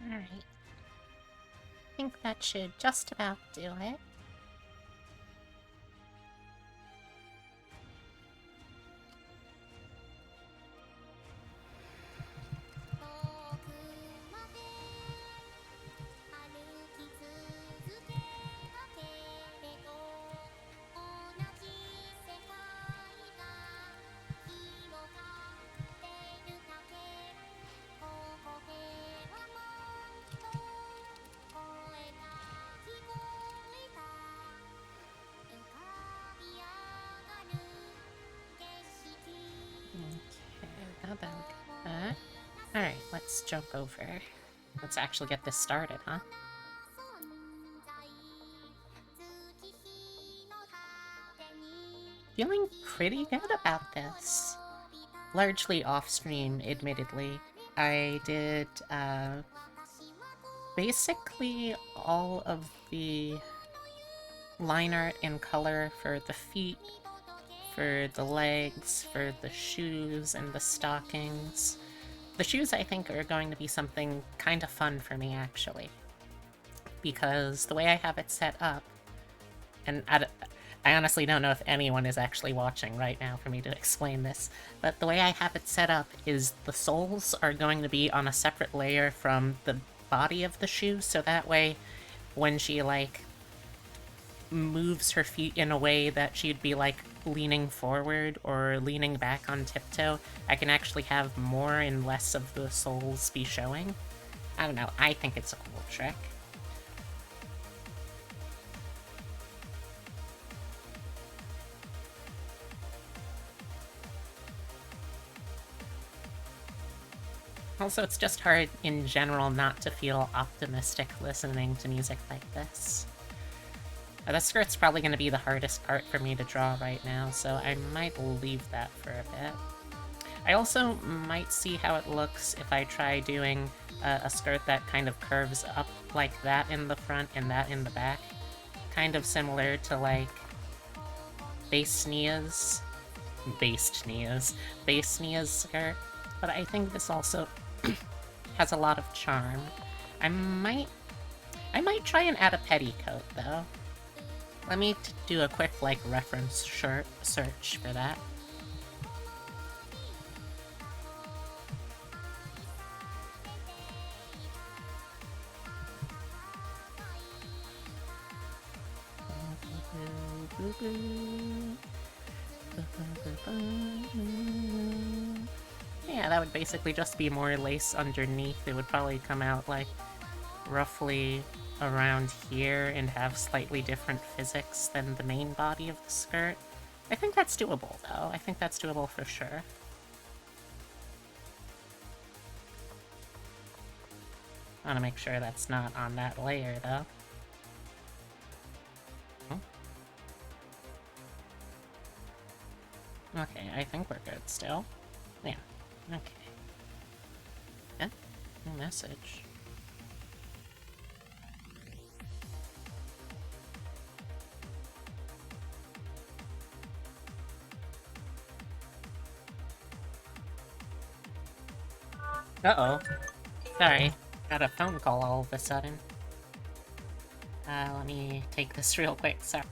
Alright. I think that should just about do it. Okay, about that. Alright, let's jump over. Let's actually get this started, huh? Feeling pretty good about this. Largely off-stream, admittedly. I did, basically all of the line art in color for the feet, for the legs, for the shoes, and the stockings. The shoes, I think, are going to be something kind of fun for me, actually. Because the way I have it set up, and I honestly don't know if anyone is actually watching right now for me to explain this, but the way I have it set up is the soles are going to be on a separate layer from the body of the shoe, so that way when she, like, moves her feet in a way that she'd be, like, leaning forward or leaning back on tiptoe, I can actually have more and less of the soles be showing. I don't know, I think it's a cool trick. Also, it's just hard in general not to feel optimistic listening to music like this. The skirt's probably going to be the hardest part for me to draw right now, so I might leave that for a bit. I also might see how it looks if I try doing a skirt that kind of curves up like that in the front and that in the back. Kind of similar to, like, Based Nia's skirt, but I think this also has a lot of charm. I might try and add a petticoat, though. Let me do a quick, like, reference search for that. Yeah, that would basically just be more lace underneath. It would probably come out, like, roughly around here and have slightly different physics than the main body of the skirt. I think that's doable, though. I think that's doable for sure. I want to make sure that's not on that layer, though. Okay, I think we're good still. Yeah, okay. Yeah, new message. Uh-oh. Sorry, got a phone call all of a sudden. Let me take this real quick, sorry.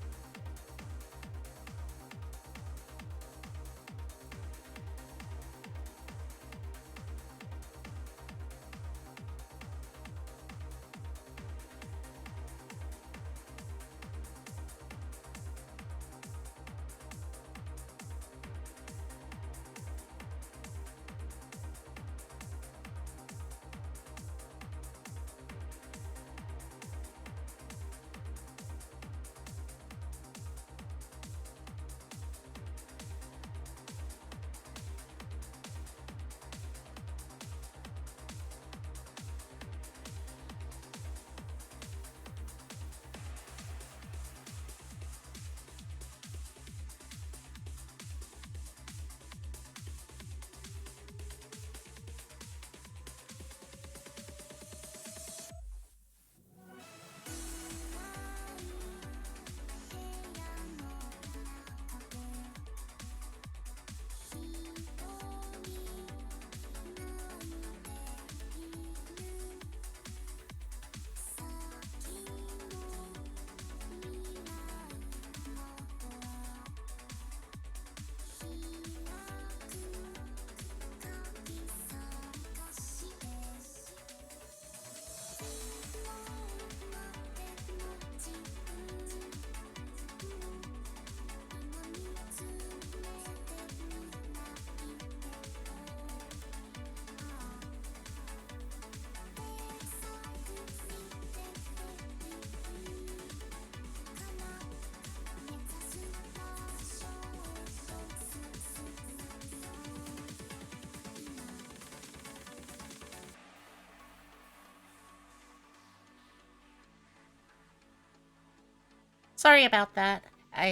Sorry about that. I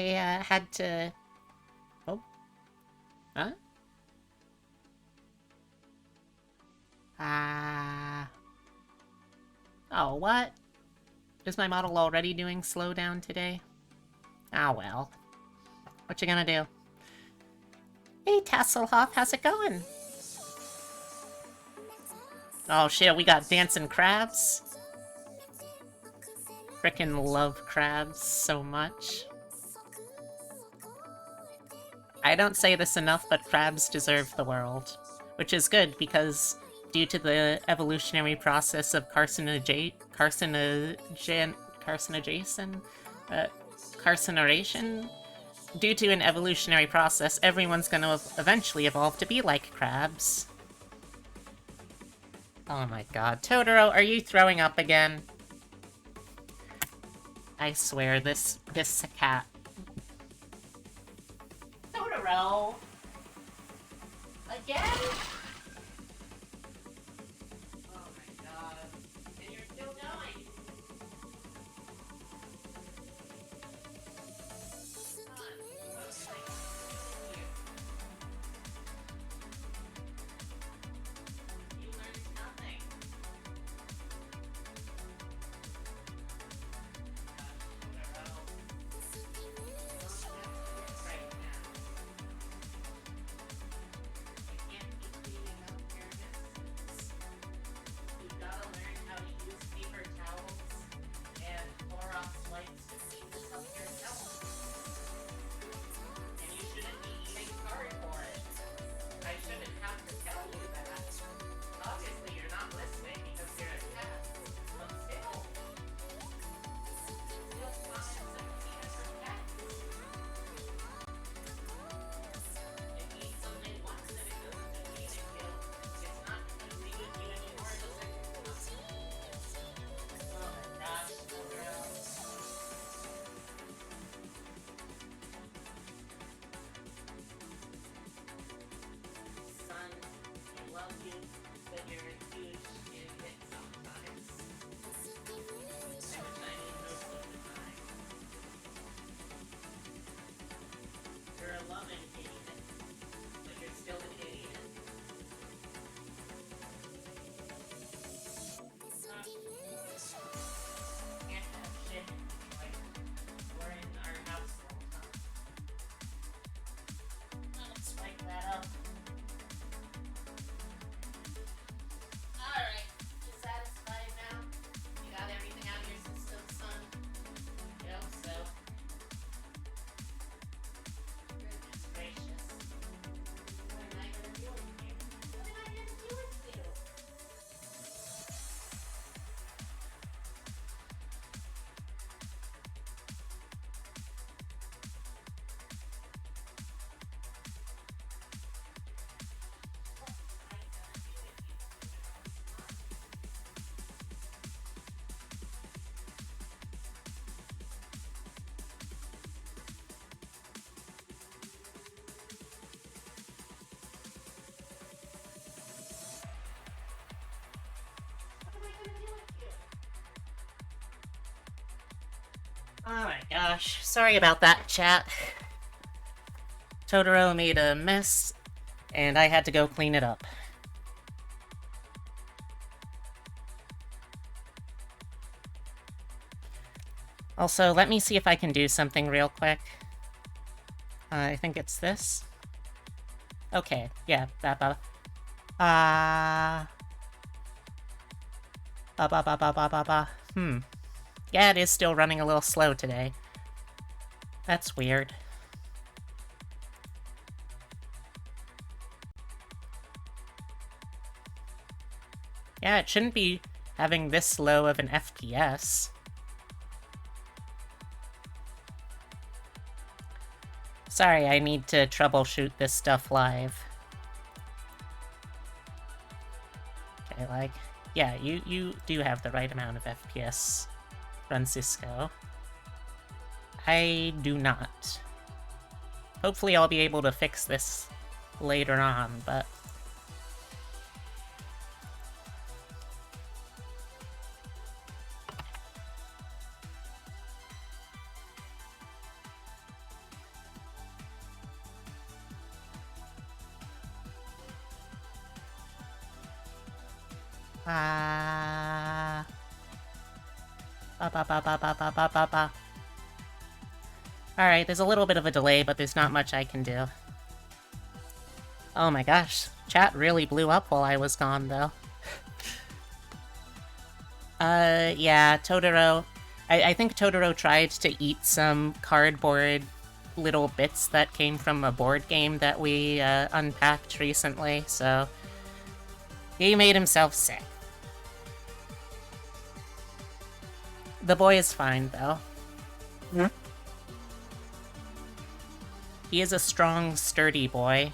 had to... Oh. Huh? Oh, what? Is my model already doing slowdown today? Ah, well. What you gonna do? Hey, Tasselhoff, how's it going? Oh shit, we got dancing crabs? Frickin' love crabs so much. I don't say this enough, but crabs deserve the world. Which is good, because due to the evolutionary process of carcinogeneration? Due to an evolutionary process, everyone's gonna eventually evolve to be like crabs. Oh my god. Totoro, are you throwing up again? I swear, this cat. Totoro! Again? Oh my god. And you're still going! You learned nothing. Oh my gosh, sorry about that, chat. Totoro made a mess, and I had to go clean it up. Also, let me see if I can do something real quick. I think it's this. Okay, yeah, that. Ba ba ba ba ba ba ba. Yeah, it is still running a little slow today. That's weird. Yeah, it shouldn't be having this low of an FPS. Sorry, I need to troubleshoot this stuff live. Okay, like, yeah, you do have the right amount of FPS, Francisco. I do not. Hopefully I'll be able to fix this later on, but... Ah. Ba ba ba ba ba ba ba ba ba. Alright, there's a little bit of a delay, but there's not much I can do. Oh my gosh, chat really blew up while I was gone, though. Yeah, Totoro. I think Totoro tried to eat some cardboard little bits that came from a board game that we unpacked recently, so he made himself sick. The boy is fine, though. Yeah. He is a strong, sturdy boy.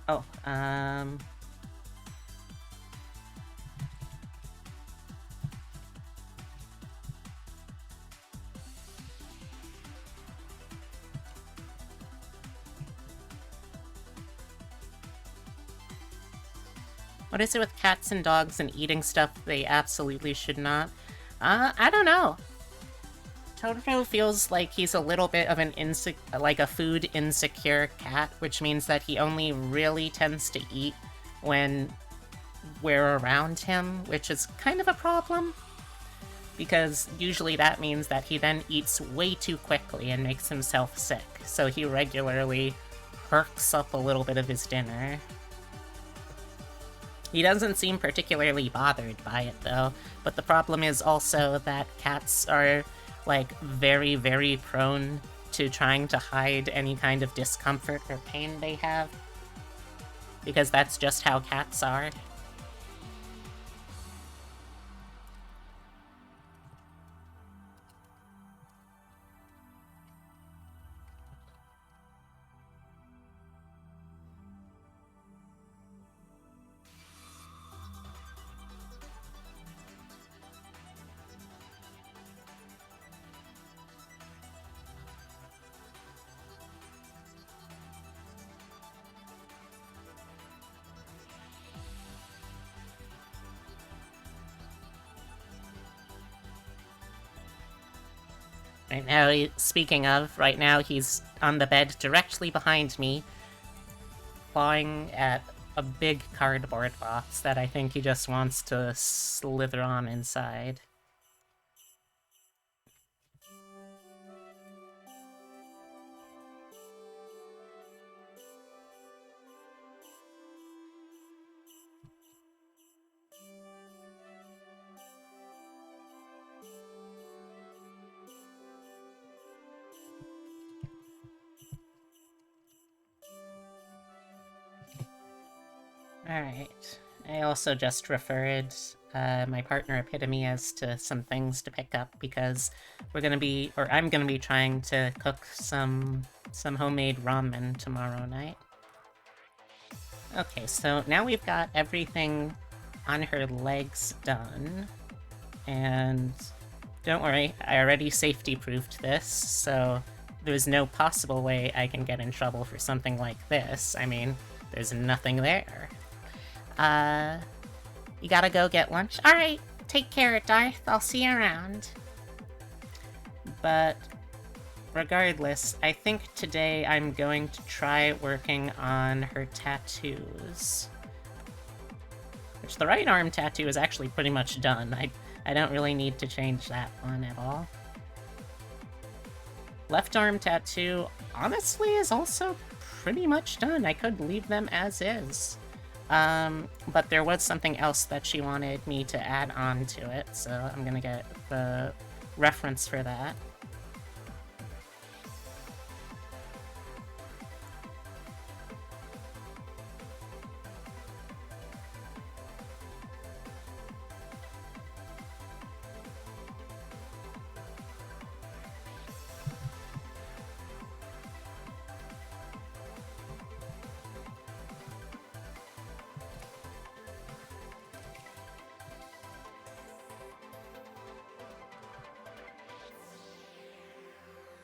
Oh, what is it with cats and dogs and eating stuff they absolutely should not? I don't know. Totoro feels like he's a little bit of an like a food insecure cat, which means that he only really tends to eat when we're around him, which is kind of a problem. Because usually that means that he then eats way too quickly and makes himself sick, so he regularly perks up a little bit of his dinner. He doesn't seem particularly bothered by it, though, but the problem is also that cats are, like, very, very prone to trying to hide any kind of discomfort or pain they have. Because that's just how cats are. Right now, speaking of, right now he's on the bed directly behind me, clawing at a big cardboard box that I think he just wants to slither on inside. Alright. I also just referred my partner Epitome as to some things to pick up because we're gonna be, or I'm gonna be trying to cook some homemade ramen tomorrow night. Okay, so now we've got everything on her legs done. And don't worry, I already safety-proofed this, so there's no possible way I can get in trouble for something like this. I mean, there's nothing there. You gotta go get lunch? Alright, take care, Darth. I'll see you around. But regardless, I think today I'm going to try working on her tattoos. Which the right arm tattoo is actually pretty much done. I don't really need to change that one at all. Left arm tattoo, honestly, is also pretty much done. I could leave them as is. But there was something else that she wanted me to add on to it, so I'm gonna get the reference for that.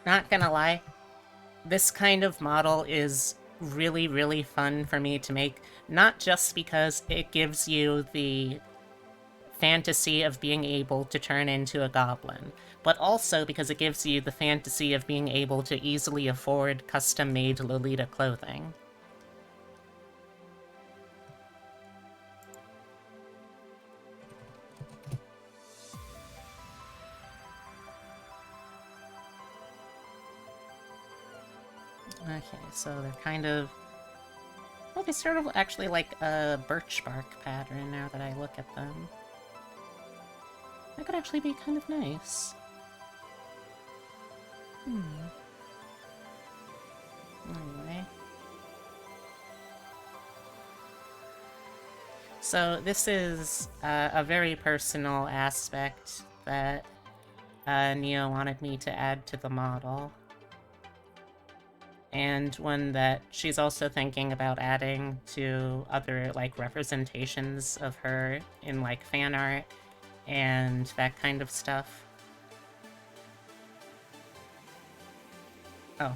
Not gonna lie, this kind of model is really, really fun for me to make, not just because it gives you the fantasy of being able to turn into a goblin, but also because it gives you the fantasy of being able to easily afford custom-made Lolita clothing. Okay, so they're kind of... Well, they sort of actually like a birch bark pattern now that I look at them. That could actually be kind of nice. Anyway. So this is a very personal aspect that Neo wanted me to add to the model. And one that she's also thinking about adding to other, like, representations of her in, like, fan art and that kind of stuff. Oh,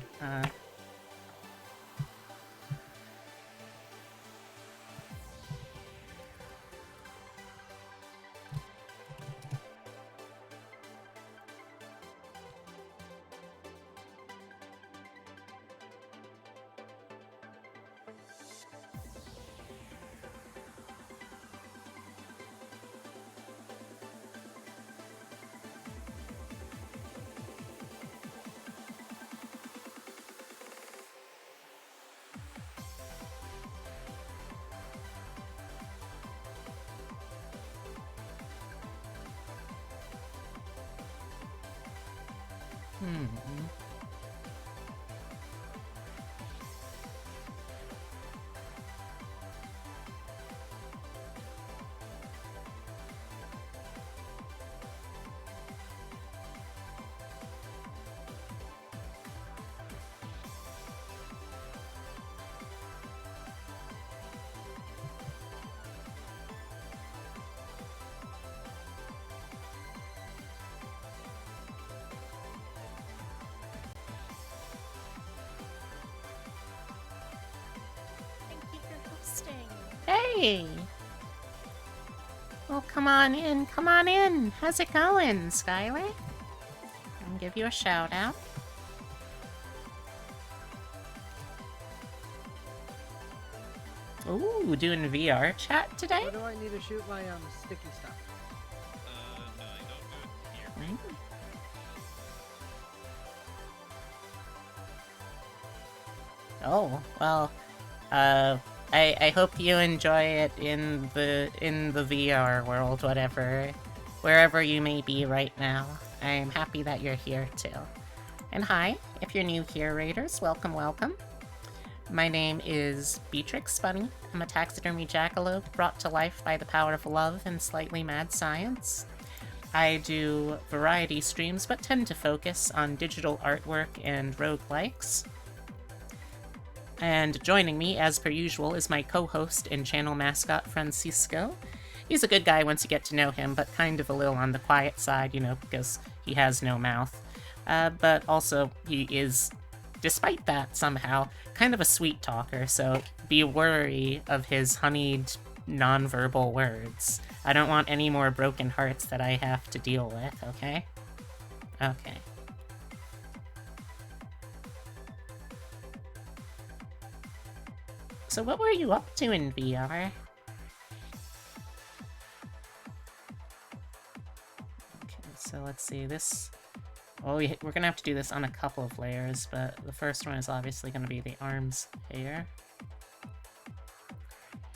Hey! Well, come on in, come on in! How's it going, Skylar? I'll give you a shout out. Ooh, doing VR chat today? Where do I need to shoot my sticky stuff? No, you don't do it here. Oh, well, I hope you enjoy it in the VR world, wherever you may be right now. I'm happy that you're here too. And hi, if you're new here, Raiders, welcome, welcome. My name is Beatrix Bunny. I'm a taxidermy jackalope brought to life by the power of love and slightly mad science. I do variety streams, but tend to focus on digital artwork and roguelikes. And joining me, as per usual, is my co-host and channel mascot, Francisco. He's a good guy once you get to know him, but kind of a little on the quiet side, you know, because he has no mouth. But also, he is, despite that somehow, kind of a sweet talker, so be wary of his honeyed, non-verbal words. I don't want any more broken hearts that I have to deal with, okay? Okay. So what were you up to in VR? Okay, so let's see, this... Well, we're gonna have to do this on a couple of layers, but the first one is obviously gonna be the arms here.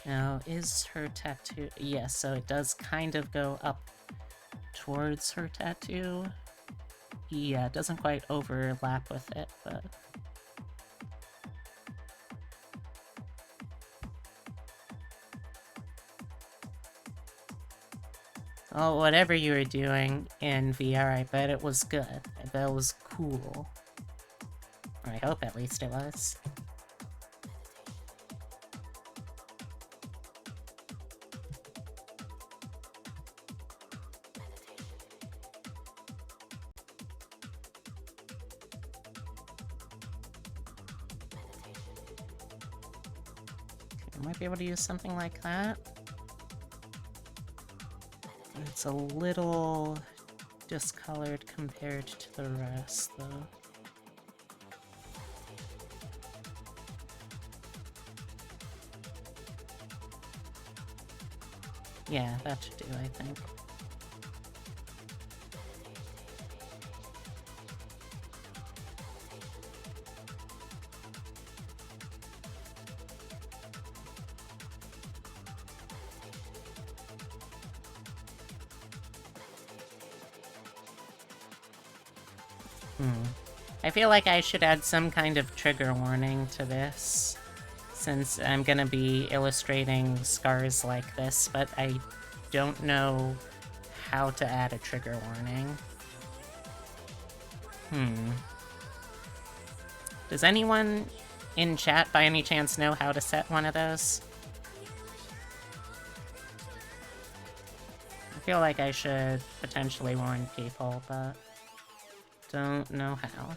Now, is her tattoo... Yes, so it does kind of go up towards her tattoo. Yeah, it doesn't quite overlap with it, but... Oh, whatever you were doing in VR, I bet it was good. I bet it was cool. Or I hope at least it was. I might be able to use something like that. It's a little discolored compared to the rest, though. Yeah, that should do, I think. I feel like I should add some kind of trigger warning to this, since I'm gonna be illustrating scars like this, but I don't know how to add a trigger warning. Does anyone in chat by any chance know how to set one of those? I feel like I should potentially warn people, but don't know how.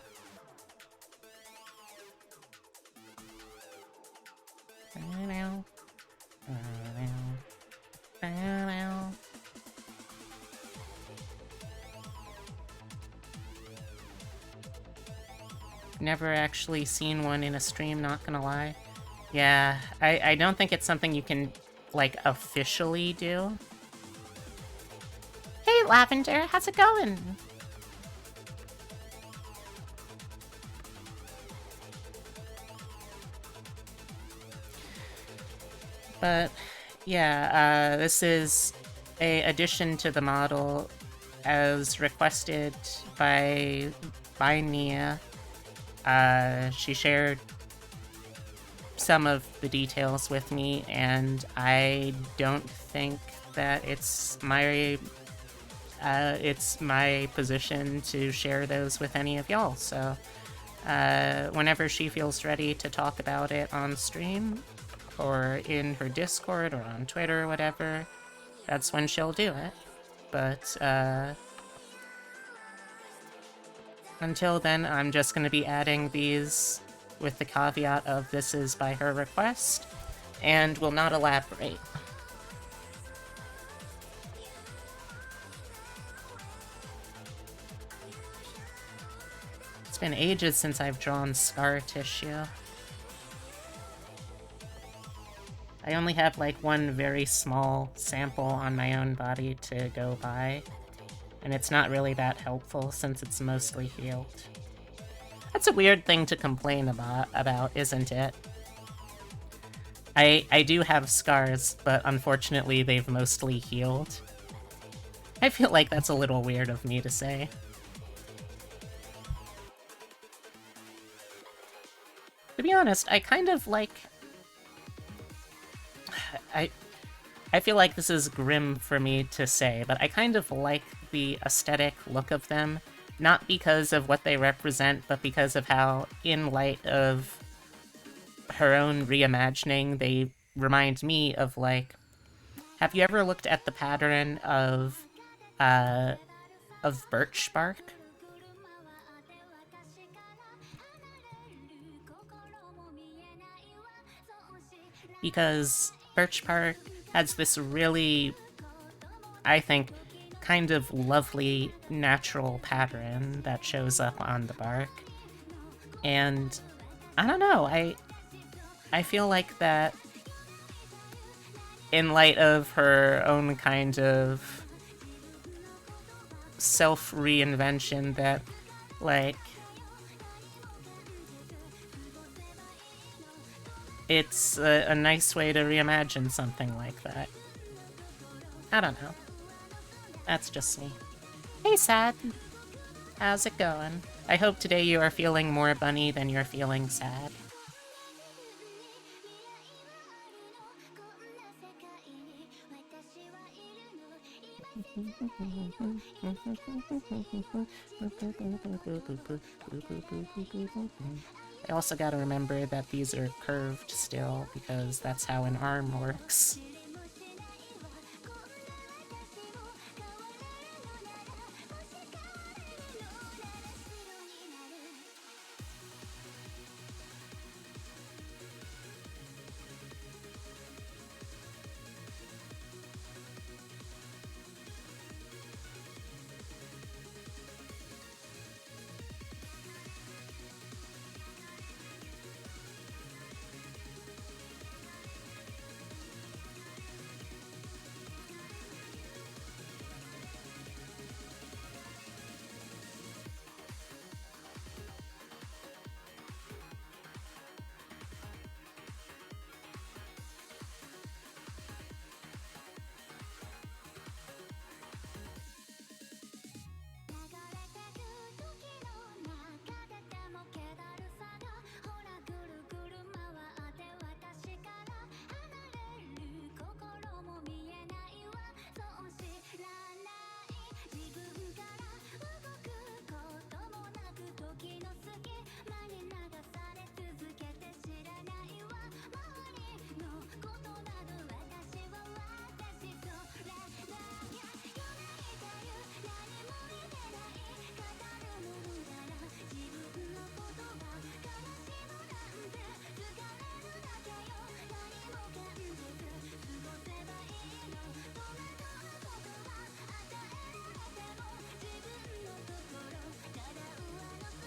Never actually seen one in a stream, not gonna lie. Yeah, I don't think it's something you can, like, officially do. Hey, Lavender, how's it going? But, yeah, this is a addition to the model as requested by Nia. She shared some of the details with me, and I don't think that it's my position to share those with any of y'all. So, whenever she feels ready to talk about it on stream, or in her Discord, or on Twitter, or whatever, that's when she'll do it. But, until then, I'm just going to be adding these with the caveat of this is by her request, and will not elaborate. It's been ages since I've drawn scar tissue. I only have like one very small sample on my own body to go by, and it's not really that helpful since it's mostly healed. That's a weird thing to complain about, isn't it? I do have scars, but unfortunately they've mostly healed. I feel like that's a little weird of me to say. To be honest, I kind of like... I feel like this is grim for me to say, but I kind of like the aesthetic look of them, not because of what they represent, but because of how, in light of her own reimagining, they remind me of, like... Have you ever looked at the pattern of birch bark? Because birch bark has this really, I think, kind of lovely natural pattern that shows up on the bark. And I don't know, I feel like that in light of her own kind of self-reinvention, that, like, it's a nice way to reimagine something like that. I don't know. That's just me. Hey, Sad. How's it going? I hope today you are feeling more bunny than you're feeling sad. I also gotta remember that these are curved still, because that's how an arm works.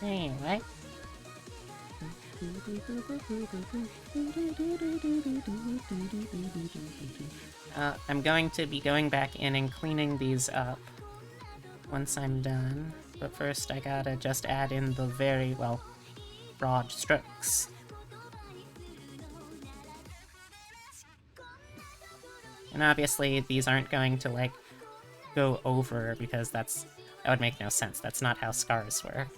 Anyway. I'm going to be going back in and cleaning these up once I'm done. But first I gotta just add in the very, well, broad strokes. And obviously these aren't going to, like, go over because that would make no sense. That's not how scars work.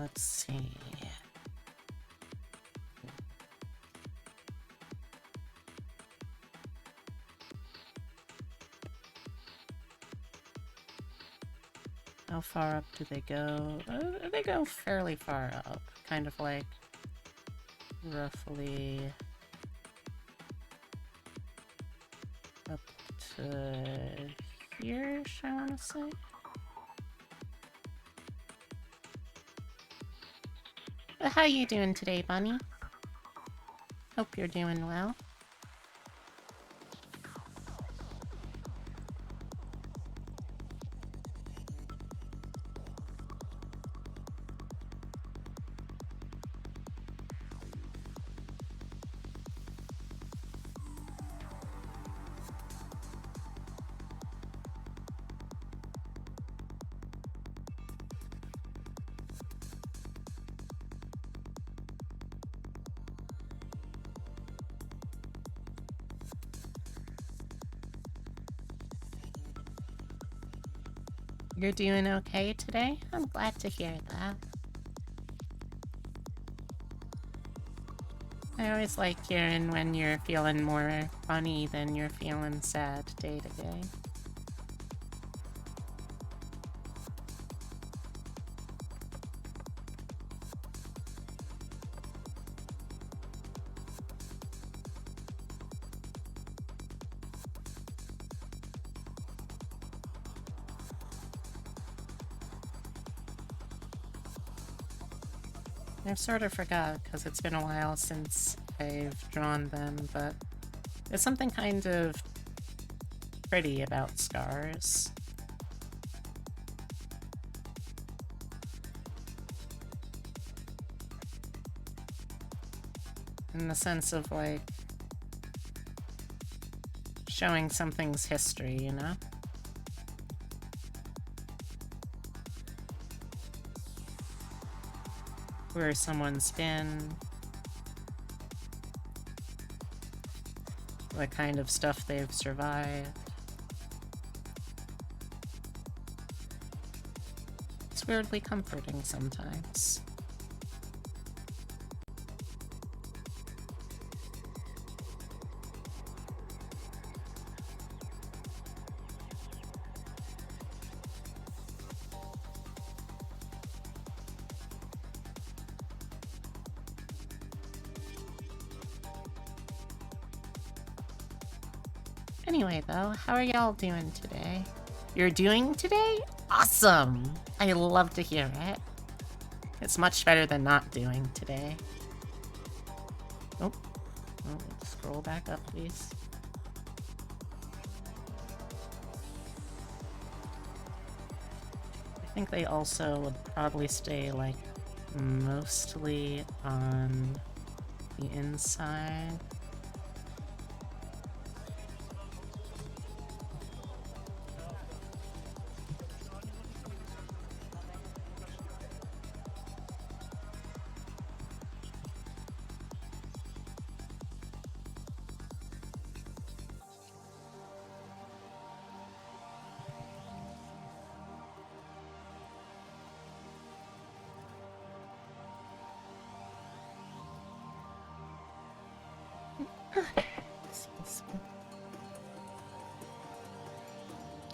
Let's see. How far up do they go? They go fairly far up. Kind of like roughly up to here-ish, I want to say. But how you doing today, Bunny? Hope you're doing well. You're doing okay today? I'm glad to hear that. I always like hearing when you're feeling more funny than you're feeling sad day to day. I've sort of forgot, because it's been a while since I've drawn them, but there's something kind of pretty about scars. In the sense of, like, showing something's history, you know? Where someone's been, what kind of stuff they've survived. It's weirdly comforting sometimes. Anyway, though, how are y'all doing today? You're doing today? Awesome! I love to hear it. It's much better than not doing today. Oh, scroll back up, please. think they also would probably stay, like, mostly on the inside.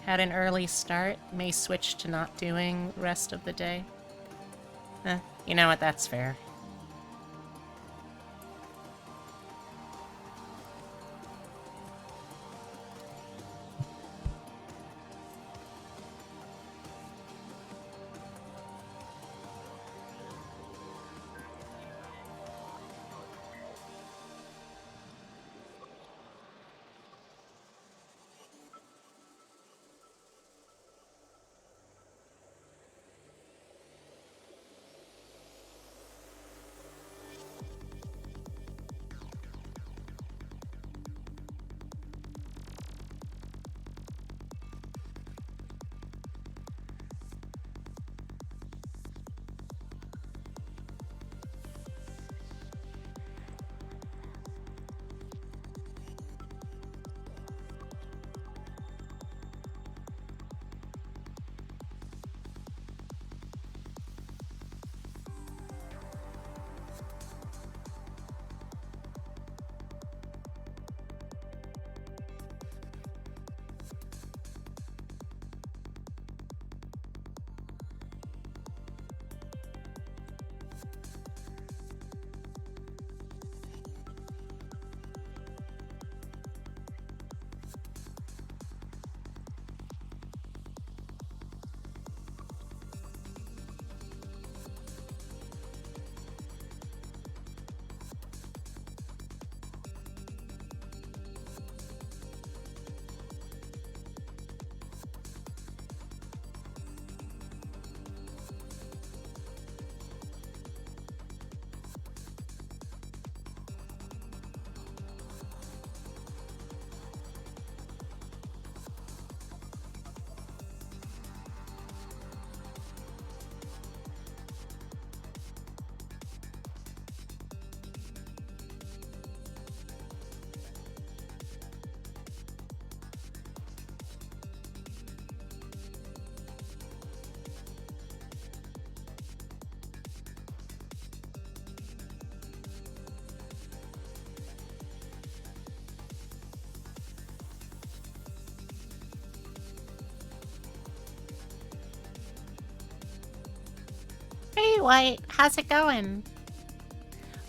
Had an early start, may switch to not doing rest of the day. You know what, that's fair. Hey, White, how's it going?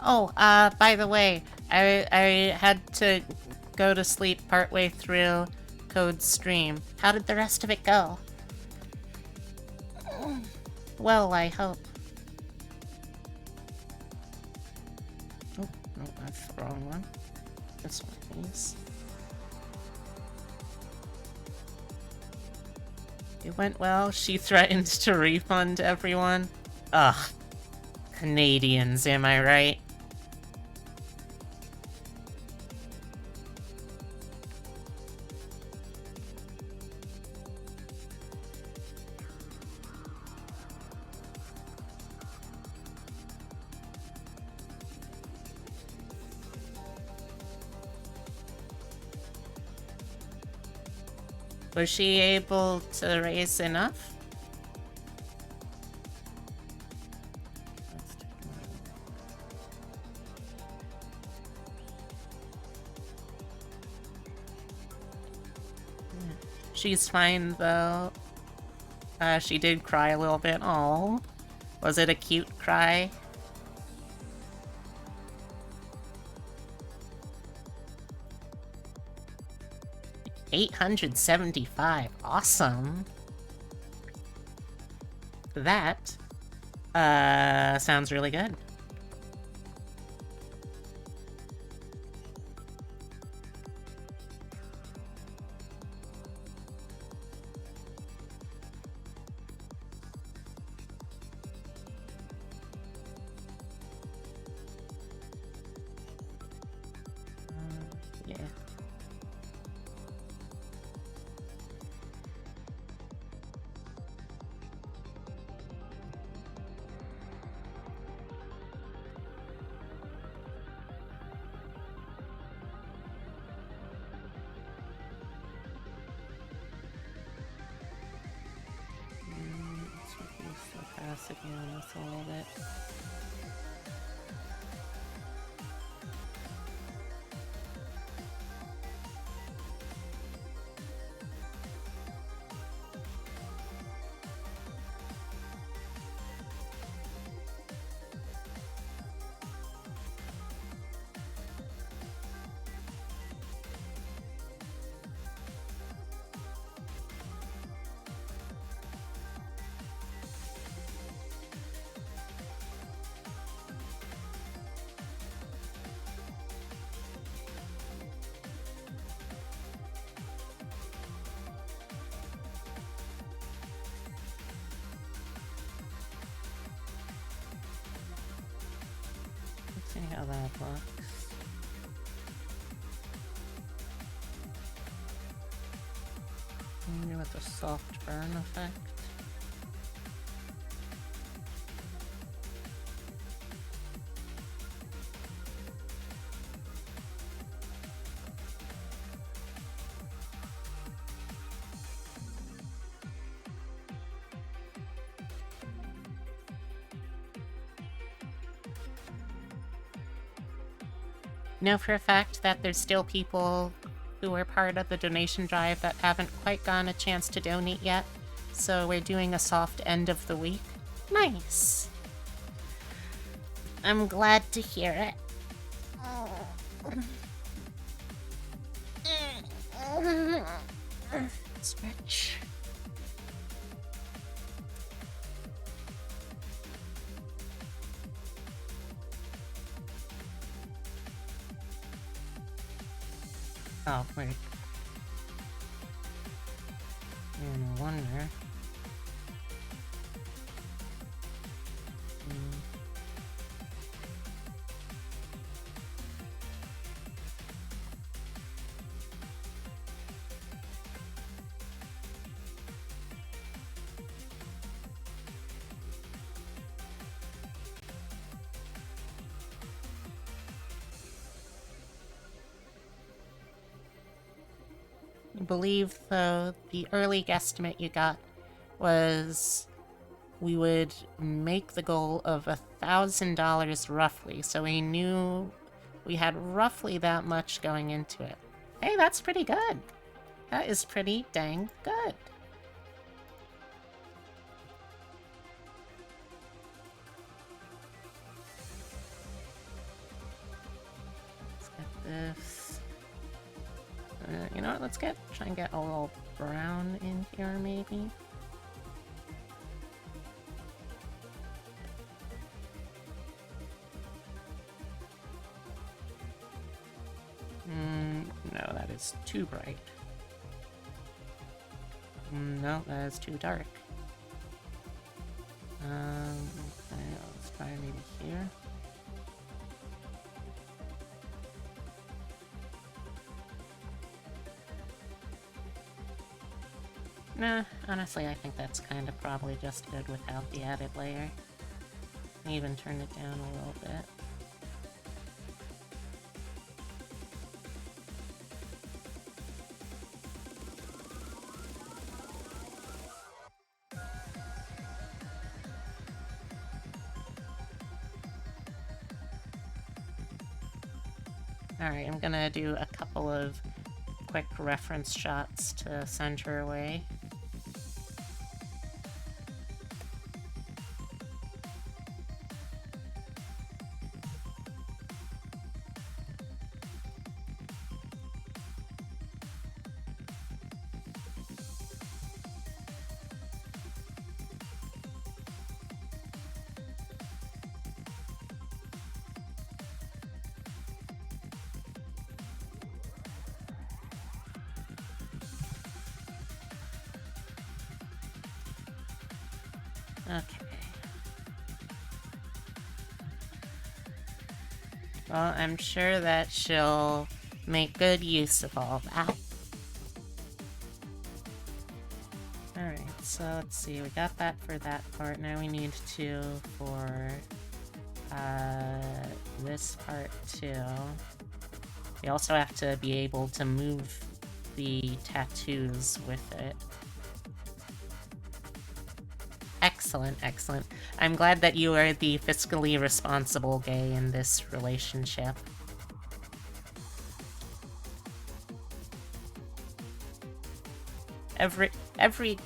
Oh, by the way, I had to go to sleep partway through Code's stream. How did the rest of it go? Well, I hope. Oh, no, that's the wrong one. This one, please. It went well. She threatened to refund everyone. Ugh. Canadians, am I right? Was she able to raise enough? She's fine, though. She did cry a little bit. Aw. Was it a cute cry? $875. Awesome. That, sounds really good. curiosity on this a little bit. Let's see how that looks. Maybe with a soft burn effect. Know for a fact that there's still people who are part of the donation drive that haven't quite gotten a chance to donate yet. So we're doing a soft end of the week. Nice. I'm glad to hear it. Stretch. Oh, wait. No wonder. I believe, though, the early guesstimate you got was we would make the goal of $1,000 roughly, so we knew we had roughly that much going into it. Hey, that's pretty good. That is pretty dang good. Let's get this. You know what, let's try and get a little brown in here, maybe. No, that is too bright. No, that is too dark. Okay, let's try maybe here. Nah, honestly, I think that's kind of probably just good without the added layer. Even turn it down a little bit. Alright, I'm gonna do a couple of quick reference shots to send her away. Okay. Well, I'm sure that she'll make good use of all that. Alright, so let's see, we got that for that part. Now we need to for this part too. We also have to be able to move the tattoos with it. Excellent, excellent. I'm glad that you are the fiscally responsible gay in this relationship. Every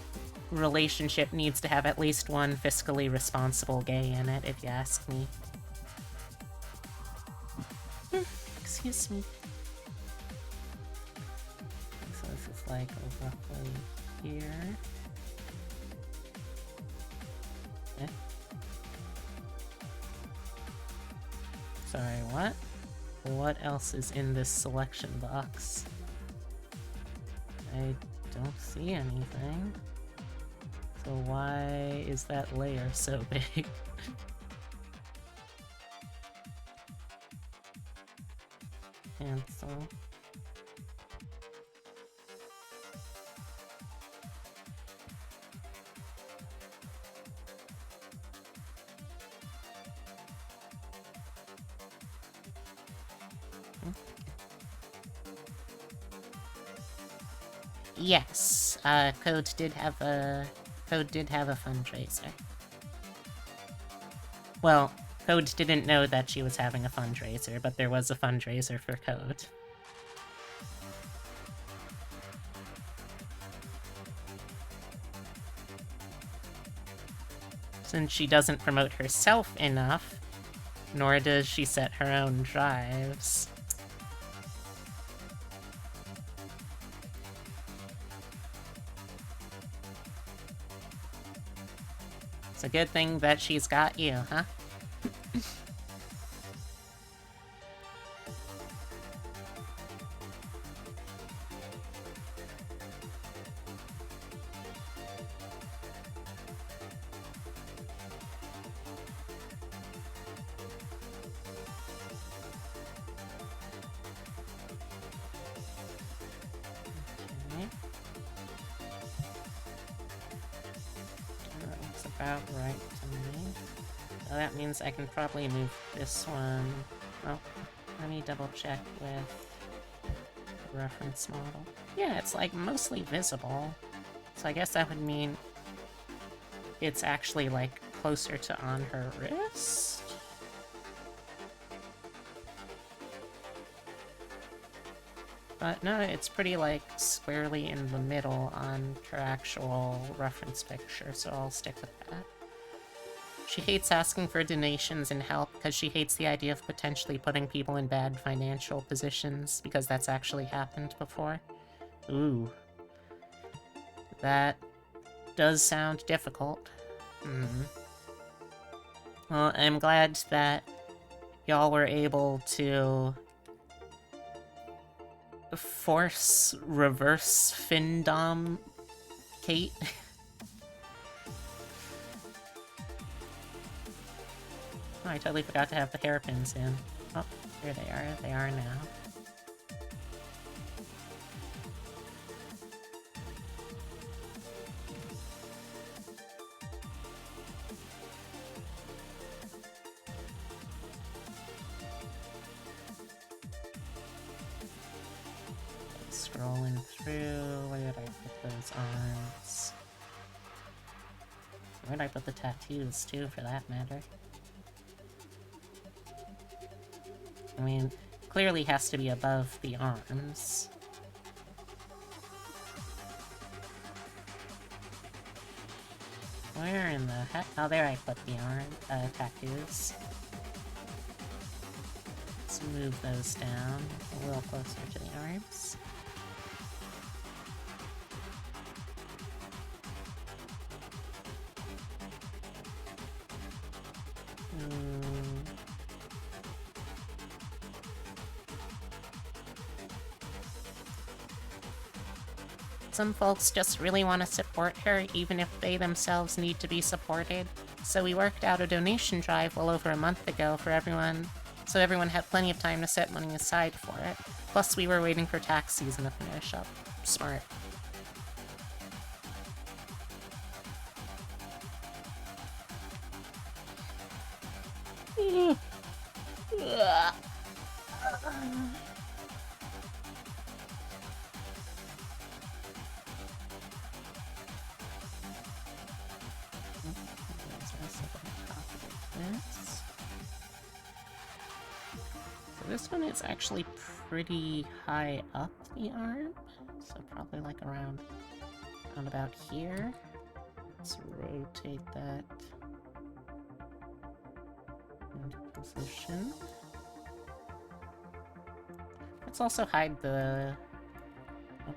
relationship needs to have at least one fiscally responsible gay in it, if you ask me. Excuse me. So this is like roughly here. Eh? Sorry, what? What else is in this selection box? I don't see anything. So why is that layer so big? Cancel. Yes, Code did have a fundraiser. Well, Code didn't know that she was having a fundraiser, but there was a fundraiser for Code. Since she doesn't promote herself enough, nor does she set her own drives. It's a good thing that she's got you, huh? About right to me. So that means I can probably move this one. Oh, let me double check with the reference model. Yeah, it's like mostly visible. So I guess that would mean it's actually like closer to on her wrist. But no, it's pretty like squarely in the middle on her actual reference picture, so I'll stick with that. She hates asking for donations and help because she hates the idea of potentially putting people in bad financial positions, because that's actually happened before. Ooh. That does sound difficult. Well, I'm glad that y'all were able to force reverse Findom Kate. Oh, I totally forgot to have the hairpins in. Oh, here they are. They are now. Scrolling through, where did I put those arms? Where did I put the tattoos, too, for that matter? I mean, clearly has to be above the arms. Where in the heck? Oh, there I put the arm, tattoos. Let's move those down a little closer to the arms. Some folks just really want to support her, even if they themselves need to be supported. So we worked out a donation drive well over a month ago for everyone, so everyone had plenty of time to set money aside for it. Plus, we were waiting for tax season to finish up. Smart. This one is actually pretty high up the arm, so probably like around about here. Let's rotate that into position. Let's also hide the... oh.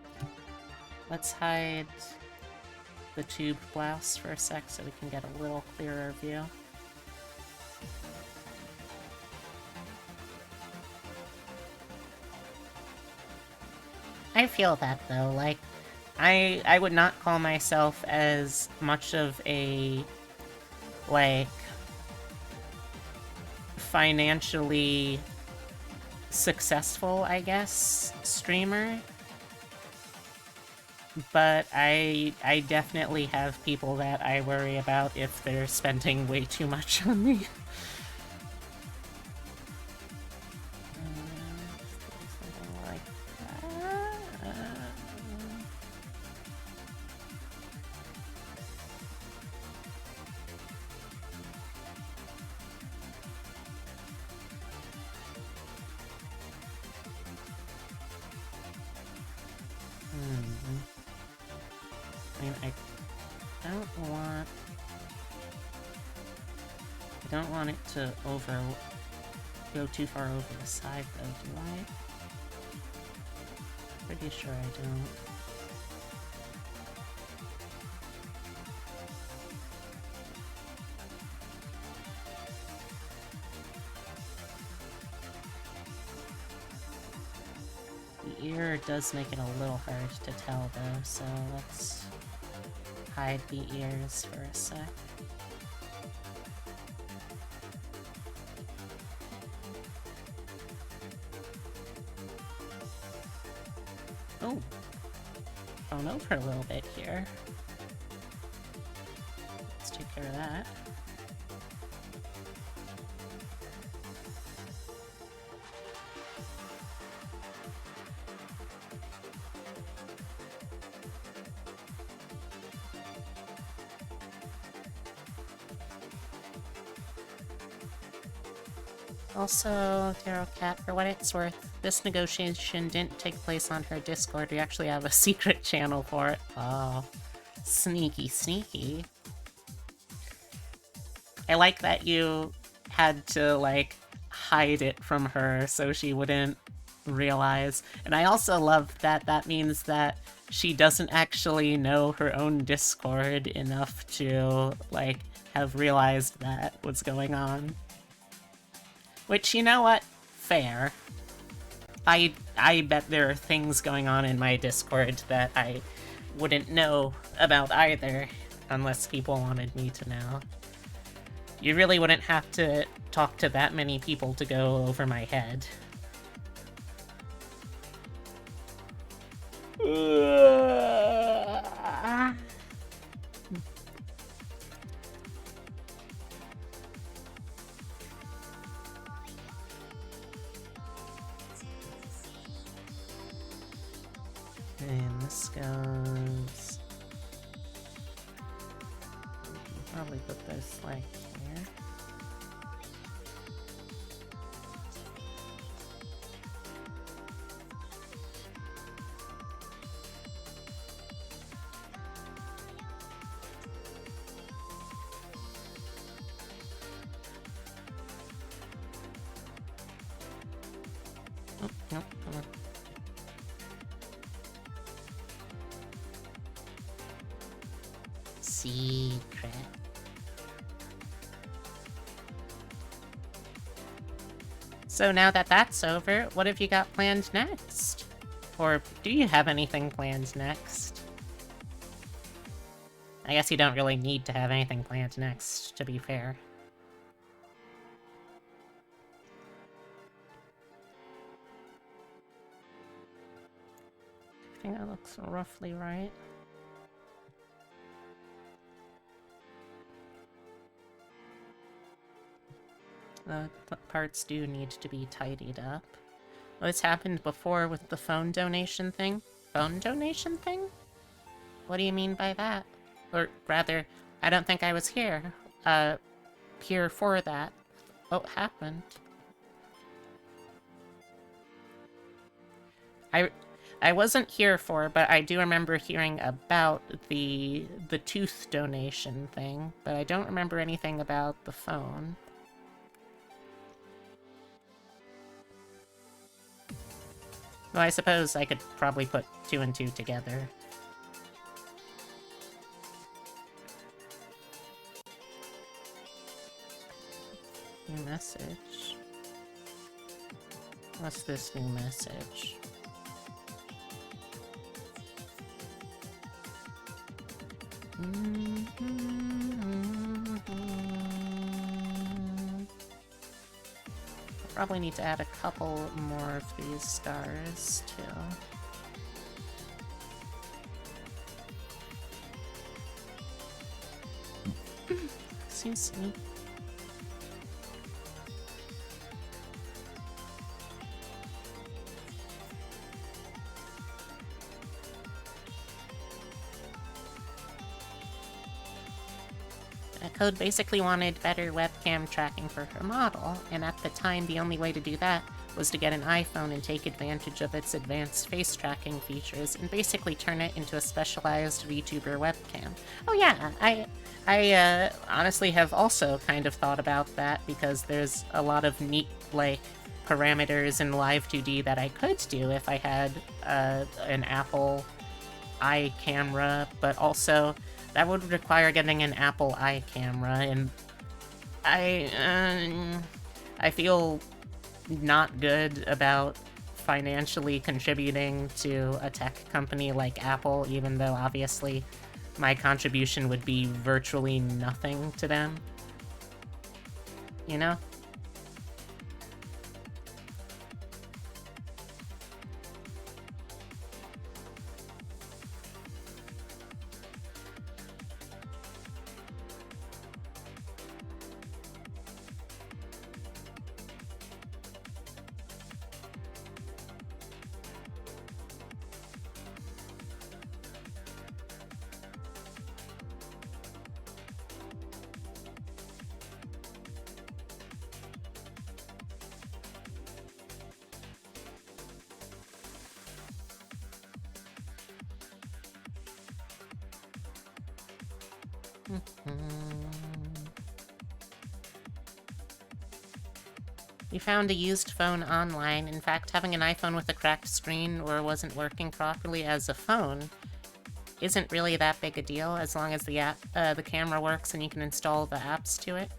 Let's hide the tube blouse for a sec so we can get a little clearer view. I feel that though, like, I would not call myself as much of a, like, financially successful, I guess, streamer. But I definitely have people that I worry about if they're spending way too much on me. Something like that. I mean, I don't want it to go too far over the side though, do I? Pretty sure I don't. The ear does make it a little hard to tell though, so let's hide the ears for a sec. Oh, gone over a little bit here. Let's take care of that. Also, Tarot Cat, for what it's worth, this negotiation didn't take place on her Discord. We actually have a secret channel for it. Oh, sneaky, sneaky. I like that you had to, like, hide it from her so she wouldn't realize. And I also love that that means that she doesn't actually know her own Discord enough to, like, have realized that what's going on. Which, you know what? Fair. I bet there are things going on in my Discord that I wouldn't know about either, unless people wanted me to know. You really wouldn't have to talk to that many people to go over my head. And this goes... probably put this like here. Oh, nope, come on. Secret. So now that that's over, what have you got planned next? Or do you have anything planned next? I guess you don't really need to have anything planned next, to be fair. I think that looks roughly right. The parts do need to be tidied up. Well, this happened before with the phone donation thing. Phone donation thing? What do you mean by that? Or rather, I don't think I was here. Here for that. What happened? I wasn't here for, but I do remember hearing about the tooth donation thing, but I don't remember anything about the phone. Well, I suppose I could probably put 2 and 2 together. New message. What's this new message? Probably need to add a couple more of these stars, too. Excuse me. Code basically wanted better webcam tracking for her model, and at the time the only way to do that was to get an iPhone and take advantage of its advanced face tracking features and basically turn it into a specialized VTuber webcam. Oh yeah, I honestly have also kind of thought about that because there's a lot of neat, like, parameters in Live 2D that I could do if I had an Apple iCamera, but also that would require getting an Apple iCamera, and I feel not good about financially contributing to a tech company like Apple, even though obviously my contribution would be virtually nothing to them. You know? You found a used phone online. In fact, having an iPhone with a cracked screen or wasn't working properly as a phone isn't really that big a deal as long as the camera works and you can install the apps to it.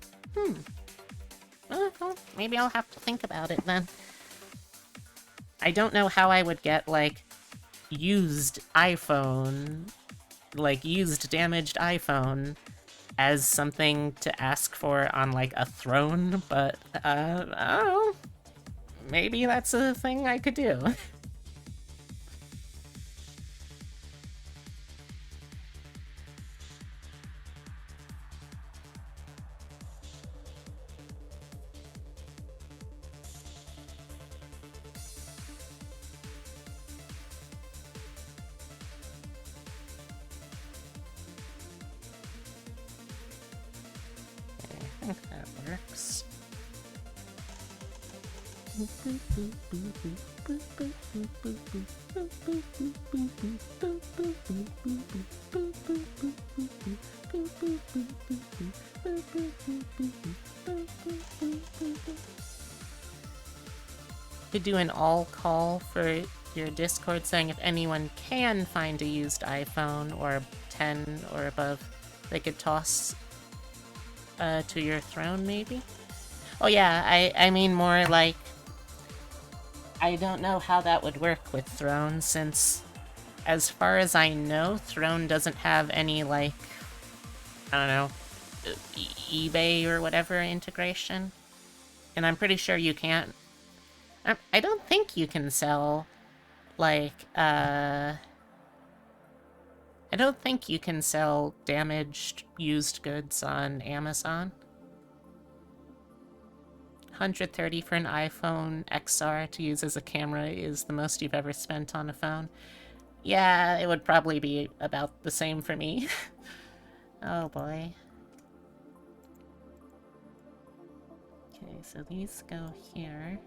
Well, maybe I'll have to think about it then. I don't know how I would get, like, used iPhone, like, used damaged iPhone as something to ask for on, like, a throne, but, I don't know. Maybe that's a thing I could do. I think that works. Could do an all call for your Discord saying if anyone can find a used iPhone or 10 or above, they could toss to your throne, maybe? Oh yeah, I mean more like... I don't know how that would work with Throne, since, as far as I know, Throne doesn't have any, like, I don't know, eBay or whatever integration. And I'm pretty sure you can't... I don't think you can sell, like, I don't think you can sell damaged used goods on Amazon. 130 for an iPhone XR to use as a camera is the most you've ever spent on a phone. Yeah, it would probably be about the same for me. Oh boy. Okay, so these go here.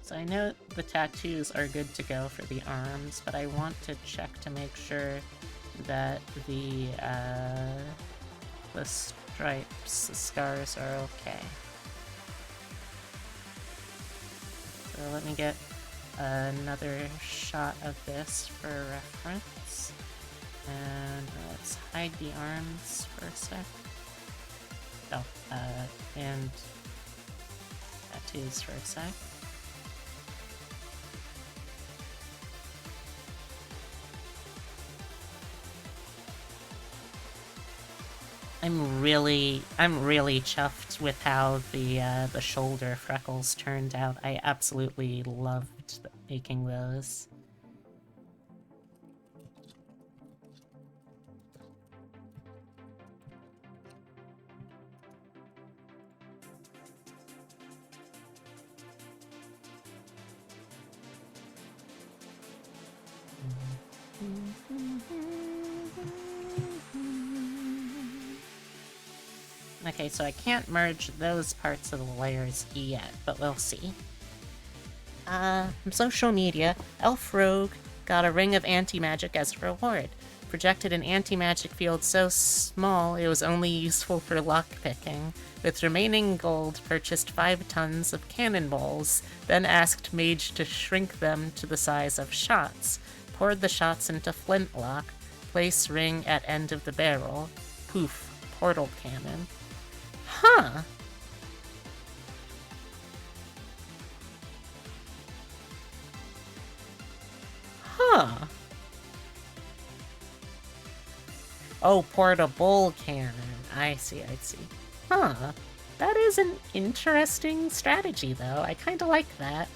So I know the tattoos are good to go for the arms, but I want to check to make sure that the stripes, the scars are okay. So let me get another shot of this for reference. And let's hide the arms for a sec. Oh, and tattoos for a sec. I'm really chuffed with how the shoulder freckles turned out. I absolutely loved making those. Okay, so I can't merge those parts of the layers yet, but we'll see. From social media, Elf Rogue got a ring of anti-magic as a reward. Projected an anti-magic field so small it was only useful for lockpicking. With remaining gold, purchased 5 tons of cannonballs, then asked Mage to shrink them to the size of shots. Poured the shots into flintlock. Place ring at end of the barrel. Poof, portal cannon. Huh. Huh. Oh, portable cannon. I see. Huh. That is an interesting strategy, though. I kinda like that.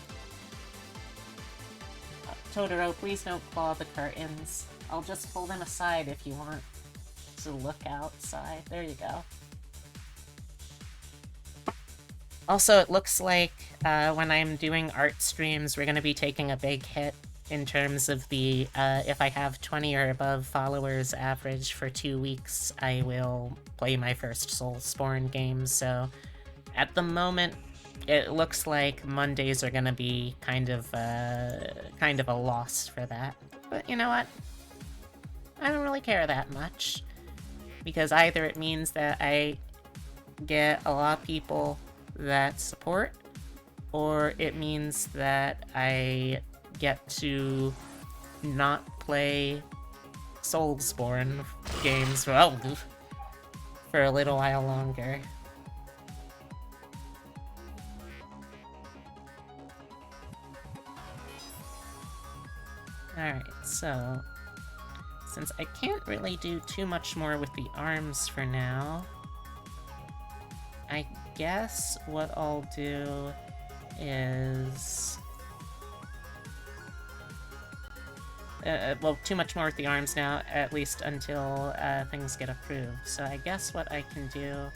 Totoro, please don't claw the curtains. I'll just pull them aside if you want to look outside. There you go. Also, it looks like when I'm doing art streams, we're going to be taking a big hit in terms of the, if I have 20 or above followers average for 2 weeks, I will play my first Soulsborne game. So at the moment, it looks like Mondays are going to be kind of a loss for that. But you know what? I don't really care that much. Because either it means that I get a lot of people that support, or it means that I get to not play Soulsborne games for a little while longer. Alright, so since I can't really do too much more with the arms for now, I guess what I'll do is... well, too much more with the arms now, at least until things get approved. So I guess what I can do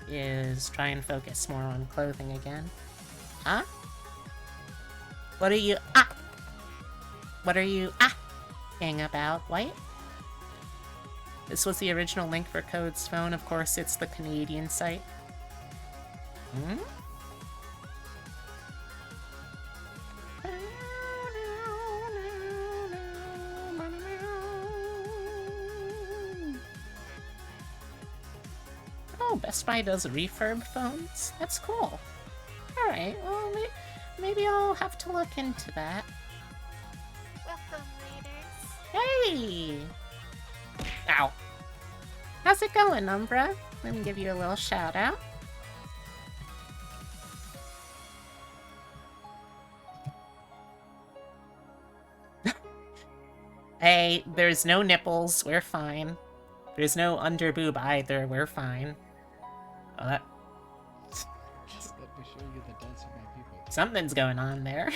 is try and focus more on clothing again. Huh? What are you... What are you... ing about, White? This was the original link for Code's phone. Of course, it's the Canadian site. Hmm? Oh, Best Buy does refurb phones? That's cool. Alright, well, maybe I'll have to look into that. Welcome, raiders. Hey! Ow. How's it going, Umbra? Let me give you a little shout out. Hey, there's no nipples, we're fine. There's no underboob either, we're fine. Oh, that... Let me show you the dance of my people. Something's going on there.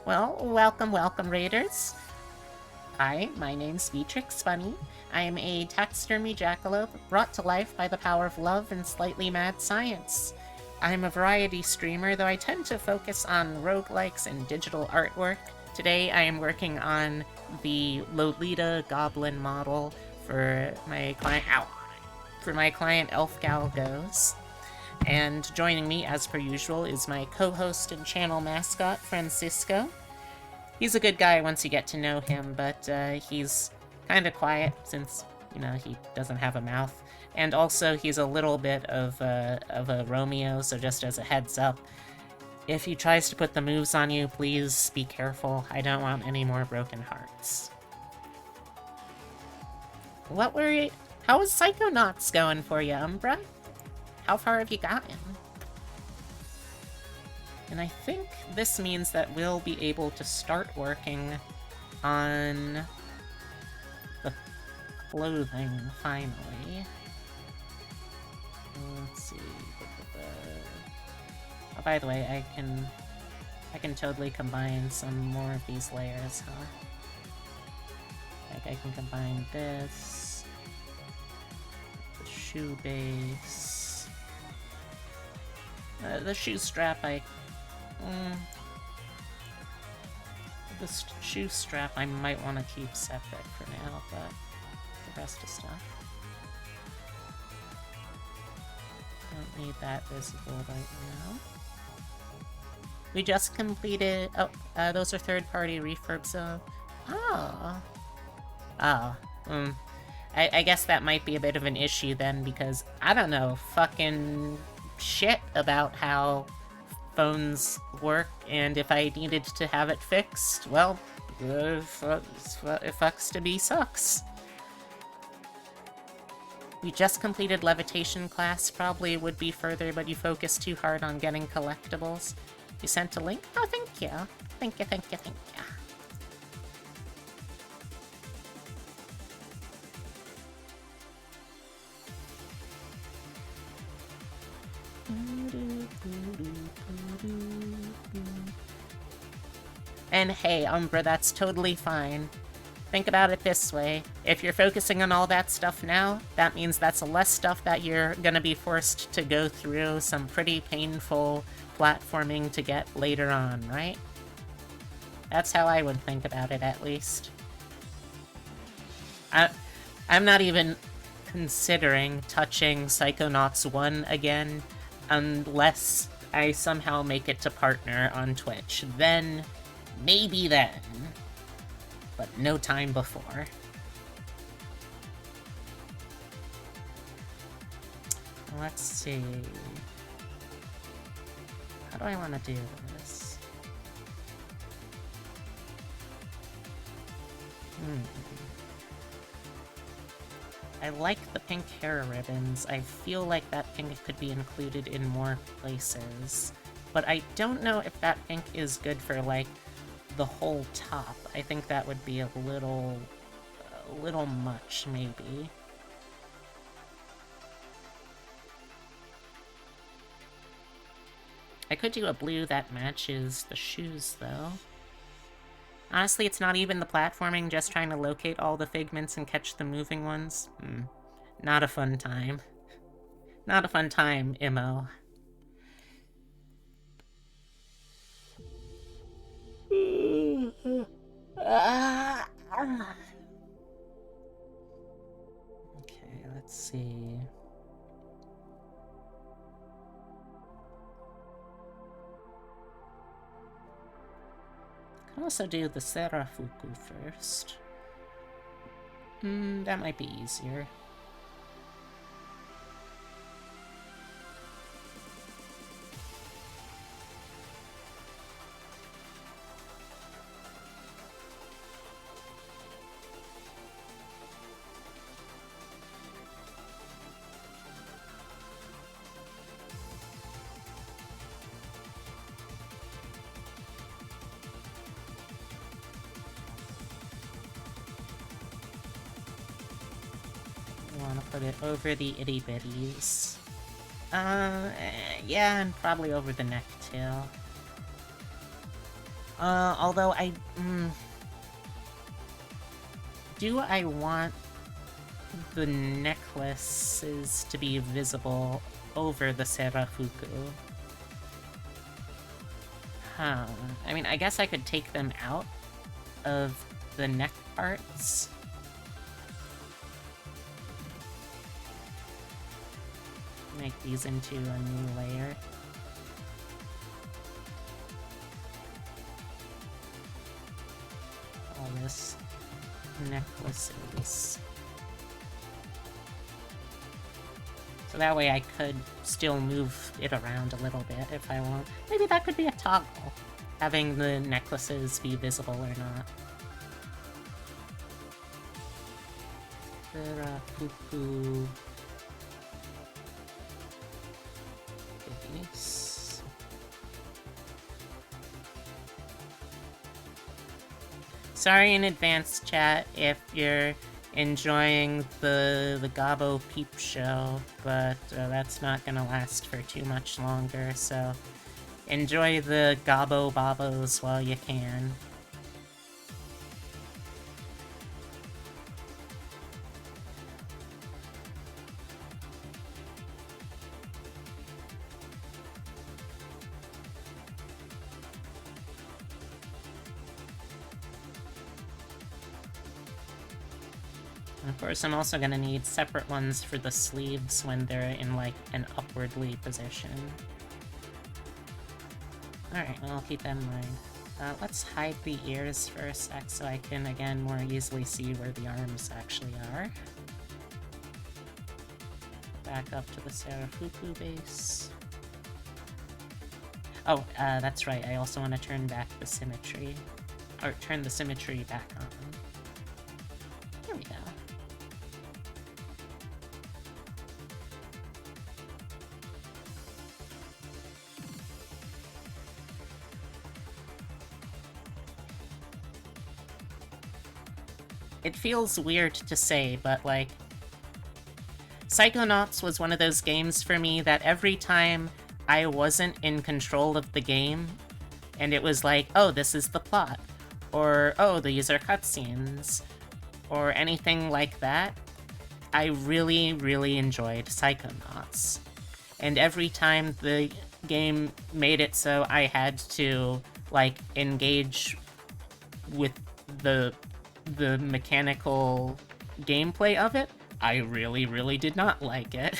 Well, welcome, Raiders. Hi, my name's Beatrix Funny. I am a taxidermy jackalope brought to life by the power of love and slightly mad science. I'm a variety streamer, though I tend to focus on roguelikes and digital artwork. Today I am working on the Lolita Goblin model for my client Elf Gal Goes. And joining me, as per usual, is my co-host and channel mascot, Francisco. He's a good guy once you get to know him, but he's kind of quiet since, you know, he doesn't have a mouth. And also, he's a little bit of a Romeo, so just as a heads up, if he tries to put the moves on you, please be careful. I don't want any more broken hearts. How is Psychonauts going for you, Umbra? How far have you gotten? And I think this means that we'll be able to start working on the clothing, finally. Let's see. Oh, by the way, I can totally combine some more of these layers, huh? Like, I can combine this, the shoe base, the shoe strap, this shoe strap I might want to keep separate for now, but the rest of stuff. Don't need that visible right now. We just completed... Oh, those are third-party refurbs, so... Oh. Oh. I guess that might be a bit of an issue then, because I don't know fucking shit about how phones work, and if I needed to have it fixed, well, it fucks to be sucks. You just completed levitation class, probably would be further, but you focused too hard on getting collectibles. You sent a link? Oh, thank you. Thank you. And hey, Umbra, that's totally fine. Think about it this way. If you're focusing on all that stuff now, that means that's less stuff that you're gonna be forced to go through some pretty painful platforming to get later on, right? That's how I would think about it, at least. I'm not even considering touching Psychonauts 1 again unless I somehow make it to partner on Twitch. Then, maybe then. But no time before. Let's see. How do I want to do this? I like the pink hair ribbons. I feel like that pink could be included in more places. But I don't know if that pink is good for, like, the whole top. I think that would be a little much, maybe. I could do a blue that matches the shoes, though. Honestly, it's not even the platforming, just trying to locate all the figments and catch the moving ones. Not a fun time. Not a fun time, Imo. Okay, let's see. I can also do the Serafuku first. That might be easier. Put it over the itty bitties. Yeah, and probably over the neck too. Although do I want the necklaces to be visible over the Serafuku? Huh. I mean, I guess I could take them out of the neck parts. Make these into a new layer. All this necklaces. So that way I could still move it around a little bit if I want. Maybe that could be a toggle, having the necklaces be visible or not. Serafuku. Nice. Sorry in advance, chat, if you're enjoying the Gabo Peep Show, but that's not gonna last for too much longer, so enjoy the Gabo Babos while you can. Of course, I'm also gonna need separate ones for the sleeves when they're in, like, an upwardly position. Alright, well, I'll keep that in mind. Let's hide the ears for a sec so I can, again, more easily see where the arms actually are. Back up to the Serafuku base. Oh, that's right, I also want to turn back the symmetry. Or turn the symmetry back on. There we go. It feels weird to say, but, like, Psychonauts was one of those games for me that every time I wasn't in control of the game, and it was like, oh, this is the plot, or, oh, these are cutscenes, or anything like that, I really, really enjoyed Psychonauts. And every time the game made it so I had to, like, engage with the mechanical gameplay of it, I really, really did not like it.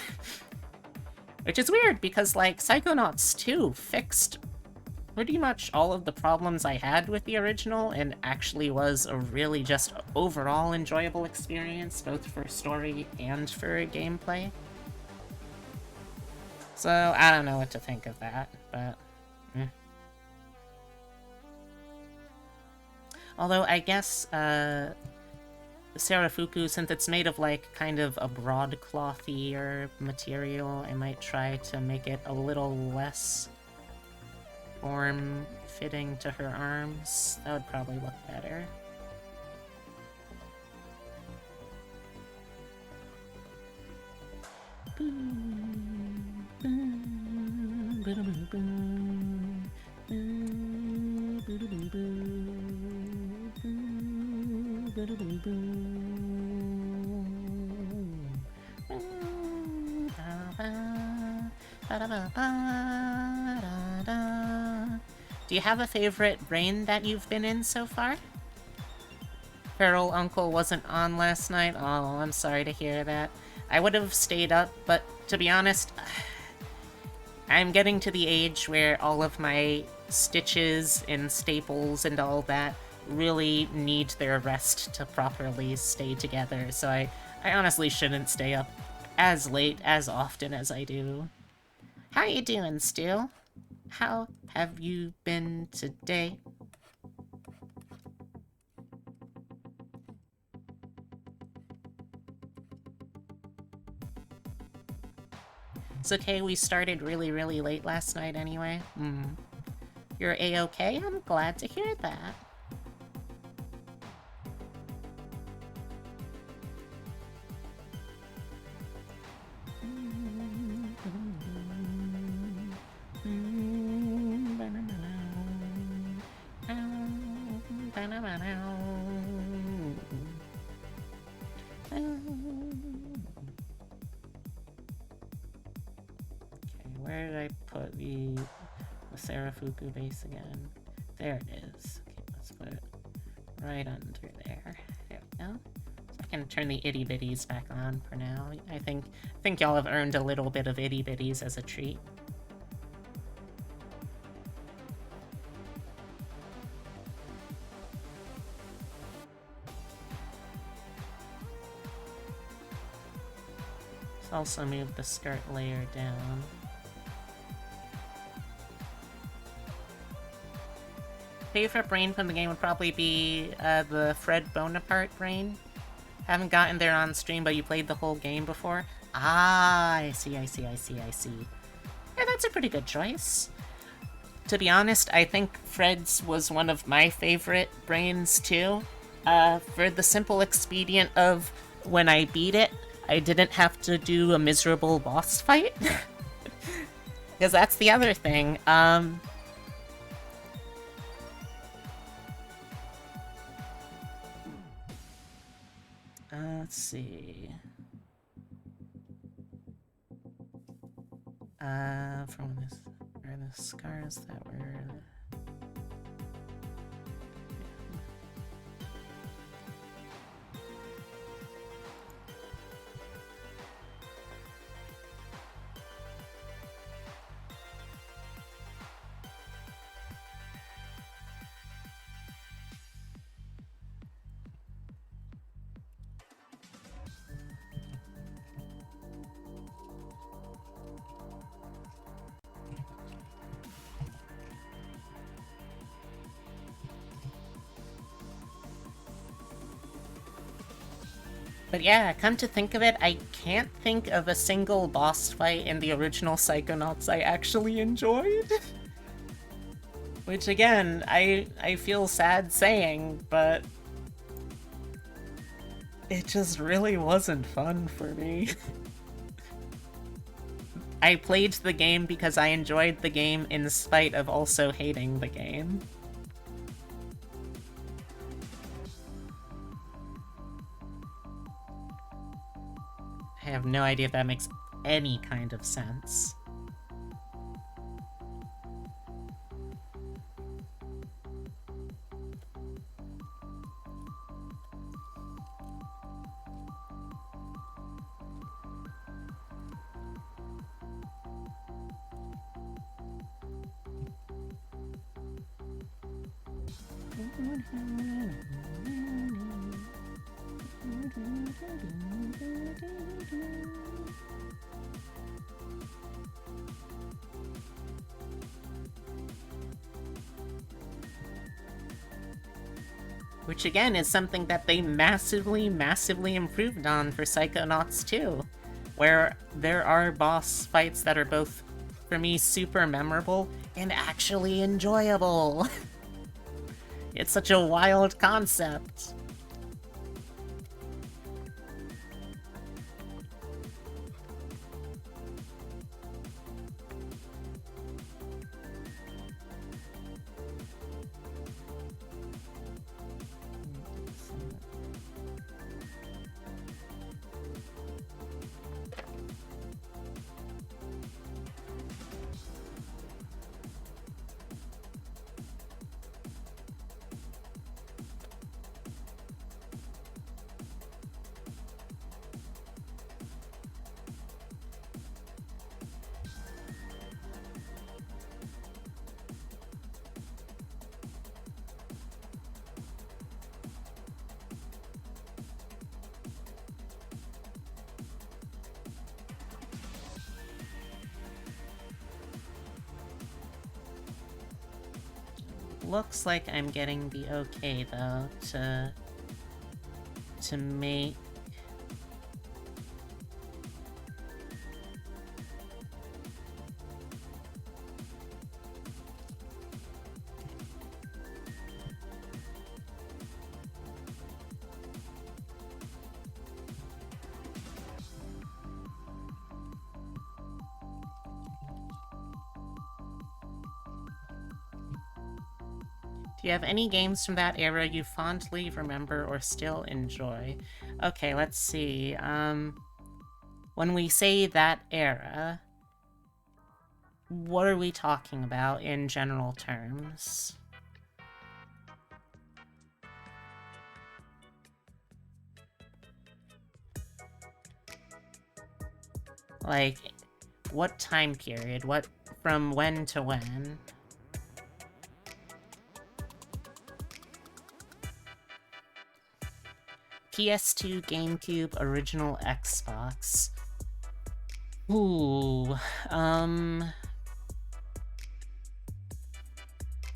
Which is weird, because, like, Psychonauts 2 fixed pretty much all of the problems I had with the original, and actually was a really just overall enjoyable experience, both for story and for gameplay. So, I don't know what to think of that, but... Although, I guess, Serafuku, since it's made of, like, kind of a broadclothier material, I might try to make it a little less form-fitting to her arms. That would probably look better. Do you have a favorite rain that you've been in so far? Feral Uncle wasn't on last night? Oh, I'm sorry to hear that. I would have stayed up, but to be honest, I'm getting to the age where all of my stitches and staples and all that really need their rest to properly stay together, so I honestly shouldn't stay up as late as often as I do. How you doing, Stu? How have you been today? It's okay, we started really, really late last night anyway. You're A-okay? I'm glad to hear that. where did I put the Sarafuku base again? There it is. Okay, let's put it right under there. There we go. So I can turn the itty bitties back on for now. I think y'all have earned a little bit of itty bitties as a treat. Let's also move the skirt layer down. Favorite brain from the game would probably be the Fred Bonaparte brain. Haven't gotten there on stream, but you played the whole game before. Ah, I see. Yeah, that's a pretty good choice. To be honest, I think Fred's was one of my favorite brains too. For the simple expedient of when I beat it, I didn't have to do a miserable boss fight. Because that's the other thing. Let's see. From this, are the scars that were... But yeah, come to think of it, I can't think of a single boss fight in the original Psychonauts I actually enjoyed. Which again, I feel sad saying, but it just really wasn't fun for me. I played the game because I enjoyed the game in spite of also hating the game. I have no idea if that makes any kind of sense. Which again is something that they massively improved on for Psychonauts 2, where there are boss fights that are both, for me, super memorable and actually enjoyable. It's such a wild concept. Looks like I'm getting the okay, though, to make... Do you have any games from that era you fondly remember or still enjoy? Okay, let's see. When we say that era, what are we talking about in general terms? Like, what time period? What, from when to when? PS2, GameCube, original Xbox. Ooh,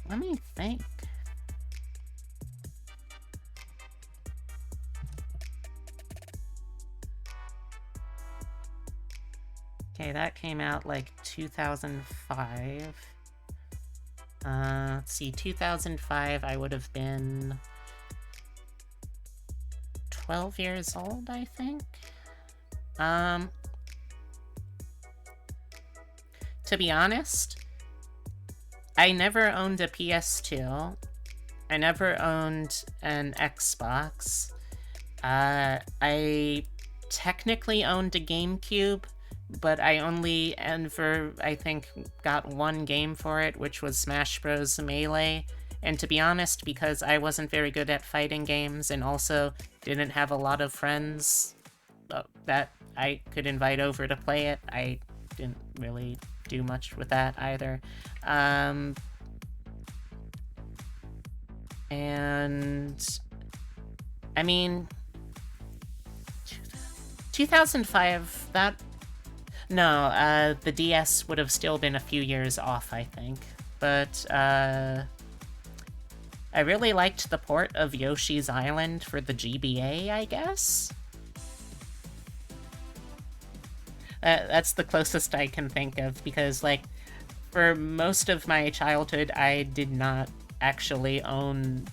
let me think. Okay, that came out like 2005. Let's see, 2005, I would have been 12 years old, I think. To be honest, I never owned a PS2. I never owned an Xbox. I technically owned a GameCube, but I only ever, I think, got one game for it, which was Smash Bros. Melee. And to be honest, because I wasn't very good at fighting games and also didn't have a lot of friends that I could invite over to play it, I didn't really do much with that either. And I mean, 2005, the DS would have still been a few years off, I think. But, I really liked the port of Yoshi's Island for the GBA, I guess? That's the closest I can think of, because, like, for most of my childhood, I did not actually own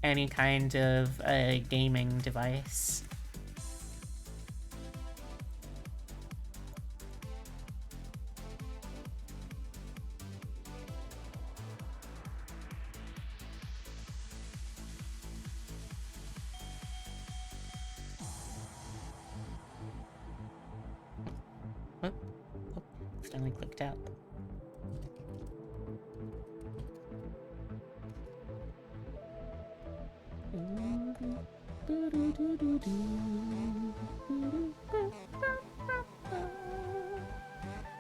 any kind of a gaming device. Finally clicked out.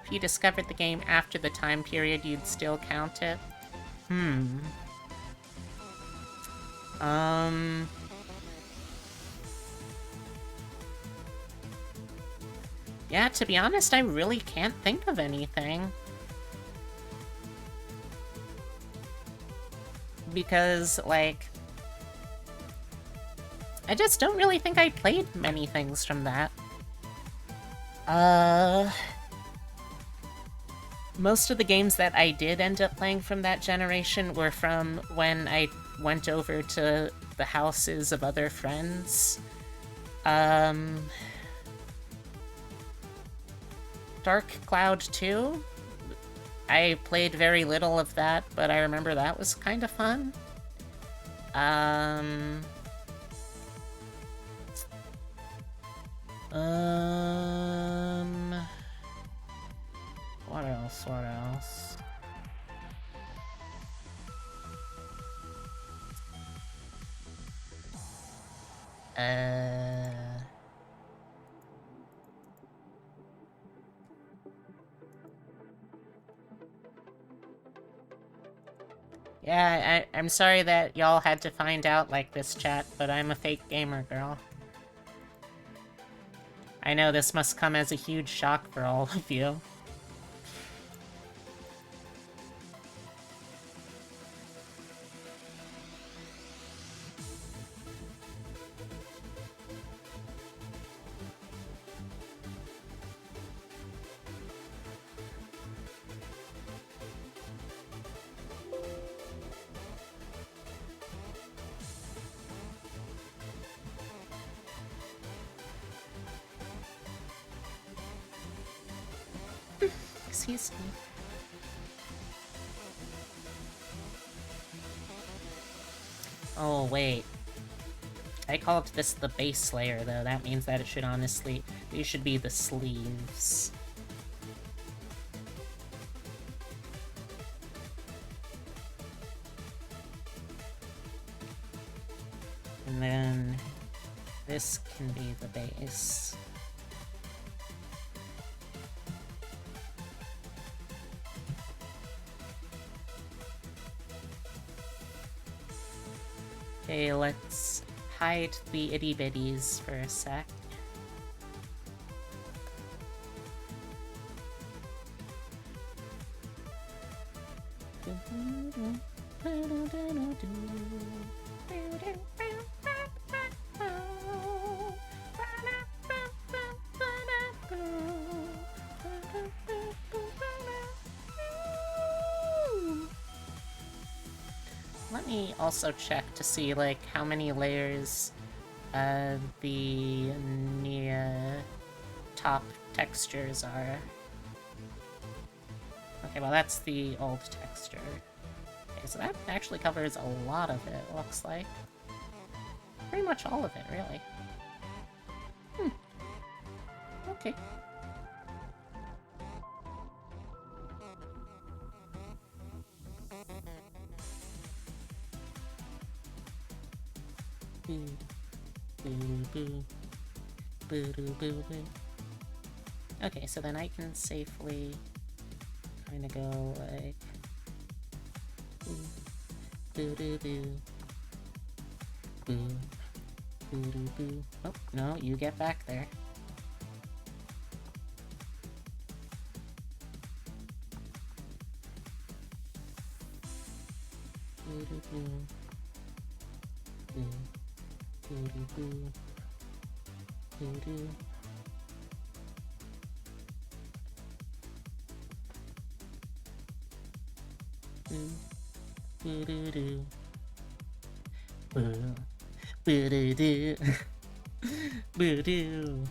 If you discovered the game after the time period, you'd still count it? Yeah, to be honest, I really can't think of anything. Because, like, I just don't really think I played many things from that. Most of the games that I did end up playing from that generation were from when I went over to the houses of other friends. Dark Cloud 2? I played very little of that, but I remember that was kind of fun. What else? What else? Yeah, I'm sorry that y'all had to find out like this, chat, but I'm a fake gamer, girl. I know this must come as a huge shock for all of you. Excuse me. Oh, wait. I called this the base layer, though. That means that it should honestly... These should be the sleeves. And then... this can be the base. Okay, let's hide the itty-bitties for a sec. Let me also check to see, like, how many layers the top textures are. Okay, well that's the old texture. Okay, so that actually covers a lot of it, looks like. Pretty much all of it, really. Okay. Boo. Boo boo. Boo boo boo boo. Okay, so then I can safely kind of go like boo boo boo boo boo boo boo boo. Oh no, you get back there. Boo boo boo boo boo boo boo boo. Boo doo doo. Boo. Boo doo doo. Boo doo.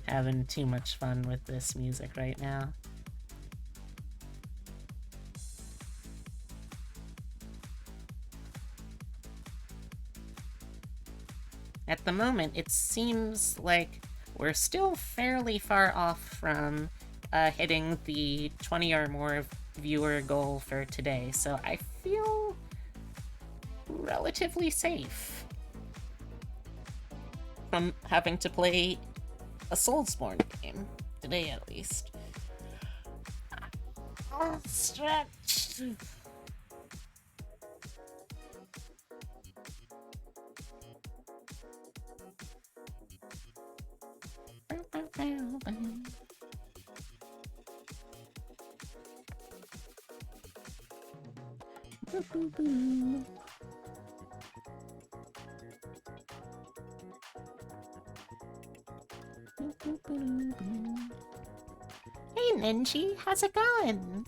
Having too much fun with this music right now. At the moment, it seems like we're still fairly far off from hitting the 20 or more viewer goal for today, so I feel relatively safe from having to play a Soulsborne game, today at least. Oh, stretch! Hey Ninji, how's it going?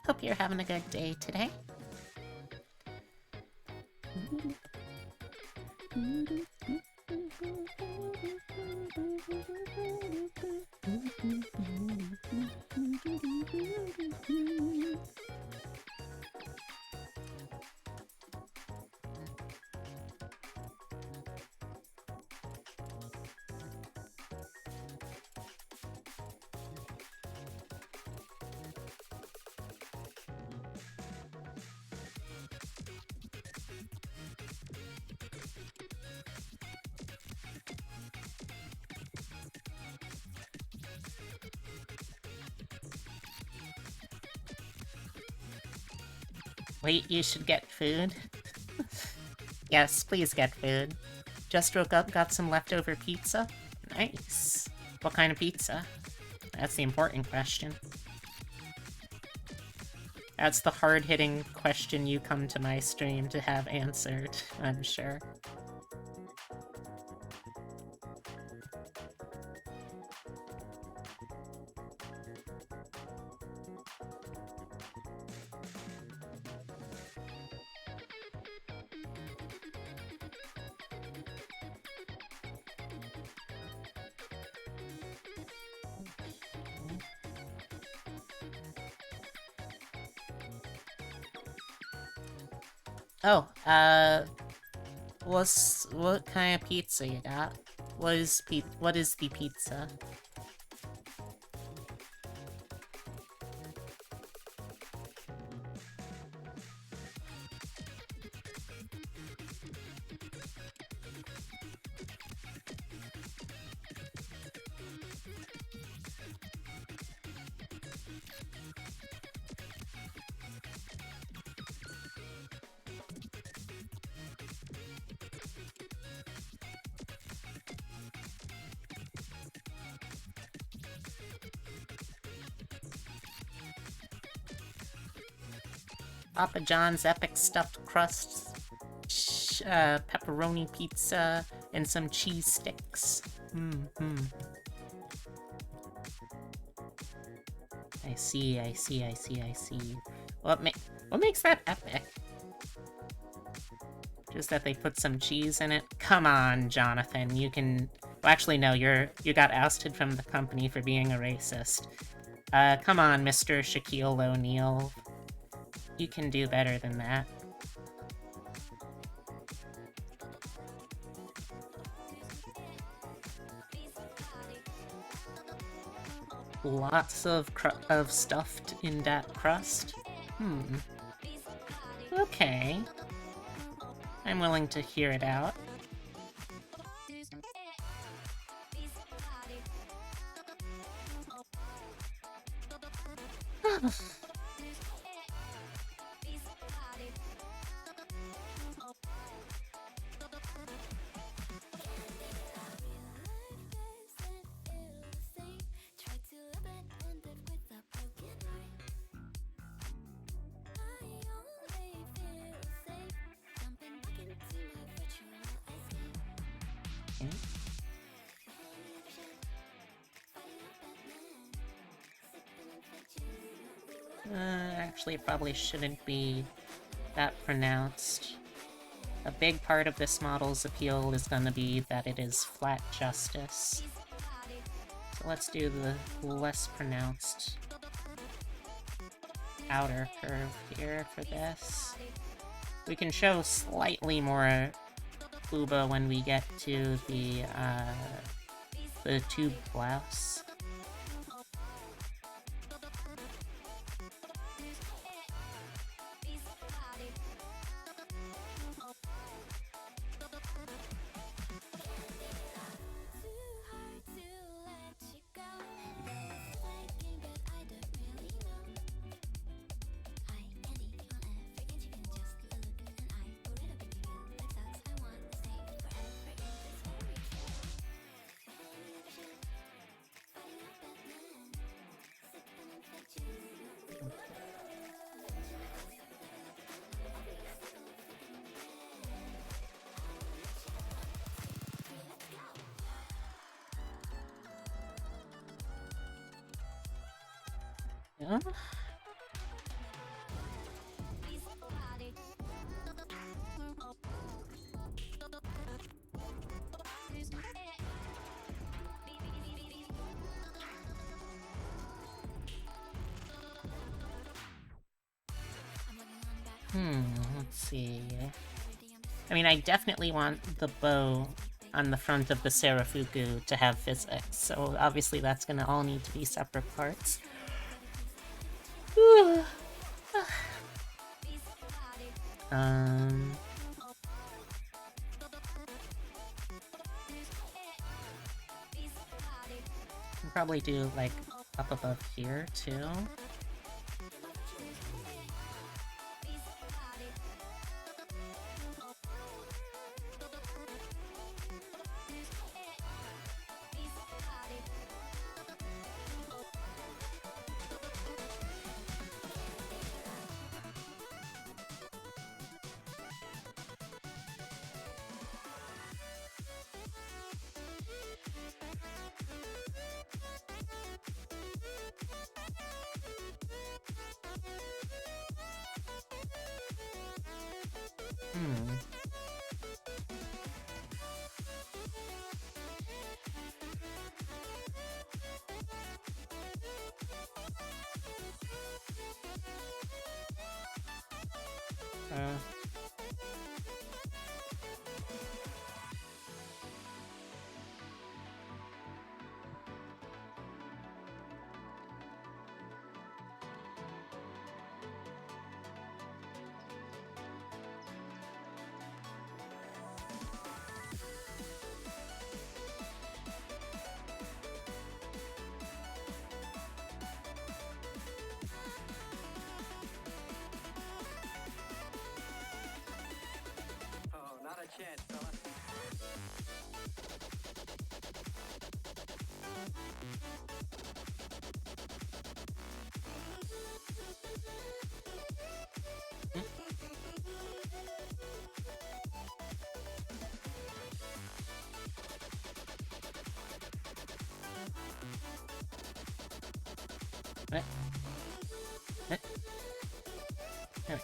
Hope you're having a good day today. Wait, you should get food. Yes, please get food. Just woke up, got some leftover pizza. Nice. What kind of pizza? That's the important question. That's the hard-hitting question you come to my stream to have answered, I'm sure. Oh, what kind of pizza you got? What is the pizza? Papa John's epic stuffed crust, pepperoni pizza, and some cheese sticks. I see. What makes that epic? Just that they put some cheese in it? Come on, Jonathan, you can... Well, actually, no, you got ousted from the company for being a racist. Come on, Mr. Shaquille O'Neal. You can do better than that. Lots of stuffed in that crust? Okay. I'm willing to hear it out. Actually, it probably shouldn't be that pronounced. A big part of this model's appeal is gonna be that it is flat justice. So let's do the less pronounced outer curve here for this. We can show slightly more booba when we get to the tube blouse. Yeah. Let's see. I mean, I definitely want the bow on the front of the Serafuku to have physics, so obviously that's gonna all need to be separate parts. Can probably do, like, up above here, too. There we go.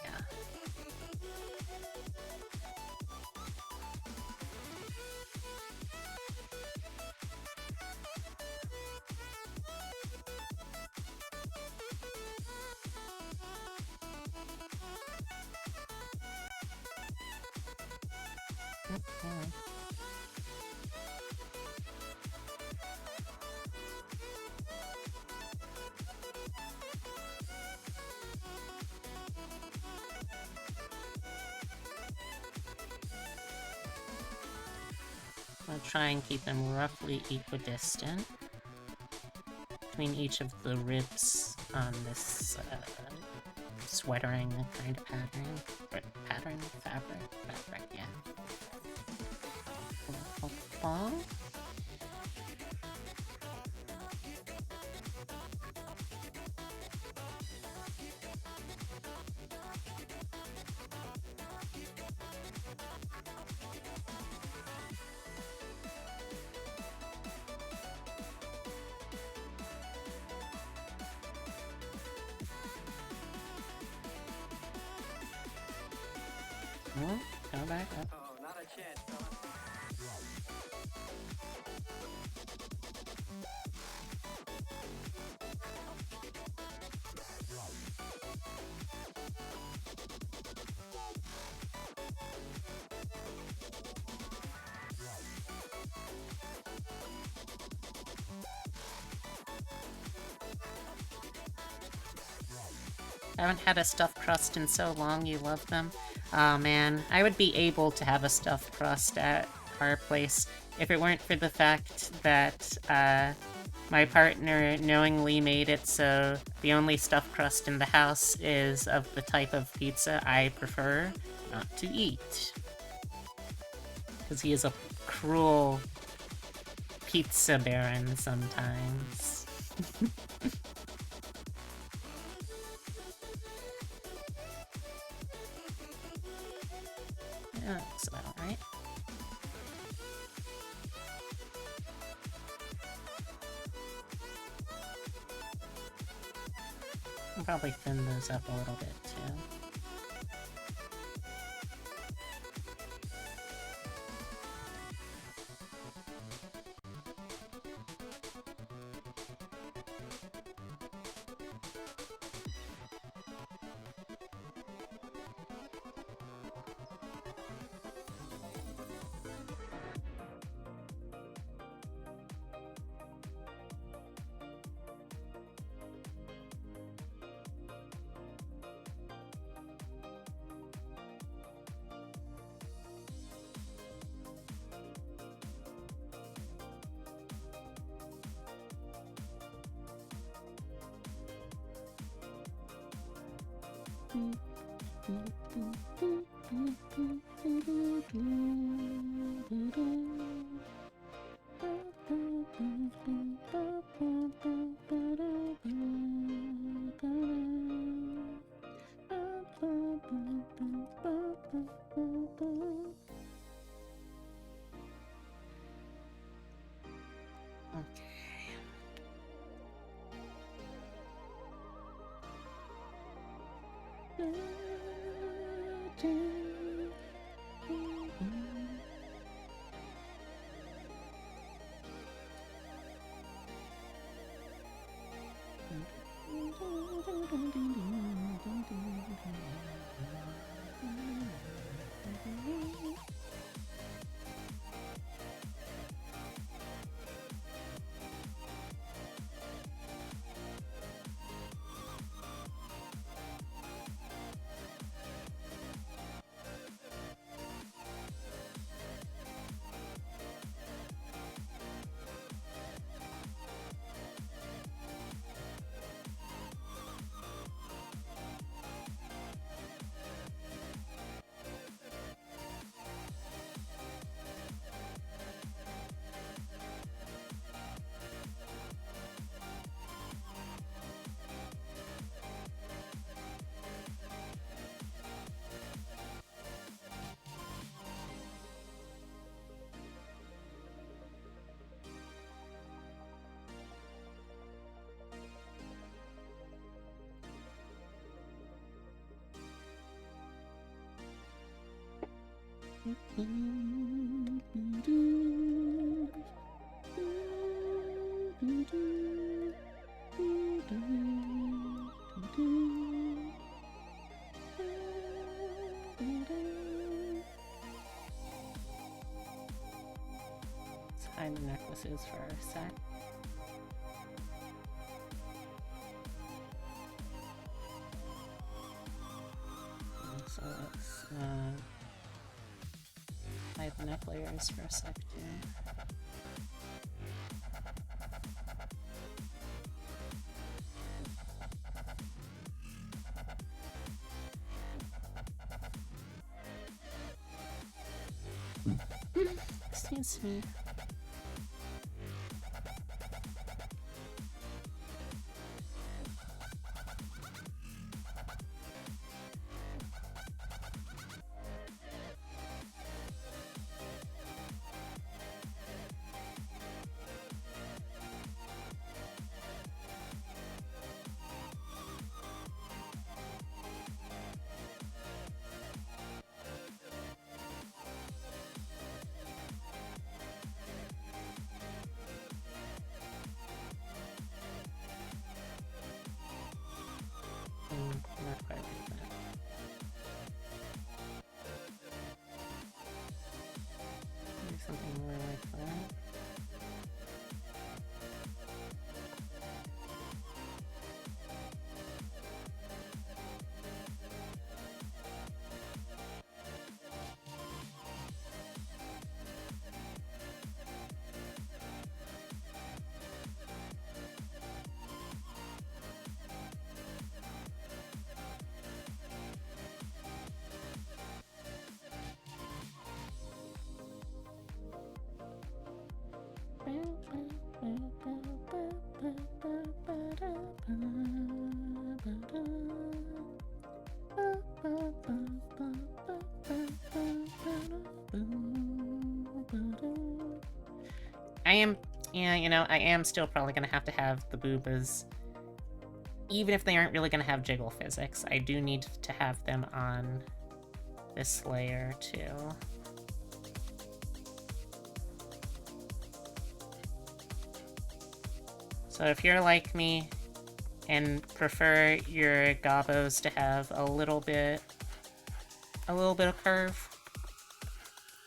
Okay. I'll try and keep them roughly equidistant between each of the ribs on this sweatering kind of pattern. Pattern? Fabric, yeah. Go back up. Oh, not a chance, son. I haven't had a stuffed crust in so long. You love them? Oh man, I would be able to have a stuffed crust at our place if it weren't for the fact that my partner knowingly made it so the only stuffed crust in the house is of the type of pizza I prefer not to eat. Because he is a cruel pizza baron sometimes. Yeah, looks about right. I'll probably thin those up a little bit too. Let's hide the necklaces for a sec. So let's hide the neck layers for a sec too. Excuse me. Not quite like that. Maybe something more like that. Yeah, you know, I am still probably gonna have to have the boobas. Even if they aren't really gonna have jiggle physics, I do need to have them on this layer too. So if you're like me and prefer your gobos to have a little bit of curve,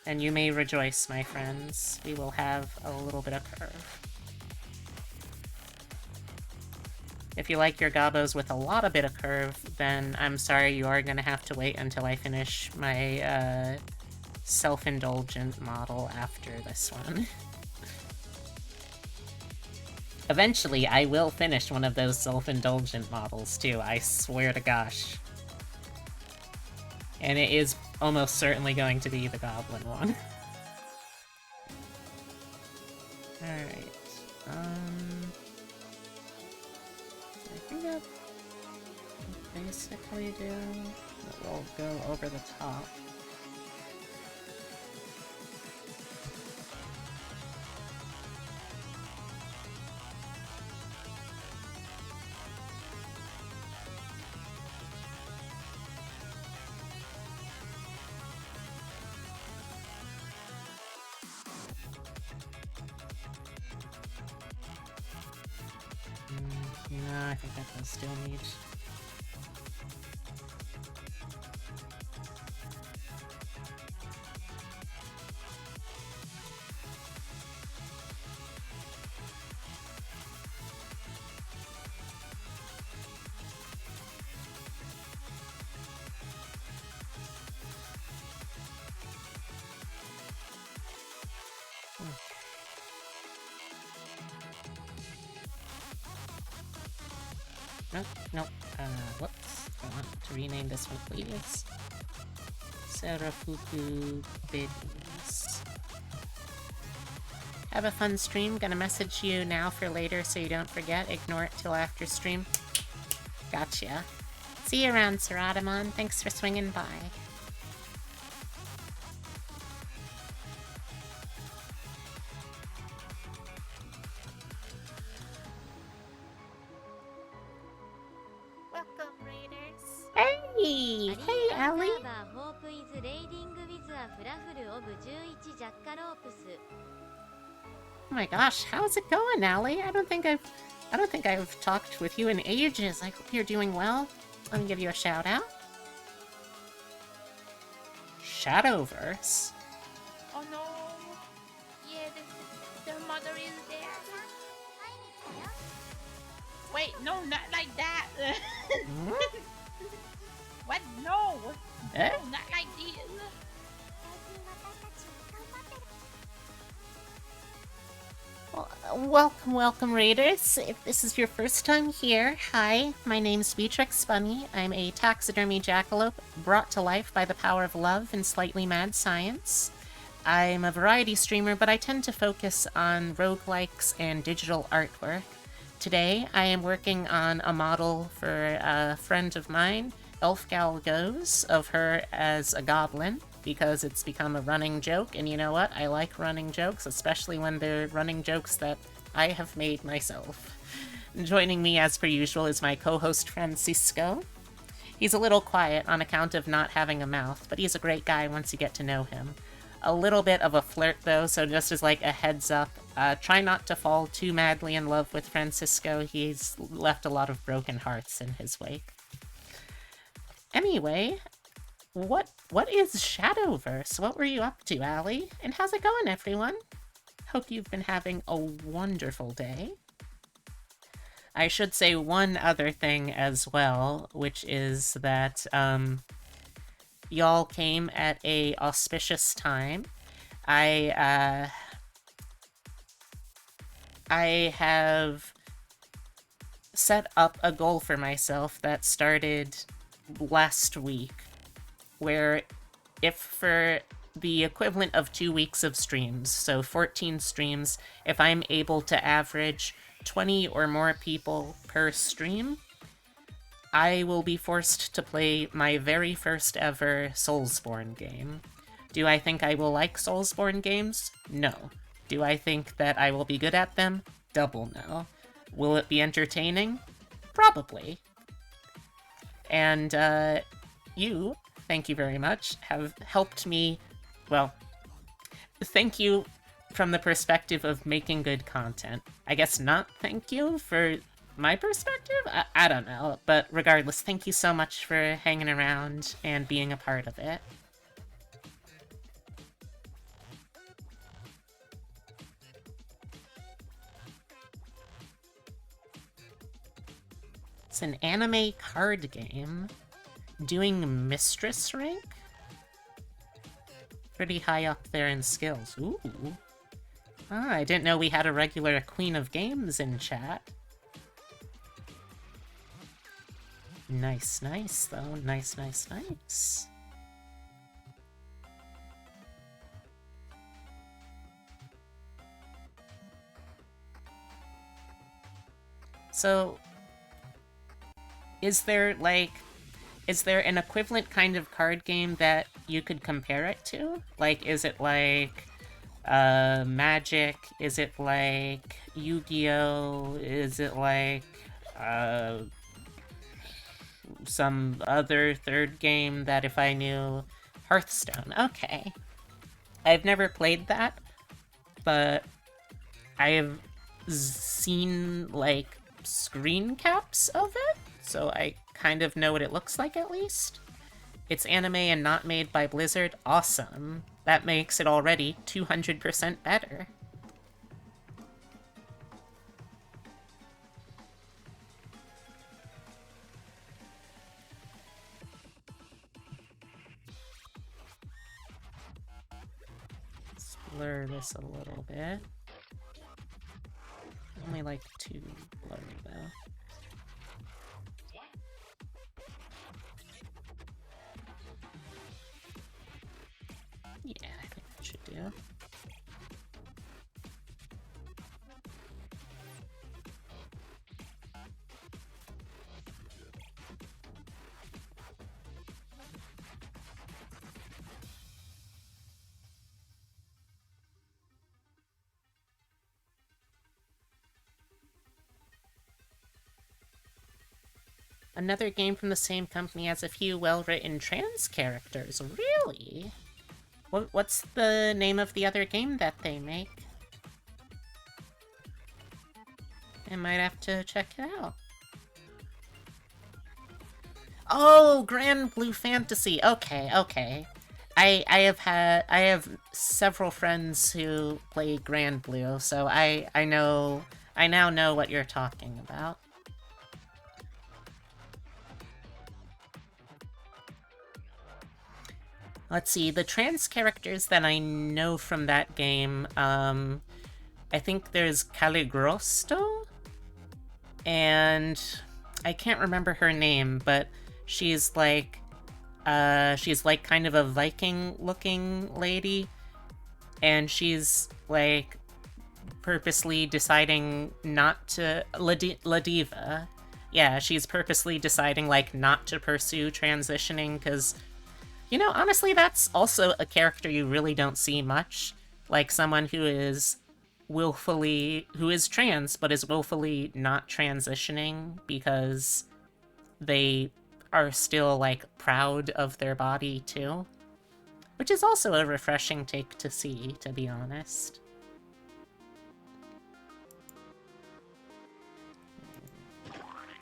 then you may rejoice, my friends. We will have a little bit of curve. If you like your gobos with a lot of bit of curve, then I'm sorry, you are gonna have to wait until I finish my self-indulgent model after this one. Eventually, I will finish one of those self-indulgent models, too, I swear to gosh. And it is almost certainly going to be the Goblin one. Alright, I think that will basically do. It will go over the top. No, I think that does still need... Nope. Whoops. I want to rename this one, please. Serafuku Biddies. Have a fun stream. Gonna message you now for later so you don't forget. Ignore it till after stream. Gotcha. See you around, Seratamon. Thanks for swinging by. Welcome, Raiders. Hey! Hey, Ellie! Oh my gosh, how's it going, Allie? I don't think I've talked with you in ages. I hope you're doing well. Let me give you a shout out. Shadowverse. Oh no! Yeah, the mother is there. Wait, no, not like that. What? No! Eh? No, not like this. Welcome, welcome, Raiders. If this is your first time here, hi, my name's Beatrix Bunny. I'm a taxidermy jackalope brought to life by the power of love and slightly mad science. I'm a variety streamer, but I tend to focus on roguelikes and digital artwork. Today, I am working on a model for a friend of mine, Elfgal Goes, of her as a goblin, because it's become a running joke, and you know what? I like running jokes, especially when they're running jokes that I have made myself. Joining me, as per usual, is my co-host Francisco. He's a little quiet on account of not having a mouth, but he's a great guy once you get to know him. A little bit of a flirt, though, so just as like a heads up, try not to fall too madly in love with Francisco. He's left a lot of broken hearts in his wake. Anyway, what is Shadowverse? What were you up to, Allie? And how's it going, everyone? Hope you've been having a wonderful day. I should say one other thing as well, which is that, y'all came at a auspicious time. I have set up a goal for myself that started last week, where if for the equivalent of 2 weeks of streams, so 14 streams, if I'm able to average 20 or more people per stream, I will be forced to play my very first ever Soulsborne game. Do I think I will like Soulsborne games? No. Do I think that I will be good at them? Double no. Will it be entertaining? Probably. And, you, thank you very much, have helped me, well, thank you from the perspective of making good content. I guess not thank you for my perspective? I don't know, but regardless, thank you so much for hanging around and being a part of it. It's an anime card game. Doing Mistress rank? Pretty high up there in skills. Ooh. Ah, I didn't know we had a regular Queen of Games in chat. Nice, nice, though. Nice, nice, nice. So, is there an equivalent kind of card game that you could compare it to? Like, is it like, Magic? Is it like Yu-Gi-Oh? Is it like, some other third game that if I knew... Hearthstone, okay. I've never played that, but I have seen, like, screen caps of it, so I kind of know what it looks like at least. It's anime and not made by Blizzard. Awesome. That makes it already 200% better. Let's blur this a little bit. Only like 2 blur though. Yeah, I think that should do. Another game from the same company has a few well-written trans characters. Really? What's the name of the other game that they make? I might have to check it out. Oh, Grand Blue Fantasy. Okay, okay. I have several friends who play Grand Blue, so I now know what you're talking about. Let's see, the trans characters that I know from that game, I think there's Caligrosto, and I can't remember her name, but she's like kind of a Viking-looking lady, and she's, like, purposely deciding not to... Ladiva. Yeah, she's purposely deciding, like, not to pursue transitioning, because, you know, honestly, that's also a character you really don't see much. Like, someone who is trans, but is willfully not transitioning because they are still, like, proud of their body, too. Which is also a refreshing take to see, to be honest.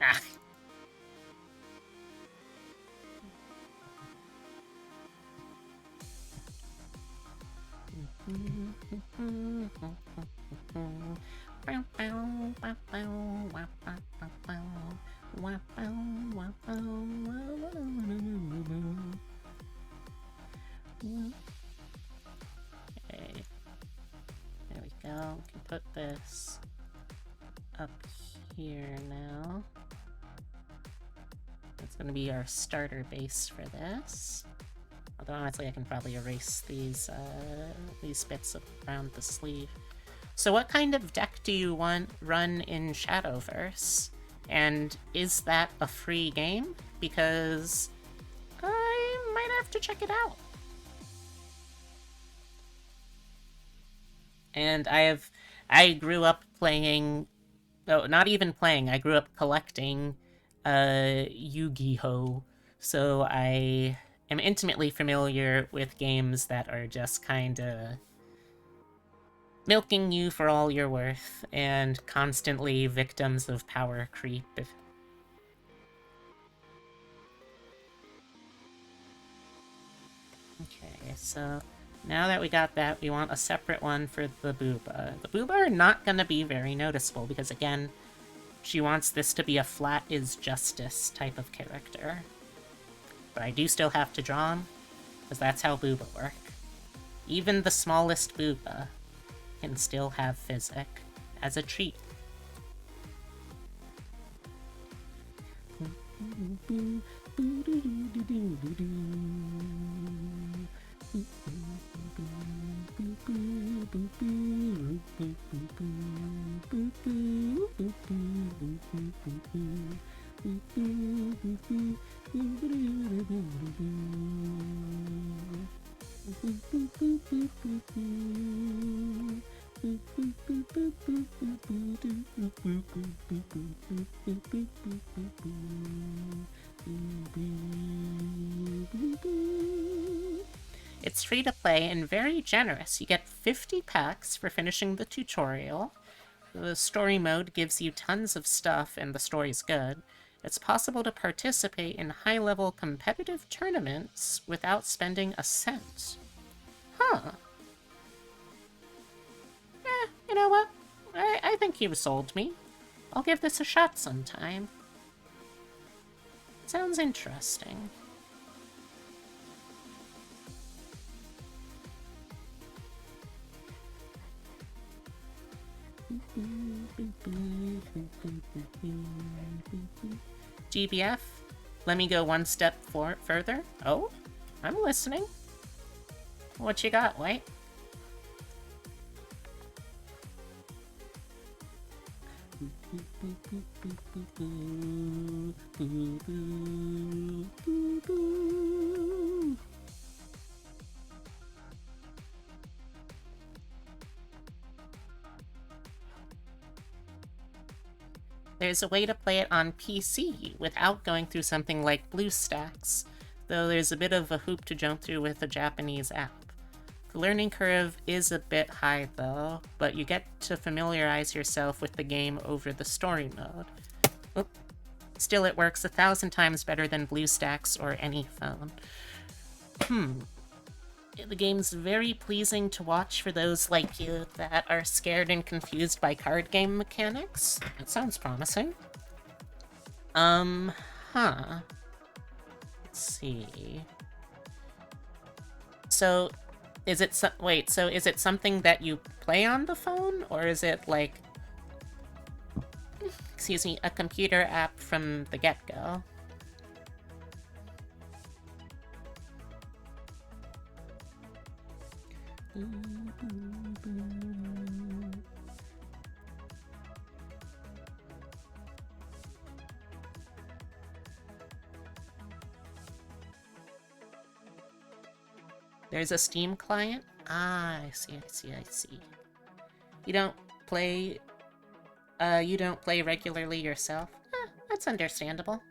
Ah. Okay. There we go. We can put this up here now. That's gonna be our starter base for this. Although honestly, I can probably erase these bits around the sleeve. So what kind of deck do you want run in Shadowverse? And is that a free game? Because I might have to check it out. And I grew up playing... No, not even playing. I grew up collecting Yu-Gi-Oh! So I am intimately familiar with games that are just kinda milking you for all you're worth, and constantly victims of power creep. Okay, so now that we got that, we want a separate one for the Booba. The Booba are not gonna be very noticeable, because again, she wants this to be a flat is justice type of character. But I do still have to draw them, because that's how Booba work. Even the smallest Booba can still have Physic as a treat. It's free to play and very generous. You get 50 packs for finishing the tutorial. The story mode gives you tons of stuff and the story's good. It's possible to participate in high-level competitive tournaments without spending a cent. Huh. You know what? I think you've sold me. I'll give this a shot sometime. Sounds interesting. GBF, let me go one step further. Oh, I'm listening. What you got, White? There's a way to play it on PC without going through something like BlueStacks, though there's a bit of a hoop to jump through with a Japanese app. The learning curve is a bit high though, but you get to familiarize yourself with the game over the story mode. Oop. Still, it works 1,000 times better than BlueStacks or any phone. The game's very pleasing to watch for those like you that are scared and confused by card game mechanics. That sounds promising. Let's see. So, is it so is it something that you play on the phone, or is it like, excuse me, a computer app from the get-go? There's a Steam client? Ah, I see. You don't play regularly yourself? That's understandable.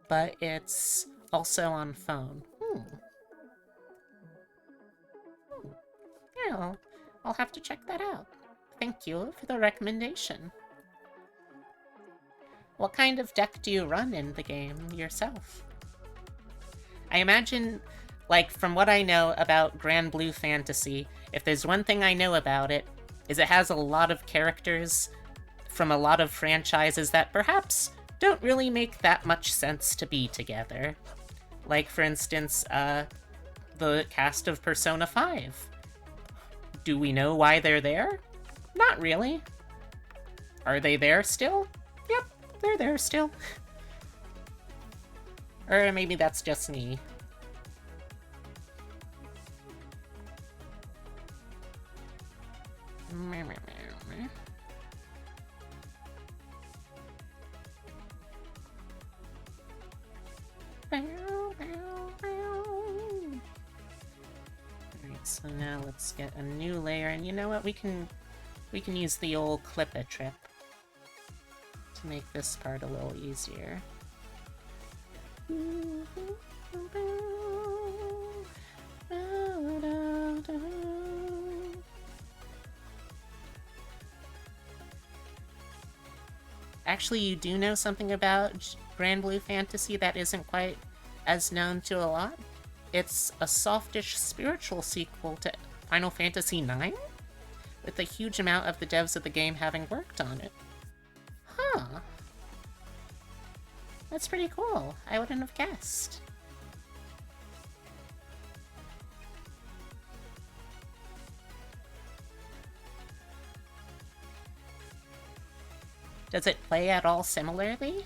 But it's also on phone. Yeah, I'll have to check that out. Thank you for the recommendation. What kind of deck do you run in the game yourself? I imagine, like, from what I know about Grand Blue Fantasy, if there's one thing I know about it, is it has a lot of characters from a lot of franchises that perhaps don't really make that much sense to be together. Like, for instance, the cast of Persona 5. Do we know why they're there? Not really. Are they there still? Yep, they're there still. Or maybe that's just me. Alright, so now let's get a new layer, and you know what? We can use the old clip-a trip to make this part a little easier. Actually, you do know something about Grand Blue Fantasy that isn't quite as known to a lot? It's a softish spiritual sequel to Final Fantasy IX? With a huge amount of the devs of the game having worked on it. Huh. That's pretty cool. I wouldn't have guessed. Does it play at all similarly?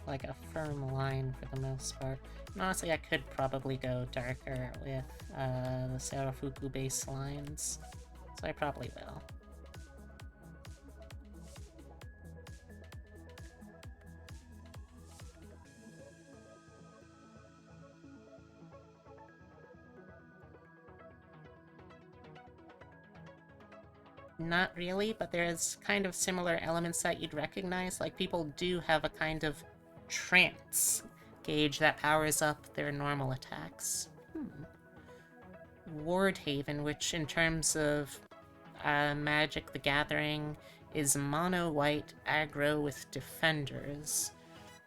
Like a firm line for the most part. And honestly, I could probably go darker with the Sarafuku base lines, so I probably will. Not really, but there's kind of similar elements that you'd recognize. Like, people do have a kind of trance gauge that powers up their normal attacks. Wardhaven, which in terms of Magic the Gathering is mono-white aggro with defenders.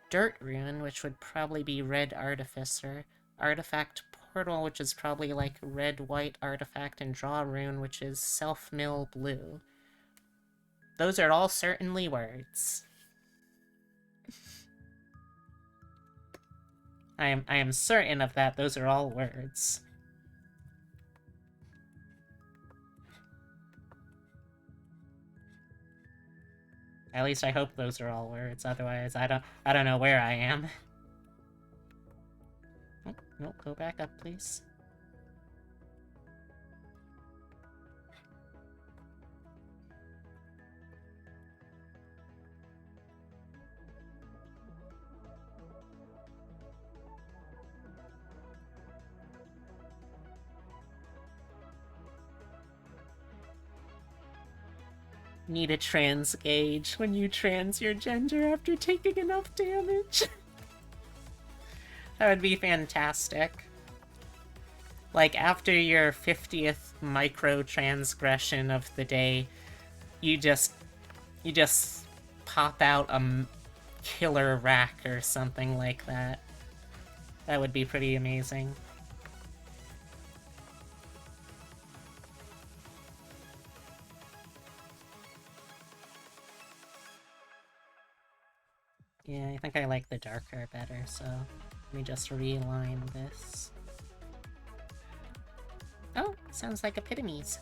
Dirt Rune, which would probably be Red Artificer. Artifact Portal, which is probably like red-white artifact, and Draw Rune, which is self-mill blue. Those are all certainly words. I am certain of that. Those are all words. At least I hope those are all words. Otherwise, I don't know where I am. Oh, no, go back up, please. Need a trans gauge when you trans your gender after taking enough damage. That would be fantastic. Like, after your 50th micro-transgression of the day, you just pop out a killer rack or something like that. That would be pretty amazing. Yeah, I think I like the darker better, so let me just realign this. Oh, sounds like Epitome, so...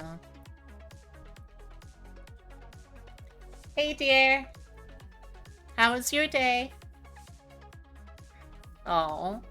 Hey dear! How was your day? Oh.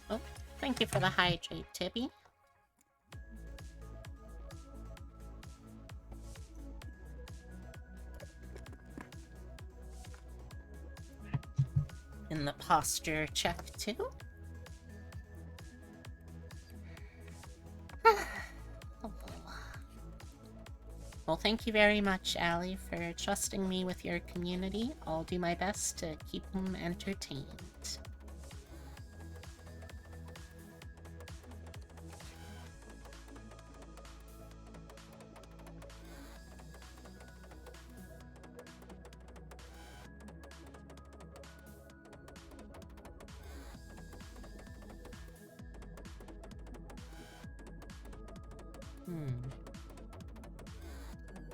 Oh, thank you for the hydrate, Tippy. And the posture check, too. Well, thank you very much, Allie, for trusting me with your community. I'll do my best to keep them entertained.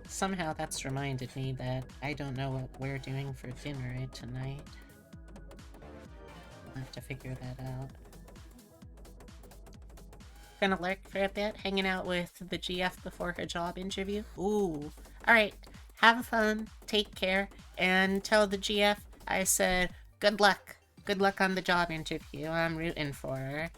Somehow that's reminded me that I don't know what we're doing for dinner tonight. I'll have to figure that out. Gonna lurk for a bit, hanging out with the GF before her job interview. Ooh. Alright, have fun, take care, and tell the GF I said good luck. Good luck on the job interview. I'm rooting for her.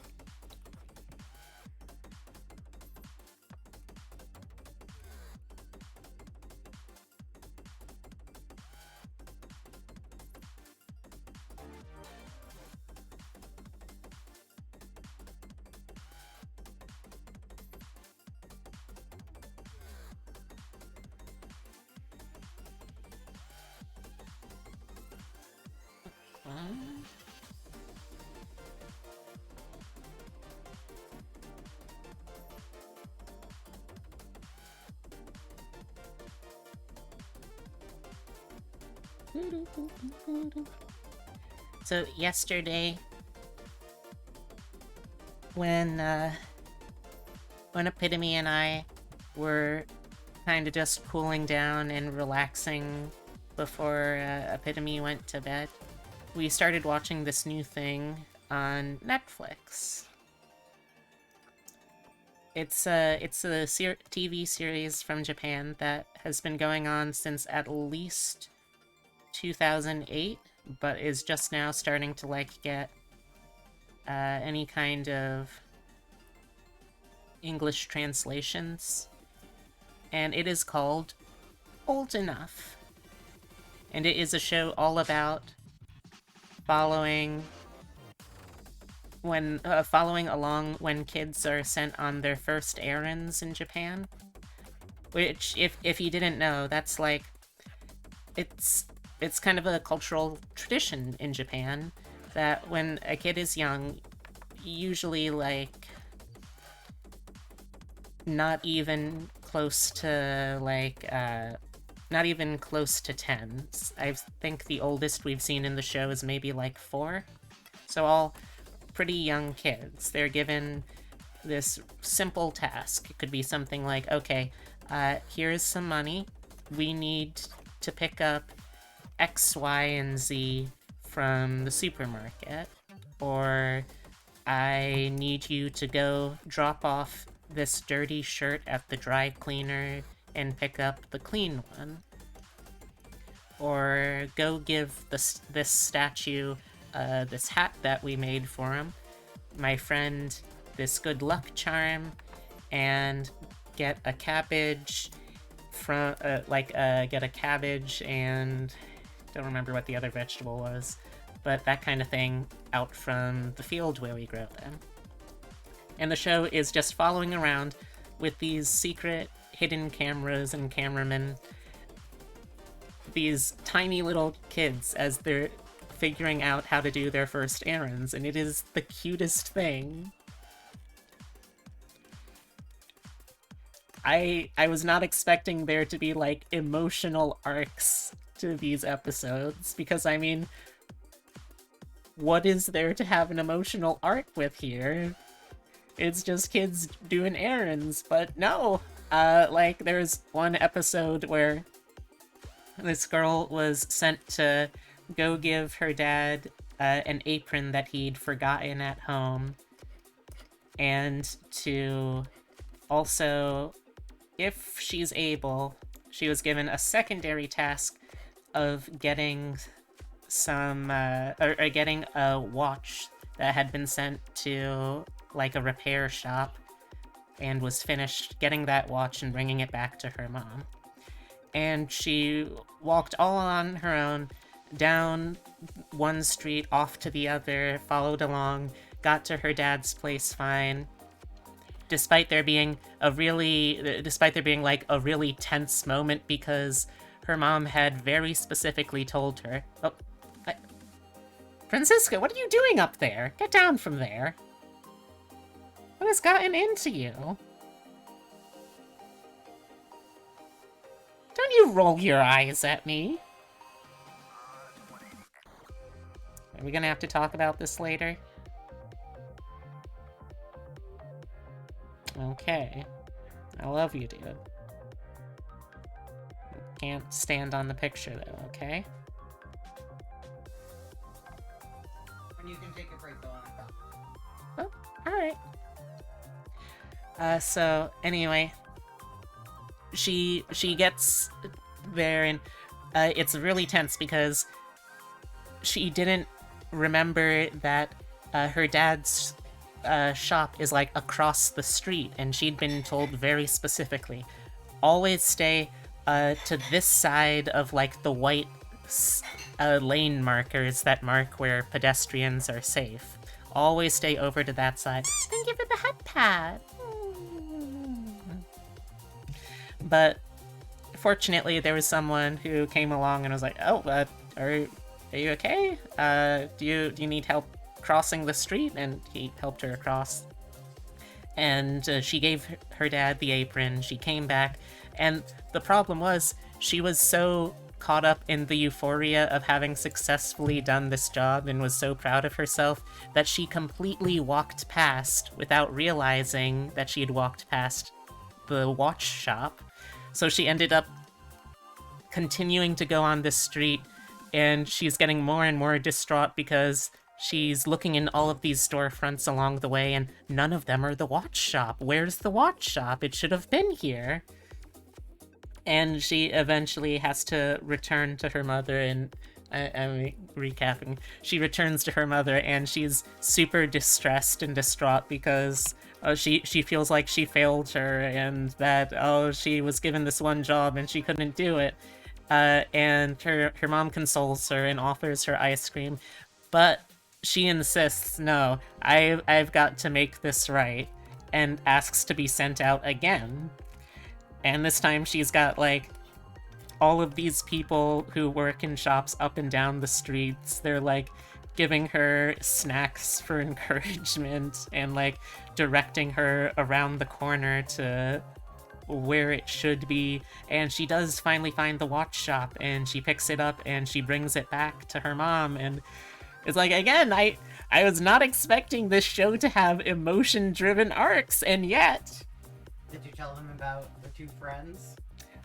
So yesterday, when Epitome and I were kind of just cooling down and relaxing before Epitome went to bed, we started watching this new thing on Netflix. It's a TV series from Japan that has been going on since at least 2008, but is just now starting to like get any kind of English translations, and it is called Old Enough. And it is a show all about following along when kids are sent on their first errands in Japan. Which, if you didn't know, that's like it's kind of a cultural tradition in Japan that when a kid is young, usually like not even close to 10. I think the oldest we've seen in the show is maybe like 4. So all pretty young kids. They're given this simple task. It could be something like, okay, here's some money. We need to pick up X, Y, and Z from the supermarket. Or I need you to go drop off this dirty shirt at the dry cleaner and pick up the clean one. Or go give this statue this hat that we made for him, my friend, this good luck charm, and get a cabbage from get a cabbage and don't remember what the other vegetable was, but that kind of thing out from the field where we grow them. And the show is just following around with these secret hidden cameras and cameramen, these tiny little kids as they're figuring out how to do their first errands, and it is the cutest thing. I was not expecting there to be, like, emotional arcs to these episodes, because, I mean, what is there to have an emotional arc with here? It's just kids doing errands, but no! There's one episode where this girl was sent to go give her dad an apron that he'd forgotten at home, and to also, if she's able, she was given a secondary task of getting getting a watch that had been sent to, like, a repair shop, and was finished getting that watch and bringing it back to her mom. And she walked all on her own, down one street, off to the other, followed along, got to her dad's place fine, despite there being a really tense moment because her mom had very specifically told her, Francisca, what are you doing up there? Get down from there. What has gotten into you? Don't you roll your eyes at me. Are we gonna have to talk about this later? Okay. I love you, dude. Can't stand on the picture, though, okay? And you can take a break, though, on top. Oh, alright. So, anyway. She gets there, and it's really tense because she didn't remember that her dad's shop is, like, across the street, and she'd been told very specifically, always stay to this side of, like, the white lane markers that mark where pedestrians are safe. Always stay over to that side. Then give it the head pat. But fortunately, there was someone who came along and was like, "Oh, are you okay? Do you need help crossing the street?" And he helped her across. And she gave her dad the apron. She came back, and the problem was she was so caught up in the euphoria of having successfully done this job and was so proud of herself that she completely walked past without realizing that she had walked past the watch shop. So she ended up continuing to go on this street, and she's getting more and more distraught because she's looking in all of these storefronts along the way, and none of them are the watch shop. Where's the watch shop? It should have been here. And she eventually has to return to her mother and I'm recapping. She returns to her mother, and she's super distressed and distraught because she feels like she failed her, and that she was given this one job and she couldn't do it. And her mom consoles her and offers her ice cream, but she insists, no, I've got to make this right, and asks to be sent out again. And this time she's got like all of these people who work in shops up and down the streets. They're like giving her snacks for encouragement and like directing her around the corner to where it should be. And she does finally find the watch shop, and she picks it up and she brings it back to her mom. And it's like, again, I was not expecting this show to have emotion-driven arcs, and yet Did you tell them about the two friends?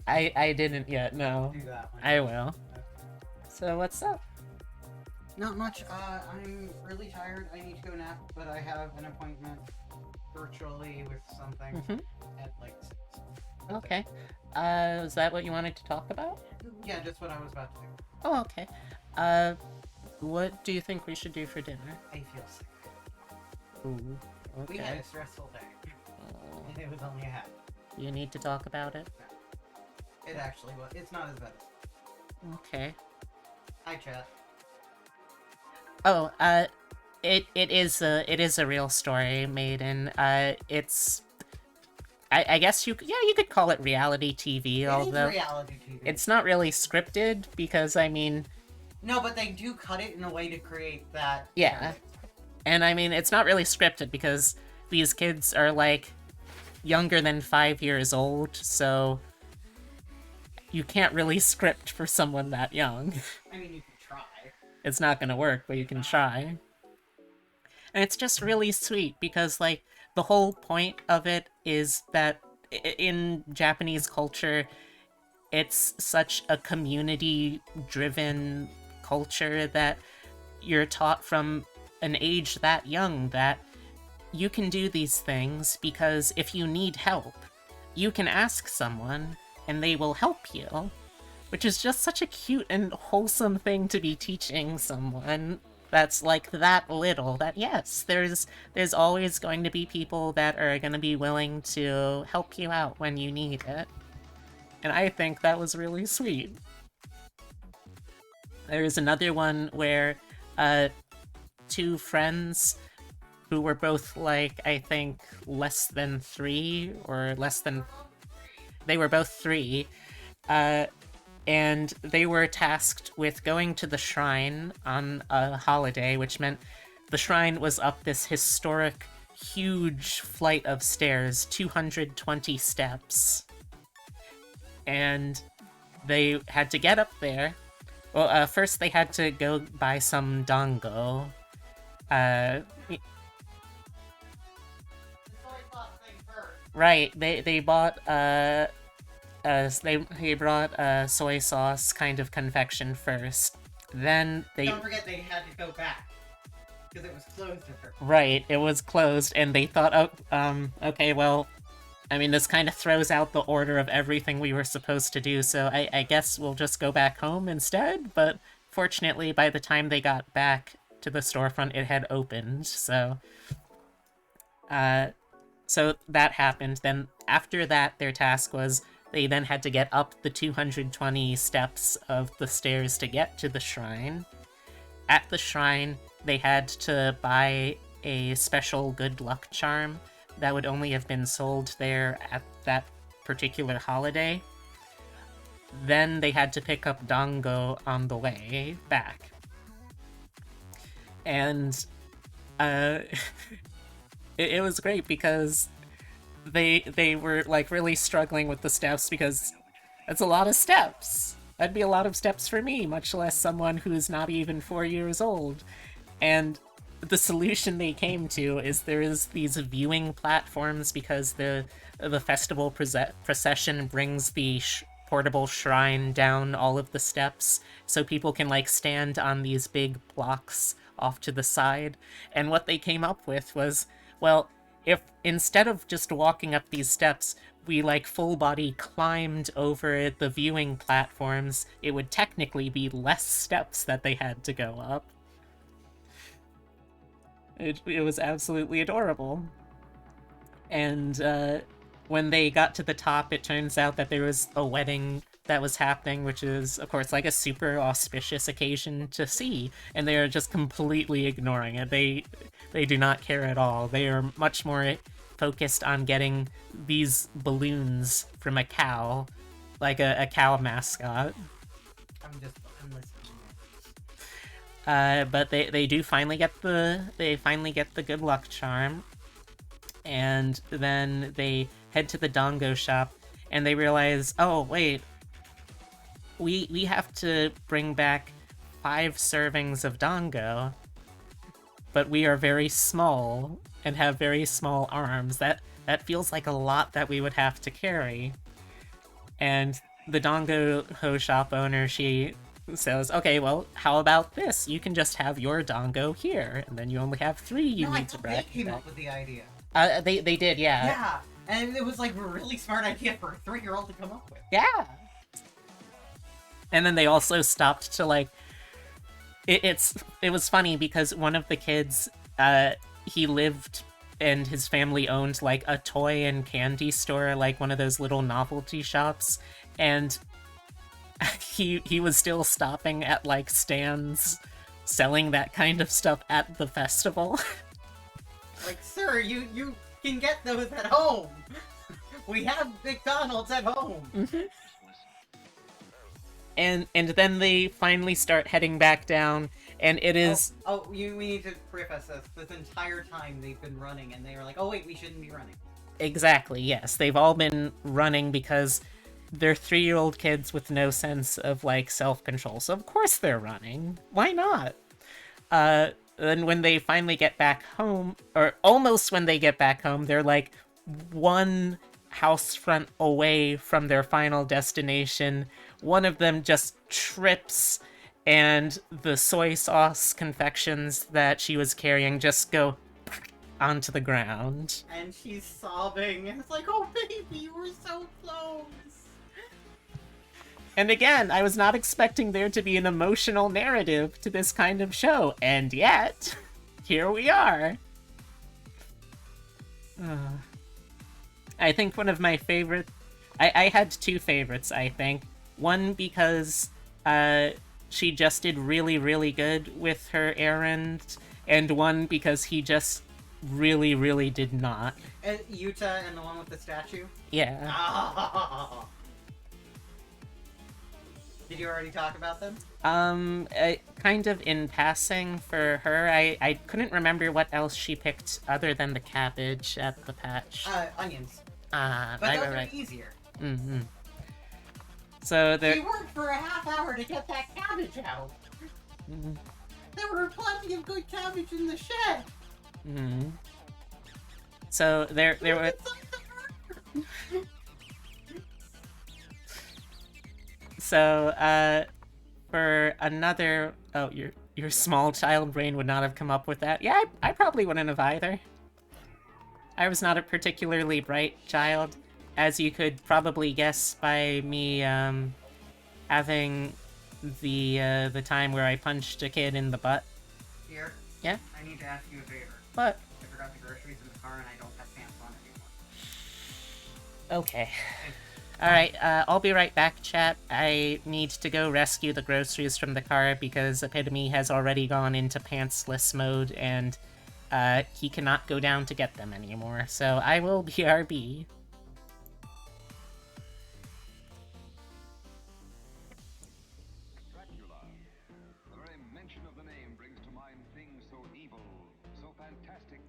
I didn't yet, no. Do that one. I will. So what's up? Not much. I'm really tired. I need to go nap, but I have an appointment virtually with something at like 6. Okay. Is that what you wanted to talk about? Yeah, just what I was about to do. Oh, okay. What do you think we should do for dinner? I feel sick. Ooh, We had okay. a stressful day, Oh, and it was only a half. you need to talk about it? It actually was. It's not as bad as. Okay. Hi, chat. Oh, it is a real story, Maiden. It's I guess you could call it reality TV, although It is reality TV. it's not really scripted because I mean, No, but they do cut it in a way to create that. yeah. And I mean, it's not really scripted because these kids are like younger than 5 years old, so you can't really script for someone that young. I mean, you can try. It's not gonna work, but you can try. And it's just really sweet because, like, the whole point of it is that in Japanese culture, it's such a community-driven culture that you're taught from an age that young that you can do these things because if you need help, you can ask someone and they will help you. Which is just such a cute and wholesome thing to be teaching someone that's like that little, that yes, there's always going to be people that are going to be willing to help you out when you need it. And I think that was really sweet. There's another one where two friends who were both like, I think, less than 3 or less than... They were both 3. And they were tasked with going to the shrine on a holiday, which meant the shrine was up this historic, huge flight of stairs, 220 steps. And they had to get up there. Well, first they had to go buy some dango. Right, they bought, they brought soy sauce kind of confection first. Then they... Don't forget they had to go back. Because it was closed at first. Right, it was closed, and they thought, oh, okay, well, I mean, this kind of throws out the order of everything we were supposed to do, so I guess we'll just go back home instead, but fortunately, by the time they got back to the storefront, it had opened, so... So that happened. Then after that, their task was they then had to get up the 220 steps of the stairs to get to the shrine. At the shrine, they had to buy a special good luck charm that would only have been sold there at that particular holiday. Then they had to pick up dango on the way back. And it was great because they were like really struggling with the steps because that's a lot of steps. That'd be a lot of steps for me, much less someone who's not even 4 years old. And the solution they came to is there is these viewing platforms because the festival procession brings the portable shrine down all of the steps, so people can like stand on these big blocks off to the side. And what they came up with was, well, if instead of just walking up these steps, we like full body climbed over the viewing platforms, it would technically be less steps that they had to go up. It was absolutely adorable. And when they got to the top, it turns out that there was a wedding that was happening, which is, of course, like a super auspicious occasion to see, and they are just completely ignoring it. They do not care at all. They are much more focused on getting these balloons from a cow, like a cow mascot. I'm listening. But they do finally get the good luck charm, and then they head to the dongo shop, and they realize, oh wait, we have to bring back 5 servings of dongo, but we are very small and have very small arms. That feels like a lot that we would have to carry. And the dongo ho shop owner, she says, okay, well, how about this? You can just have your dongo here, and then you only have 3 you need to bring. They came up with the idea. They did, yeah. Yeah, and it was like a really smart idea for a 3-year-old to come up with. Yeah. And then they also stopped to like. It was funny because one of the kids, he lived and his family owned like a toy and candy store, like one of those little novelty shops, and he was still stopping at like stands selling that kind of stuff at the festival. Like, sir, you can get those at home. We have McDonald's at home. Mm-hmm. And then they finally start heading back down, and it is... we need to preface this. This entire time they've been running, and they were like, oh wait, we shouldn't be running. Exactly, yes. They've all been running because they're 3-year-old kids with no sense of, like, self-control, so of course they're running. Why not? Then when they finally get back home, or almost when they get back home, they're, like, one house front away from their final destination. One of them just trips, and the soy sauce confections that she was carrying just go onto the ground. And she's sobbing, and it's like, oh baby, you were so close. And again, I was not expecting there to be an emotional narrative to this kind of show, and yet, here we are. I think one of my favorite... I had 2 favorites, I think. One because she just did really, really good with her errand, and one because he just really, really did not. Yuta and the one with the statue? Yeah. Oh. Did you already talk about them? Kind of in passing for her. I couldn't remember what else she picked other than the cabbage at the patch. Onions. But But those are easier. Mm-hmm. So there... She worked for a half hour to get that cabbage out. Mm-hmm. There were plenty of good cabbage in the shed. Mm-hmm. So there were... So, for another... Oh, your small child brain would not have come up with that. Yeah, I probably wouldn't have either. I was not a particularly bright child, as you could probably guess by me, having the time where I punched a kid in the butt. Here? Yeah? I need to ask you a favor. What? I forgot the groceries in the car and I don't have pants on anymore. Okay. Alright, I'll be right back, chat. I need to go rescue the groceries from the car because Epitome has already gone into pantsless mode and he cannot go down to get them anymore. So I will BRB. Dracula. The very mention of the name brings to mind things so evil, so fantastic,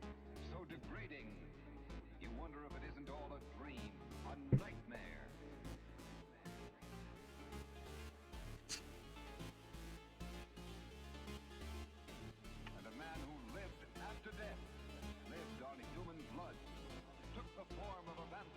so degrading. You wonder if it isn't all a dream, a nightmare. And a man who lived after death, lived on human blood, took the form of a vampire.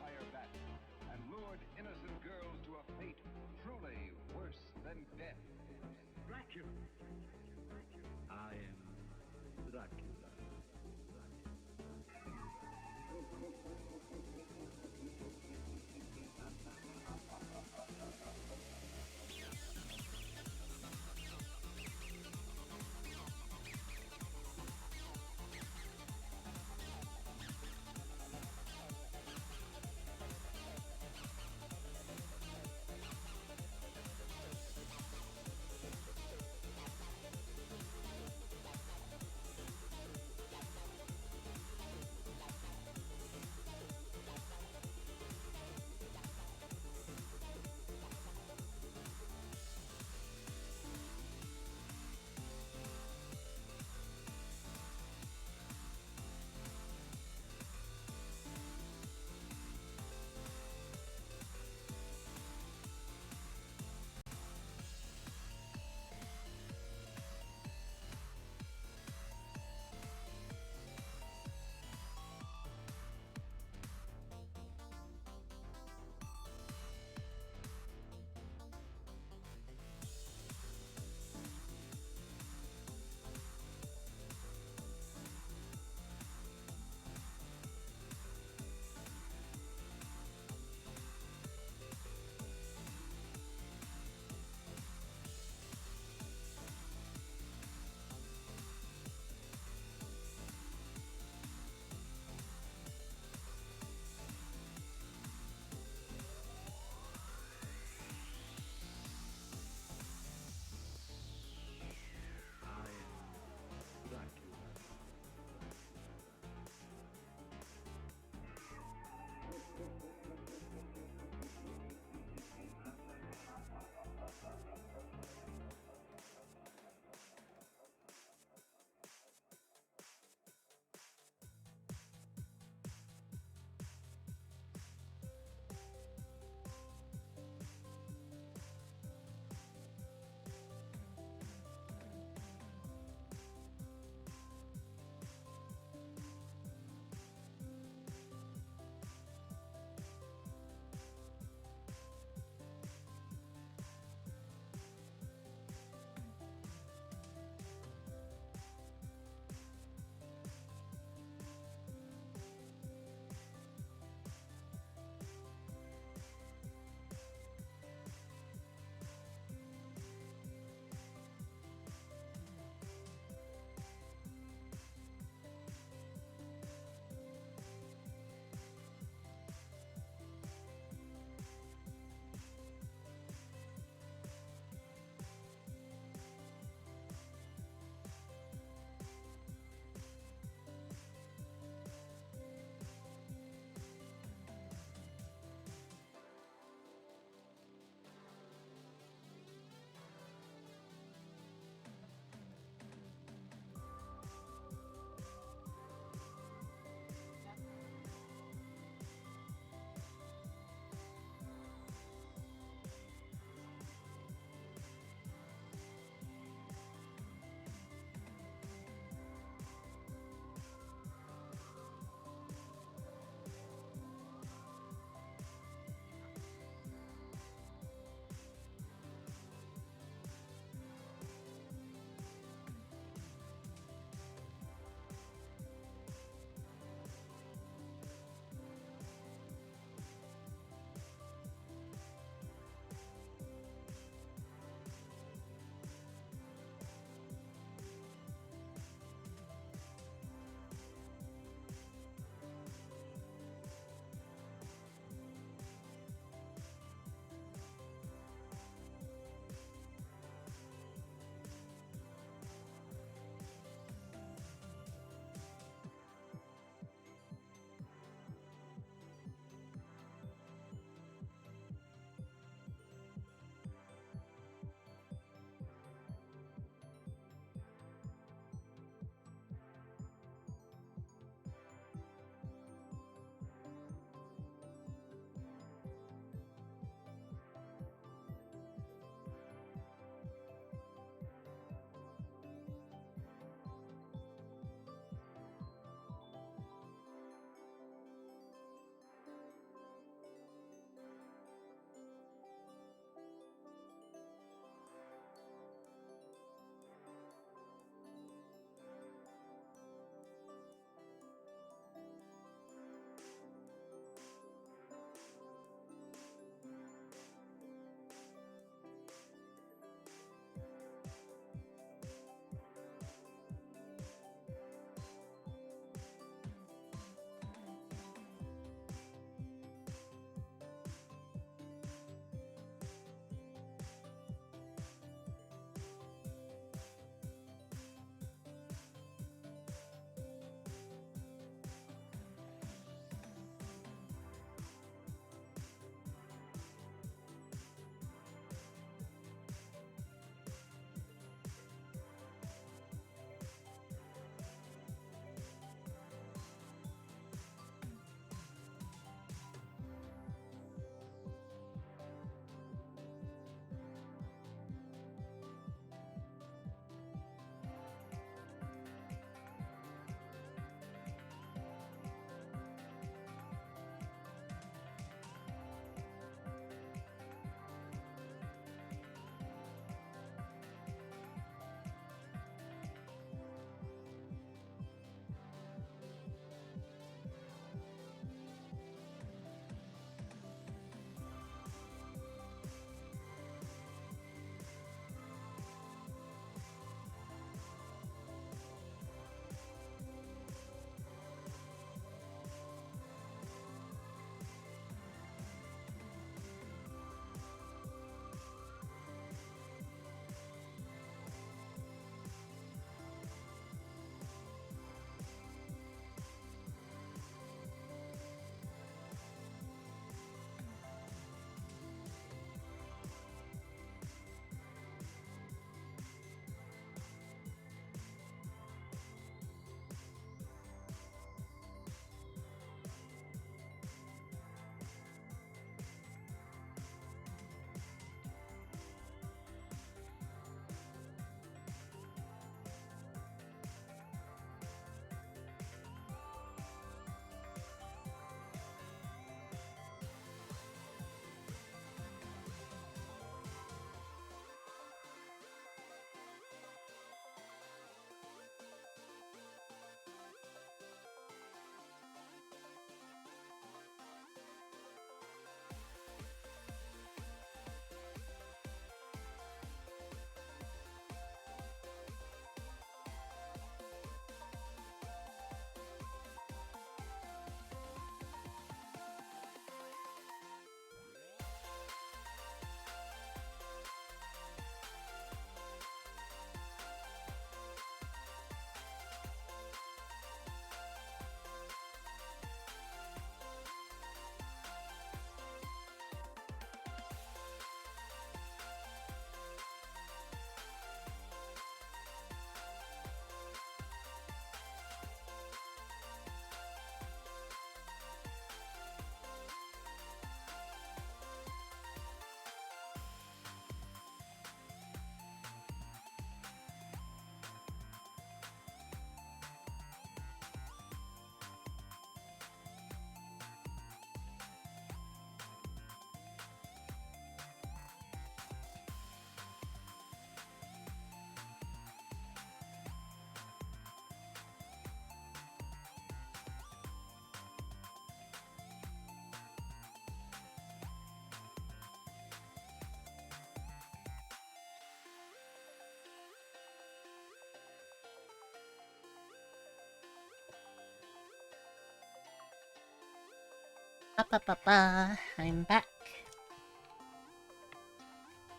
I'm back.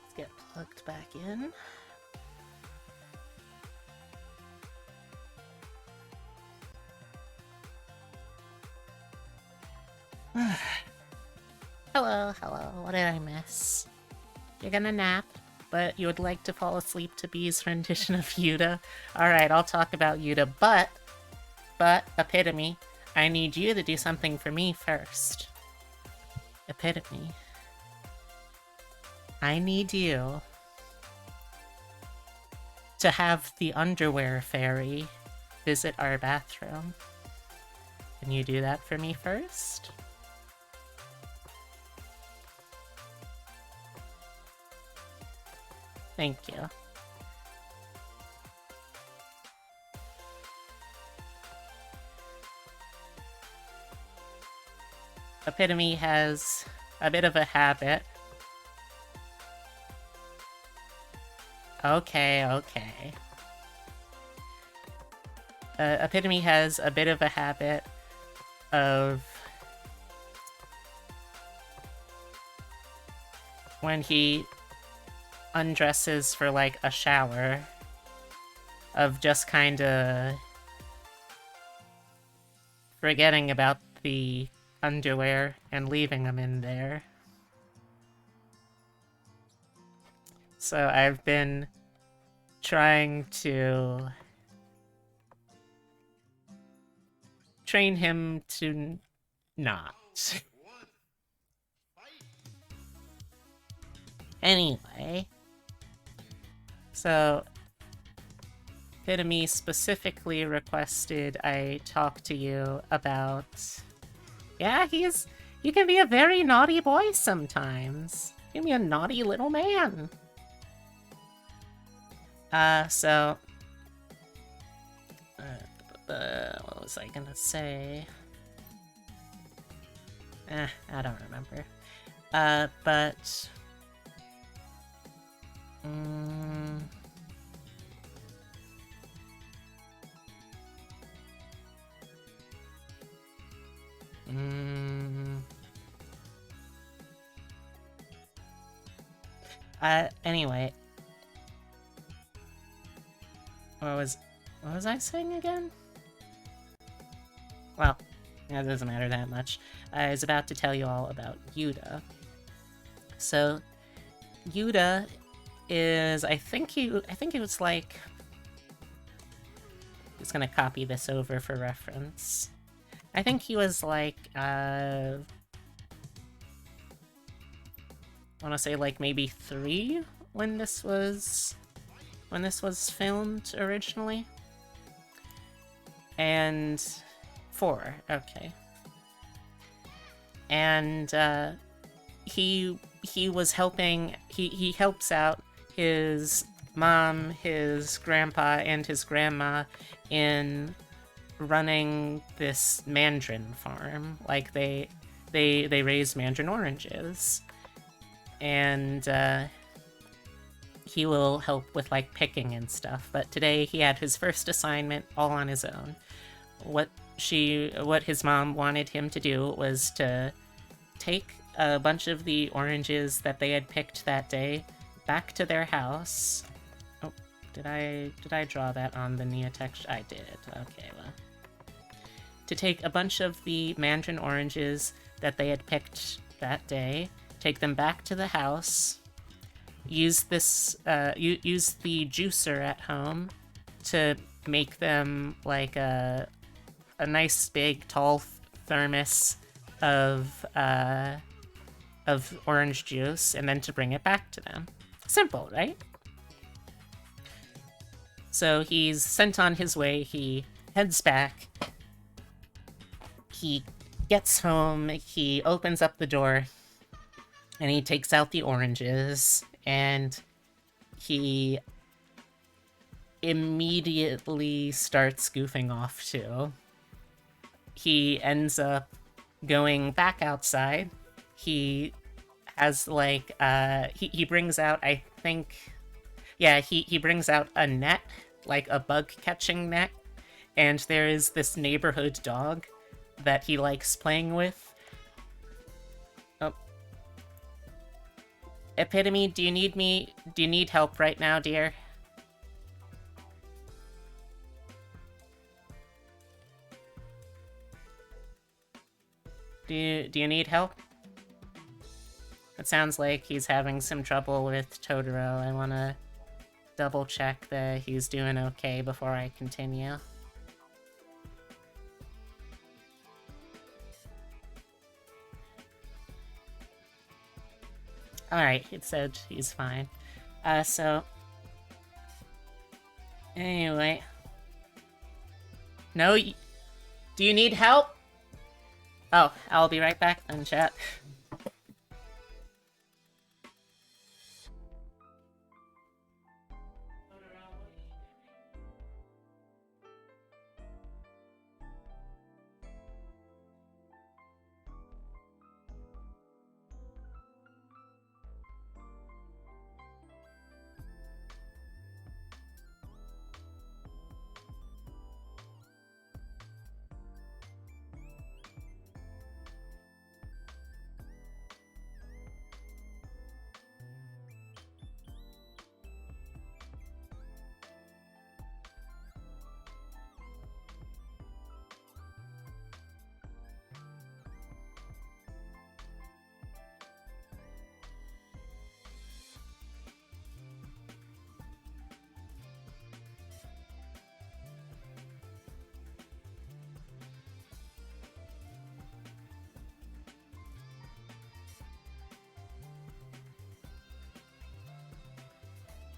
Let's get plugged back in. Hello, what did I miss? You're gonna nap, but you would like to fall asleep to B's rendition of Yuta? Alright, I'll talk about Yuta, but, Epitome, I need you to do something for me first. Epitome. I need you to have the underwear fairy visit our bathroom. Can you do that for me first? Thank you. Epitome has a bit of a habit. Okay. Epitome has a bit of a habit of when he undresses for like a shower of just kinda forgetting about the underwear and leaving them in there. So I've been trying to train him to not. Anyway, so Epitome specifically requested I talk to you about... Yeah, he can be a very naughty boy sometimes. He can be a naughty little man. What was I gonna say? I don't remember. But... Anyway. What was I saying again? Well, it doesn't matter that much. I was about to tell you all about Yuta. So, Yuta is, I think it was like... I'm just gonna copy this over for reference. I think he was like, I wanna say like maybe 3 when this was filmed originally. And 4, okay. And he was helping, he helps out his mom, his grandpa, and his grandma in running this mandarin farm. Like they raise mandarin oranges. And he will help with like picking and stuff. But today he had his first assignment all on his own. What his mom wanted him to do was to take a bunch of the oranges that they had picked that day back to their house. Oh, did I draw that on the Nia texture? I did. Okay, well. To take a bunch of the mandarin oranges that they had picked that day, take them back to the house, use this, use the juicer at home to make them like a nice big tall thermos of orange juice, and then to bring it back to them. Simple, right? So he's sent on his way, he heads back, he gets home, he opens up the door, and he takes out the oranges, and he immediately starts goofing off too. He ends up going back outside. He has like, he brings out, I think, yeah, he brings out a net, like a bug catching net, and there is this neighborhood dog that he likes playing with, Epitome, do you need help right now, dear? Do you need help? It sounds like he's having some trouble with Totoro. I wanna double check that he's doing okay before I continue. Alright, it said he's fine. So... Anyway... No, do you need help? Oh, I'll be right back then, chat.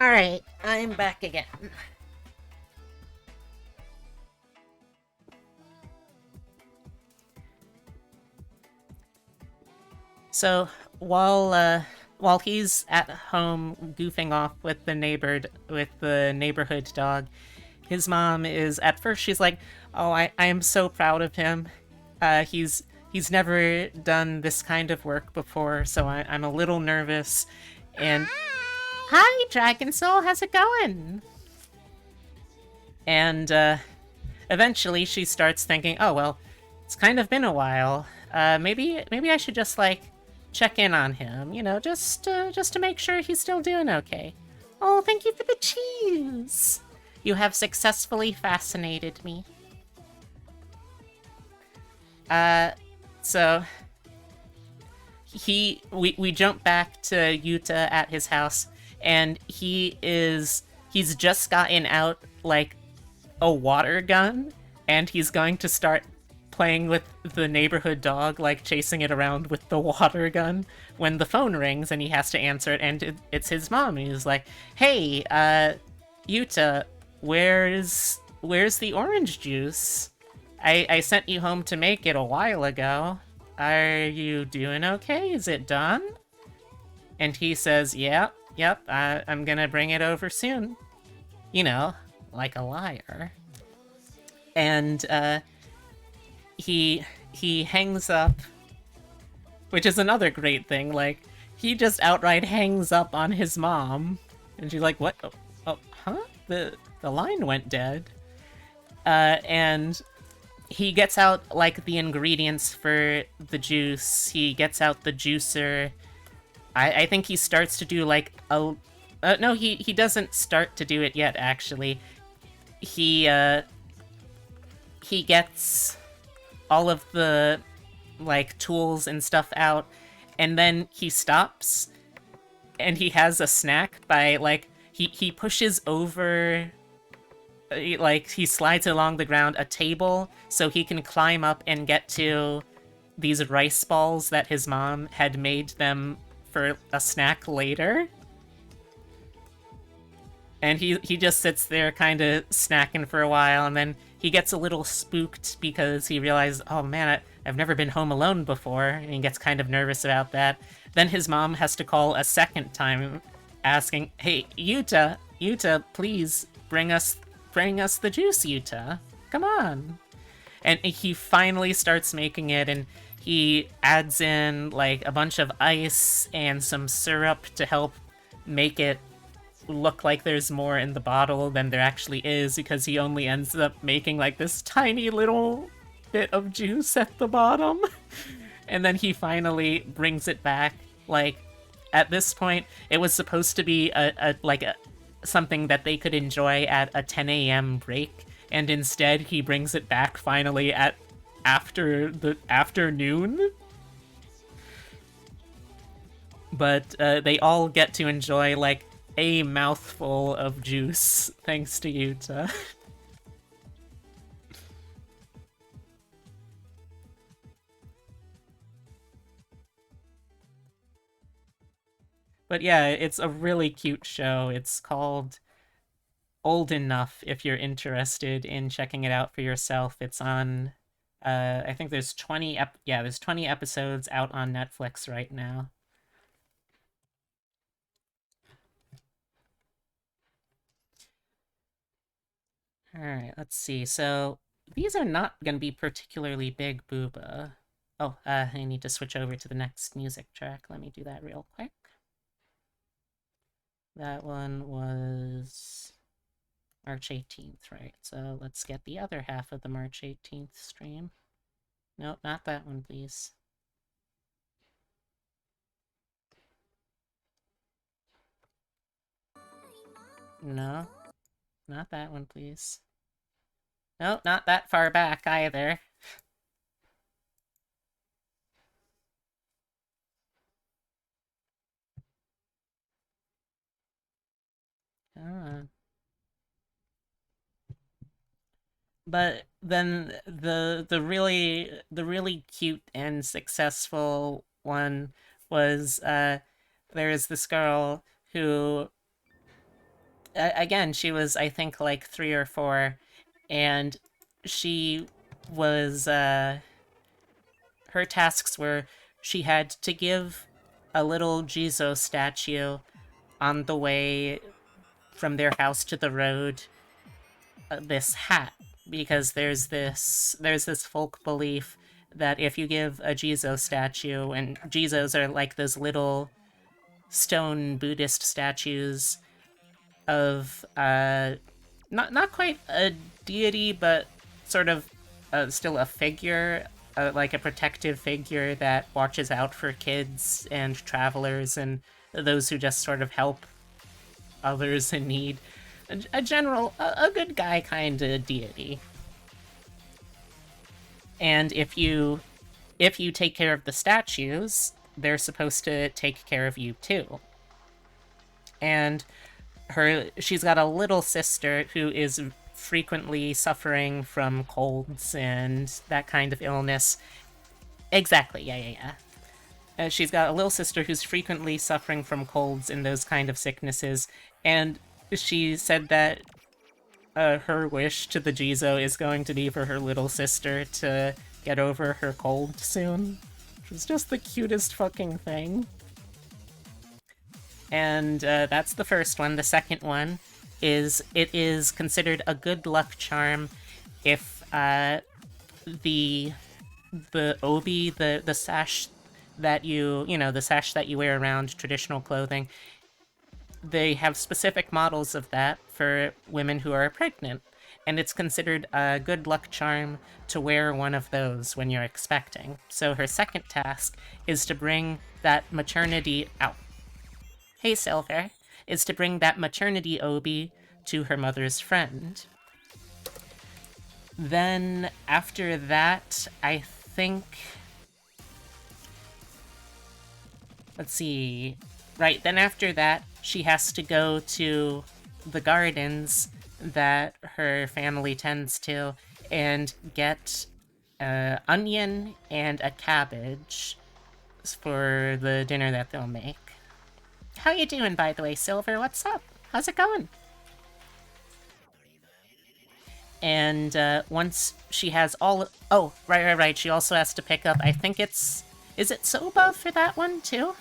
Alright, I'm back again. So, while he's at home goofing off with the neighborhood dog, his mom is, at first she's like, oh, I am so proud of him. He's never done this kind of work before, so I'm a little nervous. And hi, Dragon Soul, how's it going? And eventually she starts thinking, oh well, it's kind of been a while. Maybe I should just like check in on him, you know, just to make sure he's still doing okay. Oh, thank you for the cheese. You have successfully fascinated me. So we jump back to Yuta at his house, and he's just gotten out like a water gun, and he's going to start playing with the neighborhood dog, like chasing it around with the water gun, when the phone rings and he has to answer it, and it's his mom, and he's like, hey, Yuta, where's the orange juice? I sent you home to make it a while ago. Are you doing okay? Is it done? And he says, yep, I'm gonna bring it over soon. You know, like a liar. And, he hangs up, which is another great thing, like, he just outright hangs up on his mom. And she's like, what? Oh, huh? The line went dead. And he gets out, like, the ingredients for the juice. He gets out the juicer. I think he starts to do, like, no, he doesn't start to do it yet, actually. He gets all of the, like, tools and stuff out, and then he stops, and he has a snack by, like, he pushes over, like, he slides along the ground a table so he can climb up and get to these rice balls that his mom had made them for a snack later. And he just sits there kind of snacking for a while, and then he gets a little spooked because he realizes, oh man, I've never been home alone before, and he gets kind of nervous about that. Then his mom has to call a second time, asking, hey, Yuta, please bring us the juice, Yuta. Come on. And he finally starts making it, and he adds in, like, a bunch of ice and some syrup to help make it look like there's more in the bottle than there actually is, because he only ends up making, like, this tiny little bit of juice at the bottom. And then he finally brings it back, like, at this point, it was supposed to be something that they could enjoy at a 10 a.m. break, and instead he brings it back finally at after the afternoon. But they all get to enjoy like a mouthful of juice thanks to Yuta. But yeah, it's a really cute show. It's called Old Enough if you're interested in checking it out for yourself. It's on I think there's 20 episodes out on Netflix right now. Alright, let's see. So these are not going to be particularly big booba. Oh, I need to switch over to the next music track. Let me do that real quick. That one was March 18th, right? So let's get the other half of the March 18th stream. Nope, not that one, please. No, not that one, please. Nope, not that far back either. Come on. But then the really cute and successful one was there's this girl who again, she was I think like 3 or 4, and she was her tasks were she had to give a little Jizo statue on the way from their house to the road this hat, because there's this folk belief that if you give a Jizo statue, and Jizos are like those little stone Buddhist statues of not quite a deity, but sort of still a figure, like a protective figure that watches out for kids and travelers and those who just sort of help others in need. A general, a good guy kind of deity. And if you take care of the statues, they're supposed to take care of you too. And she's got a little sister who is frequently suffering from colds and that kind of illness. Exactly, yeah. She's got a little sister who's frequently suffering from colds and those kind of sicknesses, and she said that her wish to the Jizo is going to be for her little sister to get over her cold soon. Which is just the cutest fucking thing. And that's the first one. The second one is it is considered a good luck charm if the obi, the sash that the sash that you wear around traditional clothing, they have specific models of that for women who are pregnant, and it's considered a good luck charm to wear one of those when you're expecting. So her second task is to bring that maternity out. Hey, Silver, is to bring that maternity obi to her mother's friend. Then after that, I think... Let's see... Right, then after that, she has to go to the gardens that her family tends to and get an onion and a cabbage for the dinner that they'll make. How you doing, by the way, Silver? What's up? How's it going? And once she has all... Oh, right. She also has to pick up, I think it's... Is it Soba for that one, too?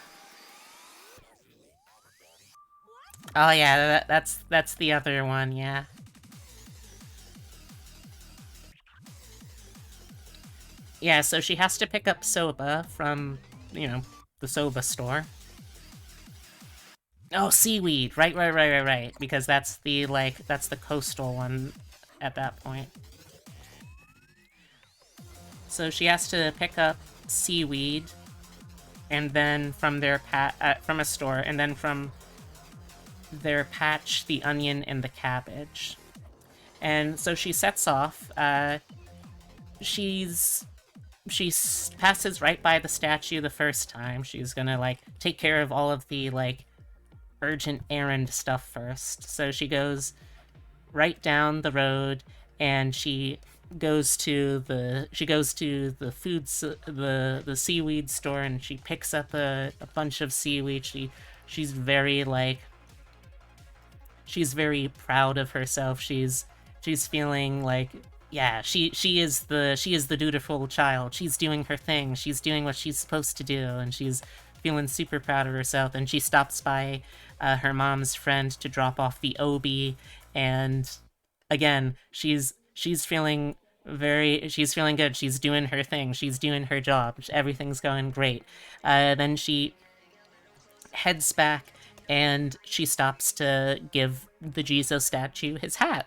Oh yeah, that's the other one, yeah. Yeah, so she has to pick up Soba from, the Soba store. Oh, seaweed! Right. Because that's the, that's the coastal one at that point. So she has to pick up seaweed and then from from a store, and then from their patch, the onion and the cabbage. And so she sets off. She passes right by the statue the first time. She's gonna like take care of all of the like urgent errand stuff first. So she goes right down the road, and she goes to the the seaweed store, and she picks up a bunch of seaweed. She's very like she's very proud of herself. She's feeling like, yeah, she is the dutiful child. She's doing her thing. She's doing what she's supposed to do, and she's feeling super proud of herself. And she stops by her mom's friend to drop off the obi, and again, she's feeling good. She's doing her thing. She's doing her job. Everything's going great. Then she heads back, and she stops to give the Jizo statue his hat,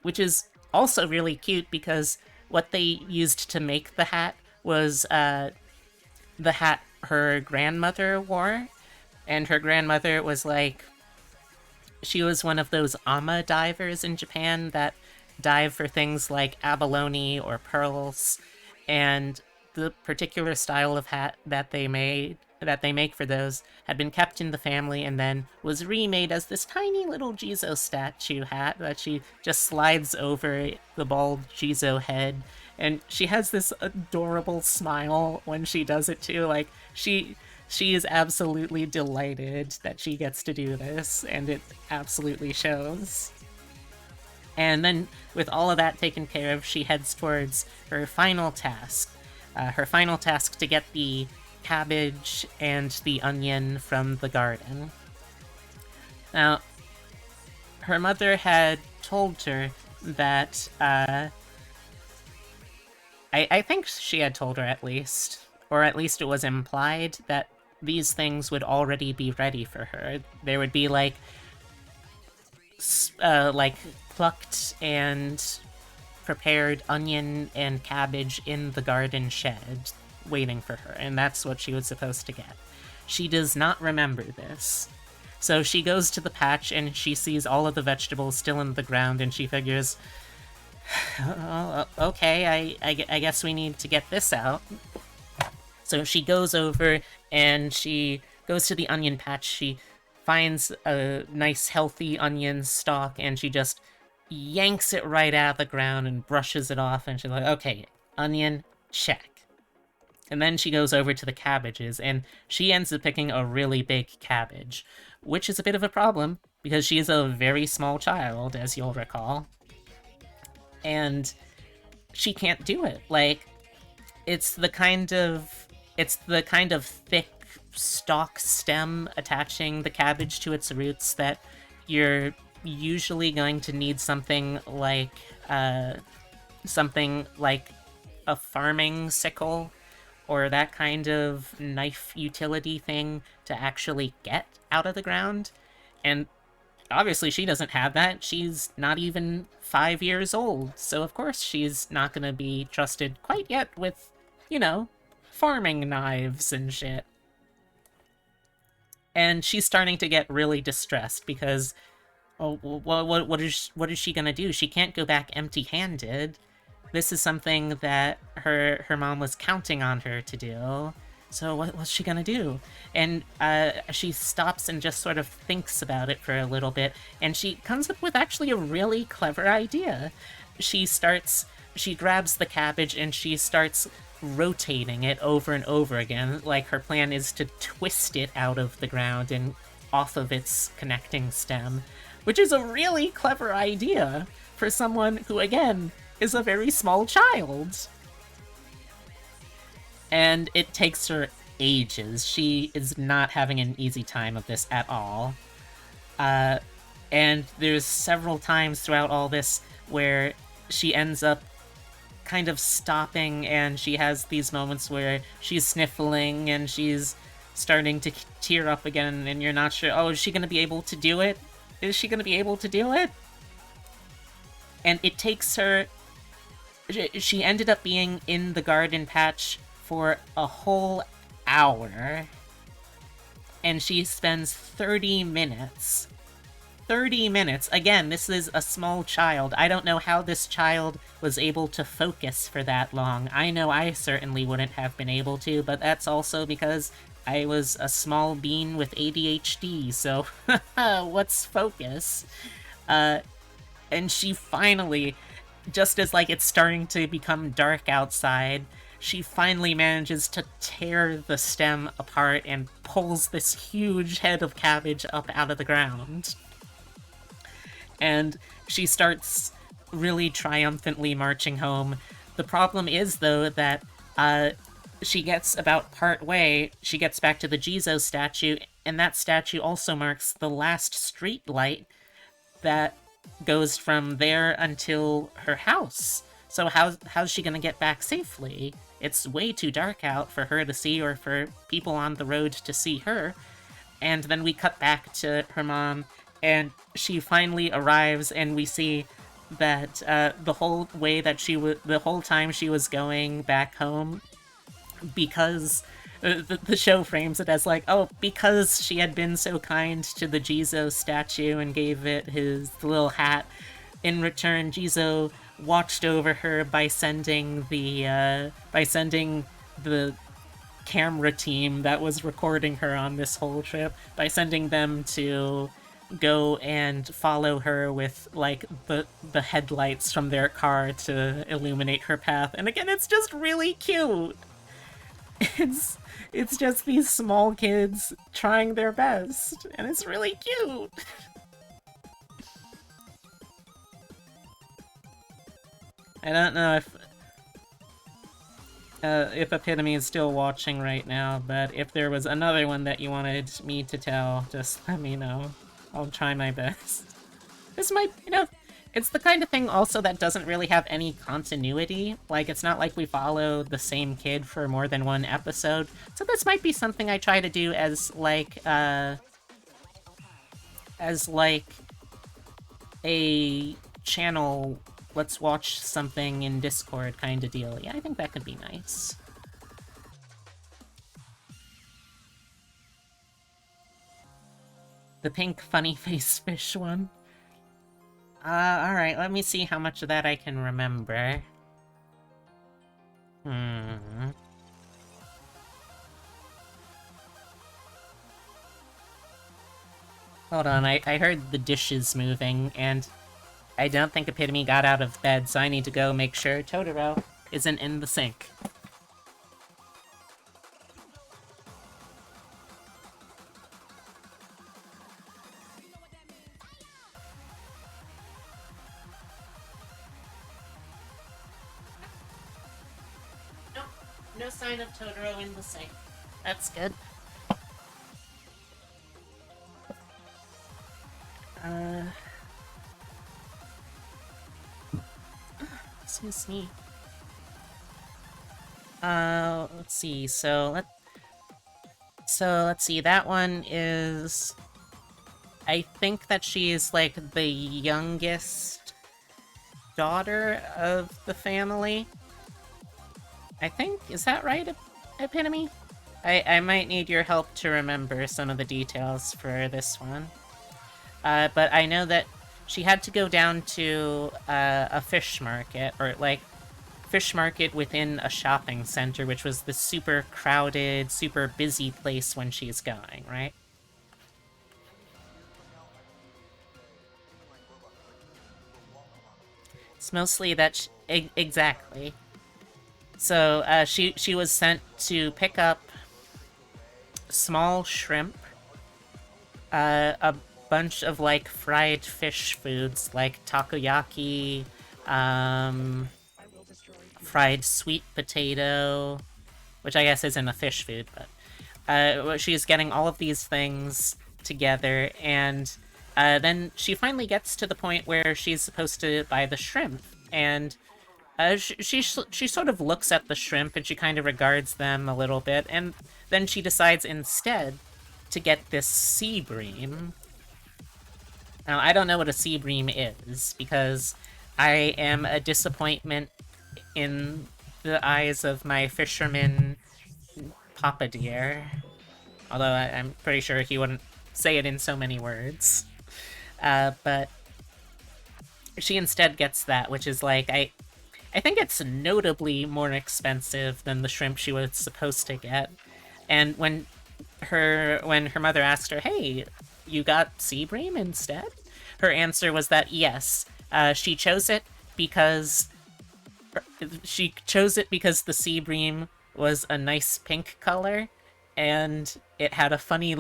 which is also really cute because what they used to make the hat was the hat her grandmother wore, and her grandmother was like, she was one of those ama divers in Japan that dive for things like abalone or pearls, and the particular style of hat that they make for those had been kept in the family and then was remade as this tiny little Jizo statue hat that she just slides over the bald Jizo head, and she has this adorable smile when she does it too. Like she is absolutely delighted that she gets to do this, and it absolutely shows. And then, with all of that taken care of, she heads towards her final task. Her final task to get the cabbage and the onion from the garden. Now, her mother had told her that, I think she had told her at least, or at least it was implied, that these things would already be ready for her. There would be, like plucked and prepared onion and cabbage in the garden shed waiting for her, and that's what she was supposed to get. She does not remember this. So she goes to the patch and she sees all of the vegetables still in the ground, and she figures, oh, okay, I guess we need to get this out. So she goes over and she goes to the onion patch. She finds a nice healthy onion stalk, and she just yanks it right out of the ground and brushes it off, and she's like, okay, onion, check. And then she goes over to the cabbages, and she ends up picking a really big cabbage, which is a bit of a problem because she is a very small child, as you'll recall. And she can't do it. Like, it's the kind of thick stalk stem attaching the cabbage to its roots that you're usually going to need something like a farming sickle or that kind of knife utility thing to actually get out of the ground. And obviously she doesn't have that. She's not even 5 years old, so of course she's not gonna be trusted quite yet with, farming knives and shit. And she's starting to get really distressed because, what is she gonna do? She can't go back empty-handed. This is something that her mom was counting on her to do. So what's she gonna do? And she stops and just sort of thinks about it for a little bit, and she comes up with actually a really clever idea. She grabs the cabbage and she starts rotating it over and over again. Like, her plan is to twist it out of the ground and off of its connecting stem, which is a really clever idea for someone who, again, is a very small child. And it takes her ages. She is not having an easy time of this at all. And there's several times throughout all this where she ends up kind of stopping, and she has these moments where she's sniffling and she's starting to tear up again, and you're not sure, is she going to be able to do it? Is she going to be able to do it? And it takes her... She ended up being in the garden patch for a whole hour, and she spends 30 minutes. 30 minutes. Again, this is a small child. I don't know how this child was able to focus for that long. I know I certainly wouldn't have been able to, but that's also because I was a small bean with ADHD, so what's focus? And she finally, just as like it's starting to become dark outside, she finally manages to tear the stem apart and pulls this huge head of cabbage up out of the ground. And she starts really triumphantly marching home. The problem is, though, that she gets about part way, she gets back to the Jizo statue, and that statue also marks the last street light that goes from there until her house. So how's she gonna get back safely? It's way too dark out for her to see or for people on the road to see her. And then we cut back to her mom, and she finally arrives, and we see that the whole time she was going back home, because the show frames it as like, oh, because she had been so kind to the Jizo statue and gave it his little hat, in return Jizo watched over her by sending the camera team that was recording her on this whole trip, by sending them to go and follow her with like the headlights from their car to illuminate her path. And again, it's just really cute. It's just these small kids trying their best, and it's really cute. I don't know if Epitome is still watching right now, but if there was another one that you wanted me to tell, just let me know. I'll try my best. This might, it's the kind of thing also that doesn't really have any continuity. Like, it's not like we follow the same kid for more than one episode. So this might be something I try to do as, like, a channel, let's watch something in Discord kind of deal. Yeah, I think that could be nice. The pink funny face fish one. Alright, let me see how much of that I can remember. Hold on, I heard the dishes moving, and I don't think Epitome got out of bed, so I need to go make sure Totoro isn't in the sink. Nope, no sign of Totoro in the sink. That's good. Excuse me. Let's see, let's see, that one is... I think that she is, like, the youngest daughter of the family. I think, is that right, Epitome? I might need your help to remember some of the details for this one. But I know that she had to go down to a fish market, or like fish market within a shopping center, which was the super crowded, super busy place when she's going, right? It's mostly that exactly. So she was sent to pick up small shrimp, a bunch of like fried fish foods like takoyaki, fried sweet potato, which I guess isn't a fish food, but she's getting all of these things together, and then she finally gets to the point where she's supposed to buy the shrimp, and she sort of looks at the shrimp and she kind of regards them a little bit, and then she decides instead to get this sea bream. Now, I don't know what a sea bream is, because I am a disappointment in the eyes of my fisherman Papa Dear. Although I'm pretty sure he wouldn't say it in so many words. But she instead gets that, which is like, I think it's notably more expensive than the shrimp she was supposed to get. And when her mother asked her, "Hey, you got sea bream instead?" her answer was that yes, she chose it because the sea bream was a nice pink color, and it had a funny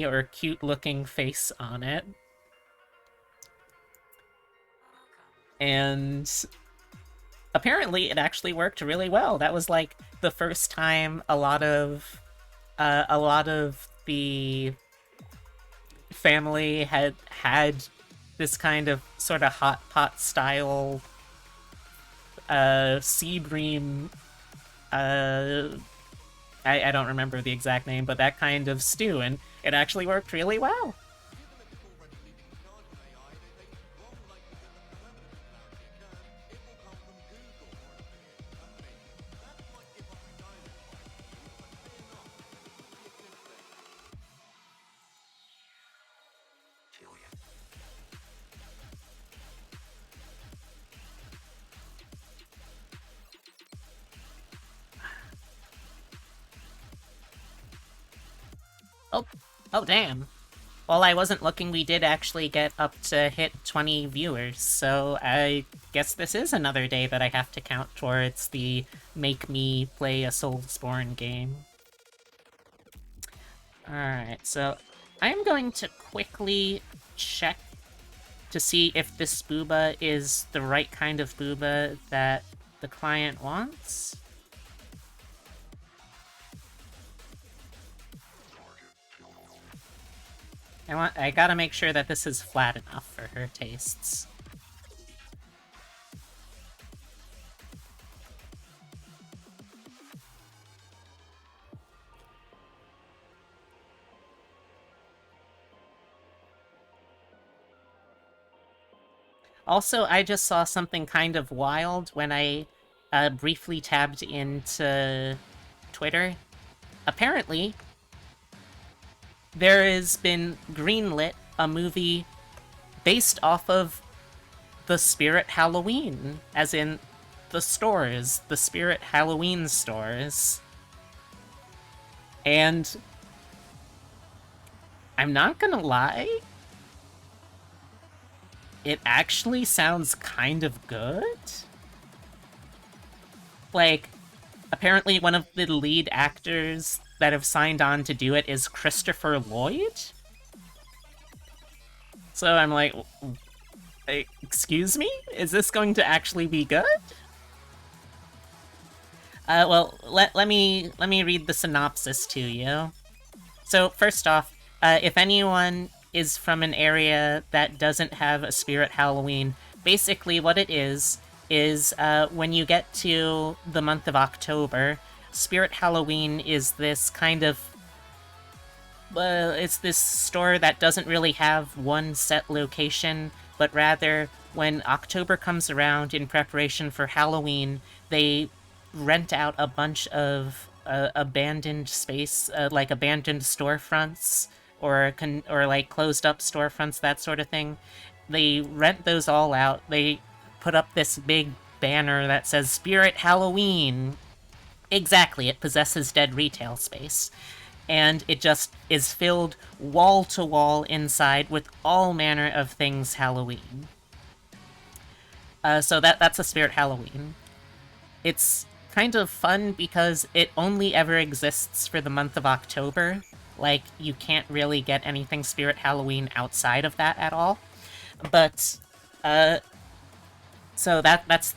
or cute looking face on it. And apparently it actually worked really well. That was like the first time a lot of the family had this kind of sort of hot pot style sea bream, I don't remember the exact name, but that kind of stew, and it actually worked really well. Oh damn. While I wasn't looking, we did actually get up to hit 20 viewers, so I guess this is another day that I have to count towards the make me play a Soulsborne game. Alright, so I'm going to quickly check to see if this booba is the right kind of booba that the client wants. I gotta make sure that this is flat enough for her tastes. Also, I just saw something kind of wild when I briefly tabbed into Twitter. Apparently, there has been greenlit a movie based off of the Spirit Halloween, as in the stores, the Spirit Halloween stores. And I'm not gonna lie, it actually sounds kind of good. Like, apparently one of the lead actors that have signed on to do it is Christopher Lloyd. So I'm like, excuse me? Is this going to actually be good? Well, let me read the synopsis to you. So first off, if anyone is from an area that doesn't have a Spirit Halloween, basically what it is when you get to the month of October, Spirit Halloween is this kind of... it's this store that doesn't really have one set location, but rather, when October comes around in preparation for Halloween, they rent out a bunch of abandoned space, like abandoned storefronts, or like closed-up storefronts, that sort of thing. They rent those all out. They put up this big banner that says Spirit Halloween. Exactly, it possesses dead retail space. And it just is filled wall to wall inside with all manner of things Halloween. So that's a Spirit Halloween. It's kind of fun because it only ever exists for the month of October. Like, you can't really get anything Spirit Halloween outside of that at all. But, so that's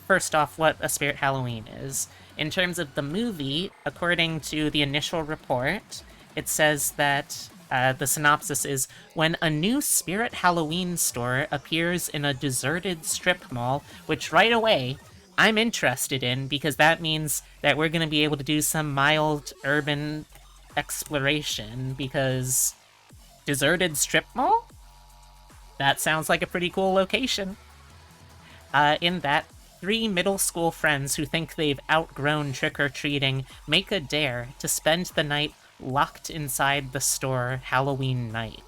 first off what a Spirit Halloween is. In terms of the movie, according to the initial report, it says that the synopsis is, when a new Spirit Halloween store appears in a deserted strip mall, which right away I'm interested in, because that means that we're going to be able to do some mild urban exploration, because deserted strip mall? That sounds like a pretty cool location. In that, Three middle school friends who think they've outgrown trick-or-treating make a dare to spend the night locked inside the store Halloween night.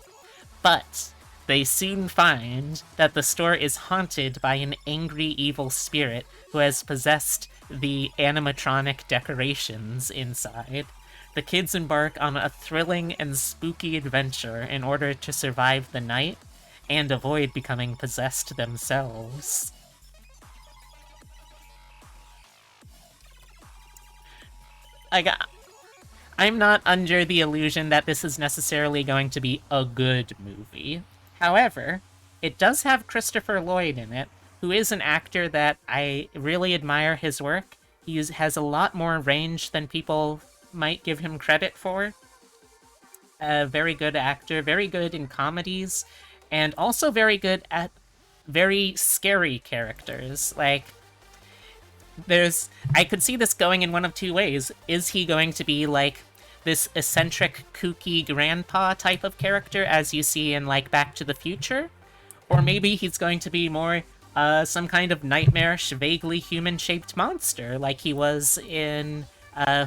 But they soon find that the store is haunted by an angry evil spirit who has possessed the animatronic decorations inside. The kids embark on a thrilling and spooky adventure in order to survive the night and avoid becoming possessed themselves. I'm not under the illusion that this is necessarily going to be a good movie. However, it does have Christopher Lloyd in it, who is an actor that I really admire his work. He has a lot more range than people might give him credit for. A very good actor, very good in comedies, and also very good at very scary characters. Like, I could see this going in one of two ways. Is he going to be like this eccentric, kooky grandpa type of character as you see in like Back to the Future? Or maybe he's going to be more some kind of nightmarish, vaguely human-shaped monster like he was in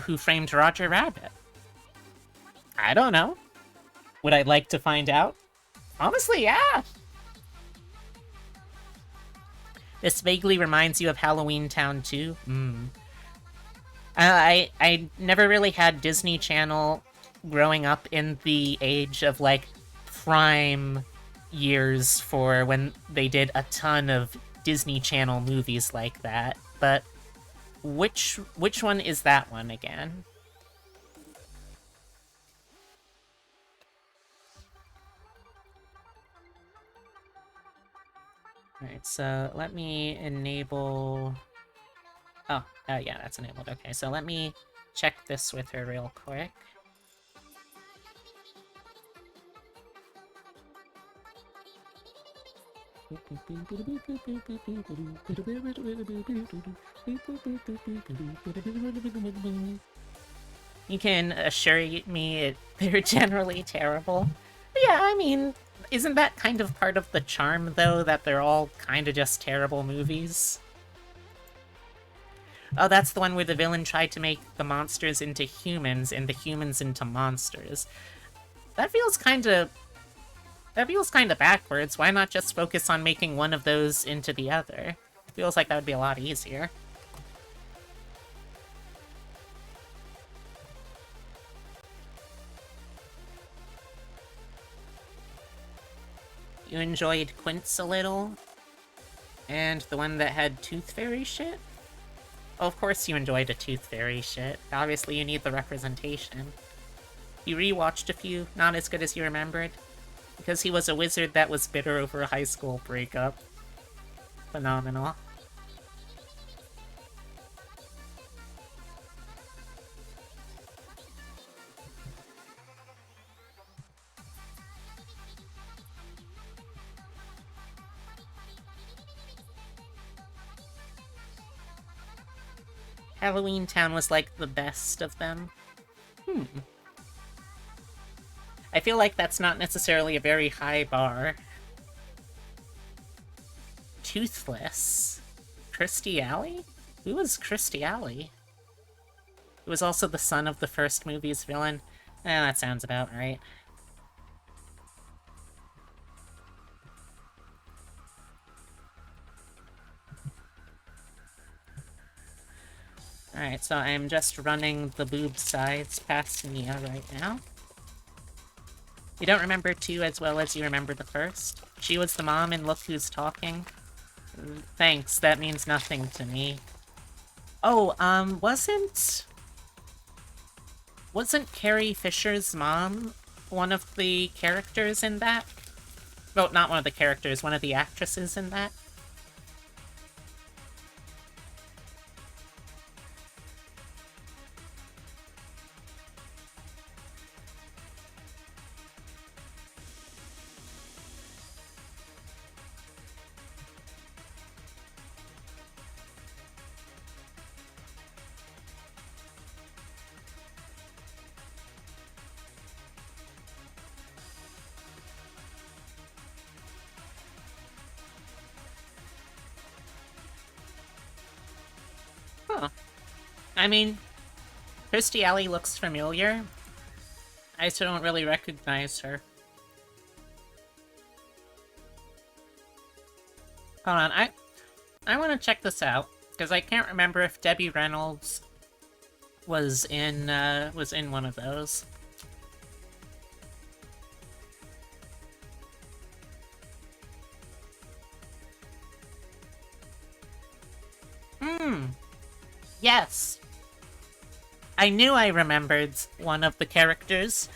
Who Framed Roger Rabbit? I don't know. Would I like to find out? Honestly, yeah! This vaguely reminds you of Halloween Town 2? I never really had Disney Channel growing up in the age of, like, prime years for when they did a ton of Disney Channel movies like that. But which one is that one again? Alright, so let me enable... Oh, yeah, that's enabled. Okay, so let me check this with her real quick. You can assure me they're generally terrible. But yeah, I mean, isn't that kind of part of the charm, though, that they're all kind of just terrible movies? Oh, that's the one where the villain tried to make the monsters into humans and the humans into monsters. That feels kind of backwards. Why not just focus on making one of those into the other? Feels like that would be a lot easier. You enjoyed Quince a little? And the one that had Tooth Fairy shit? Oh, of course you enjoyed a Tooth Fairy shit. Obviously you need the representation. You rewatched a few, not as good as you remembered? Because he was a wizard that was bitter over a high school breakup. Phenomenal. Halloween Town was like the best of them. I feel like that's not necessarily a very high bar. Toothless. Kirstie Alley? Who was Kirstie Alley? It was also the son of the first movie's villain. That sounds about right. Alright, so I'm just running the boob sides past Mia right now. You don't remember 2 as well as you remember the first? She was the mom in Look Who's Talking? Thanks, that means nothing to me. Oh, wasn't Carrie Fisher's mom one of the characters in that? No, not one of the characters, one of the actresses in that? I mean, Kirstie Alley looks familiar. I still don't really recognize her. Hold on, I want to check this out, because I can't remember if Debbie Reynolds was in one of those. Yes. I knew I remembered one of the characters.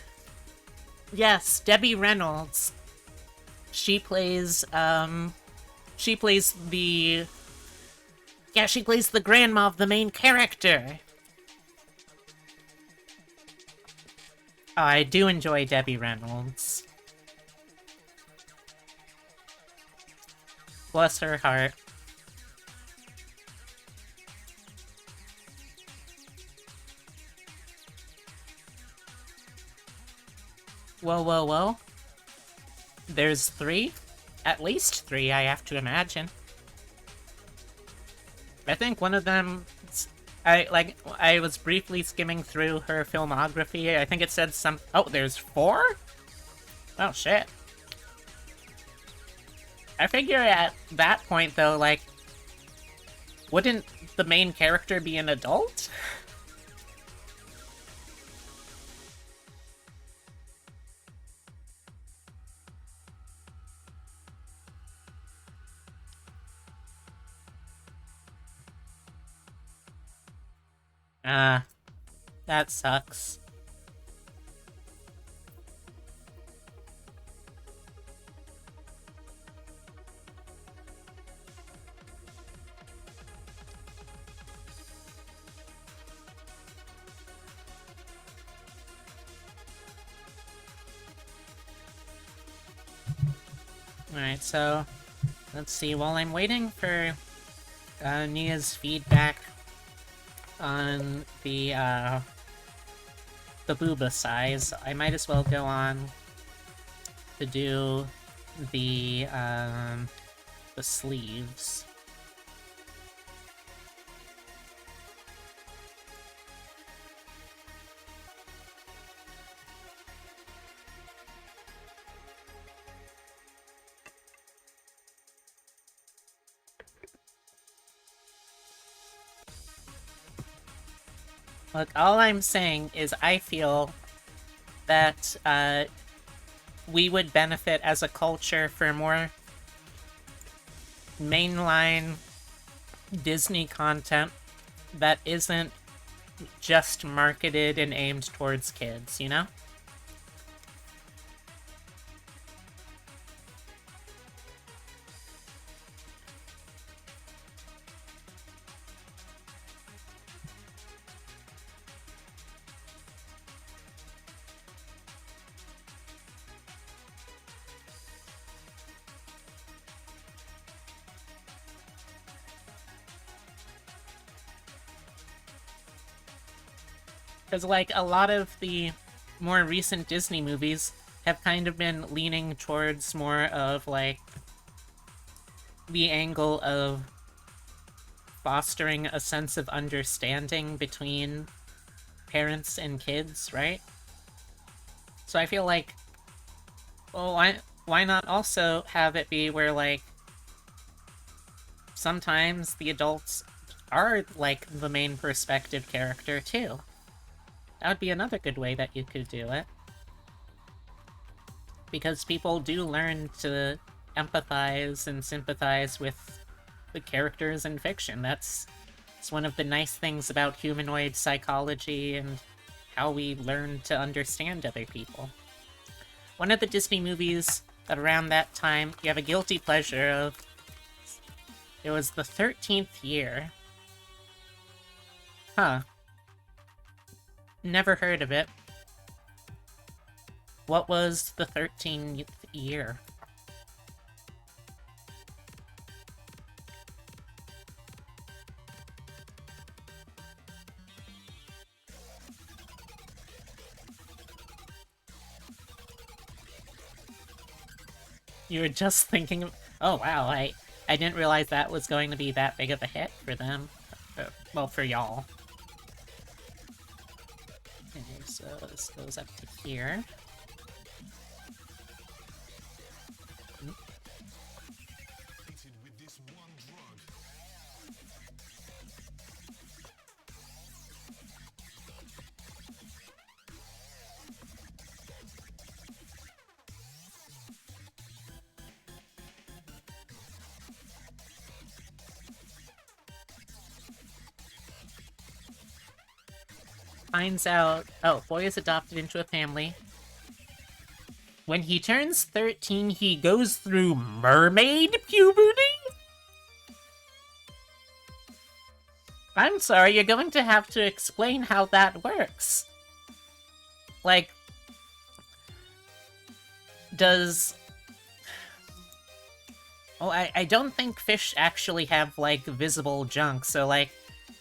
Yes, Debbie Reynolds. She plays the... Yeah, she plays the grandma of the main character. Oh, I do enjoy Debbie Reynolds. Bless her heart. Whoa, whoa, whoa. There's 3? At least 3, I have to imagine. I think one of them... I was briefly skimming through her filmography. I think it said some... Oh, there's 4? Oh, shit. I figure at that point, though, like... Wouldn't the main character be an adult? That sucks. Alright, so let's see. While I'm waiting for Nia's feedback on the booba size, I might as well go on to do the sleeves. Look, all I'm saying is I feel that we would benefit as a culture for more mainline Disney content that isn't just marketed and aimed towards kids, you know? Because, like, a lot of the more recent Disney movies have kind of been leaning towards more of, like, the angle of fostering a sense of understanding between parents and kids, right? So I feel like, well, why not also have it be where, like, sometimes the adults are, like, the main perspective character, too? That would be another good way that you could do it. Because people do learn to empathize and sympathize with the characters in fiction. It's one of the nice things about humanoid psychology and how we learn to understand other people. One of the Disney movies that around that time you have a guilty pleasure of, it was The 13th Year. Huh. Never heard of it. What was The 13th Year? You were just thinking of... Oh wow, I didn't realize that was going to be that big of a hit for them. Well, for y'all. Okay, so this goes up to here. Oop. Finds out, oh, boy is adopted into a family. When he turns 13, he goes through mermaid puberty? I'm sorry, you're going to have to explain how that works. Like, does... Oh, I don't think fish actually have, like, visible junk, so, like,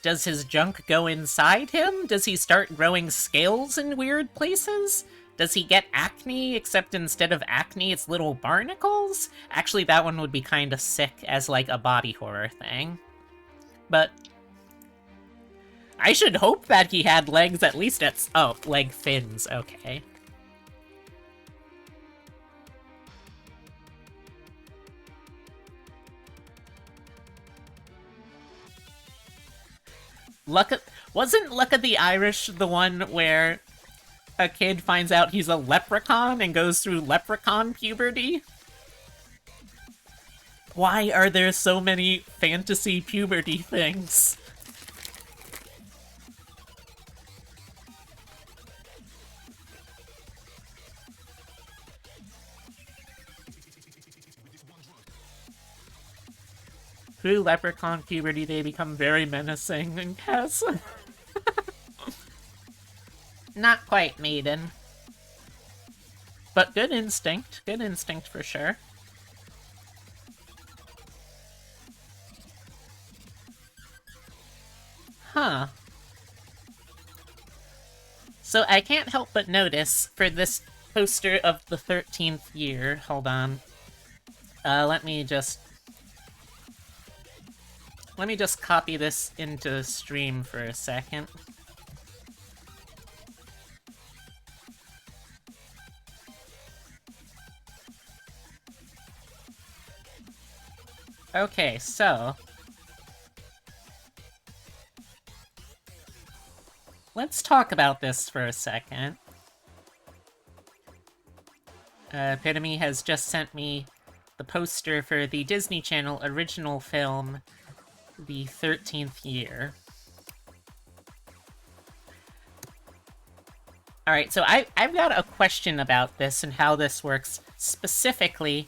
does his junk go inside him? Does he start growing scales in weird places? Does he get acne, except instead of acne, it's little barnacles? Actually, that one would be kinda sick as, like, a body horror thing. But I should hope that he had legs at least at... Oh, leg fins, okay. Wasn't Luck of the Irish the one where a kid finds out he's a leprechaun and goes through leprechaun puberty? Why are there so many fantasy puberty things? Through leprechaun puberty, they become very menacing and Cass. Not quite maiden. But good instinct. Good instinct for sure. Huh. So I can't help but notice, for this poster of the 13th year, hold on. Let me just copy this into stream for a second. Okay, so... let's talk about this for a second. Epitome has just sent me the poster for the Disney Channel original film, The 13th Year. Alright, so I've got a question about this and how this works. Specifically,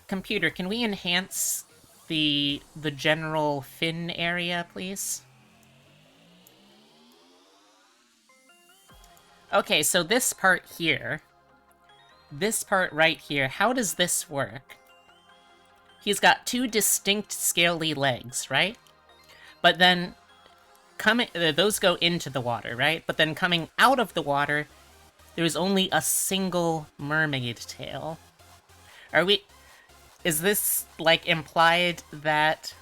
computer, can we enhance the general fin area, please? Okay, so this part here, this part right here, how does this work? He's got two distinct scaly legs, right? But then, those go into the water, right? But then coming out of the water, there's only a single mermaid tail. Is this, like, implied that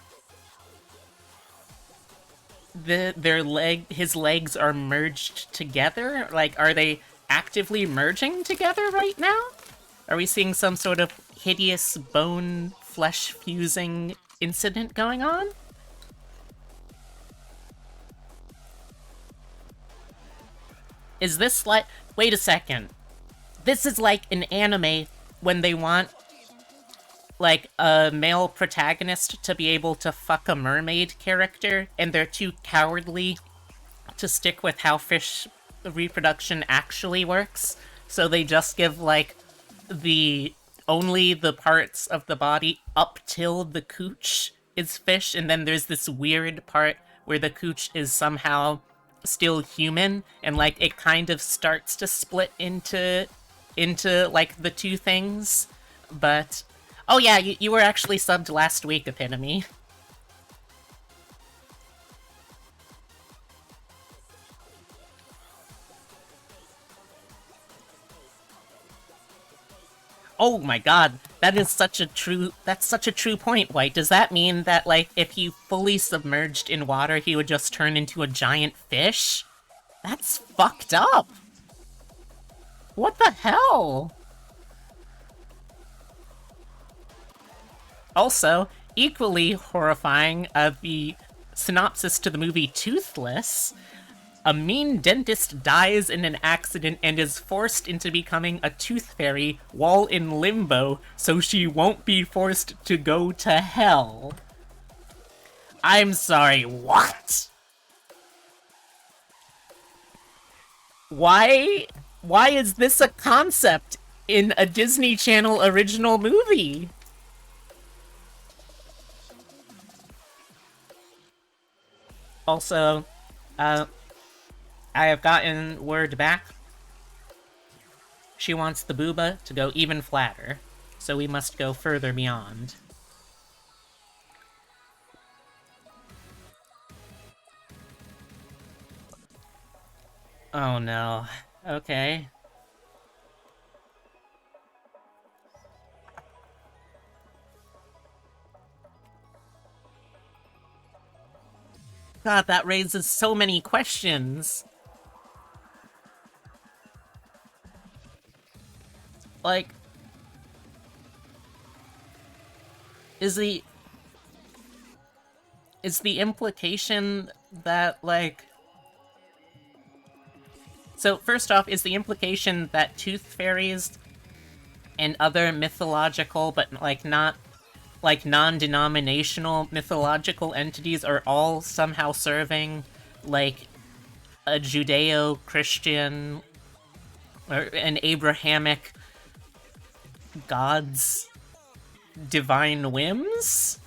his legs are merged together? Like, are they actively merging together right now? Are we seeing some sort of hideous bone flesh fusing incident going on? Is this like... wait a second. This is like an anime when they want, like, a male protagonist to be able to fuck a mermaid character, and they're too cowardly to stick with how fish reproduction actually works, so they just give, like, only the parts of the body up till the cooch is fish, and then there's this weird part where the cooch is somehow still human, and, like, it kind of starts to split into like, the two things, but... oh yeah, you were actually subbed last week, Epitome. Oh my god, that's such a true point, White. Does that mean that, like, if he fully submerged in water, he would just turn into a giant fish? That's fucked up! What the hell? Also, equally horrifying, the synopsis to the movie Toothless. A mean dentist dies in an accident and is forced into becoming a tooth fairy while in limbo so she won't be forced to go to hell. I'm sorry, what? Why is this a concept in a Disney Channel original movie? Also, I have gotten word back. She wants the booba to go even flatter, so we must go further beyond. Oh no. Okay. God, that raises so many questions. Like, is the implication that, like... So, first off, is the implication that tooth fairies and other mythological, but, like, not, like, non-denominational mythological entities are all somehow serving, like, a Judeo-Christian or an Abrahamic god's divine whims?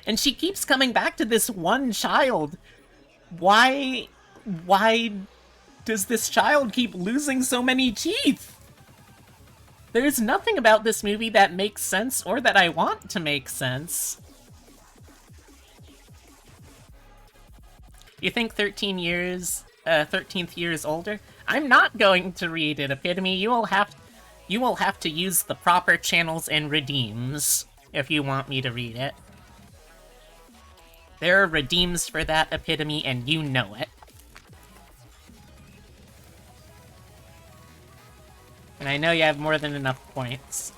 And she keeps coming back to this one child. Why does this child keep losing so many teeth? There's nothing about this movie that makes sense or that I want to make sense. You think 13th year is older? I'm not going to read it, Epitome. You will have to use the proper channels and redeems if you want me to read it. There are redeems for that, Epitome, and you know it. And I know you have more than enough points.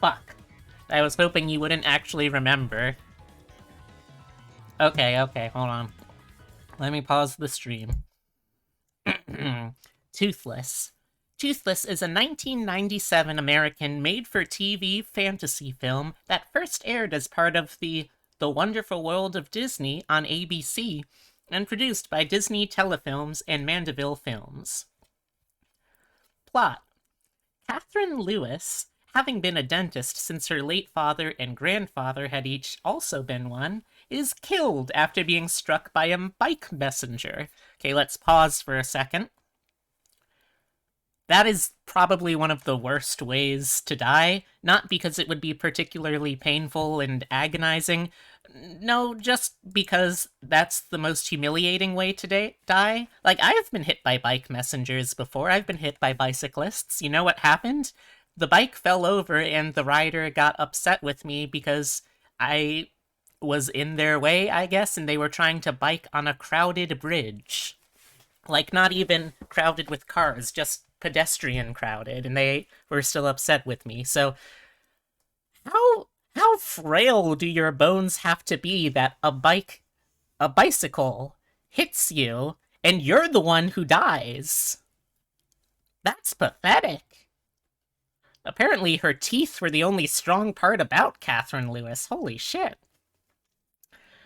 Fuck. I was hoping you wouldn't actually remember. Okay, hold on. Let me pause the stream. Toothless. Toothless is a 1997 American made-for-TV fantasy film that first aired as part of The Wonderful World of Disney on ABC and produced by Disney Telefilms and Mandeville Films. Plot. Catherine Lewis, having been a dentist since her late father and grandfather had each also been one, is killed after being struck by a bike messenger. Okay, let's pause for a second. That is probably one of the worst ways to die, not because it would be particularly painful and agonizing. No, just because that's the most humiliating way to die. Like, I've been hit by bike messengers before. I've been hit by bicyclists. You know what happened? The bike fell over and the rider got upset with me because I was in their way, I guess, and they were trying to bike on a crowded bridge. Like, not even crowded with cars, just pedestrian crowded, and they were still upset with me. So, how frail do your bones have to be that a bicycle hits you, and you're the one who dies? That's pathetic. Apparently her teeth were the only strong part about Catherine Lewis. Holy shit.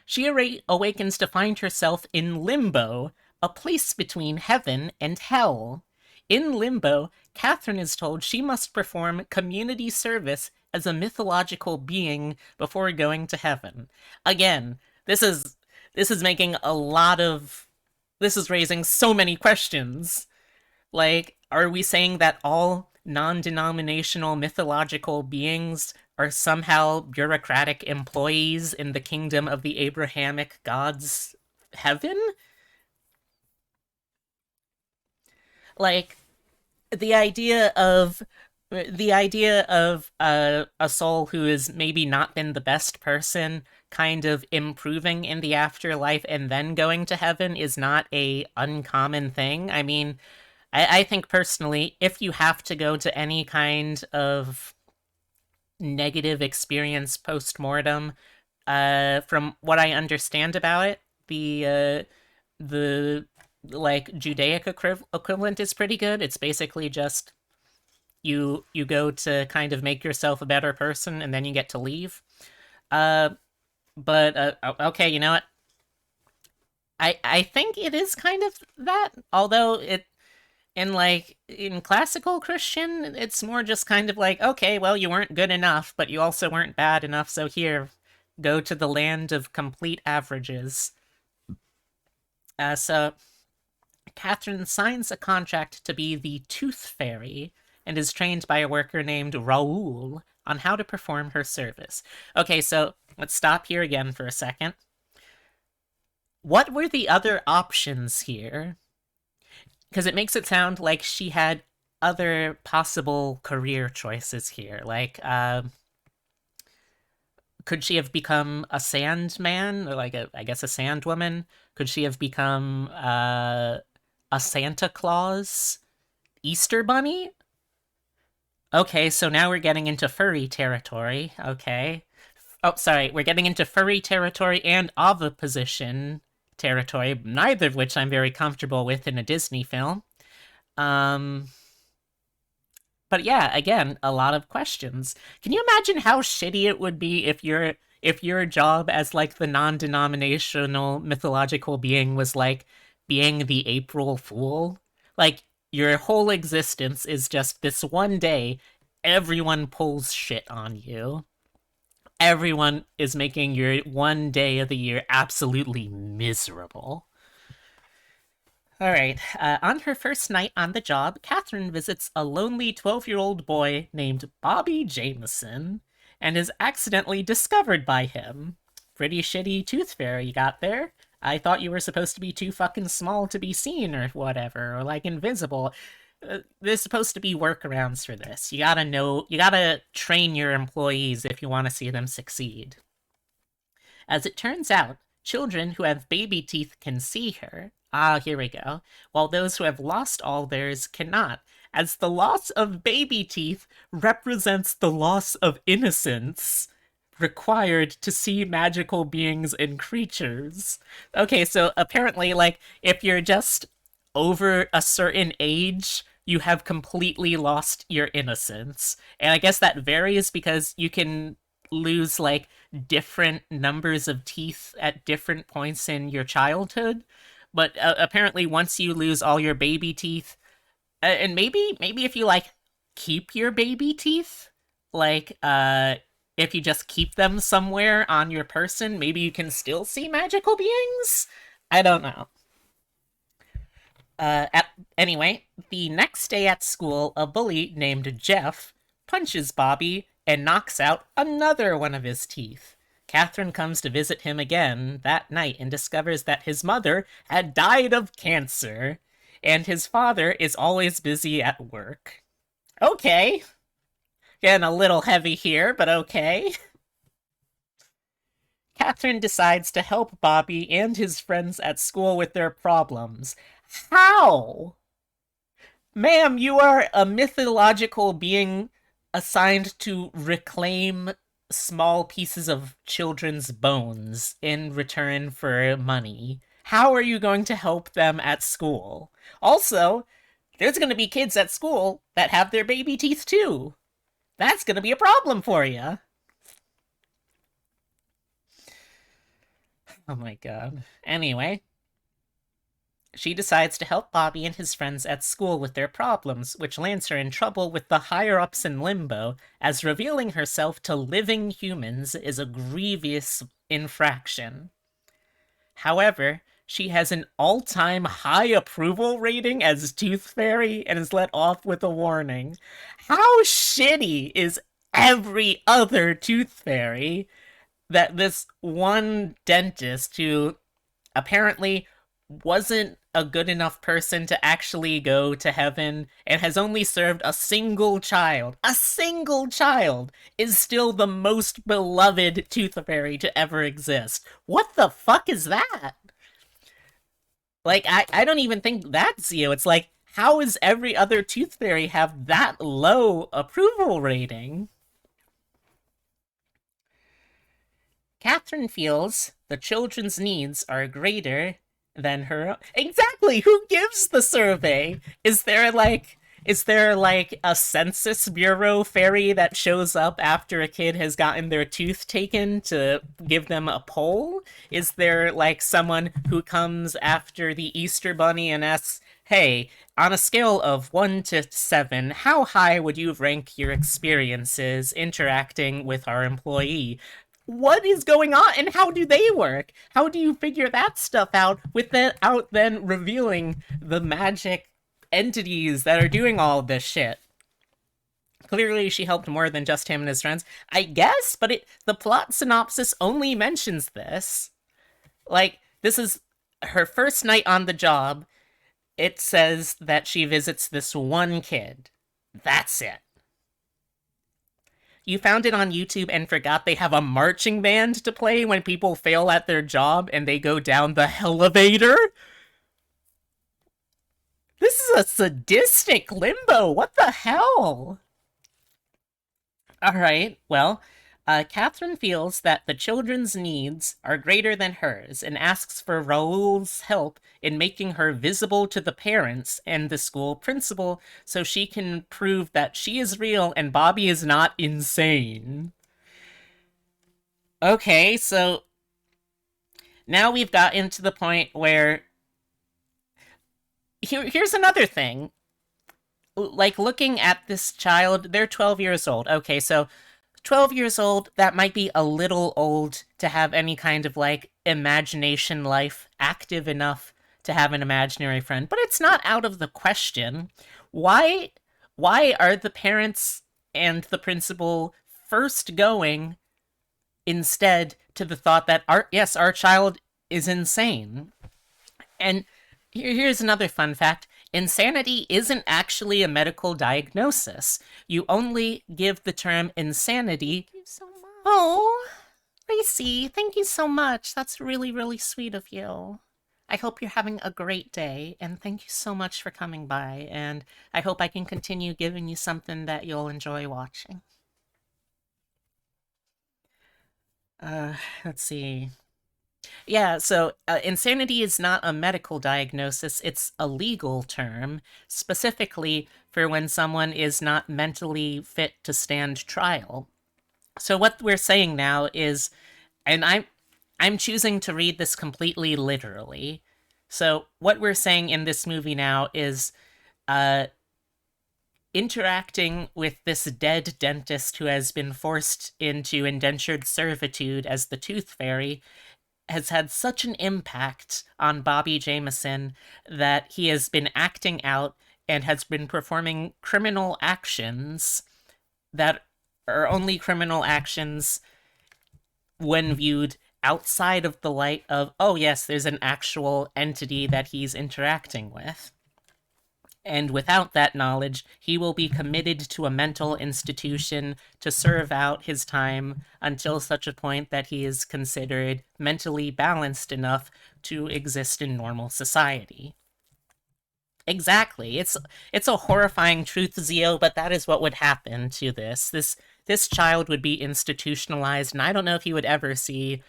She awakens to find herself in limbo, a place between heaven and hell. In limbo, Catherine is told she must perform community service as a mythological being before going to heaven. Again, this is making a lot of... This is raising so many questions. Like, are we saying that all non-denominational mythological beings are somehow bureaucratic employees in the kingdom of the Abrahamic gods' heaven? like the idea of a soul who has maybe not been the best person kind of improving in the afterlife and then going to heaven is not a uncommon thing. I mean, I think personally, if you have to go to any kind of negative experience post-mortem, from what I understand about it, the like Judaic equivalent is pretty good. It's basically just you go to kind of make yourself a better person and then you get to leave. But okay, you know what? I think it is kind of that, although it in classical Christian, it's more just kind of like, okay, well, you weren't good enough, but you also weren't bad enough, so here, go to the land of complete averages. So Catherine signs a contract to be the Tooth Fairy and is trained by a worker named Raoul on how to perform her service. Okay, so let's stop here again for a second. What were the other options here? Because it makes it sound like she had other possible career choices here. Like, could she have become a sandman, or like I guess a sandwoman? Could she have become a Santa Claus, Easter Bunny? Okay, so now we're getting into furry territory. Okay. Oh, sorry, we're getting into furry territory and oviposition territory, neither of which I'm very comfortable with in a Disney film. But yeah, again, a lot of questions. Can you imagine how shitty it would be if your job as like the non-denominational mythological being was like being the April Fool? Like your whole existence is just this one day everyone pulls shit on you. Everyone is making your one day of the year absolutely miserable. All right. On her first night on the job, Catherine visits a lonely 12-year-old boy named Bobby Jameson and is accidentally discovered by him. Pretty shitty tooth fairy you got there. I thought you were supposed to be too fucking small to be seen or whatever, or like invisible. There's supposed to be workarounds for this. You gotta train your employees if you want to see them succeed. As it turns out, children who have baby teeth can see her. Ah, here we go. While those who have lost all theirs cannot, as the loss of baby teeth represents the loss of innocence required to see magical beings and creatures. Okay, so apparently, like, if you're just over a certain age, you have completely lost your innocence. And I guess that varies because you can lose, like, different numbers of teeth at different points in your childhood. But apparently once you lose all your baby teeth, and maybe if you, like, keep your baby teeth, like, if you just keep them somewhere on your person, maybe you can still see magical beings? I don't know. Anyway, the next day at school, a bully named Jeff punches Bobby and knocks out another one of his teeth. Catherine comes to visit him again that night and discovers that his mother had died of cancer, and his father is always busy at work. Okay. Getting a little heavy here, but okay. Catherine decides to help Bobby and his friends at school with their problems. How? Ma'am, you are a mythological being assigned to reclaim small pieces of children's bones in return for money. How are you going to help them at school? Also, there's going to be kids at school that have their baby teeth too. That's going to be a problem for you. Oh my god. Anyway, she decides to help Bobby and his friends at school with their problems, which lands her in trouble with the higher-ups in Limbo, as revealing herself to living humans is a grievous infraction. However, she has an all-time high approval rating as Tooth Fairy and is let off with a warning. How shitty is every other Tooth Fairy that this one dentist who apparently wasn't a good enough person to actually go to heaven and has only served a single child, is still the most beloved tooth fairy to ever exist. What the fuck is that? Like, I don't even think that's you. It's like, how does every other tooth fairy have that low approval rating? Catherine feels the children's needs are greater than her own. Exactly! Who gives the survey? Is there like a census bureau fairy that shows up after a kid has gotten their tooth taken to give them a poll? Is there like someone who comes after the Easter Bunny and asks, hey, on a scale of 1 to 7, how high would you rank your experiences interacting with our employee? What is going on and how do they work? How do you figure that stuff out without then revealing the magic entities that are doing all of this shit? Clearly she helped more than just him and his friends, I guess, but the plot synopsis only mentions this. Like, this is her first night on the job. It says that she visits this one kid. That's it. You found it on YouTube and forgot they have a marching band to play when people fail at their job and they go down the elevator? This is a sadistic limbo. What the hell? Alright, well, Catherine feels that the children's needs are greater than hers and asks for Raoul's help in making her visible to the parents and the school principal so she can prove that she is real and Bobby is not insane. Okay, so now we've gotten to the point where here's another thing. Like, looking at this child, they're 12 years old. Okay, so 12 years old, that might be a little old to have any kind of, like, imagination life active enough to have an imaginary friend, but it's not out of the question. Why are the parents and the principal first going instead to the thought that, our child is insane? And here's another fun fact. Insanity isn't actually a medical diagnosis. You only give the term insanity. Thank you so much. Oh, Lacey, thank you so much. That's really, really sweet of you. I hope you're having a great day, and thank you so much for coming by, and I hope I can continue giving you something that you'll enjoy watching. Let's see. Yeah, so insanity is not a medical diagnosis, it's a legal term, specifically for when someone is not mentally fit to stand trial. So what we're saying now is, and I'm choosing to read this completely literally, so what we're saying in this movie now is, interacting with this dead dentist who has been forced into indentured servitude as the Tooth Fairy has had such an impact on Bobby Jameson that he has been acting out and has been performing criminal actions that are only criminal actions when viewed outside of the light of, oh yes, there's an actual entity that he's interacting with. And without that knowledge, he will be committed to a mental institution to serve out his time until such a point that he is considered mentally balanced enough to exist in normal society. Exactly. It's a horrifying truth, Zio, but that is what would happen to this. This child would be institutionalized, and I don't know if he would ever see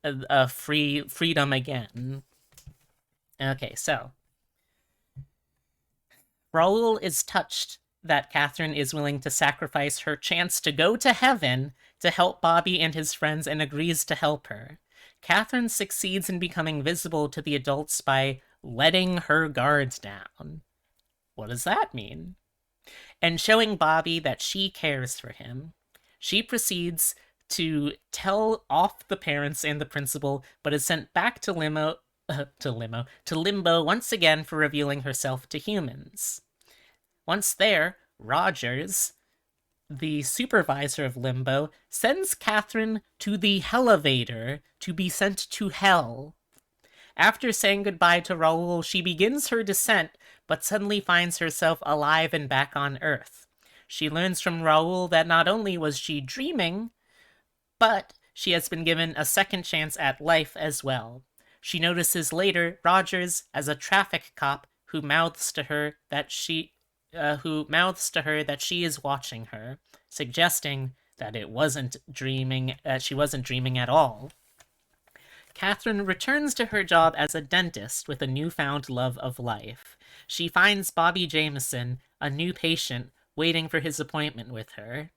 a freedom again. Okay, so Raoul is touched that Catherine is willing to sacrifice her chance to go to heaven to help Bobby and his friends and agrees to help her. Catherine succeeds in becoming visible to the adults by letting her guards down. What does that mean? And showing Bobby that she cares for him. She proceeds to tell off the parents and the principal, but is sent back to Limbo once again for revealing herself to humans. Once there, Rogers, the supervisor of Limbo, sends Catherine to the Hellevator to be sent to hell. After saying goodbye to Raoul, she begins her descent, but suddenly finds herself alive and back on Earth. She learns from Raoul that not only was she dreaming, but she has been given a second chance at life as well. She notices later Rogers as a traffic cop who mouths to her that she is watching her, suggesting that she wasn't dreaming at all. Catherine returns to her job as a dentist with a newfound love of life. She finds Bobby Jameson, a new patient, waiting for his appointment with her.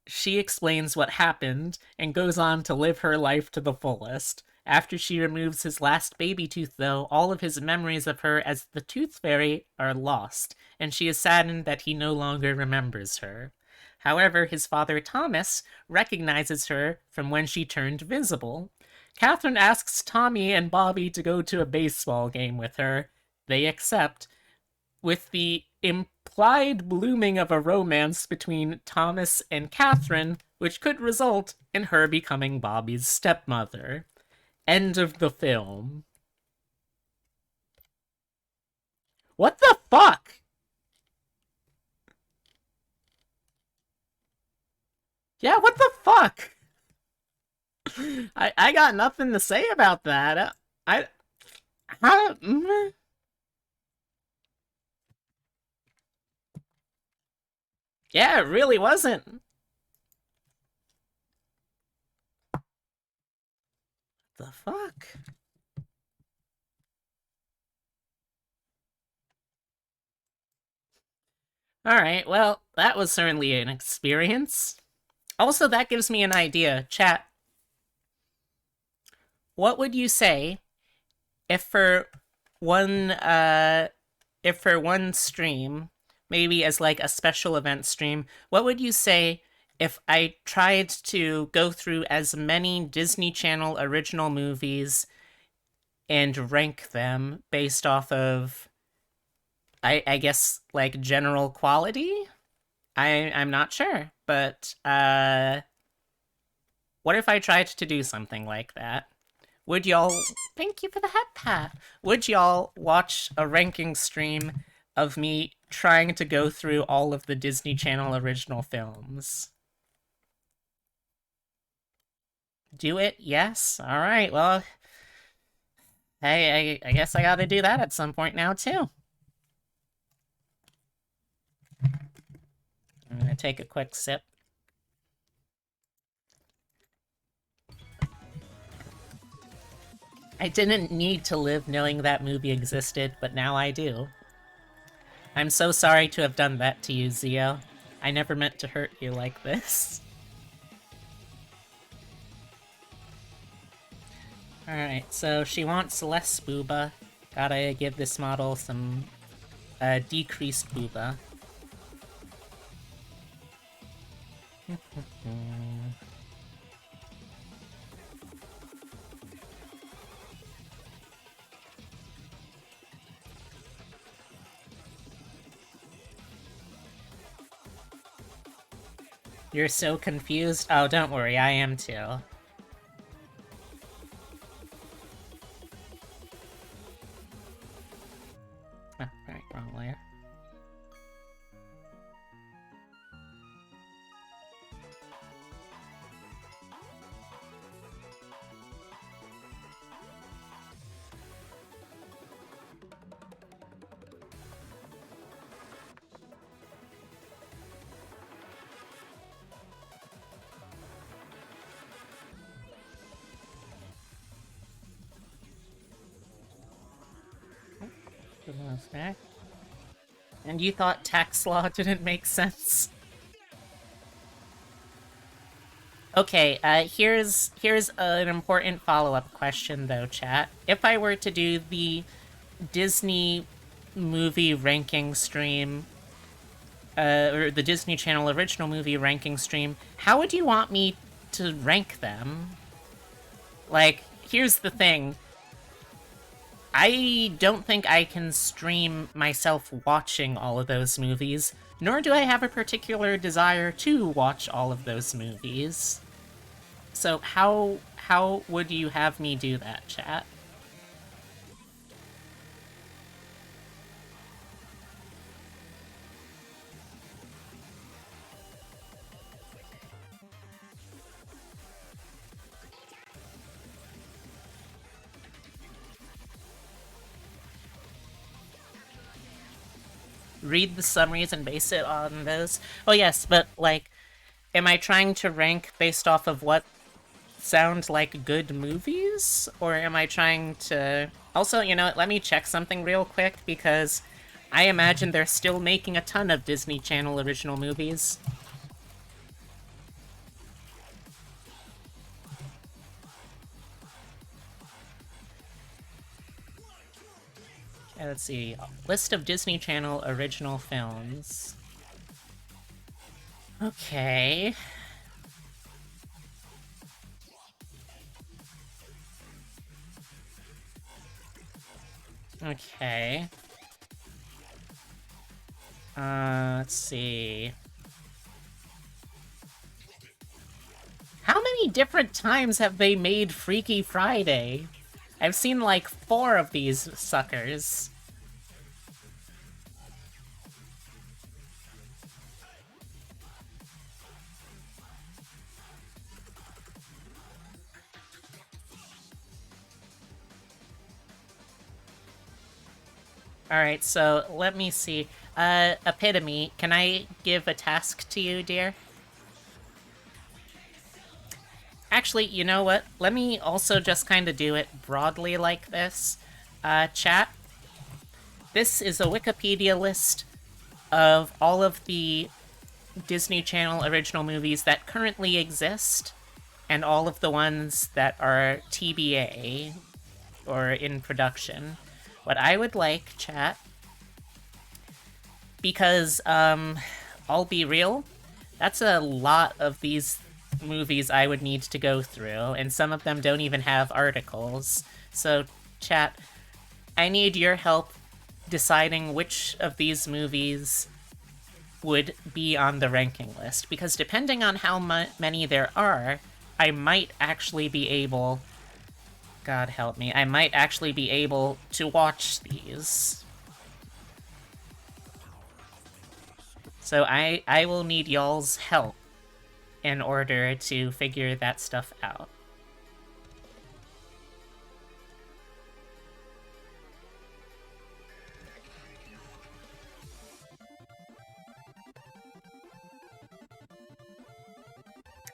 She explains what happened and goes on to live her life to the fullest. After she removes his last baby tooth, though, all of his memories of her as the Tooth Fairy are lost, and she is saddened that he no longer remembers her. However, his father Thomas recognizes her from when she turned visible. Catherine asks Tommy and Bobby to go to a baseball game with her. They accept, with the implied blooming of a romance between Thomas and Catherine, which could result in her becoming Bobby's stepmother. End of the film. What the fuck? Yeah, what the fuck? I got nothing to say about that. Yeah, it really wasn't. The fuck? Alright, well, that was certainly an experience. Also, that gives me an idea. Chat, what would you say if for one stream, maybe as like a special event stream, what would you say if I tried to go through as many Disney Channel original movies and rank them based off of, I guess, like, general quality? I'm not sure, but, what if I tried to do something like that? Would y'all... Thank you for the hat pat! Would y'all watch a ranking stream of me trying to go through all of the Disney Channel original films? Do it? Yes? Alright, well... Hey, I guess I gotta do that at some point now, too. I'm gonna take a quick sip. I didn't need to live knowing that movie existed, but now I do. I'm so sorry to have done that to you, Zio. I never meant to hurt you like this. Alright, so she wants less booba. Gotta give this model some decreased booba. You're so confused? Oh, don't worry, I am too. Oh, right, wrong layer. Back. And you thought tax law didn't make sense? Okay, here's an important follow-up question though, chat. If I were to do the Disney movie ranking stream, or the Disney Channel original movie ranking stream, how would you want me to rank them? Like, here's the thing. I don't think I can stream myself watching all of those movies, nor do I have a particular desire to watch all of those movies. So how would you have me do that, chat? Read the summaries and base it on those? Oh yes, but like, am I trying to rank based off of what sound like good movies? Or am I trying to... Also, you know what, let me check something real quick, because I imagine they're still making a ton of Disney Channel original movies. Okay, let's see. List of Disney Channel original films. Okay. Okay. Let's see. How many different times have they made Freaky Friday? I've seen like 4 of these suckers. Alright, so let me see. Epitome, can I give a task to you, dear? Actually, you know what? Let me also just kind of do it broadly like this. Chat, this is a Wikipedia list of all of the Disney Channel original movies that currently exist, and all of the ones that are TBA, or in production. What I would like, chat, because, I'll be real, that's a lot of these movies I would need to go through, and some of them don't even have articles. So, chat, I need your help deciding which of these movies would be on the ranking list, because depending on how many there are, I might actually be able... God help me, I might actually be able to watch these. So I will need y'all's help in order to figure that stuff out.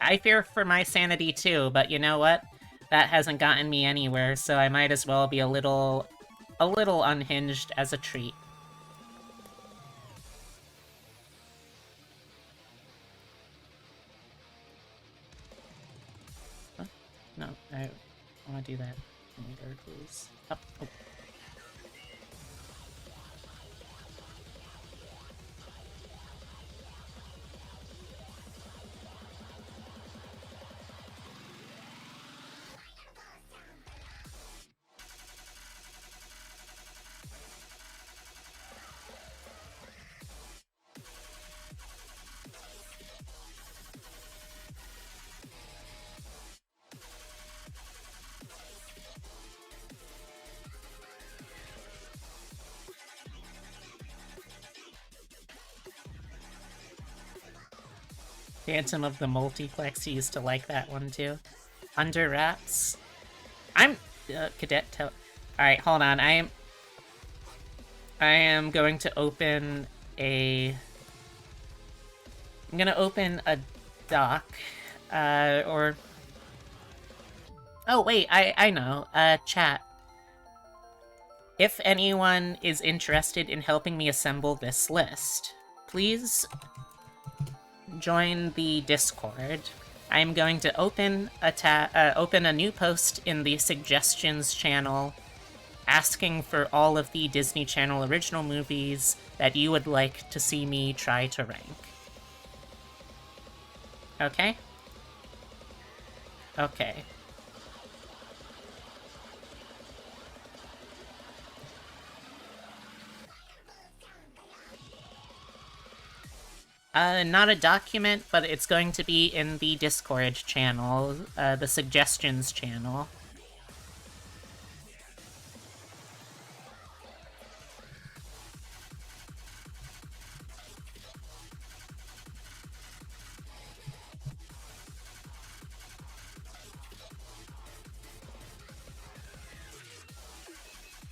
I fear for my sanity too, but you know what? That hasn't gotten me anywhere, so I might as well be a little unhinged as a treat. Huh? No, I want to do that later, please. Oh. Phantom of the Multiplex used to like that one too. Under Wraps. I'm... Cadet tell... Alright, hold on. I am going to open a... I'm gonna open a doc. Or... Oh, wait, I know. Chat. If anyone is interested in helping me assemble this list, please join the Discord. I'm going to open a new post in the suggestions channel asking for all of the Disney Channel original movies that you would like to see me try to rank. Okay? Okay. Not a document, but it's going to be in the Discord channel, the suggestions channel.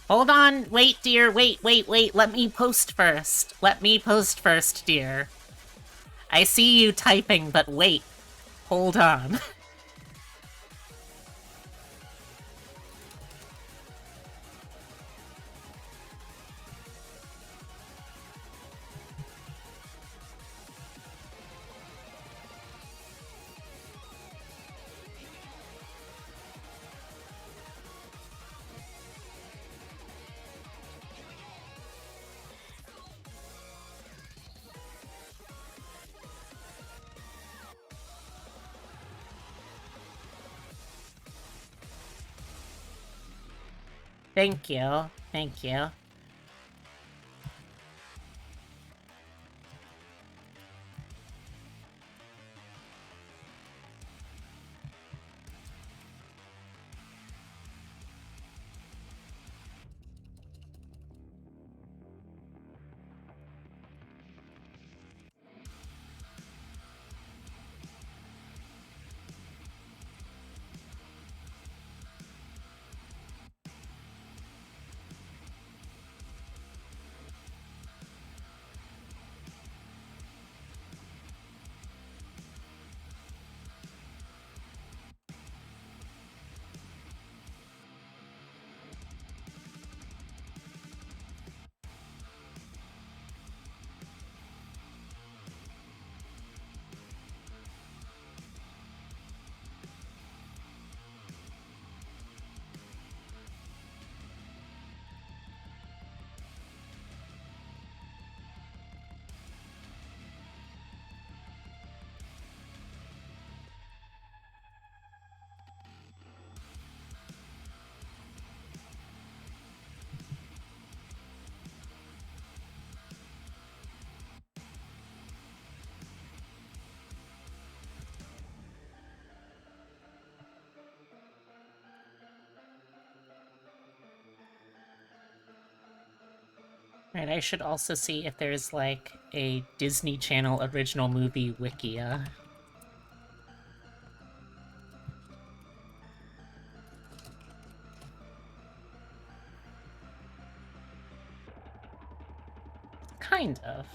Hold on, wait, dear, wait, let me post first. Let me post first, dear. I see you typing, but wait. Hold on. Thank you. Thank you. Right, I should also see if there's, like, a Disney Channel original movie wikia. Kind of.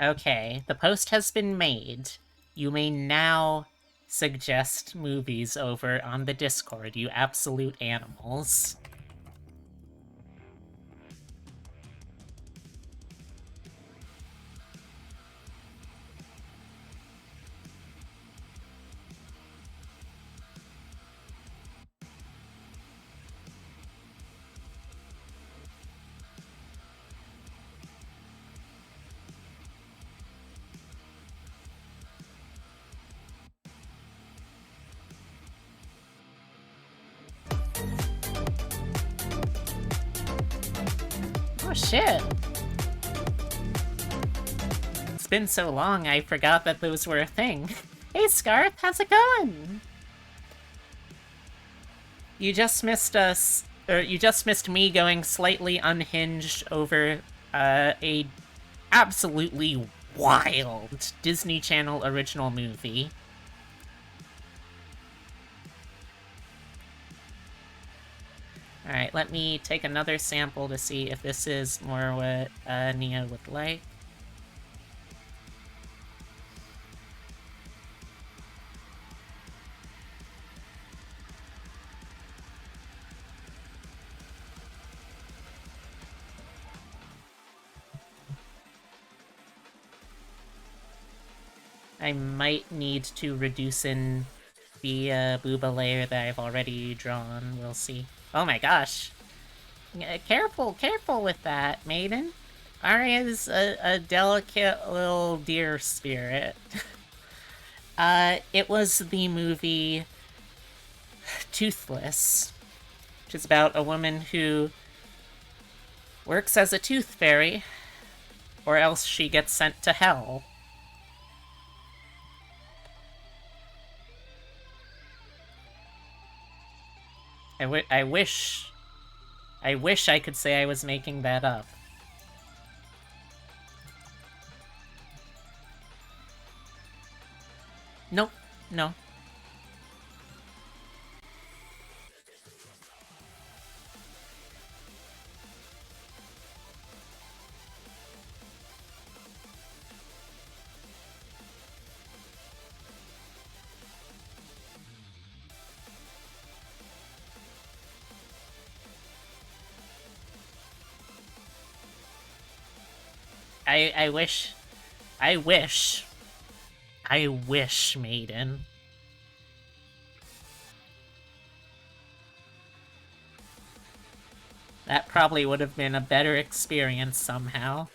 Okay, the post has been made. You may now suggest movies over on the Discord, you absolute animals. Oh shit! It's been so long, I forgot that those were a thing. Hey Scarf, how's it going? You just missed us, or you just missed me going slightly unhinged over a absolutely wild Disney Channel original movie. Alright, let me take another sample to see if this is more what Nia would like. I might need to reduce in the booba layer that I've already drawn. We'll see. Oh my gosh. Careful with that, maiden. Arya's a delicate little deer spirit. It was the movie Toothless, which is about a woman who works as a tooth fairy, or else she gets sent to hell. I wish I could say I was making that up. Nope, no. I wish, maiden. That probably would have been a better experience somehow.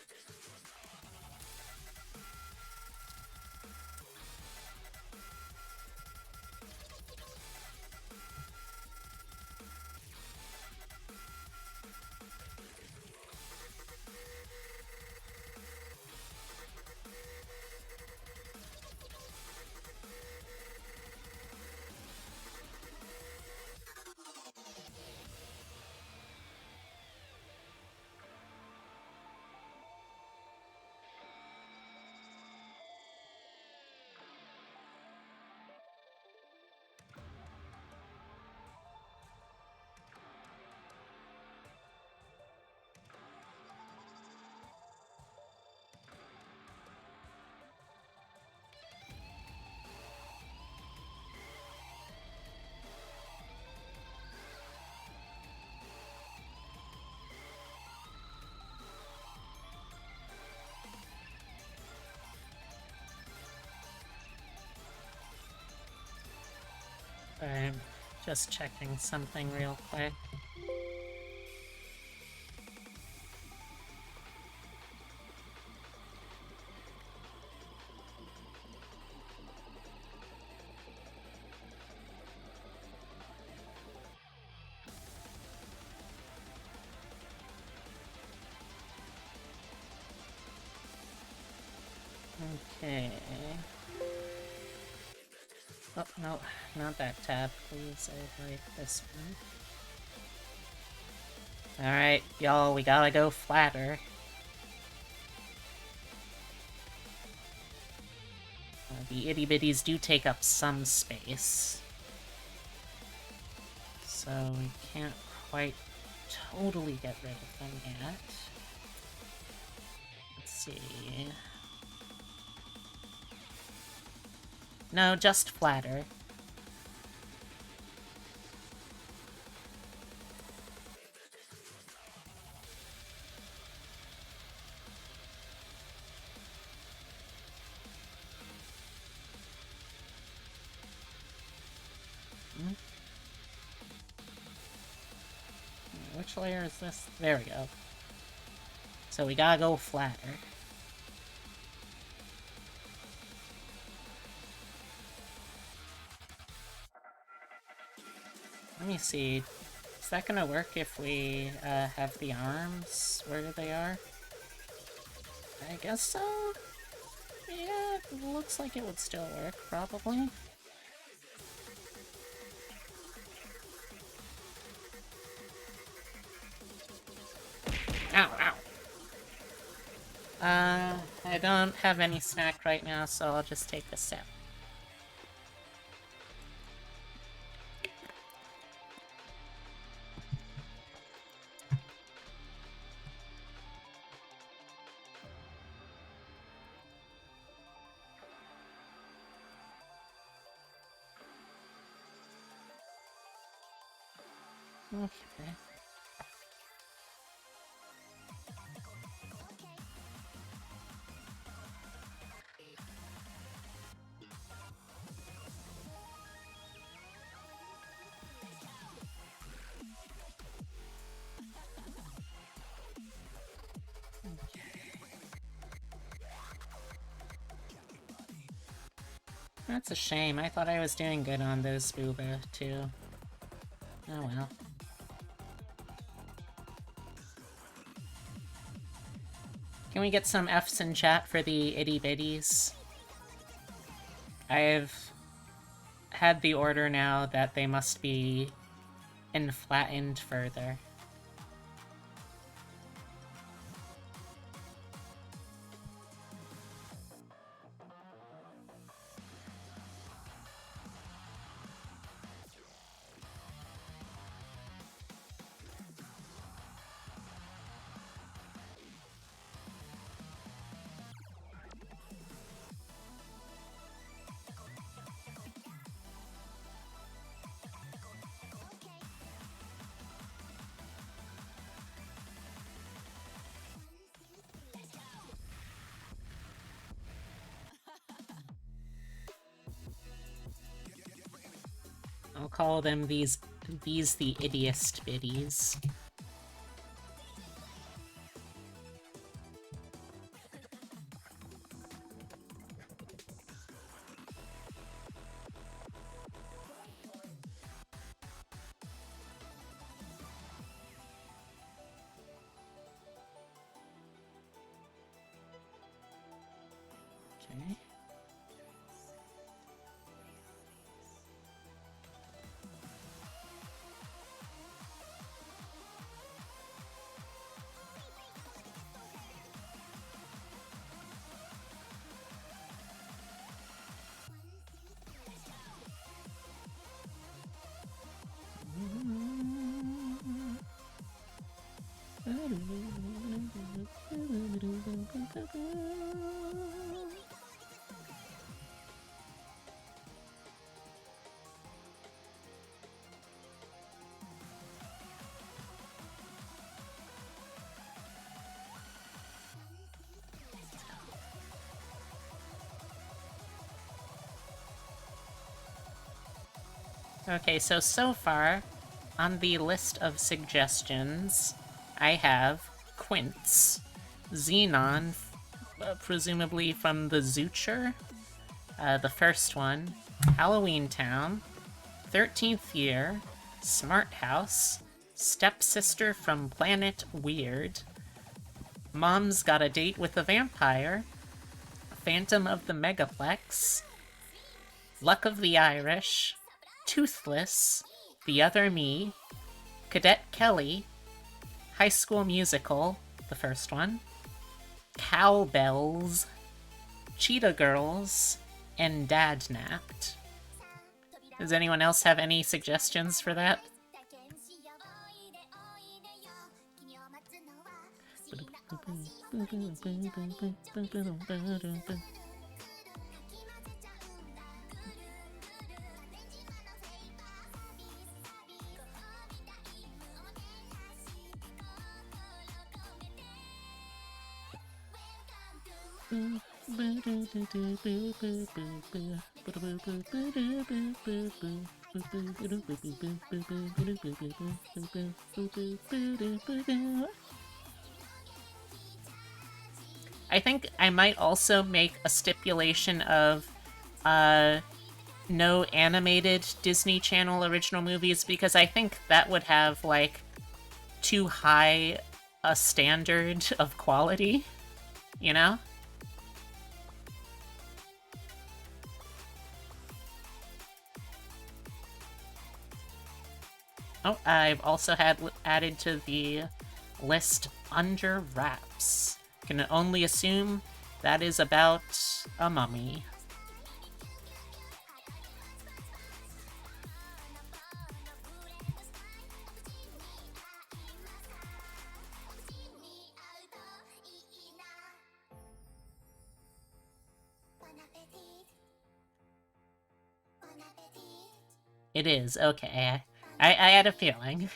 I'm just checking something real quick. Okay. Oh, no, not that tab, please. I'd like this one. Alright, y'all, we gotta go flatter. The itty-bitties do take up some space. So we can't quite totally get rid of them yet. Let's see... No, just flatter. Which layer is this? There we go. So we gotta go flatter. Let me see. Is that gonna work if we have the arms where they are? I guess so? Yeah, it looks like it would still work, probably. Ow, ow. I don't have any snack right now, so I'll just take a sip. Okay. That's a shame. I thought I was doing good on those booba, too. Oh well. Can we get some Fs in chat for the itty bitties? I've had the order now that they must be inflattened further. I'll call them these the idiest biddies. Okay. Okay, so far, on the list of suggestions, I have Quince, Xenon, presumably from the Zoocher, the first one, Halloween Town, 13th Year, Smart House, Stepsister from Planet Weird, Mom's Got a Date with a Vampire, Phantom of the Megaplex, Luck of the Irish, Toothless, The Other Me, Cadet Kelly, High School Musical, the first one, Cowbells, Cheetah Girls, and Dad Napped. Does anyone else have any suggestions for that? I think I might also make a stipulation of no animated Disney Channel original movies, because I think that would have, like, too high a standard of quality, you know? Oh, I've also had added to the list Under Wraps. Can only assume that is about a mummy. It is, okay. I had a feeling.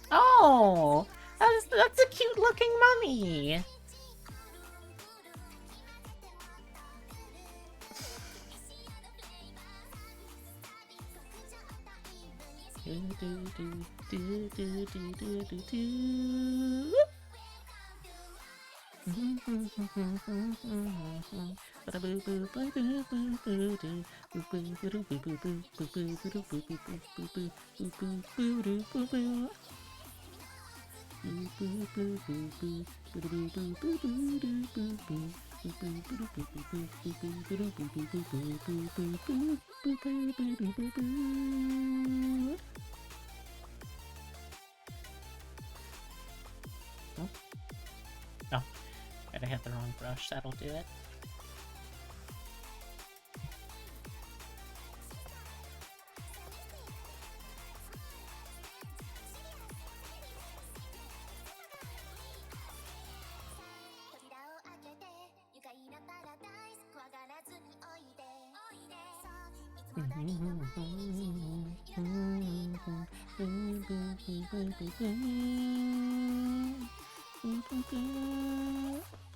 Oh! That's a cute looking mummy! Oh, I had the wrong brush. That'll do it.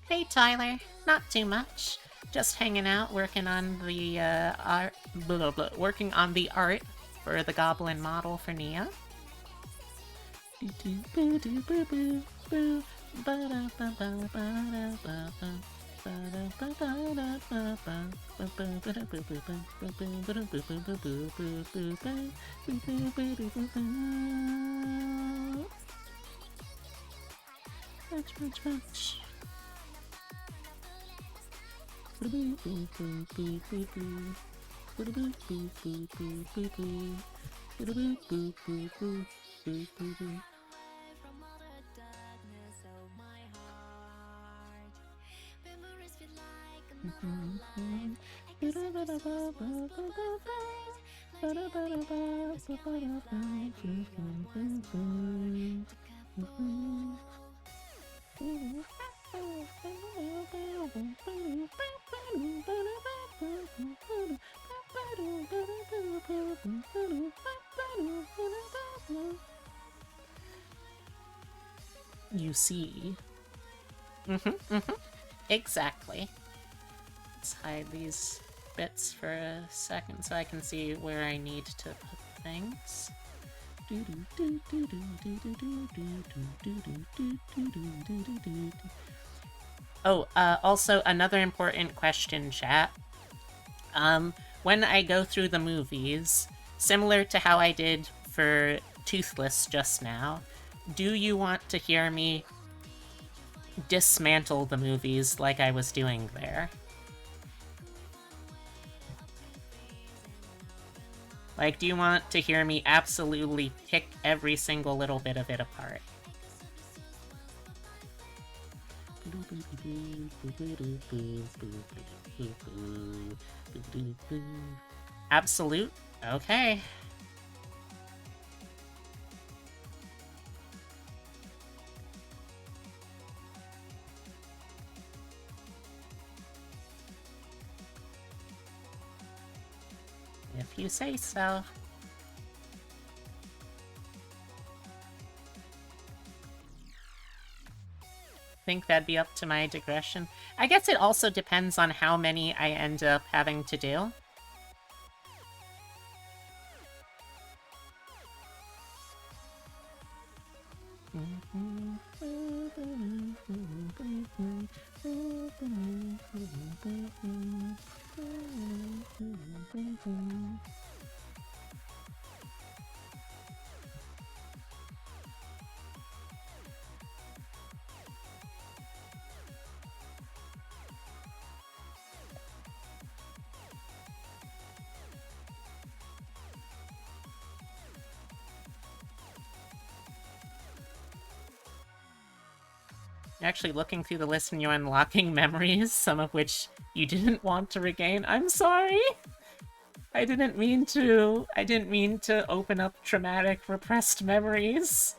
Hey Tyler, not too much. Just hanging out, working on the art, working on the art for the Goblin model for Nia. Much. You see. Exactly. Let's hide these bits for a second so I can see where I need to put things. Oh, also another important question, chat. When I go through the movies, similar to how I did for Toothless just now, do you want to hear me dismantle the movies like I was doing there? Like, do you want to hear me absolutely pick every single little bit of it apart? Absolute? Okay. If you say so. Think that'd be up to my digression. I guess it also depends on how many I end up having to do. You're actually looking through the list and you're unlocking memories, some of which you didn't want to regain. I'm sorry! I didn't mean to open up traumatic, repressed memories.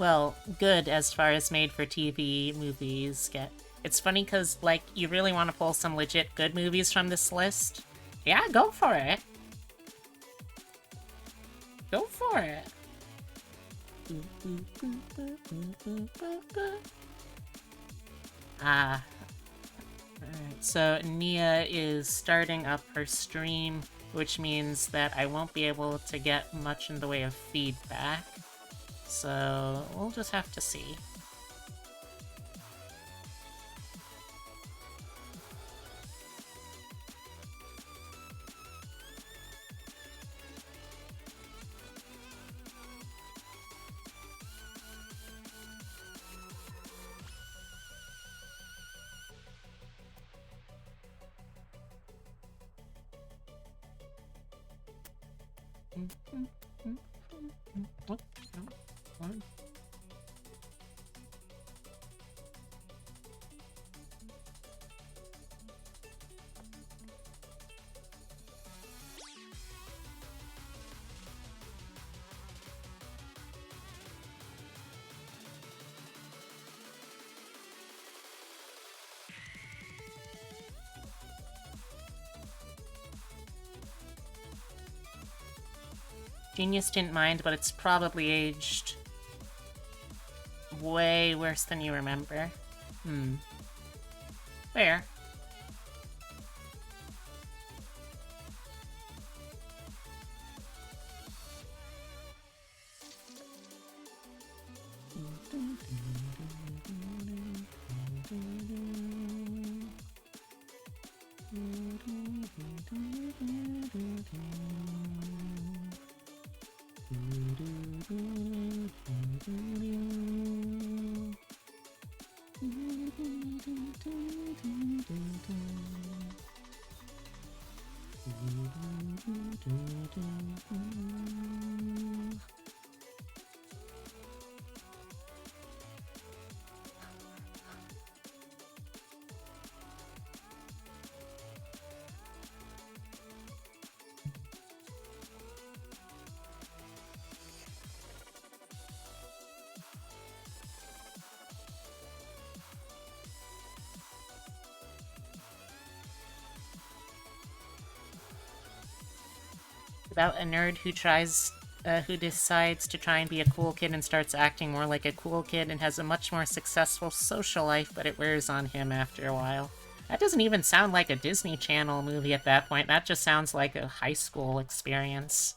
well, good as far as made-for-TV movies get. It's funny because, like, you really want to pull some legit good movies from this list? Yeah, go for it. Go for it. Ah. Alright, so Nia is starting up her stream, which means that I won't be able to get much in the way of feedback. So we'll just have to see. What? What? Genius didn't mind, but it's probably aged way worse than you remember. Fair. About a nerd who decides to try and be a cool kid and starts acting more like a cool kid and has a much more successful social life, but it wears on him after a while. That doesn't even sound like a Disney Channel movie at that point. That just sounds like a high school experience.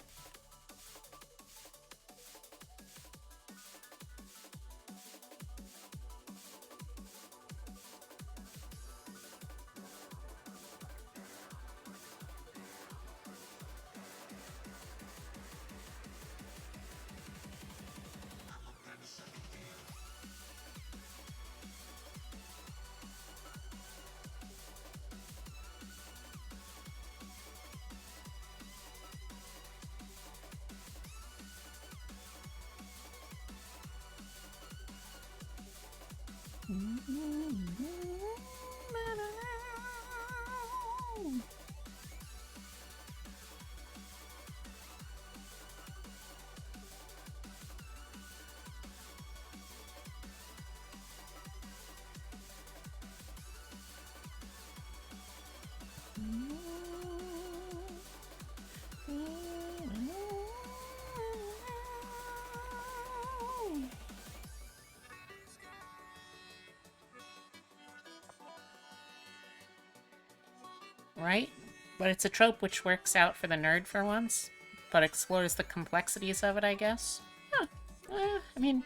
Right? But it's a trope which works out for the nerd for once, but explores the complexities of it, I guess. Huh. I mean,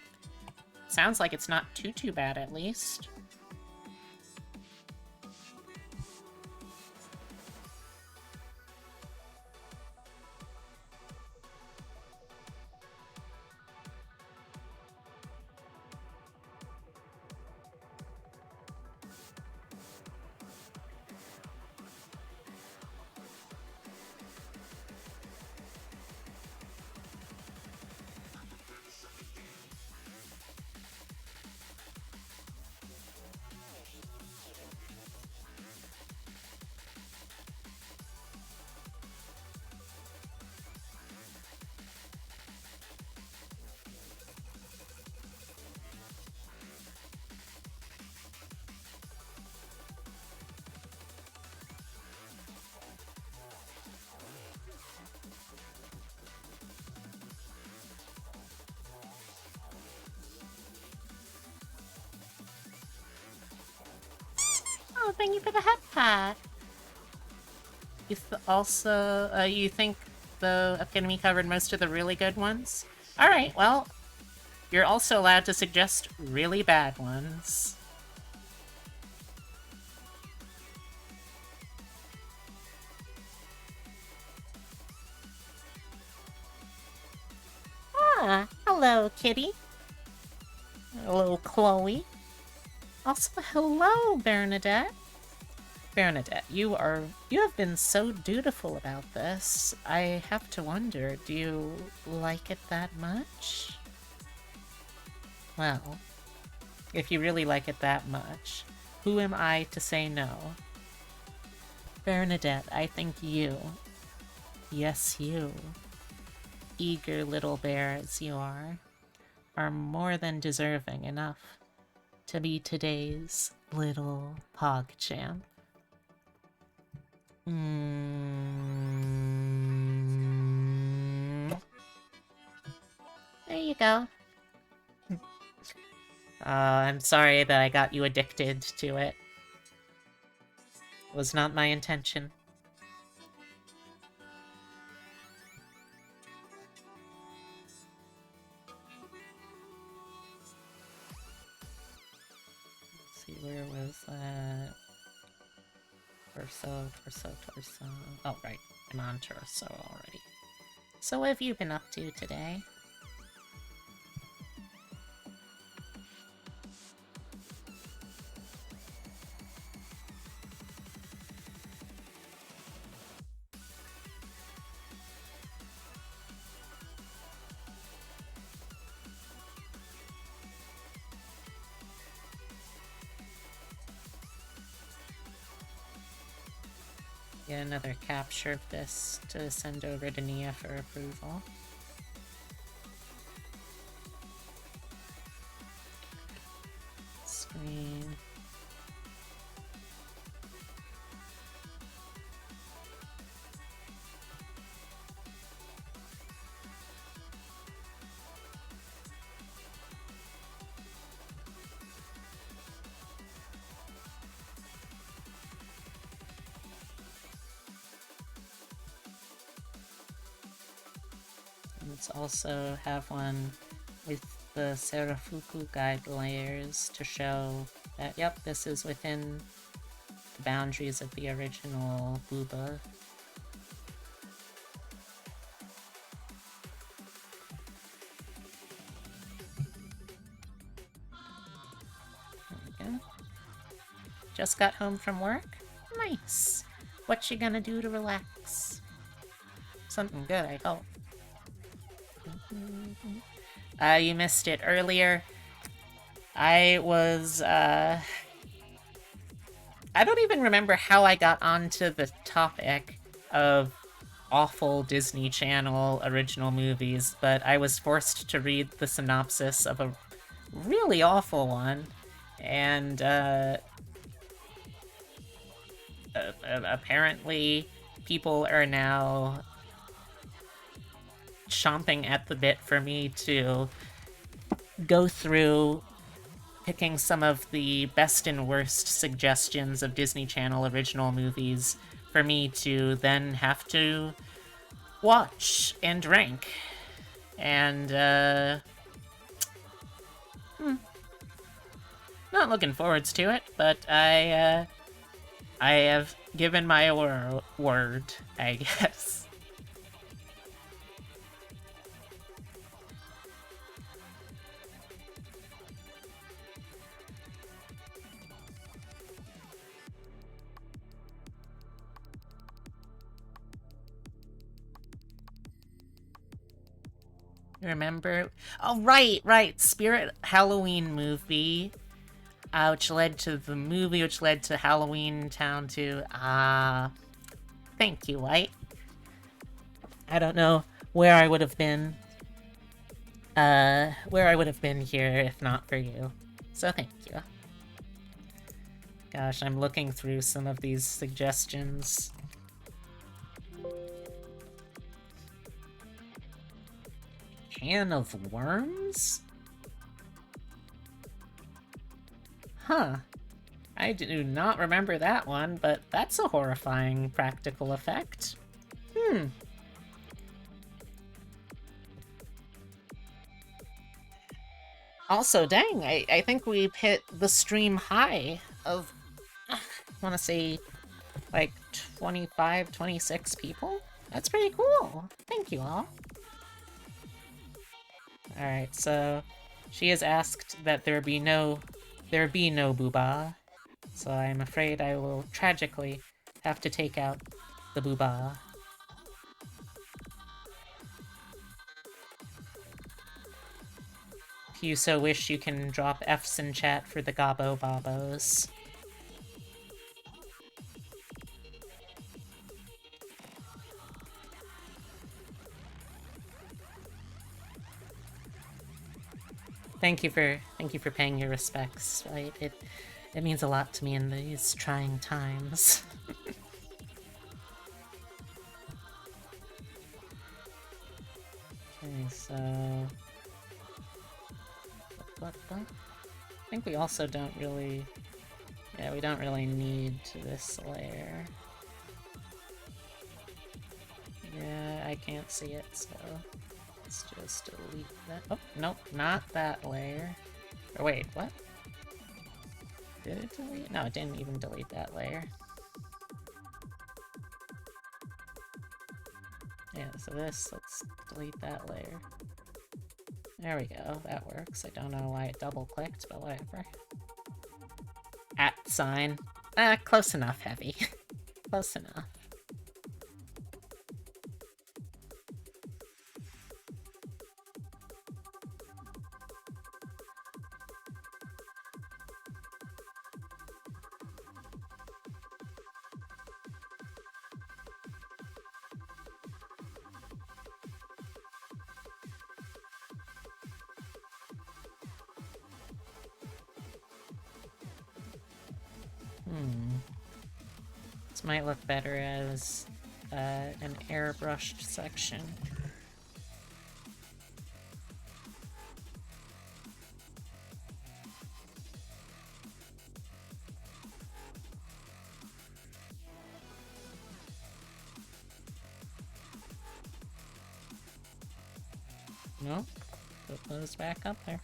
sounds like it's not too bad, at least. Oh, thank you for the head pat. You also, you think the Epitome covered most of the really good ones? Alright, well, you're also allowed to suggest really bad ones. Ah, hello, kitty. Hello, Chloe. Also, hello, Bernadette. Bernadette, you have been so dutiful about this. I have to wonder, do you like it that much? Well, if you really like it that much, who am I to say no? Bernadette, I think you, yes you, eager little bear as you are more than deserving enough to be today's little PogChamp. There you go. I'm sorry that I got you addicted to it. It was not my intention. Let's see, where was that? Torso. Oh, right. I'm on Torso already. So what have you been up to today? Get another capture of this to send over to Nia for approval. Screen. Let's also have one with the Serafuku guide layers to show that, yep, this is within the boundaries of the original Booba. There we go. Just got home from work? Nice. What you gonna do to relax? Something good, I hope. You missed it earlier. I was, I don't even remember how I got onto the topic of awful Disney Channel original movies, but I was forced to read the synopsis of a really awful one, and, apparently people are now chomping at the bit for me to go through picking some of the best and worst suggestions of Disney Channel original movies for me to then have to watch and rank. And, not looking forward to it, but I have given my word, I guess. Remember? Oh, right. Spirit Halloween movie, which led to the movie, which led to Halloween Town 2. Thank you, White. I don't know where I would have been, here if not for you. So thank you. Gosh, I'm looking through some of these suggestions. Can of worms? Huh. I do not remember that one, but that's a horrifying practical effect. Also, dang, I think we've hit the stream high of, I want to say, like 25, 26 people? That's pretty cool. Thank you all. Alright, so she has asked that there be no booba. So I'm afraid I will tragically have to take out the booba. If you so wish, you can drop Fs in chat for the Gobbo Bobos. Thank you for paying your respects, right? It means a lot to me in these trying times. Okay, so what? I think we also don't really, yeah, we don't really need this layer. Yeah, I can't see it, so let's just delete that. Oh, nope, not that layer. Or wait, what? Did it delete? No, it didn't even delete that layer. Yeah, so this, let's delete that layer. There we go, that works. I don't know why it double-clicked, but whatever. @ sign. Close enough, Heavy. Close enough. This might look better as an airbrushed section. Nope. Put those back up there.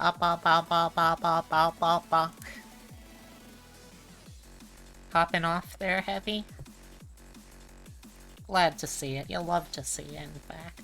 Up. Popping off there, Heavy? Glad to see it. You'll love to see it, in fact.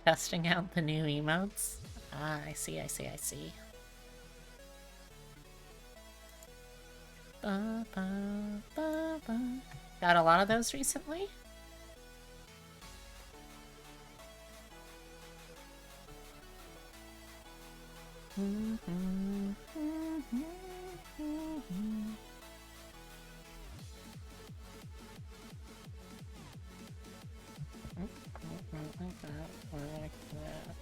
Testing out the new emotes? Ah, I see. Got a lot of those recently? Like that.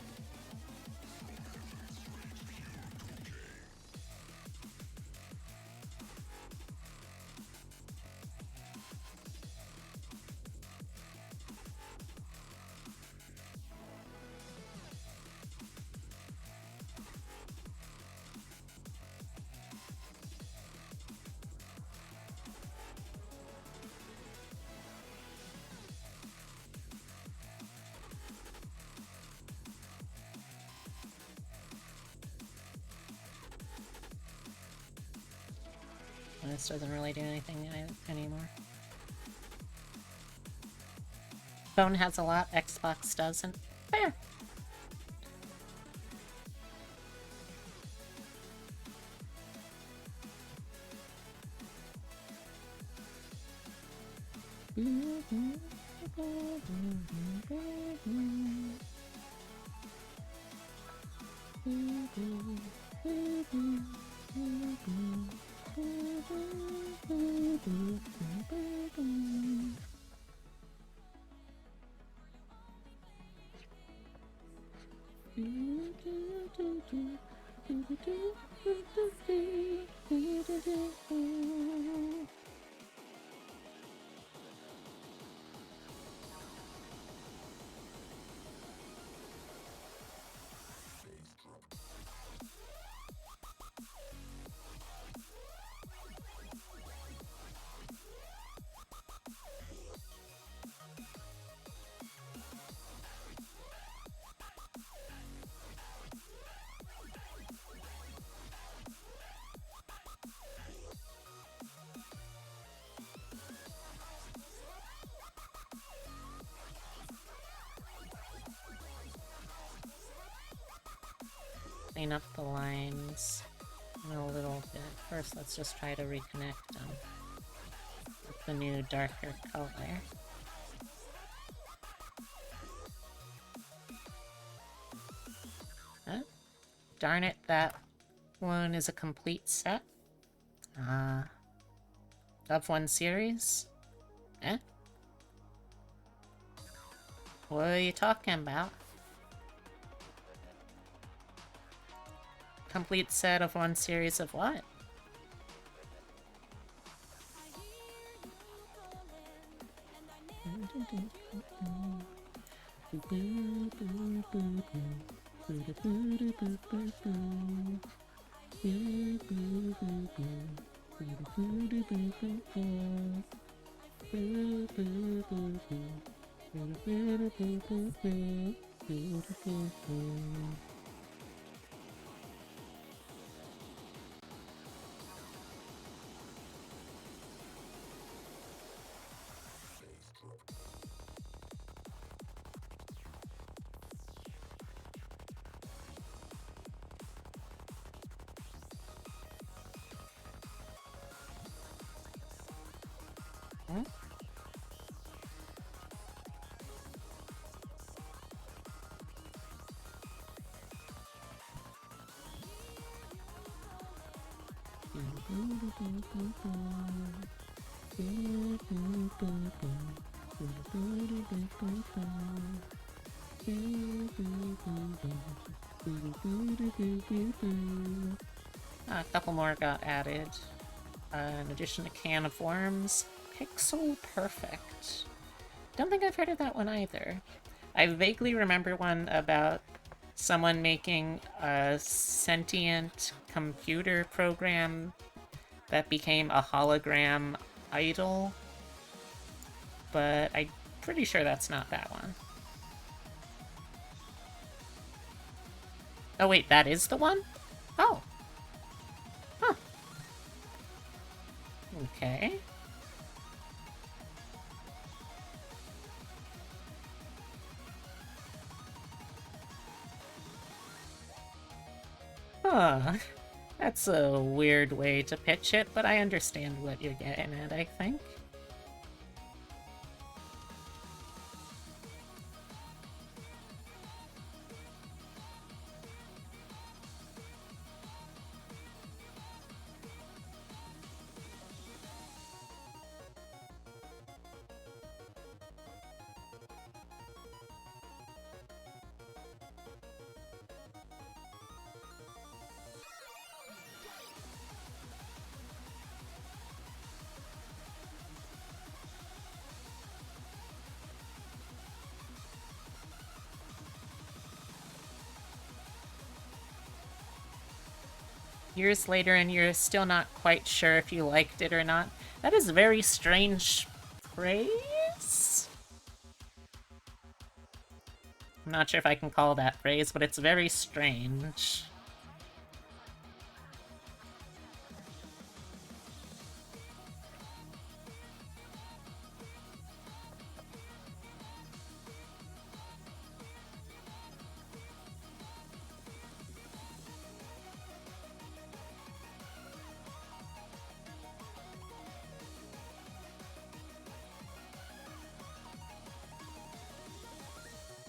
This doesn't really do anything anymore. Phone has a lot, Xbox doesn't. Fair. Clean up the lines in a little bit. First, let's just try to reconnect them with the new darker color. Huh? Darn it, that one is a complete set. Of one series? Eh? What are you talking about? Complete set of one series of what? Hmm? A couple more got added. In addition to Can of Worms, Pixel Perfect. Don't think I've heard of that one either. I vaguely remember one about someone making a sentient computer program that became a hologram idol, but I'm pretty sure that's not that one. Oh wait, that is the one? Oh. Huh. Okay. Huh. That's a weird way to pitch it, but I understand what you're getting at, I think. Years later and you're still not quite sure if you liked it or not. That is a very strange phrase? I'm not sure if I can call that phrase, but it's very strange.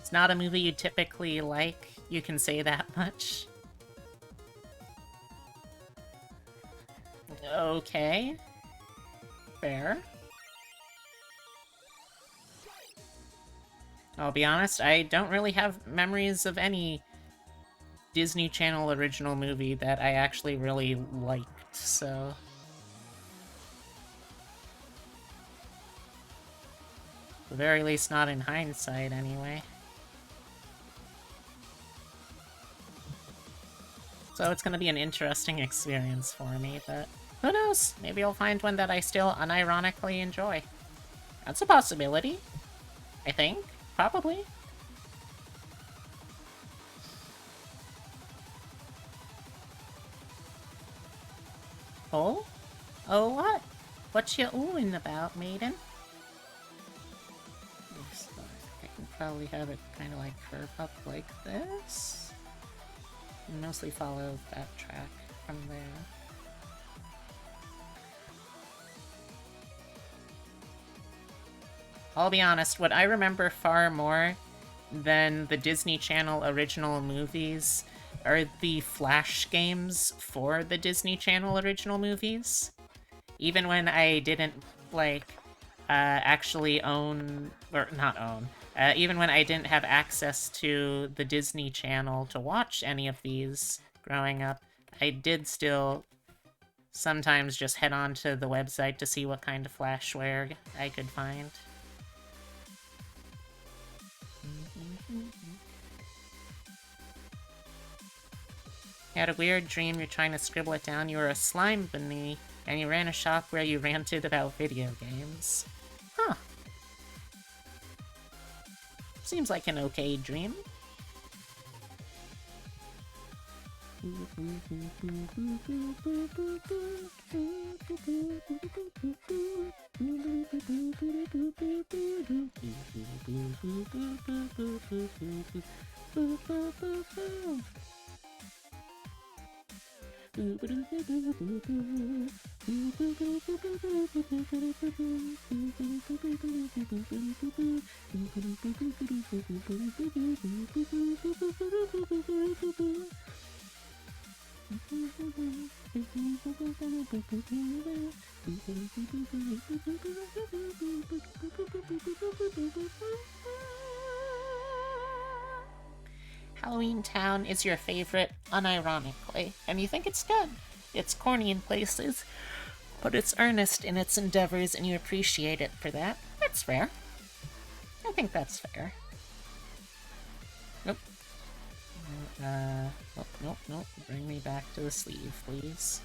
It's not a movie you typically like, you can say that much. Okay. Fair. I'll be honest, I don't really have memories of any Disney Channel original movie that I actually really liked, so... At the very least, not in hindsight, anyway. So it's gonna be an interesting experience for me, but who knows? Maybe I'll find one that I still unironically enjoy. That's a possibility. I think. Probably. Oh? Oh, what? What you oohing about, maiden? I can probably have it kind of like curve up like this. And mostly follow that track from there. I'll be honest, what I remember far more than the Disney Channel original movies are the Flash games for the Disney Channel original movies. Even when I didn't, like, actually own, or not own, even when I didn't have access to the Disney Channel to watch any of these growing up, I did still sometimes just head on to the website to see what kind of flashware I could find. You had a weird dream, you're trying to scribble it down, you were a slime bunny, and you ran a shop where you ranted about video games. Huh. Seems like an okay dream. Halloween Town is your favorite, unironically, and you think it's good. It's corny in places, but it's earnest in its endeavors, and you appreciate it for that. That's fair. I think that's fair. Nope. Nope. Bring me back to the sleeve, please.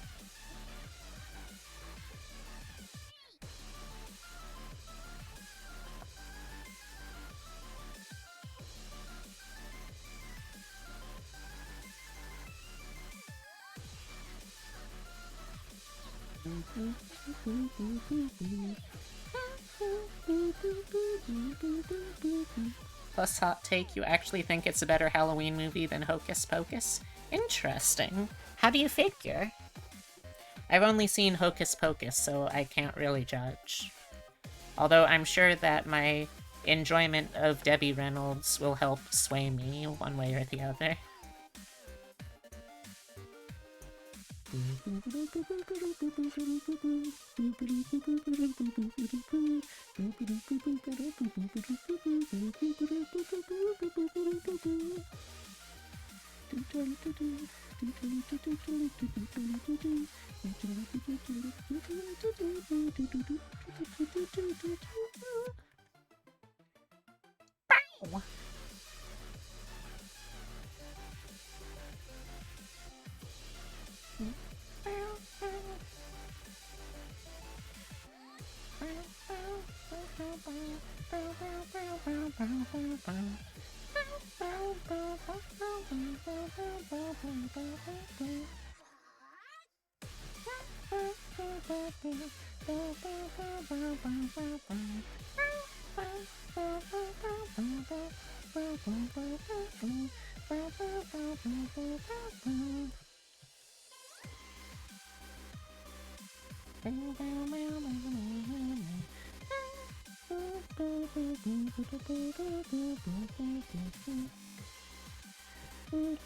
Plus hot take, you actually think it's a better Halloween movie than Hocus Pocus? Interesting. How do you figure? I've only seen Hocus Pocus, so I can't really judge. Although I'm sure that my enjoyment of Debbie Reynolds will help sway me one way or the other. There's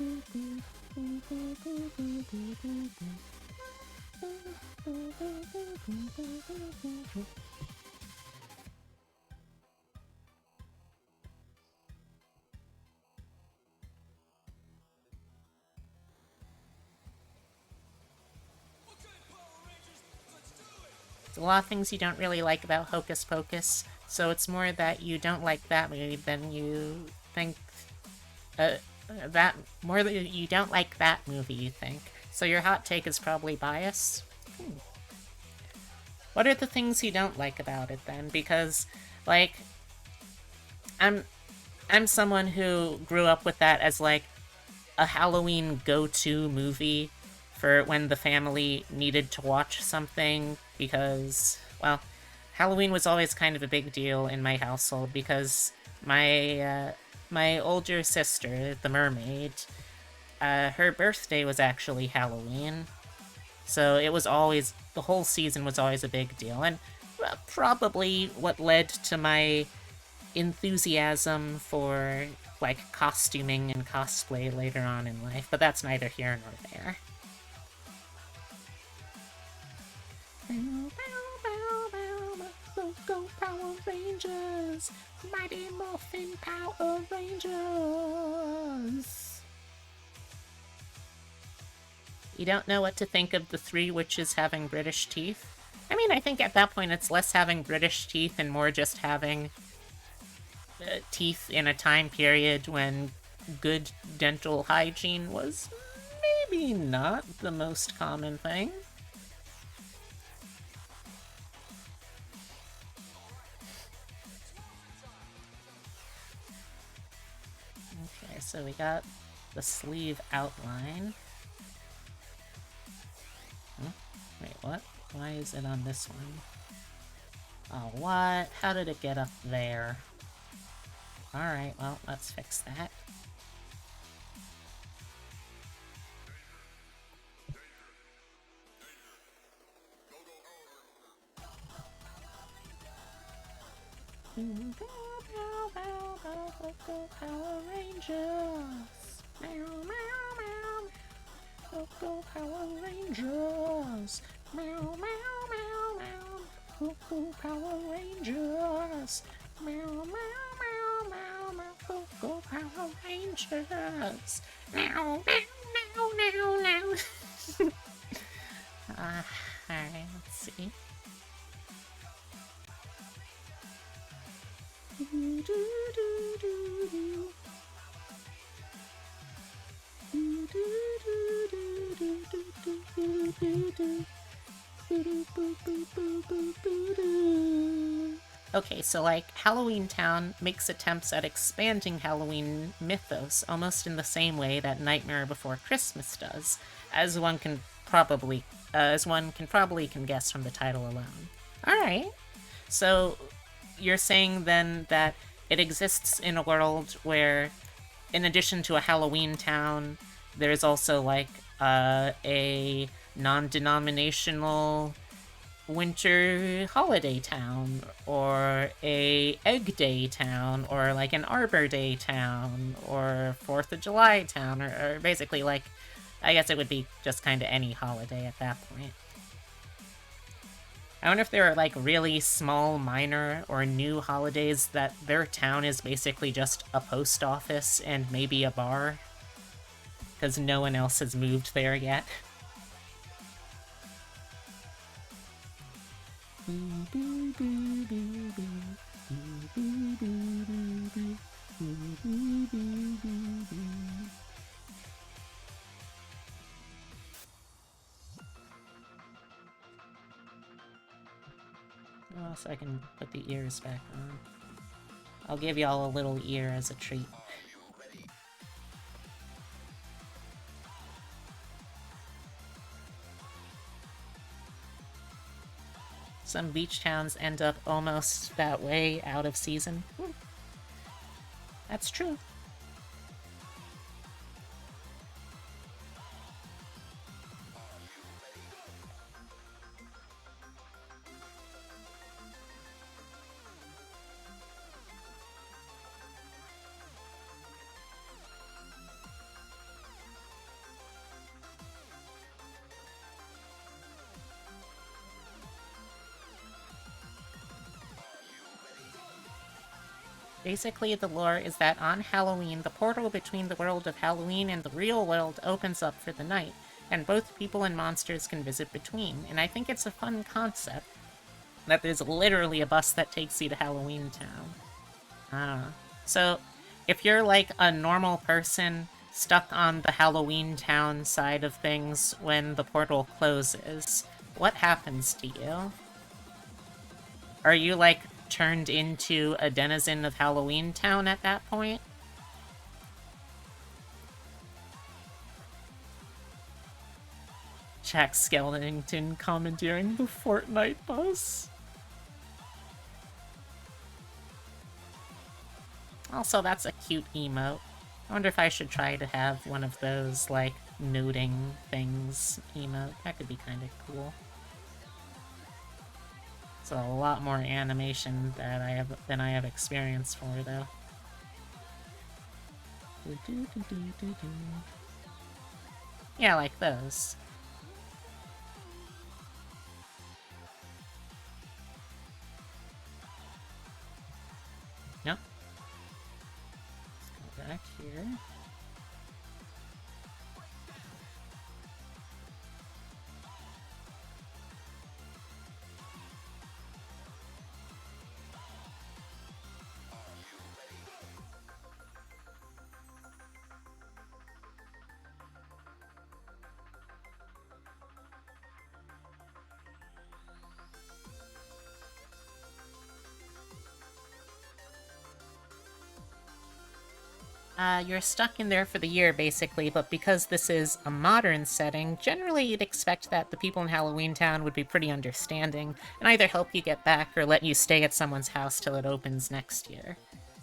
a lot of things you don't really like about Hocus Pocus, so it's more that you don't like that movie than you think. That more than you don't like that movie, you think. So your hot take is probably biased. What are the things you don't like about it then? Because, like, I'm someone who grew up with that as like a Halloween go-to movie for when the family needed to watch something because, well, Halloween was always kind of a big deal in my household because my older sister, the mermaid, her birthday was actually Halloween. So it was always, the whole season was always a big deal, and probably what led to my enthusiasm for, like, costuming and cosplay later on in life, but that's neither here nor there. Go Power Rangers! Mighty Morphin Power Rangers! You don't know what to think of the three witches having British teeth? I mean, I think at that point it's less having British teeth and more just having teeth in a time period when good dental hygiene was maybe not the most common thing. Okay, so we got the sleeve outline. Wait, what? Why is it on this one? Oh, what? How did it get up there? Alright, well, let's fix that. Power Rangers! Meow, meow, meow! Go Power Rangers! Meow, meow, meow, meow! Go Power Rangers! Meow, meow, meow, meow, meow! Go Power Rangers! Meow, meow, meow, meow, meow! Alright, let's see. Okay, so like Halloween Town makes attempts at expanding Halloween mythos almost in the same way that Nightmare Before Christmas does, as one can probably can guess from the title alone. All right. So you're saying then that it exists in a world where, in addition to a Halloween town, there's also like a non-denominational winter holiday town, or a Egg Day town, or like an Arbor Day town, or 4th of July town, or basically like, I guess it would be just kind of any holiday at that point. I wonder if there are like really small, minor, or new holidays that their town is basically just a post office and maybe a bar, because no one else has moved there yet. Oh, so I can put the ears back on. I'll give y'all a little ear as a treat. Some beach towns end up almost that way out of season. That's true. Basically, the lore is that on Halloween, the portal between the world of Halloween and the real world opens up for the night, and both people and monsters can visit between, and I think it's a fun concept. That there's literally a bus that takes you to Halloween Town. So, if you're like a normal person stuck on the Halloween Town side of things when the portal closes, what happens to you? Are you like turned into a denizen of Halloween Town at that point? Jack Skellington commandeering the Fortnite bus. Also, that's a cute emote. I wonder if I should try to have one of those, like, noting things emote. That could be kind of cool. It's a lot more animation that than I have experience for, though. Yeah, like those. Yep. Let's go back here. You're stuck in there for the year, basically, but because this is a modern setting, generally you'd expect that the people in Halloween Town would be pretty understanding, and either help you get back or let you stay at someone's house till it opens next year.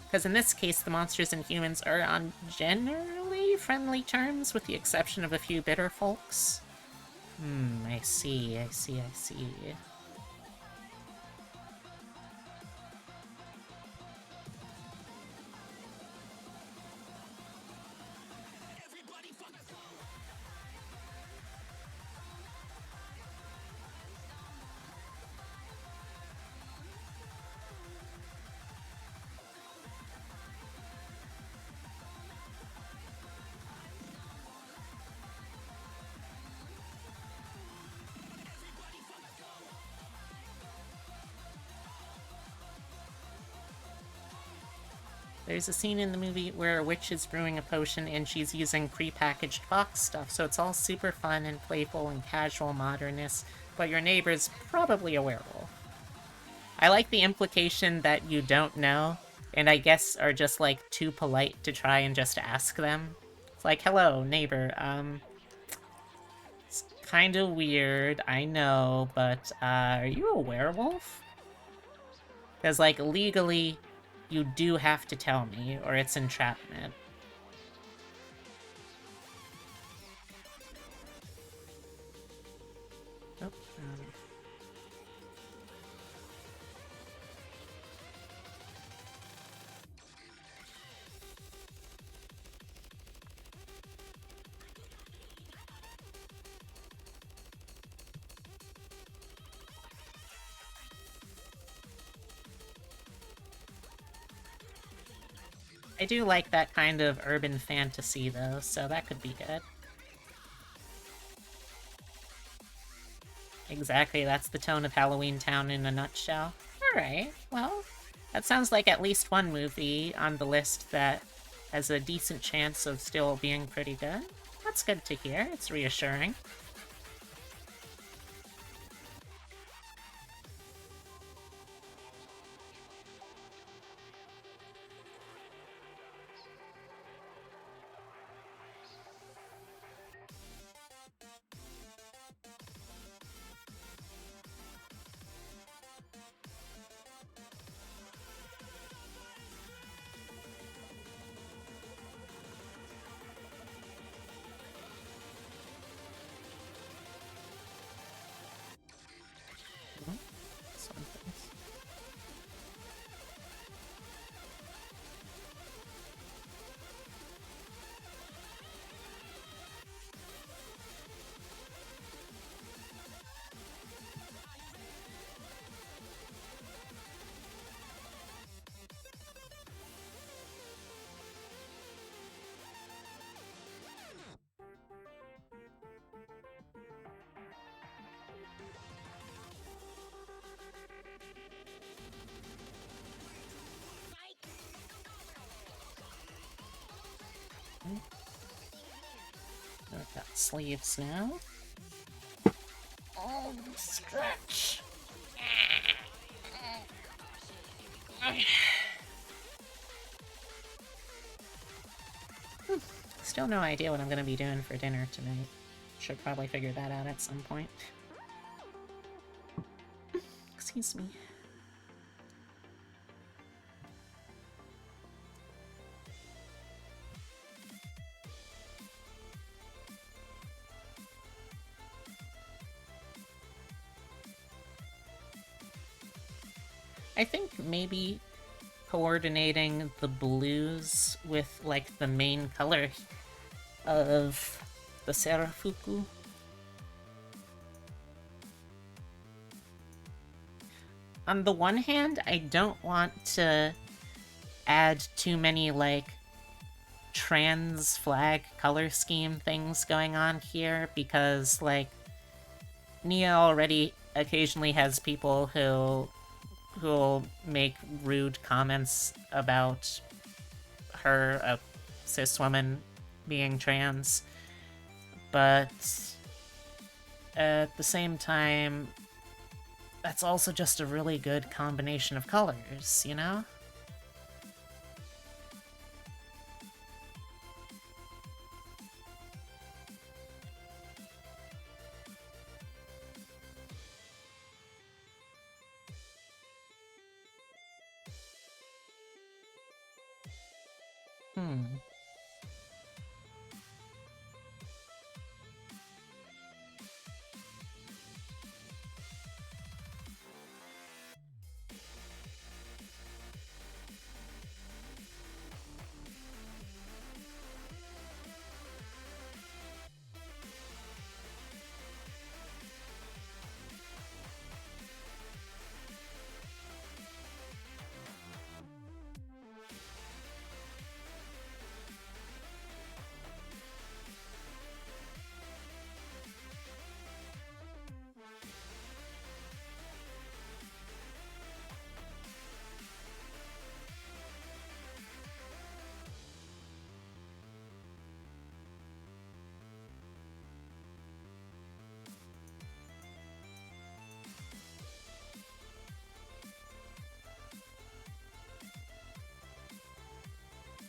Because in this case, the monsters and humans are on generally friendly terms, with the exception of a few bitter folks. I see. There's a scene in the movie where a witch is brewing a potion and she's using pre-packaged box stuff, so it's all super fun and playful and casual modernness, but your neighbor's probably a werewolf. I like the implication that you don't know, and I guess are just, like, too polite to try and just ask them. It's like, hello, neighbor, it's kinda weird, I know, but, are you a werewolf? Because, like, legally, you do have to tell me, or it's entrapment. Oh, I do like that kind of urban fantasy, though, so that could be good. Exactly, that's the tone of Halloween Town in a nutshell. Alright, well, that sounds like at least one movie on the list that has a decent chance of still being pretty good. That's good to hear, it's reassuring. I've got sleeves now. Oh, stretch! Still no idea what I'm gonna be doing for dinner tonight. Should probably figure that out at some point. Excuse me. I think maybe coordinating the blues with, like, the main color of the Serafuku. On the one hand, I don't want to add too many, like, trans flag color scheme things going on here, because, like, Nia already occasionally has people who'll make rude comments about her, a cis woman, being trans, but at the same time, that's also just a really good combination of colors, you know? Hmm.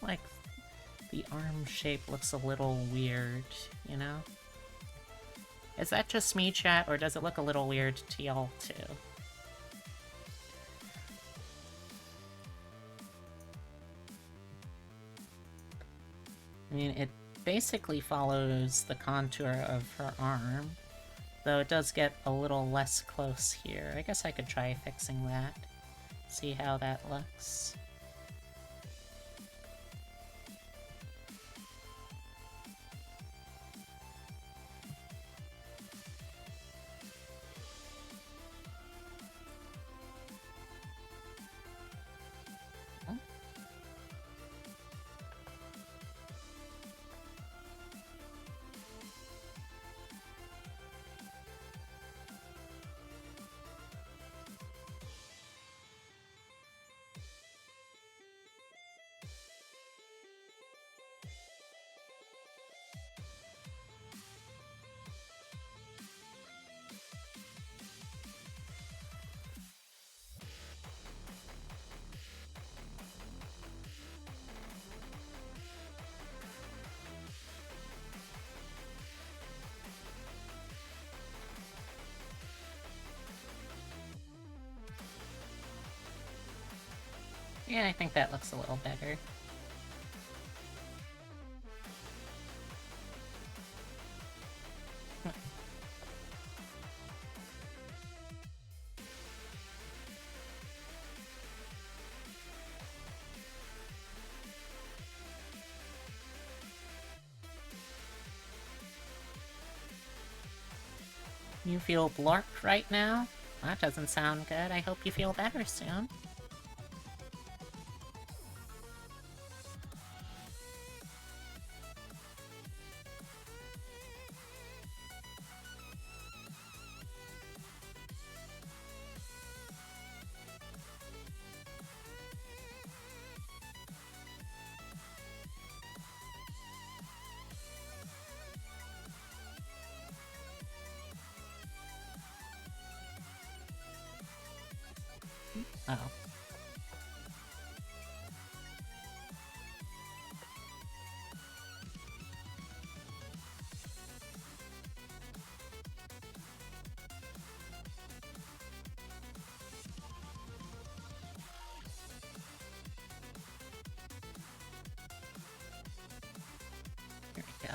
Like, the arm shape looks a little weird, you know? Is that just me, chat, or does it look a little weird to y'all, too? I mean, it basically follows the contour of her arm, though it does get a little less close here. I guess I could try fixing that. See how that looks. Yeah, I think that looks a little better. You feel blark right now? That doesn't sound good. I hope you feel better soon.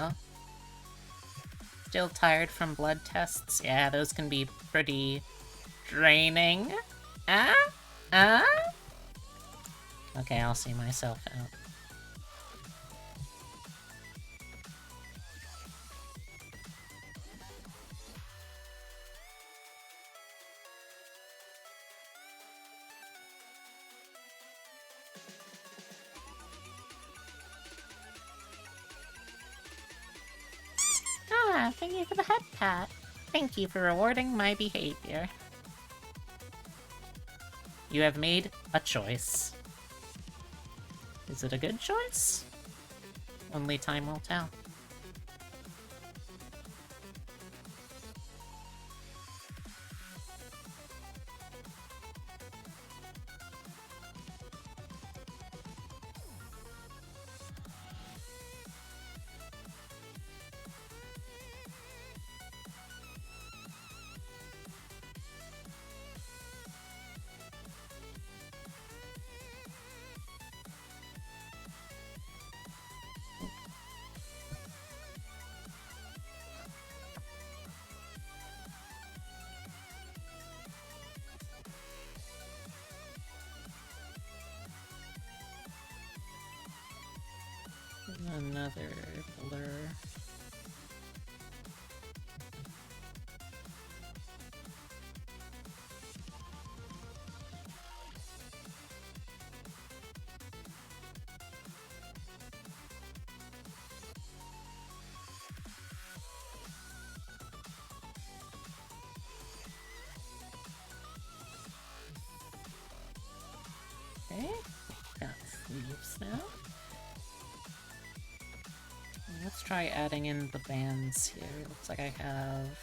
go. Still tired from blood tests? Yeah, those can be pretty draining. Okay, I'll see myself out. Ah, thank you for the head pat. Thank you for rewarding my behavior. You have made a choice. Is it a good choice? Only time will tell. Another blur. Okay, got sleeves now. Let's try adding in the bands here. Looks like I have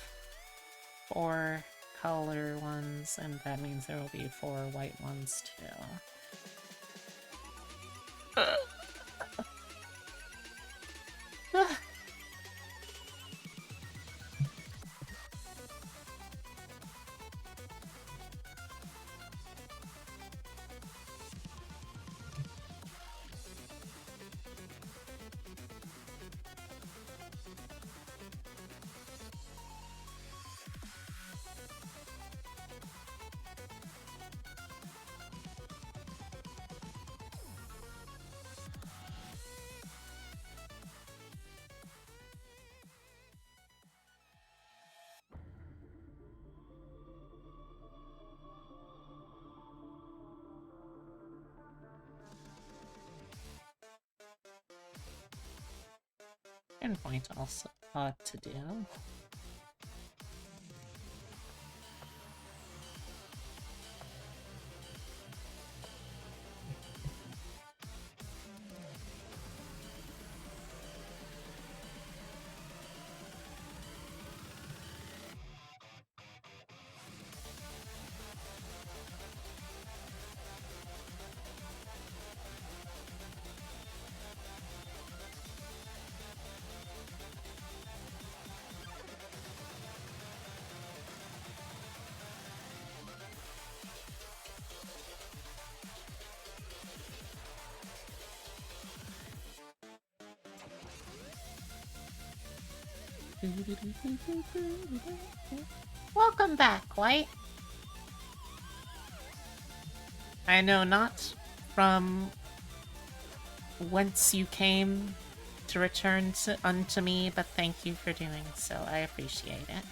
4 color ones, and that means there will be 4 white ones too. Pinpoint also ought to do. Welcome back, White. I know not from whence you came to return unto me, but thank you for doing so. I appreciate it.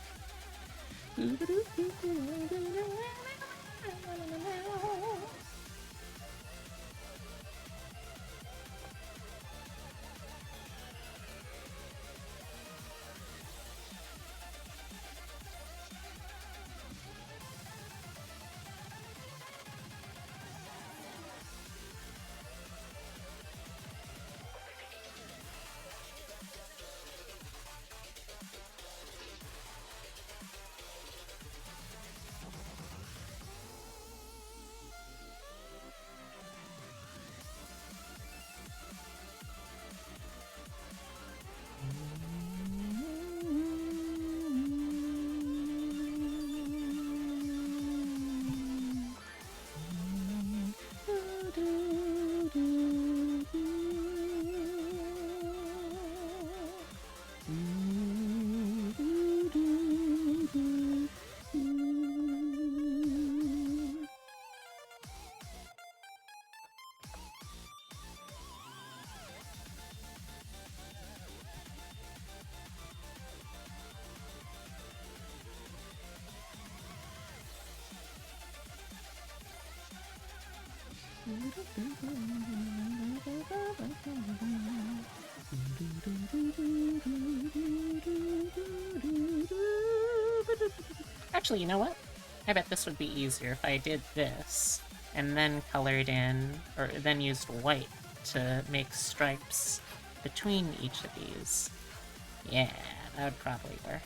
Actually, you know what? I bet this would be easier if I did this and then colored in, or then used white to make stripes between each of these. Yeah, that would probably work.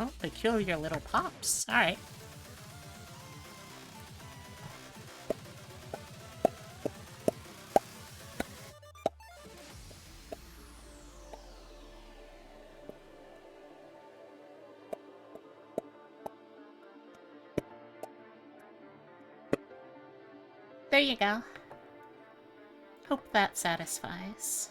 Oh, peculiar little pops. Alright. There you go. Hope that satisfies.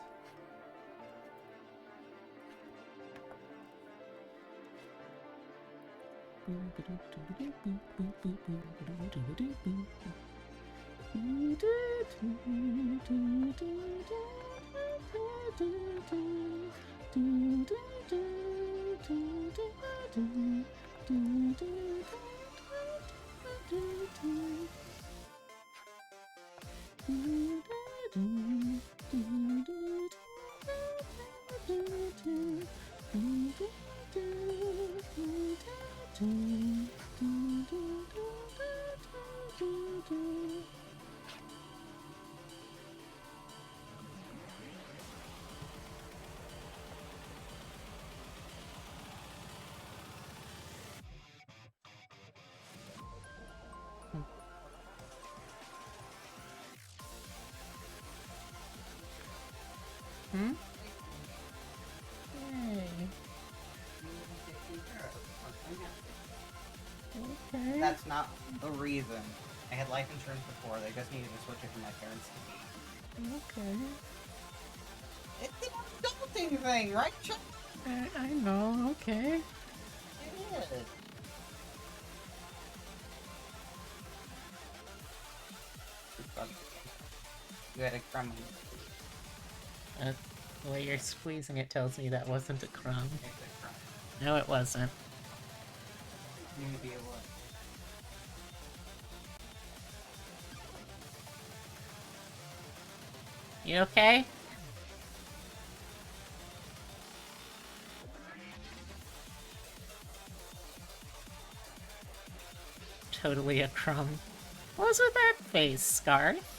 Hmm? Yay. Okay. That's not the reason. I had life insurance before, they just needed to switch it from my parents to me. Okay. It's an adulting thing, right, Chuck? I know, okay. It is. You had a crumb. The way you're squeezing it tells me that wasn't a crumb. It's a crumb. No, it wasn't. Maybe it was. You okay? Totally a crumb. What was with that face, Scarf?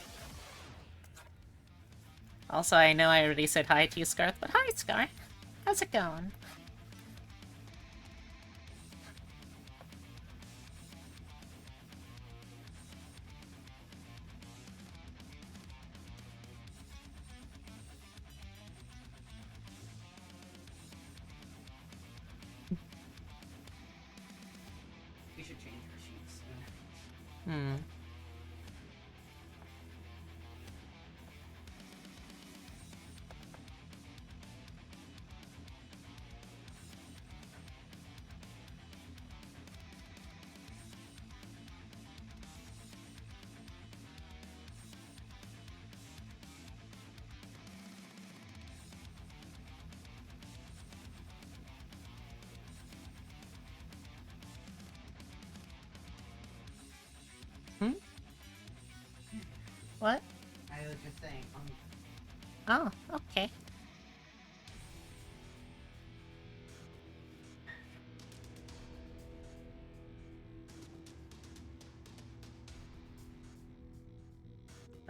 Also, I know I already said hi to you, Scarf, but hi, Scarf. How's it going? We should change our sheets. Hmm. Hmm? What? I was just saying, Oh, okay.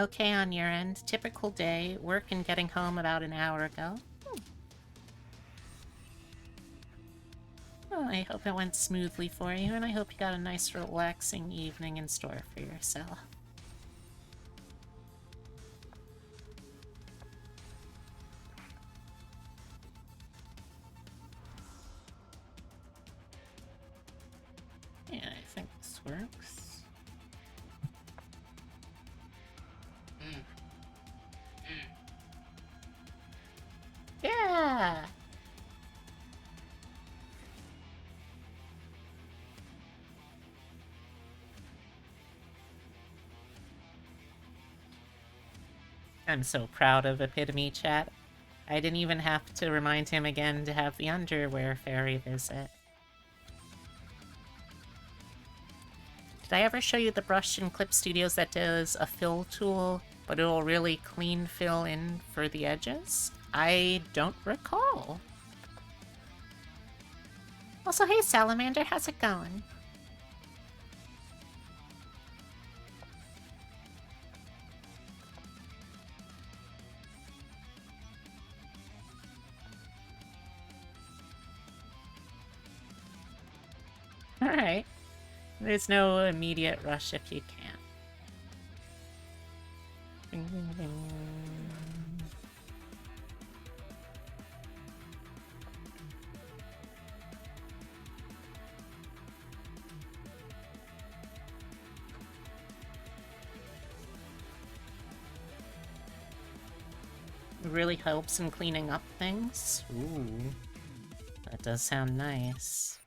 Okay on your end. Typical day. Work and getting home about an hour ago. Well, I hope it went smoothly for you, and I hope you got a nice relaxing evening in store for yourself. I'm so proud of Epitome Chat. I didn't even have to remind him again to have the underwear fairy visit. Did I ever show you the brush in Clip Studios that does a fill tool, but it'll really clean fill in for the edges? I don't recall. Also, hey Salamander, how's it going? Alright. There's no immediate rush if you can. Ding, ding, ding. It really helps in cleaning up things. Ooh. That does sound nice.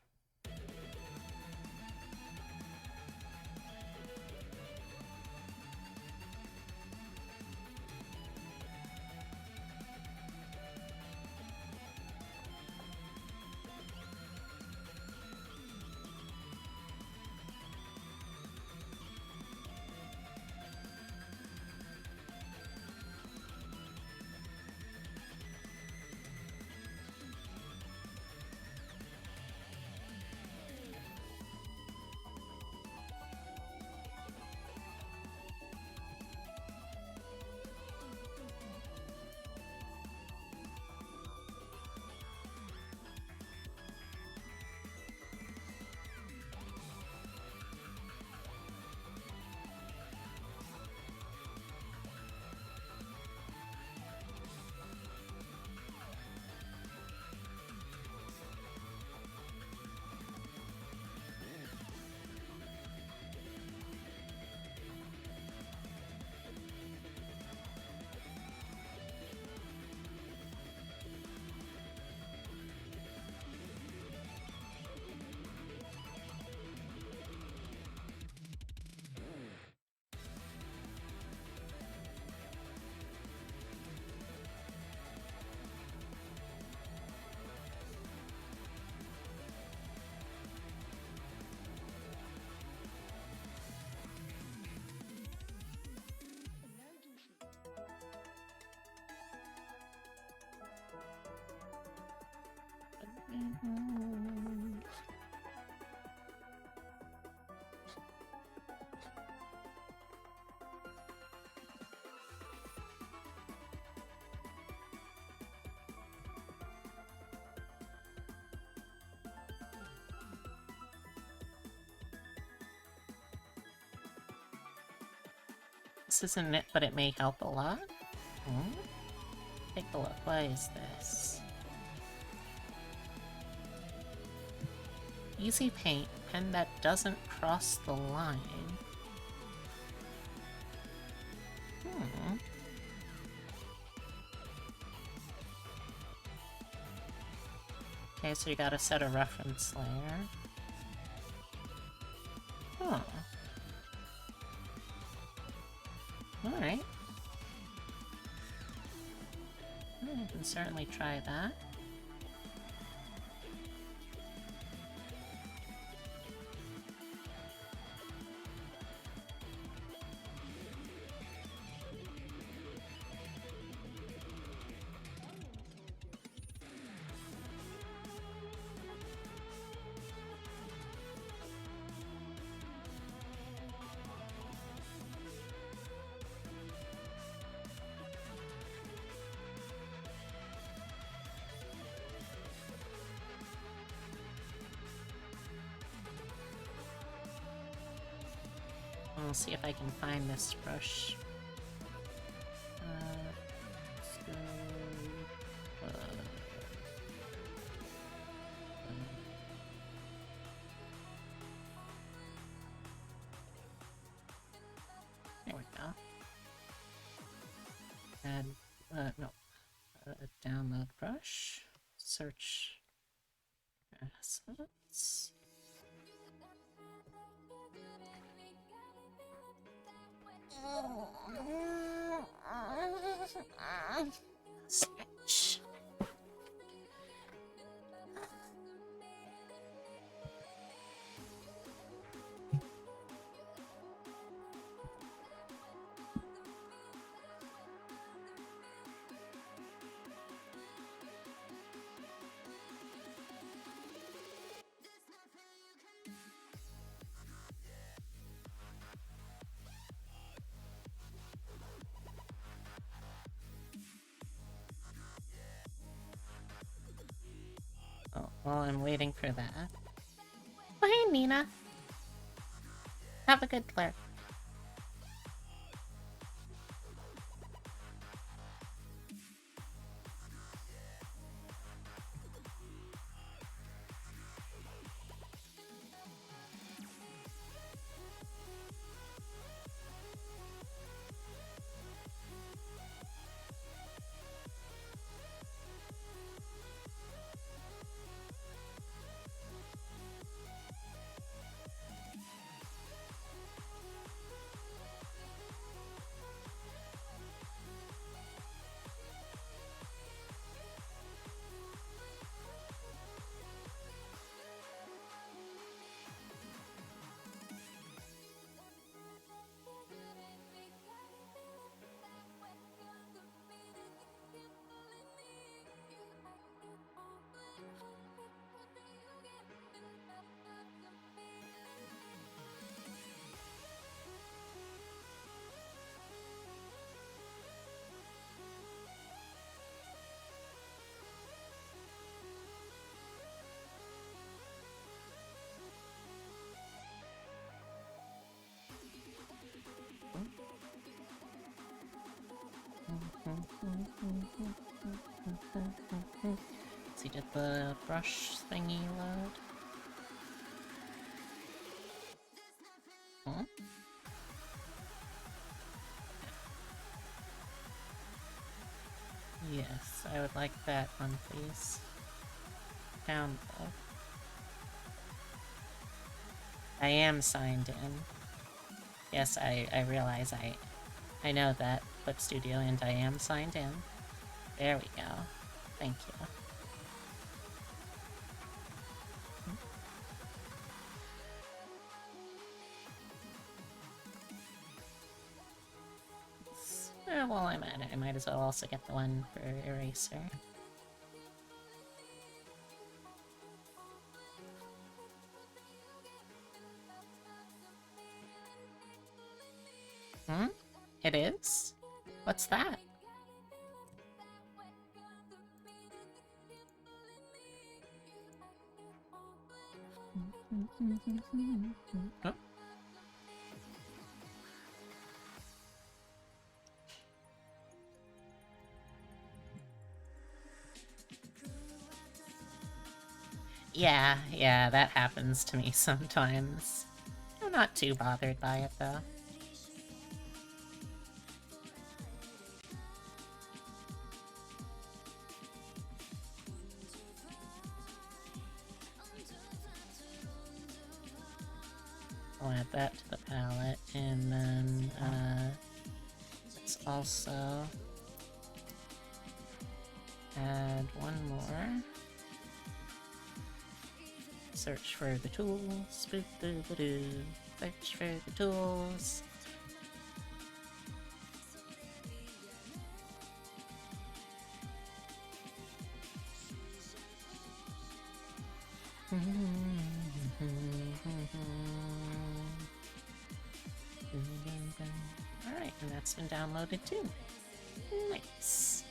This isn't it, but it may help a lot. Hmm? Take a look. What is this? Easy paint. Pen that doesn't cross the line. Hmm. Okay, so you gotta set a reference layer. Huh. Alright. I can certainly try that. I'll see if I can find this brush. Let's go, there we go. Add, no. Download brush. Search assets. Stretch. Oh, well, I'm waiting for that. Oh, hey, Nina. Have a good clerk. Let's see, did the brush thingy load? Huh? Yes, I would like that one, please. Download. I am signed in. Yes, I realize I know that, Clip Studio, and I am signed in. There we go. Thank you. While I'm at it, I might as well also get the one for Eraser. Hmm? It is? What's that? Oh. Yeah, that happens to me sometimes. I'm not too bothered by it, though. I'll add that to the palette, and then, let's also add one more. Search for the tools. Boo-boo-boo-doo. Search for the tools. Alright, and that's been downloaded too. Nice.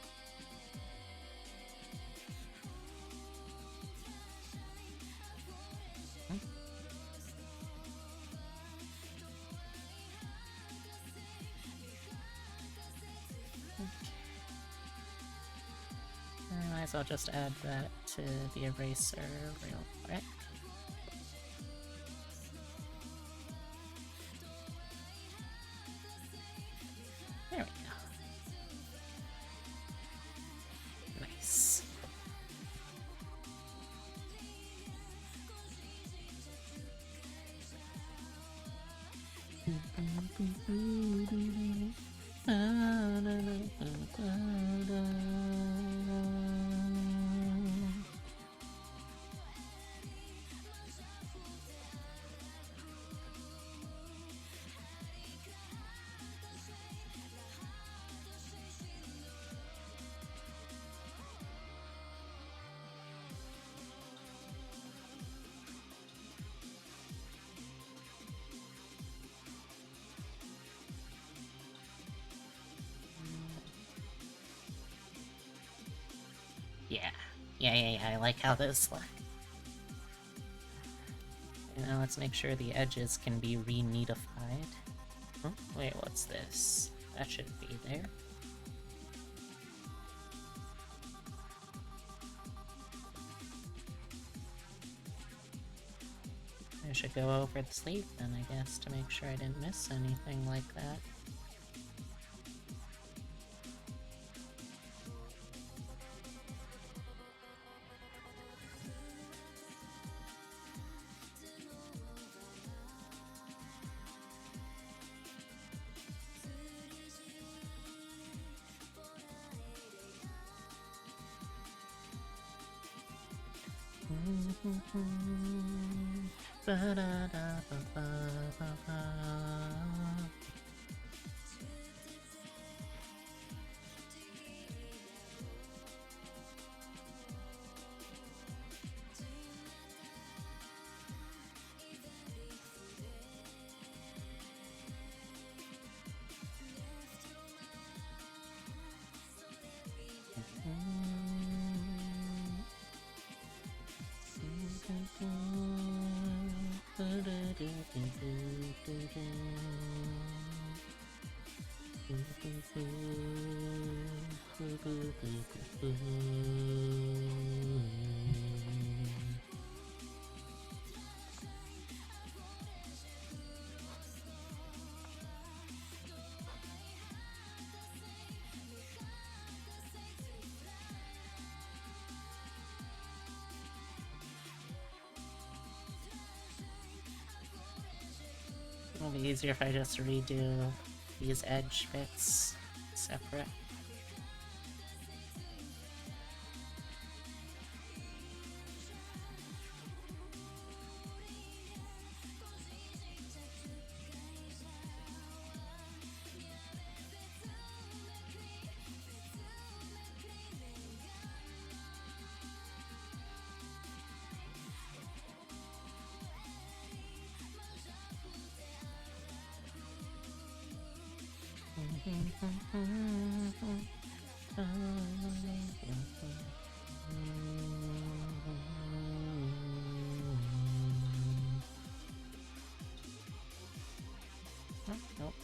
I might as well just add that to the eraser real quick. There we go. Nice. Yeah, I like how those look. Now let's make sure the edges can be re-neatified. Oh, wait, what's this? That shouldn't be there. I should go over the sleeve then, I guess, to make sure I didn't miss anything like that. It'll be easier if I just redo these edge bits separate. Nope.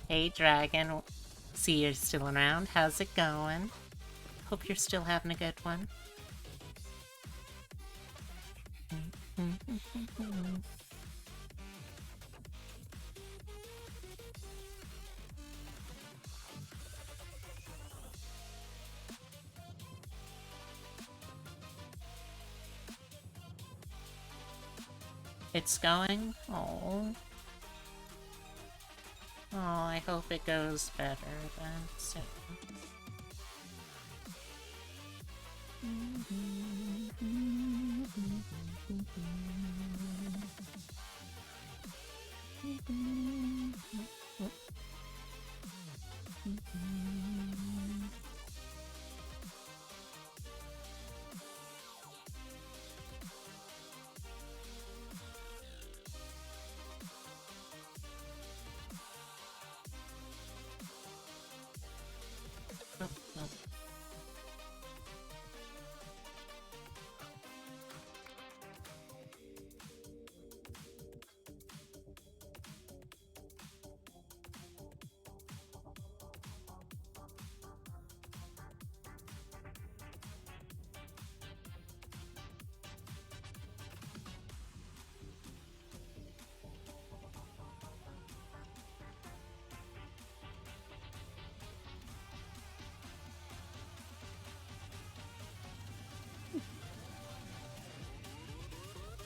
Hey Dragon, see you're still around. How's it going? Hope you're still having a good one. It's going? Oh. Oh, I hope it goes better then soon.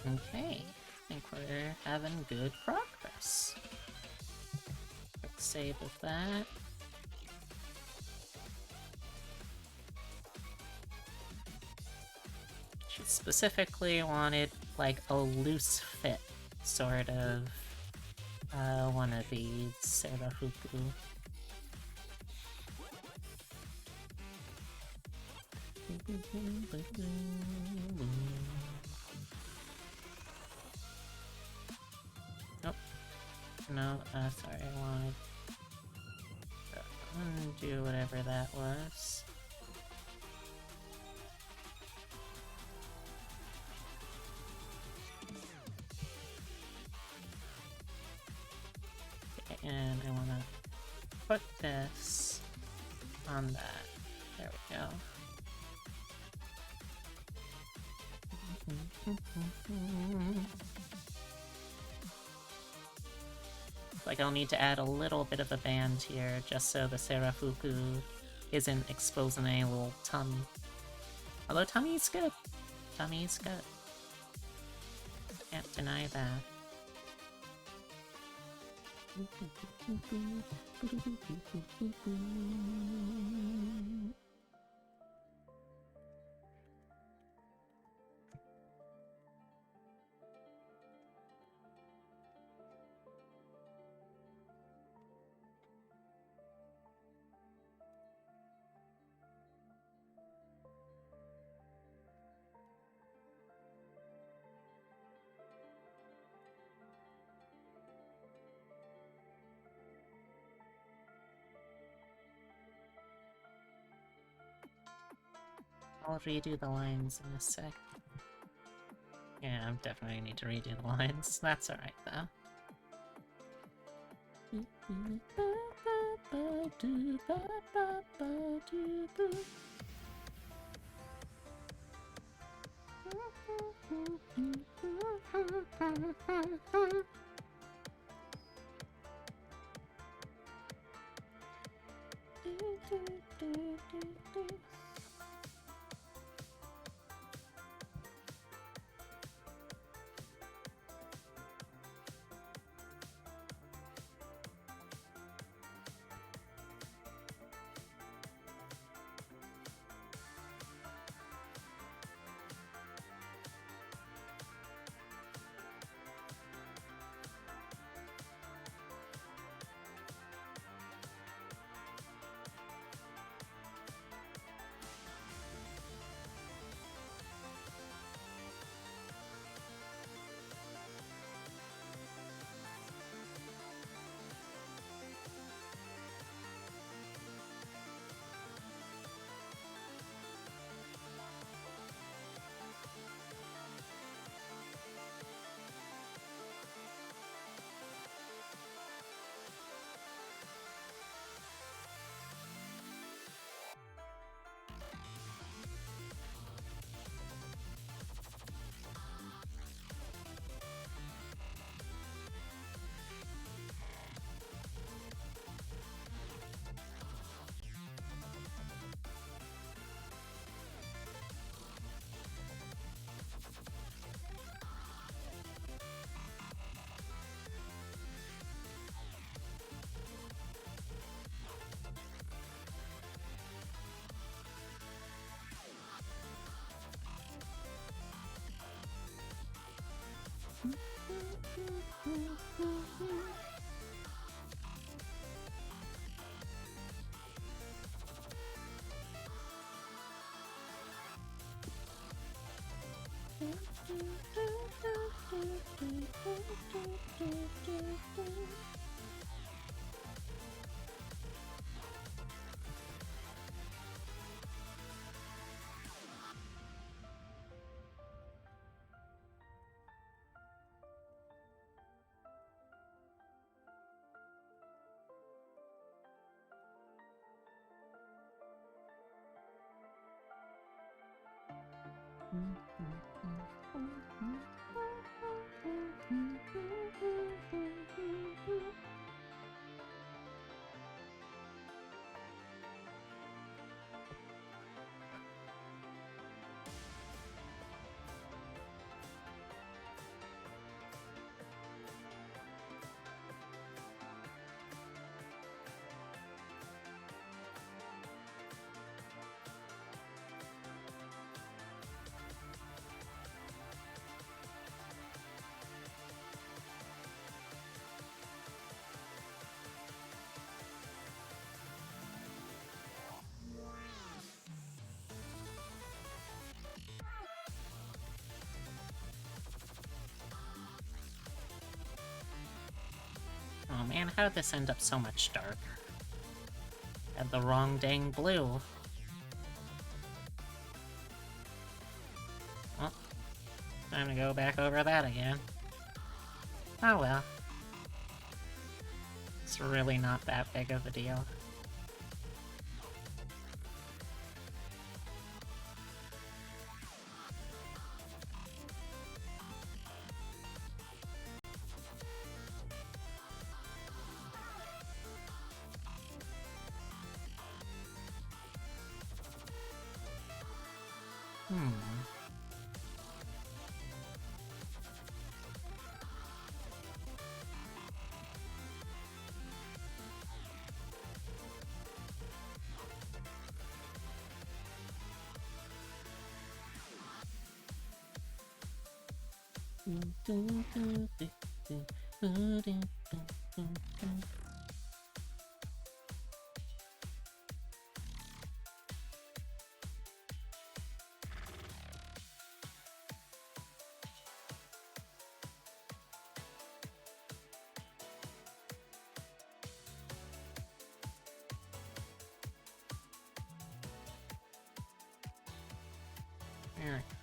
Okay, I think we're having good progress. Quick save of that. She specifically wanted, like, a loose fit, sort of, one of these Serafuku. Nope. No, sorry, I wanted to undo whatever that was. Okay, and I want to put this on that. There we go. Like, I'll need to add a little bit of a band here, just so the Serafuku isn't exposing any little tummy. Although tummy's good. Tummy's good. Can't deny that. I'll redo the lines in a sec. Yeah, I definitely need to redo the lines. That's alright, though. Oh man, how did this end up so much darker? Had the wrong dang blue. Well, time to go back over that again. Oh well. It's really not that big of a deal. There we go.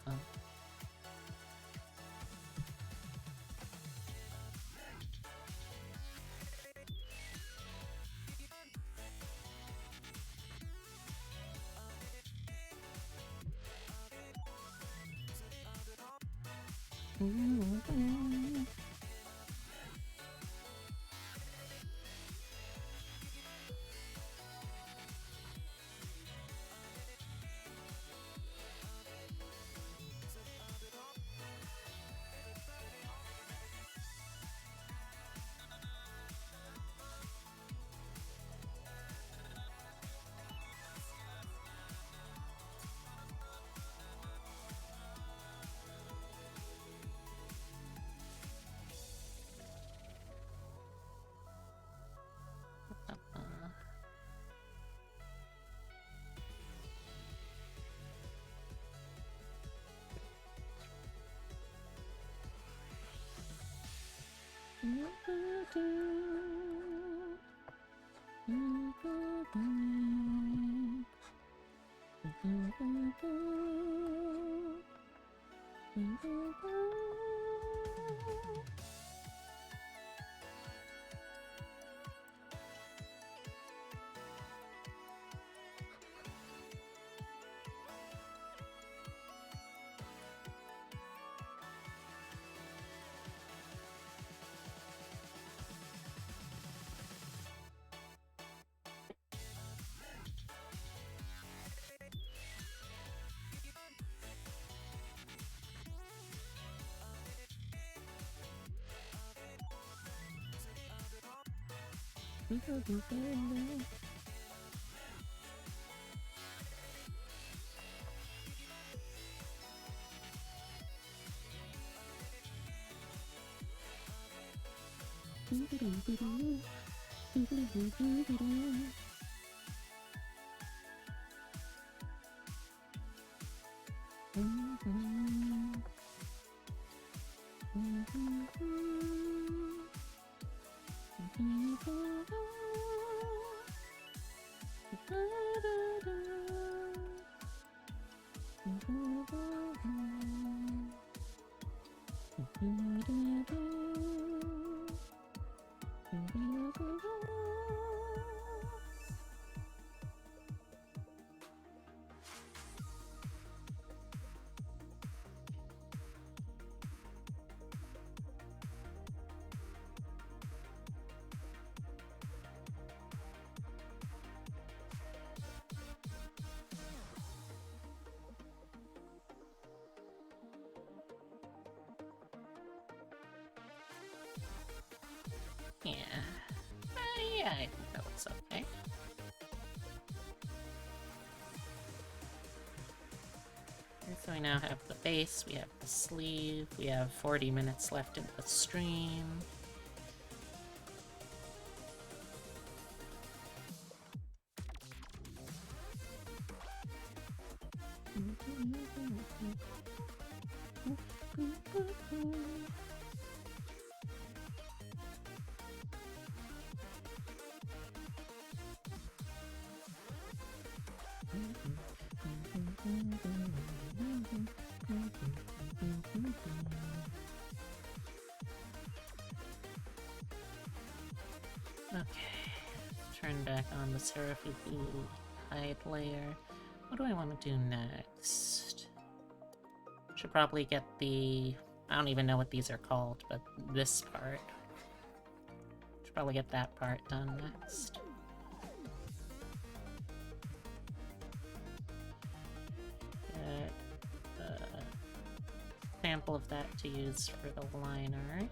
Yeah. Yeah, I think that looks okay. So we now have the base, we have the sleeve, we have 40 minutes left in the stream. Okay, turn back on the Serafuku hide layer. What do I want to do next? Should probably get the... I don't even know what these are called, but this part. Should probably get that part done next. Get a sample of that to use for the line art.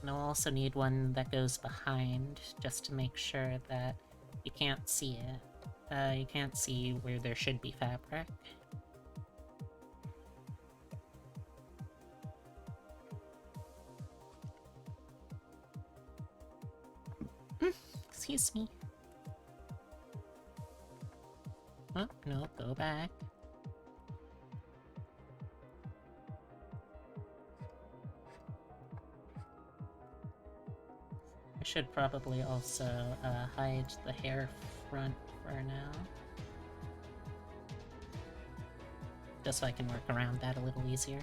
And I'll also need one that goes behind, just to make sure that you can't see it. You can't see where there should be fabric. Excuse me. Oh, no, go back. I should probably also hide the hair front for now. Just so I can work around that a little easier.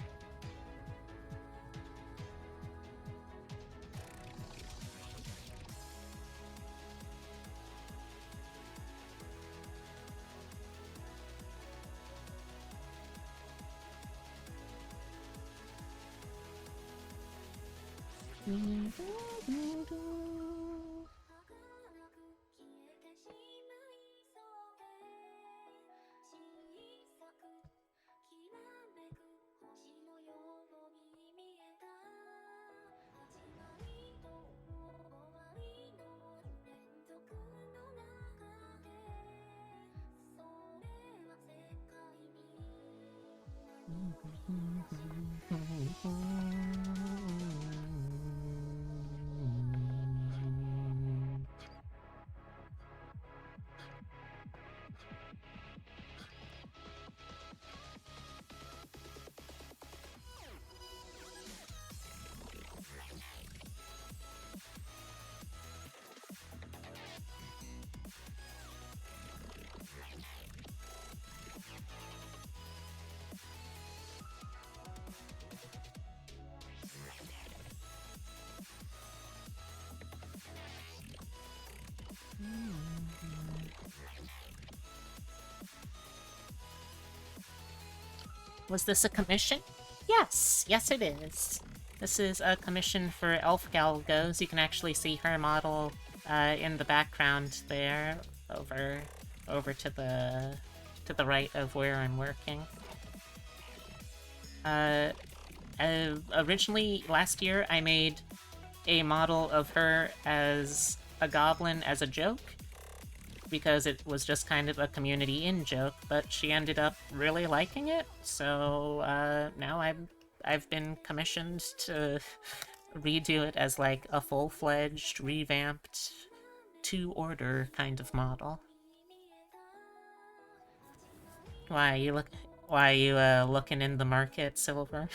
Was this a commission? Yes! Yes it is! This is a commission for Elf Galgos. You can actually see her model in the background there, over to the right of where I'm working. Originally, last year, I made a model of her as a goblin as a joke, because it was just kind of a community in joke, but she ended up really liking it, so now I'm I've been commissioned to redo it as like a full-fledged, revamped, to-order kind of model. Why you look? Why you looking in the market, Silver?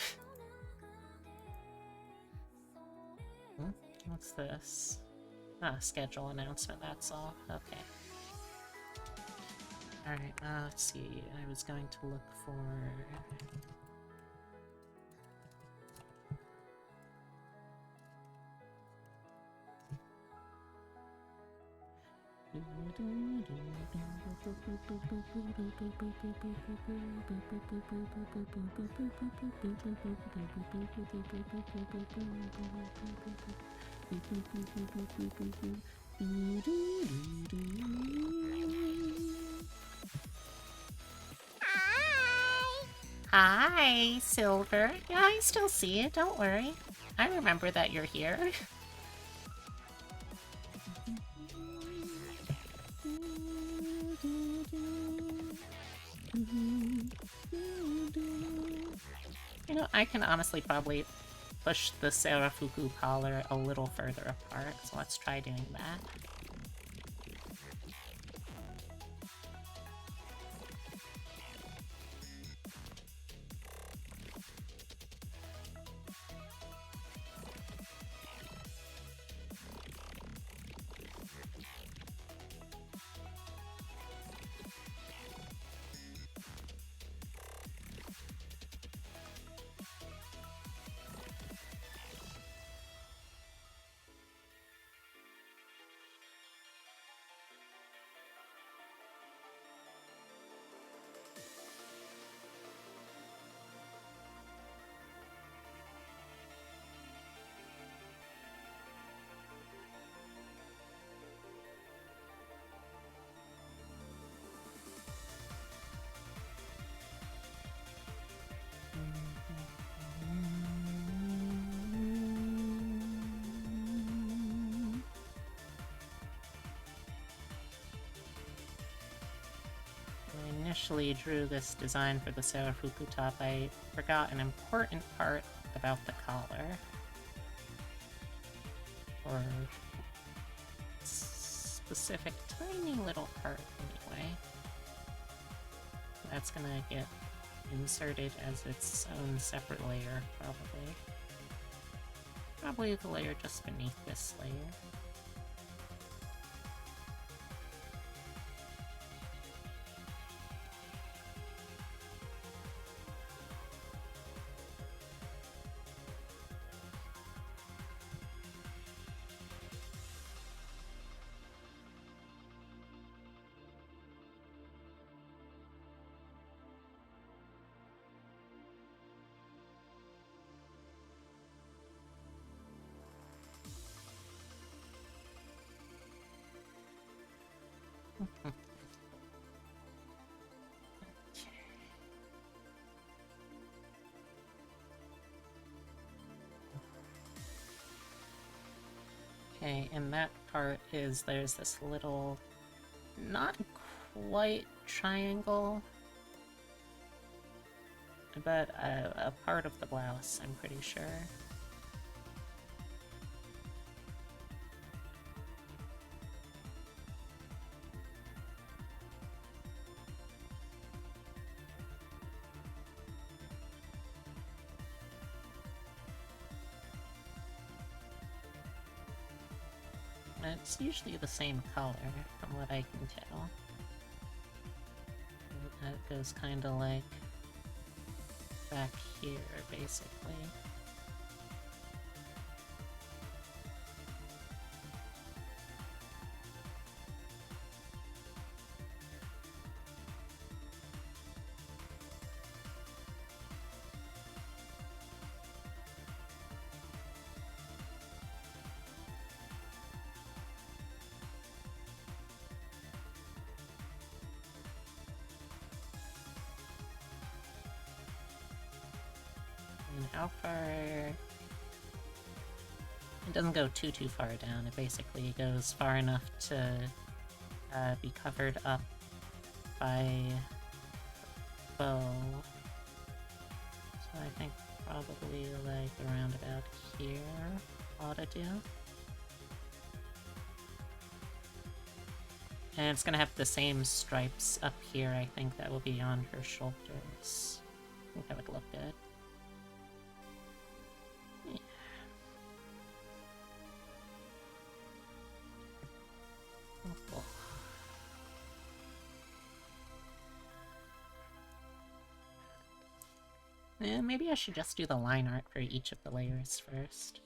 Hmm? What's this? Ah, schedule announcement. That's all. Okay. All right. Let's see. I was going to look for. Hi, Silver. Yeah, I still see you. Don't worry. I remember that you're here. You know, I can honestly probably push the Serafuku collar a little further apart, so let's try doing that. When I initially drew this design for the Serafuku top, I forgot an important part about the collar. Or specific tiny little part, anyway. That's gonna get inserted as its own separate layer, probably. Probably the layer just beneath this layer. Okay, and that part is there's this little, not quite triangle, but a part of the blouse, I'm pretty sure. It's usually the same color, from what I can tell. That goes kinda like back here, basically. And how far... It doesn't go too far down. It basically goes far enough to be covered up by bow. So I think probably like around about here ought to do. And it's gonna have the same stripes up here, I think, that will be on her shoulders. I think that would look good. Yeah. Oh, cool. Maybe I should just do the line art for each of the layers first.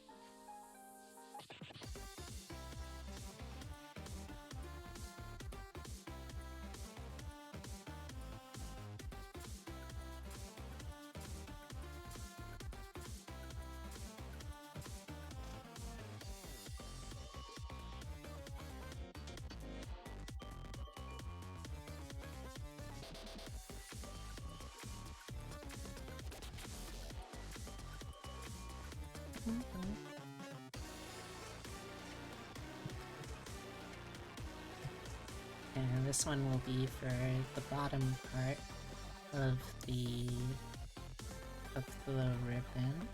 And this one will be for the bottom part of the ribbon.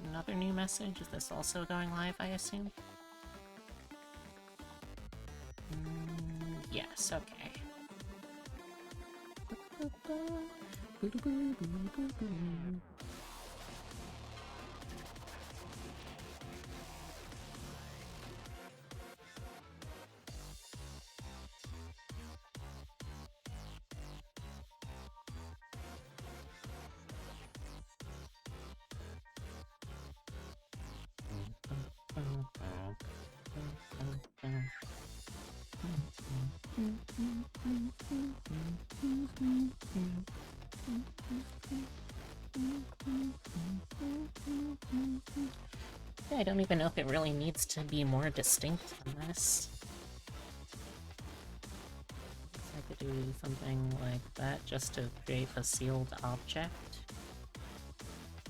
Another new message? Is this also going live, I assume? Yes, okay. Yeah, I don't even know if it really needs to be more distinct than this. I could do something like that just to create a sealed object.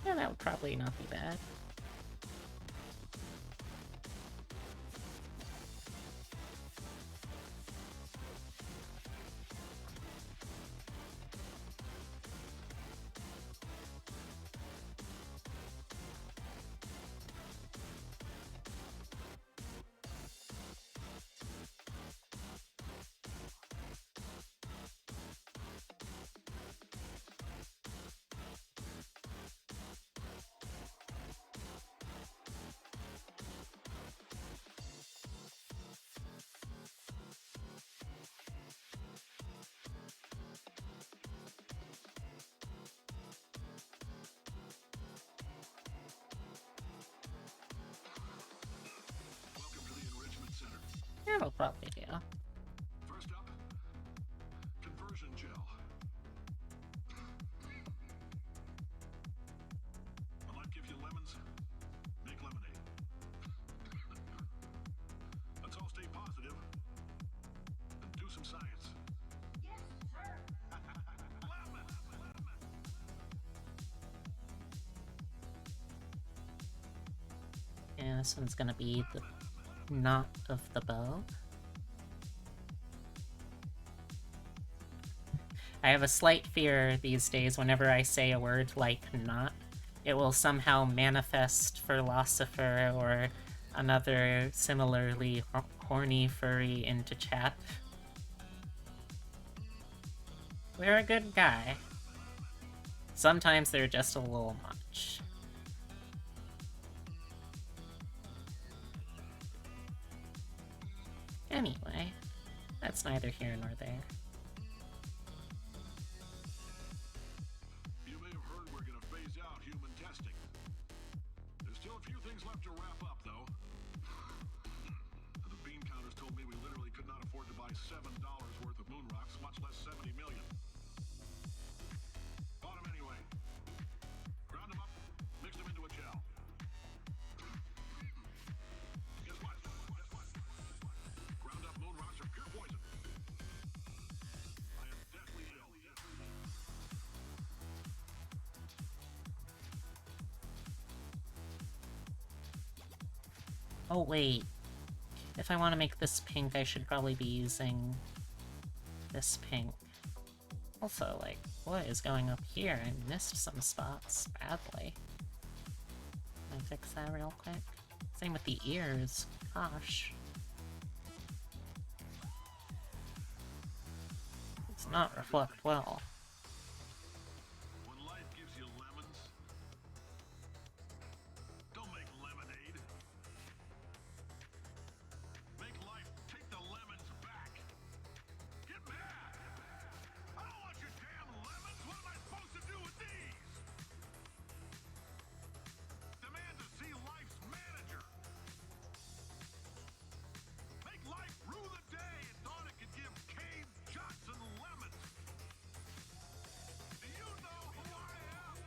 Yeah, that would probably not be bad. That'll probably do. First up, conversion gel. When life gives you lemons, make lemonade. Let's all stay positive and do some science. Yes, sir. Lemon. Yeah, this one's gonna be the knot of the bow. I have a slight fear these days whenever I say a word like knot, it will somehow manifest philosopher or another similarly horny furry into chat. We're a good guy. Sometimes they're just a little much. Anyway, that's neither here nor there. You may have heard we're gonna phase out human testing. There's still a few things left to wrap up, though. The bean counters told me we literally could not afford to buy $7 worth of moon rocks, much less 70 million. Bought them anyway. Ground them up, mixed them into a gel. Guess what? Ground up moon rocks are pure poison. I am deathly ill. Oh wait, if I want to make this pink, I should probably be using this pink. Also, like, what is going up here? I missed some spots badly. Can I fix that real quick? Same with the ears. Gosh. It's not reflect well. When life gives you lemons, don't make lemonade. Make life take the lemons back. Get mad! I don't want your damn lemons! What am I supposed to do with these? Demand to see life's manager. Make life rue the day and thought it could give Cave Johnson lemons. Do you know who I am?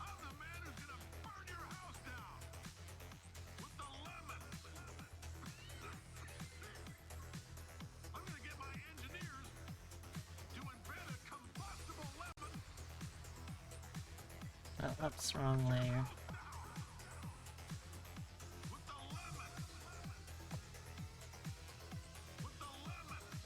I'm the man who's gonna burn your house down with the lemons. I'm gonna get my engineers to invent a combustible lemon. Oh, that's wrong layer. With the lemons. With the lemons. With the lemons.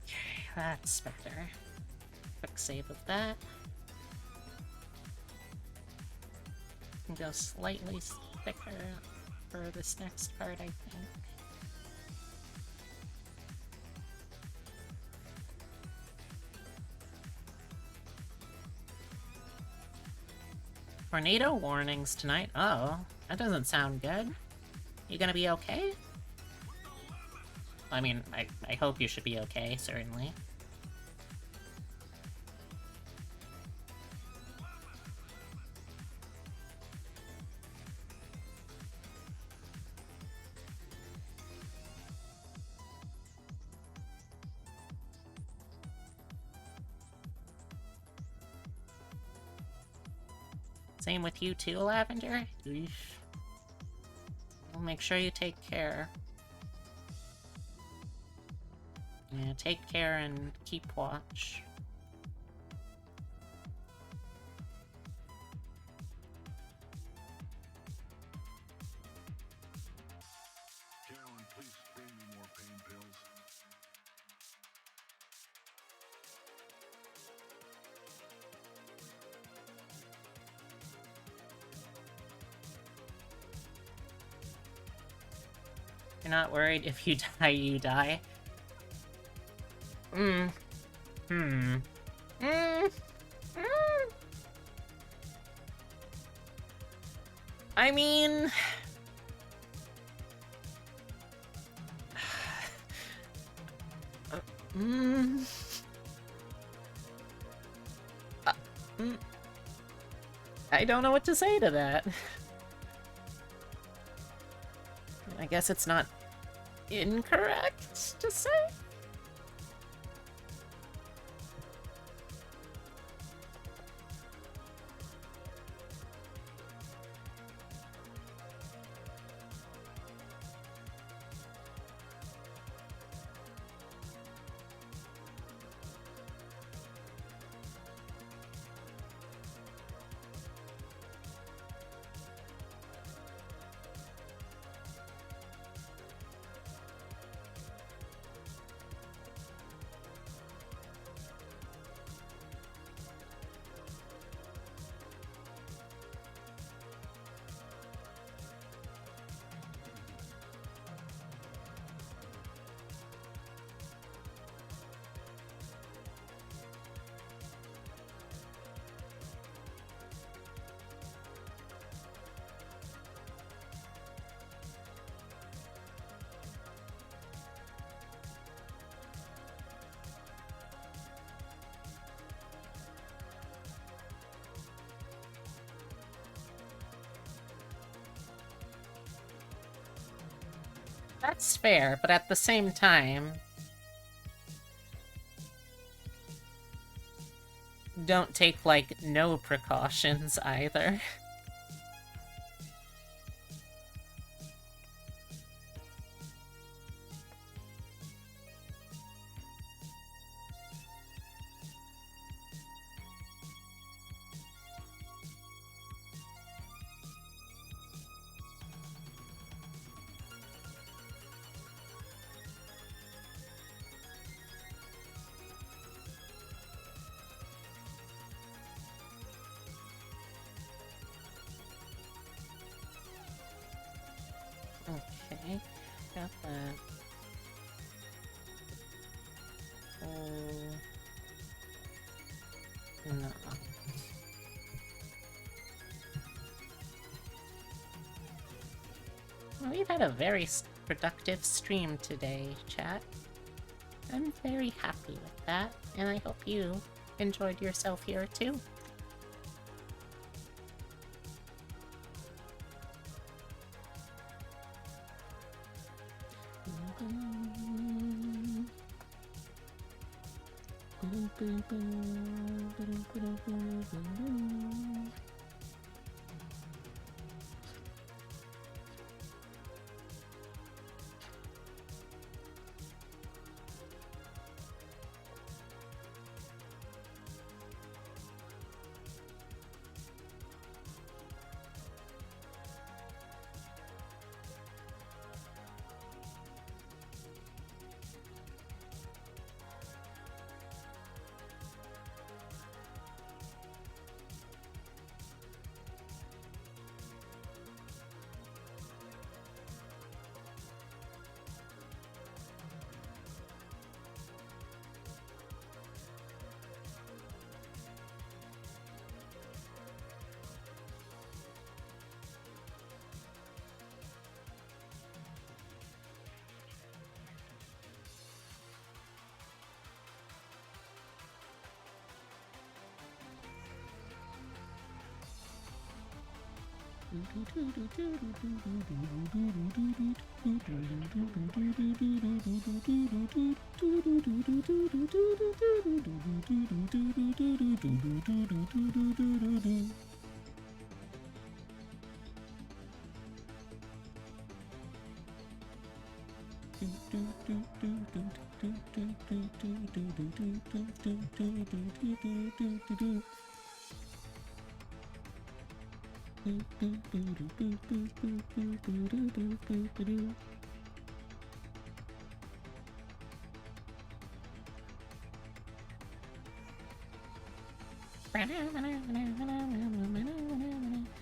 Okay, that's better. Quick save of that. Can go slightly thicker for this next part, I think. Tornado warnings tonight? Oh, that doesn't sound good. You gonna be okay? I mean, I hope you should be okay, certainly. Same with you too, Lavender? Eesh. Well, make sure you take care. Yeah, take care and keep watch. Carolyn, please bring me more pain pills. You're not worried if you die, you die? I mean... I don't know what to say to that. I guess it's not incorrect to say? That's fair, but at the same time, don't take, like, no precautions either. Okay, got that. No. Well, we've had a very productive stream today, chat. I'm very happy with that, and I hope you enjoyed yourself here too.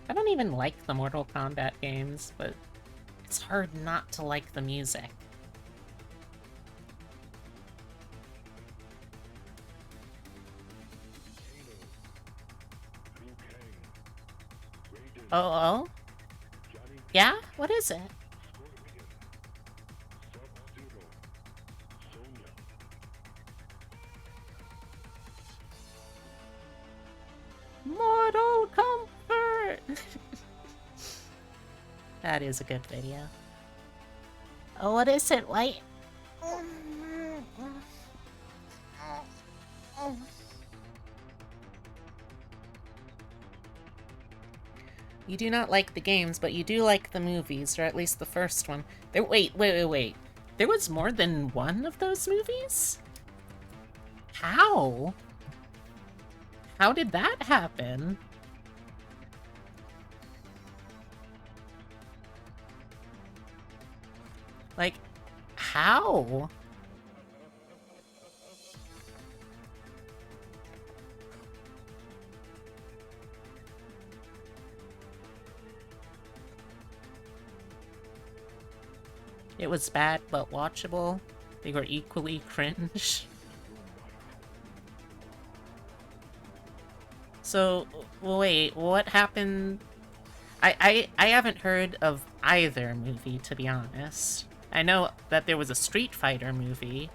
I don't even like the Mortal Kombat games, but it's hard not to like the music. Oh? Yeah? What is it? Mortal Comfort! That is a good video. Oh, what is it, White? You do not like the games, but you do like the movies, or at least the first one. Wait. There was more than one of those movies? How? How did that happen? Like, how? It was bad, but watchable. They were equally cringe. So, wait, what happened? I haven't heard of either movie, to be honest. I know that there was a Street Fighter movie,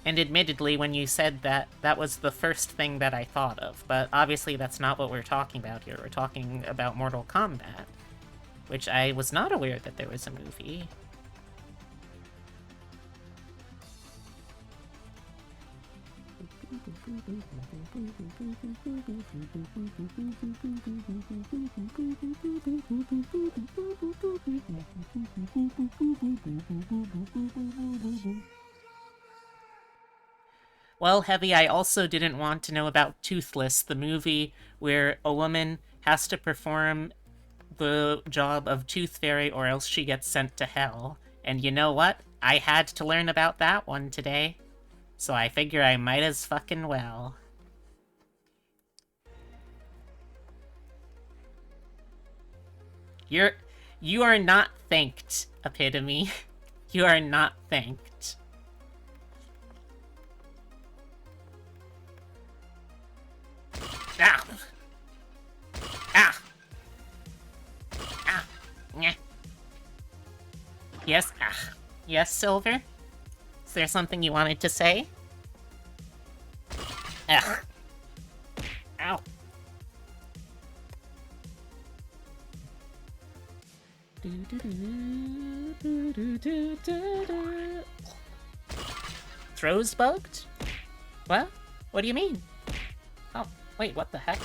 and admittedly, when you said that, that was the first thing that I thought of, but obviously that's not what we're talking about here. We're talking about Mortal Kombat, which I was not aware that there was a movie. Well, Heavy, I also didn't want to know about Toothless, the movie where a woman has to perform the job of Tooth Fairy or else she gets sent to hell. And you know what? I had to learn about that one today. So I figure I might as fucking well. You are not thanked, Epitome. You are not thanked. Ah! Ah! Ah! Nyeh. Yes, ah. Yes, Silver? Is there something you wanted to say? Ugh. Ow. Throws bugged? What? What do you mean? Oh, wait, what the heck?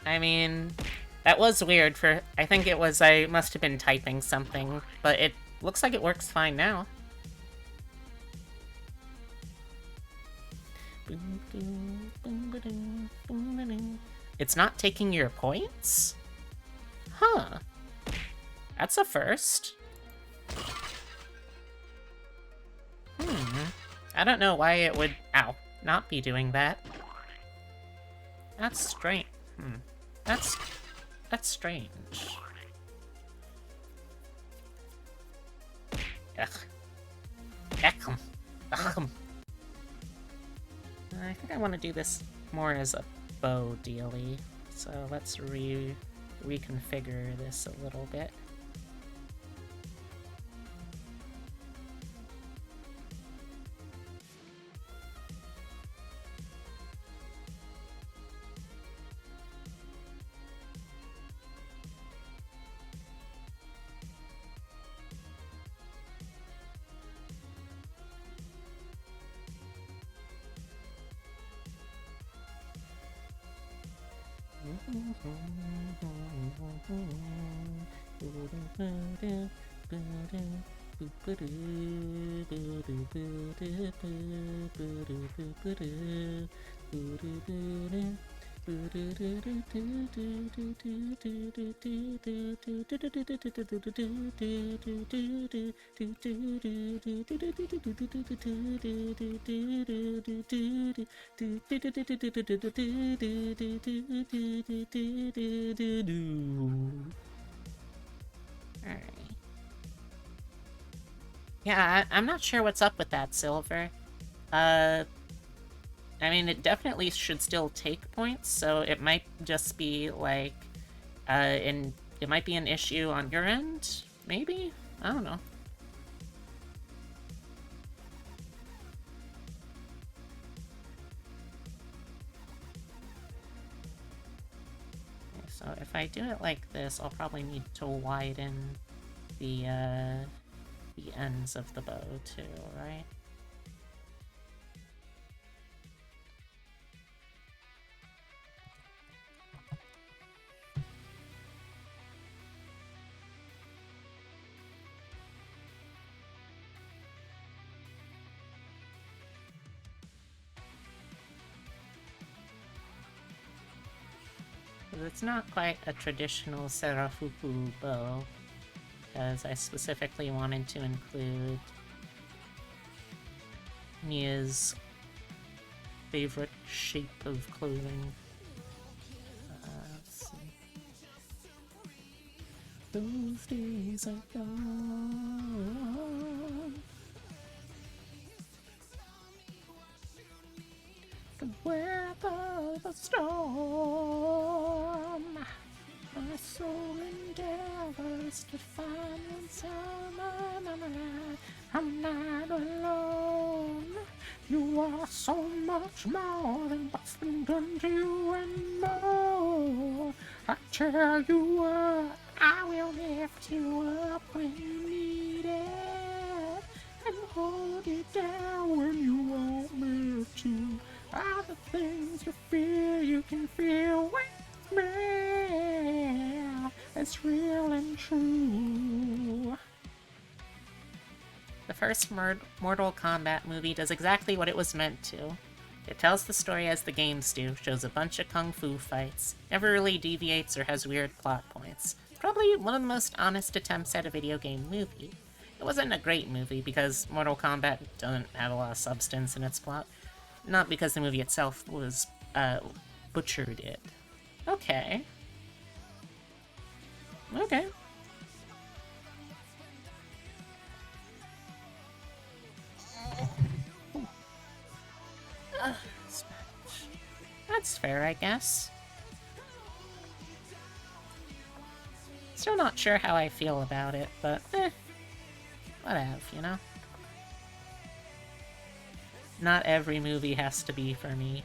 I mean, that was weird for... I think it was... I must have been typing something, but it looks like it works fine now. It's not taking your points? Huh. That's a first. I don't know why it would... Ow. Not be doing that. That's strange. That's strange. Ugh. Ugh. Ugh. I think I want to do this more as a bow dealy. So let's reconfigure this a little bit. Alright. Yeah, I'm not sure what's up with that, Silver. I mean, it definitely should still take points, so it might just be, like, it might be an issue on your end, maybe? I don't know. Okay, so if I do it like this, I'll probably need to widen the ends of the bow, too, right? It's not quite a traditional Serafuku bow, because I specifically wanted to include Mia's favorite shape of clothing. Let's see. Those days are gone. The weather, the storm. My soul endeavors to find some light. I'm not alone. You are so much more than what's been done to you and more. I tell you what, I will lift you up when you need it and hold you fear you can feel with me. It's real and true. The first Mortal Kombat movie does exactly what it was meant to. It tells the story as the games do, shows a bunch of kung fu fights, never really deviates or has weird plot points. Probably one of the most honest attempts at a video game movie. It wasn't a great movie because Mortal Kombat doesn't have a lot of substance in its plot. Not because the movie itself was, butchered it. Okay. Okay. That's fair, I guess. Still not sure how I feel about it, but whatever, you know? Not every movie has to be for me.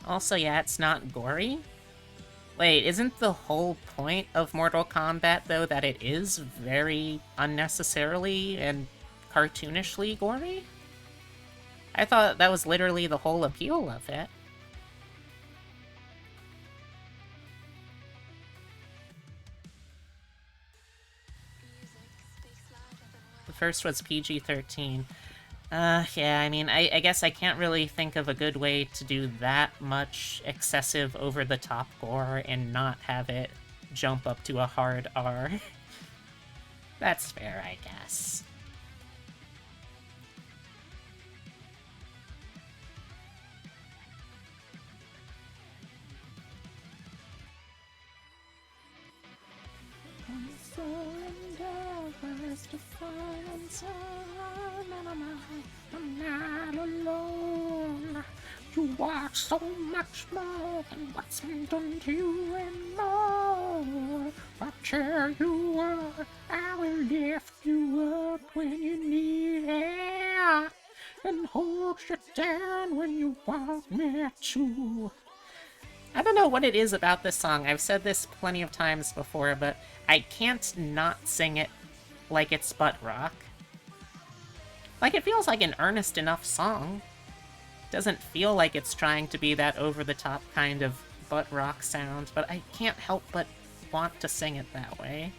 Also, yeah, it's not gory. Wait, isn't the whole point of Mortal Kombat, though, that it is very unnecessarily and cartoonishly gory? I thought that was literally the whole appeal of it. The first was PG-13. Yeah, I mean, I guess I can't really think of a good way to do that much excessive over-the-top gore and not have it jump up to a hard R. That's fair, I guess. I'm not alone. You are so much more than what's been done to you and more. I'll cheer you up, I will lift you up when you need it, and hold you down when you want me to. I don't know what it is about this song. I've said this plenty of times before, but I can't not sing it like it's butt rock. Like, it feels like an earnest enough song. Doesn't feel like it's trying to be that over-the-top kind of butt rock sound, but I can't help but want to sing it that way.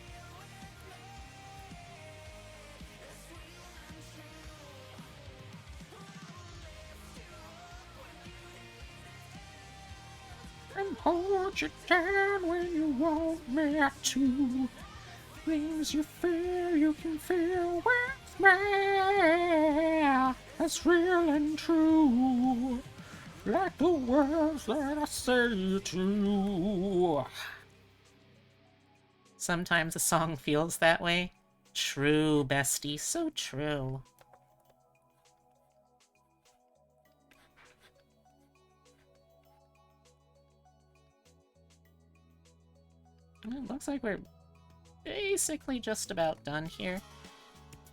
And hold you down when you want me to. Things you feel you can feel with me. That's real and true, like the words that I say to you. Sometimes a song feels that way. True, bestie, so true. It looks like we're basically just about done here.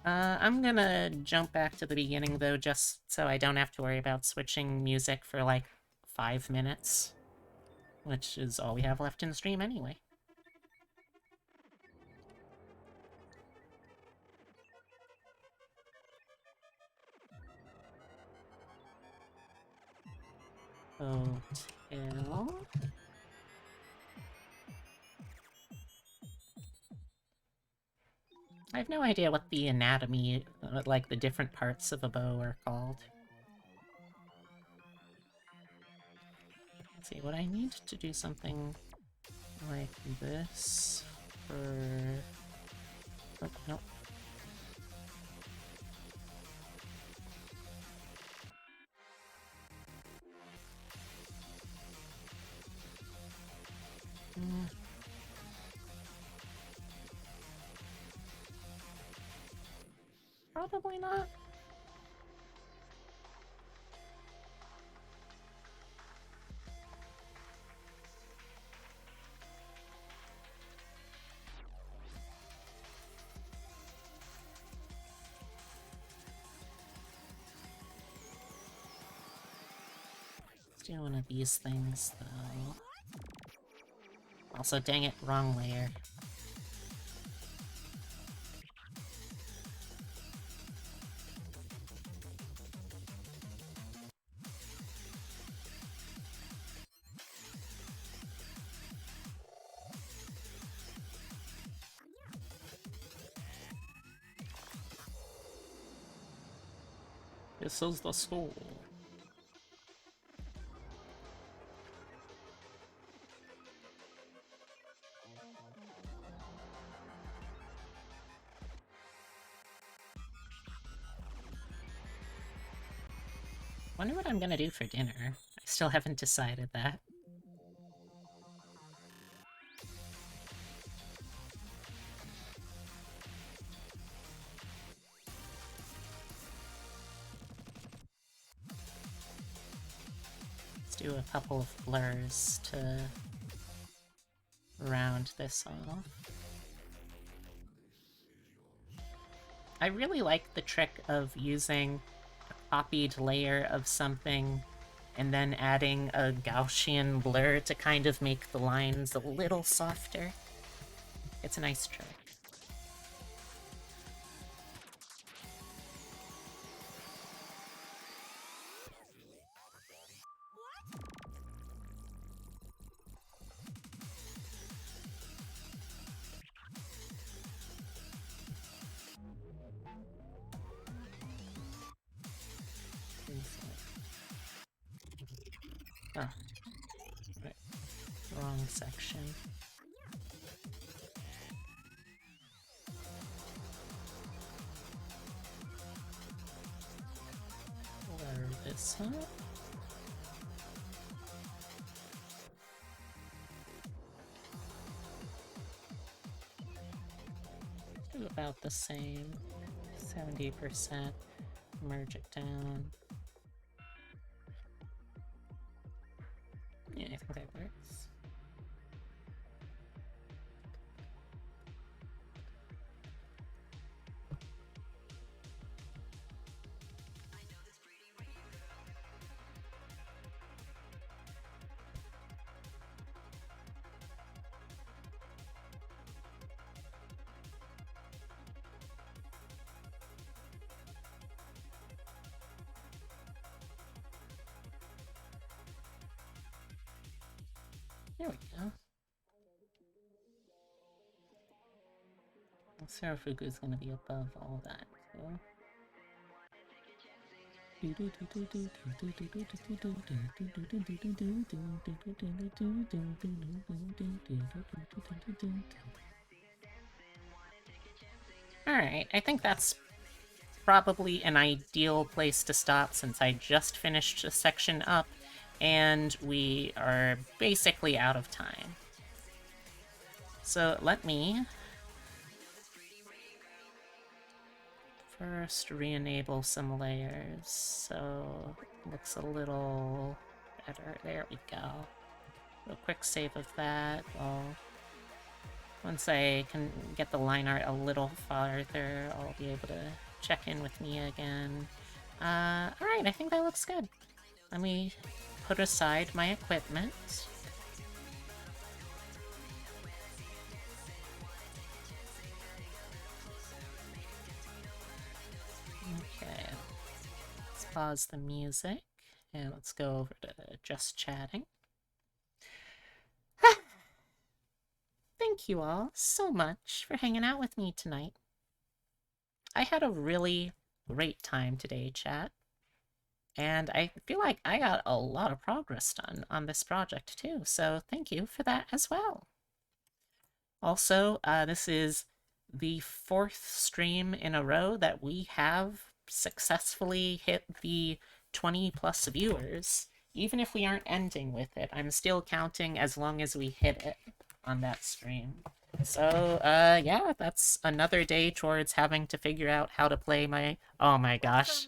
I'm gonna jump back to the beginning, though, just so I don't have to worry about switching music for, like, 5 minutes. Which is all we have left in the stream anyway. Hotel... I have no idea what the anatomy, like the different parts of a bow are called. Let's see, would I need to do something like this for... Oh, no. Probably not. Let's do one of these things, though. Also, dang it, wrong layer. This is the school. Wonder what I'm gonna do for dinner. I still haven't decided that. Let's do a couple of blurs to round this off. I really like the trick of using a copied layer of something and then adding a Gaussian blur to kind of make the lines a little softer. It's a nice trick. Oh. Right. Wrong section. Blur this up. Do about the same. 70%. Merge it down. Yeah, I think that works. There we go. Sarafuku is going to be above all that, so... Alright, I think that's probably an ideal place to stop since I just finished a section up and we are basically out of time. So let me first re-enable some layers so it looks a little better. There we go. A quick save of that. Once I can get the line art a little farther, I'll be able to check in with Mia again. Alright, I think that looks good. Let me put aside my equipment. Okay, let's pause the music and let's go over to just chatting. Thank you all so much for hanging out with me tonight. I had a really great time today, chat. And I feel like I got a lot of progress done on this project too, so thank you for that as well. Also, this is the 4th stream in a row that we have successfully hit the 20+ viewers. Even if we aren't ending with it, I'm still counting as long as we hit it on that stream. So, yeah, that's another day towards having to figure out how to play my... Oh my gosh.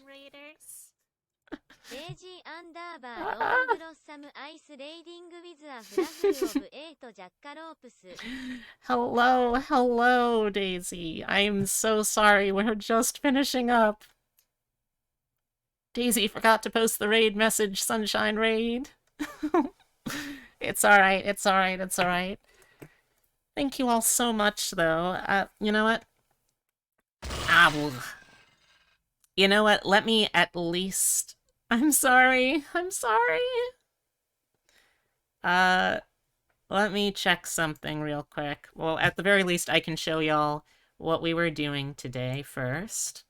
Hello, Daisy. I'm so sorry, we're just finishing up. Daisy forgot to post the raid message, Sunshine Raid. It's alright, it's alright, it's alright. Thank you all so much, though. You know what? You know what? Let me at least... I'm sorry. I'm sorry. Let me check something real quick. Well, at the very least, I can show y'all what we were doing today first.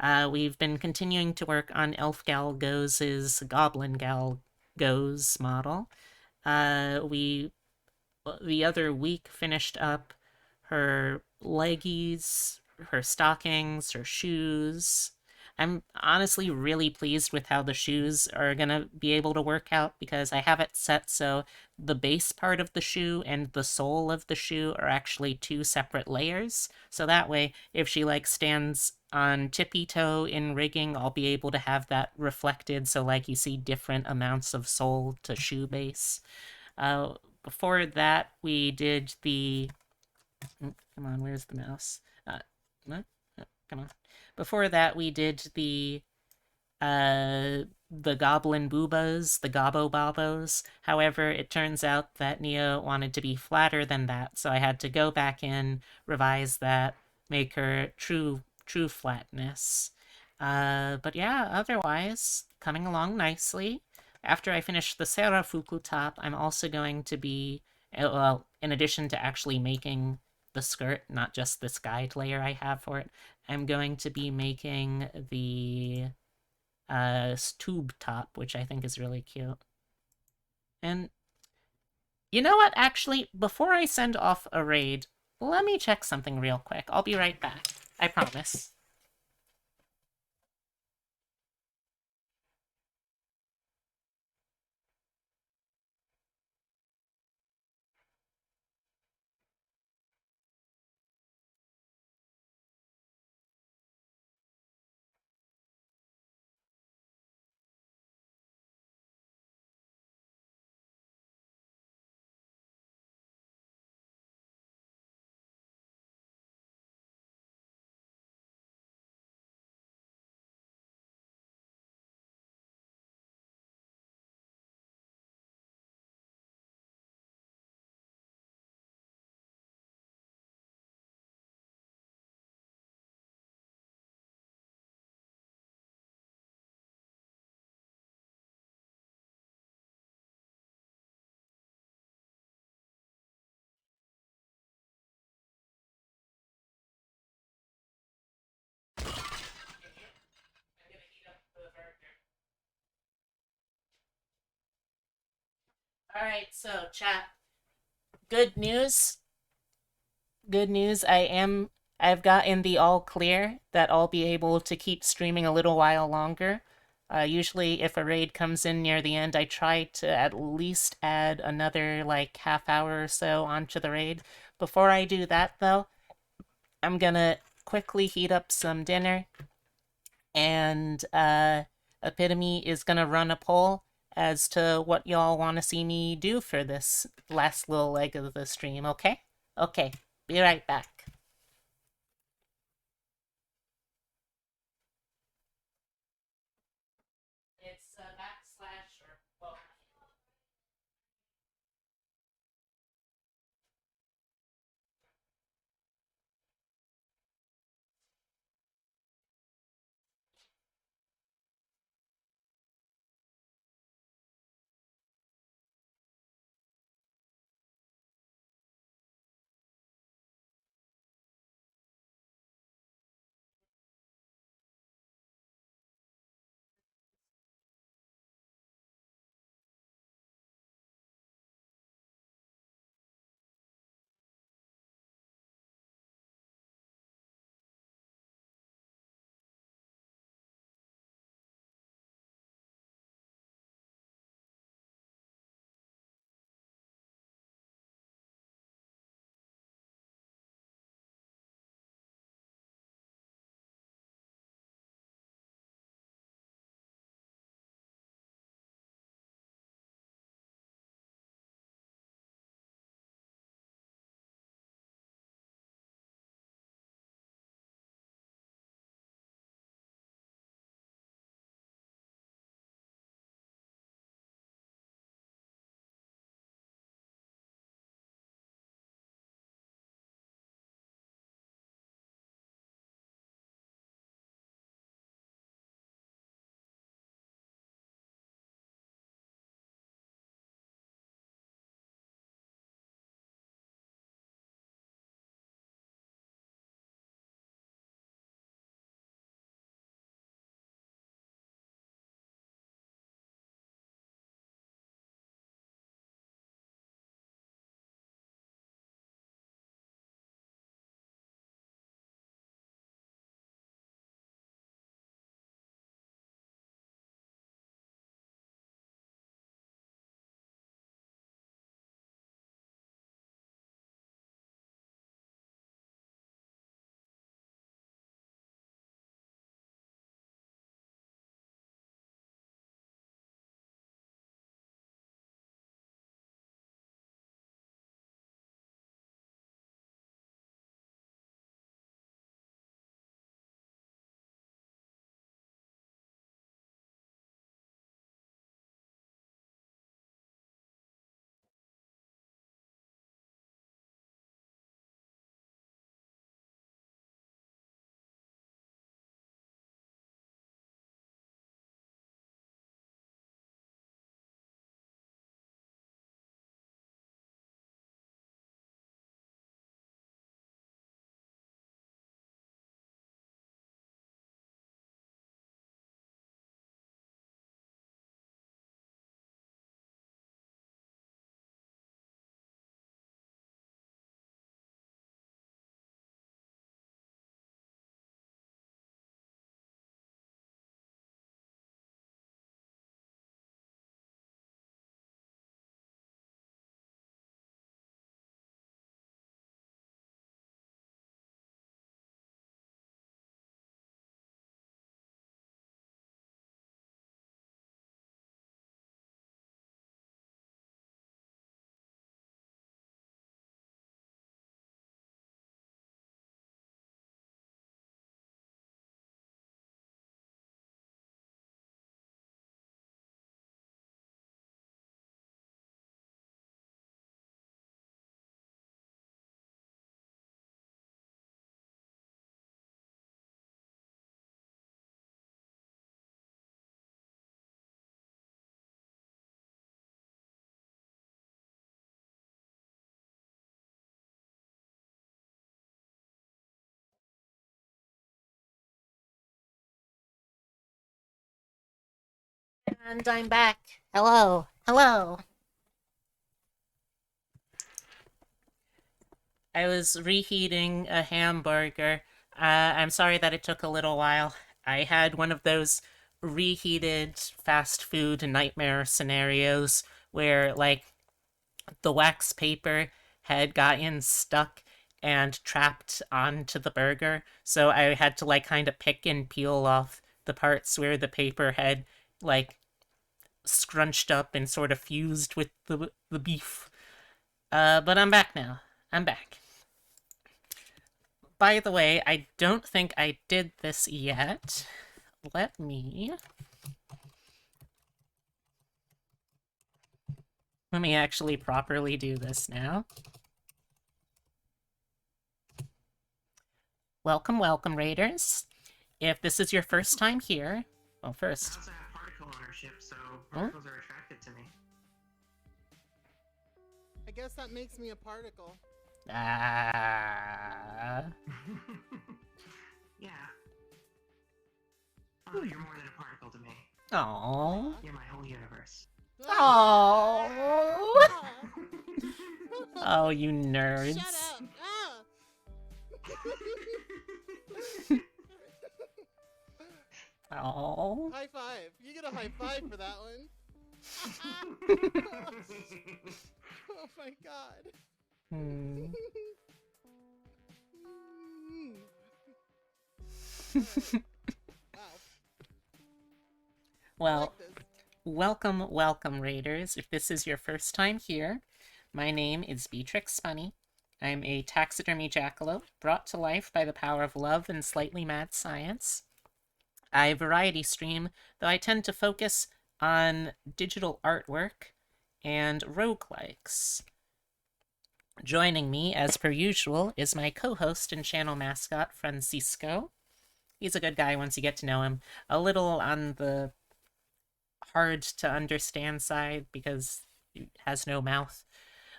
We've been continuing to work on Elf Gal Goes' Goblin Gal Goes model. We the other week finished up her leggies, her stockings, her shoes. I'm honestly really pleased with how the shoes are gonna be able to work out because I have it set so the base part of the shoe and the sole of the shoe are actually two separate layers. So that way, if she like stands on tippy toe in rigging, I'll be able to have that reflected so like you see different amounts of sole to shoe base. Before that, we did the. Come on, where's the mouse? What? Come on. Before that, we did the Goblin Boobas, the Gobbo Bobbos. However, it turns out that Nia wanted to be flatter than that, so I had to go back in, revise that, make her true flatness. But yeah, otherwise, coming along nicely. After I finish the Serafuku top, I'm also going to be, well, in addition to actually making the skirt, not just this guide layer I have for it, I'm going to be making the tube top, which I think is really cute. And you know what? Actually, before I send off a raid, let me check something real quick. I'll be right back. I promise. Alright, so chat. Good news. Good news. I've gotten the all clear that I'll be able to keep streaming a little while longer. Usually if a raid comes in near the end, I try to at least add another like half hour or so onto the raid. Before I do that though, I'm gonna quickly heat up some dinner, and Epitome is gonna run a poll as to what y'all want to see me do for this last little leg of the stream, okay? Okay, be right back. It's backslash or well, And I'm back. Hello. Hello. I was reheating a hamburger. I'm sorry that it took a little while. I had one of those reheated fast food nightmare scenarios where, like, the wax paper had gotten stuck and trapped onto the burger. So I had to, like, kind of pick and peel off the parts where the paper had, like, scrunched up and sort of fused with the beef. But I'm back now. I'm back. By the way, I don't think I did this yet. Let me actually properly do this now. Welcome, welcome, Raiders. If this is your first time here, well, first. I also have particle ownership, so particles are attracted to me. I guess that makes me a particle. Yeah. Oh, you're more than a particle to me. Aww. You're my whole universe. Aww. Oh, you nerds. Shut up! Aww. High five! You get a high five for that one. Oh my god. Wow. Well, like welcome, welcome, Raiders. If this is your first time here, my name is Beatrix Spunny. I'm a taxidermy jackalope brought to life by the power of love and slightly mad science. I variety stream, though I tend to focus on digital artwork and roguelikes. Joining me, as per usual, is my co-host and channel mascot, Francisco. He's a good guy once you get to know him. A little on the hard-to-understand side because he has no mouth.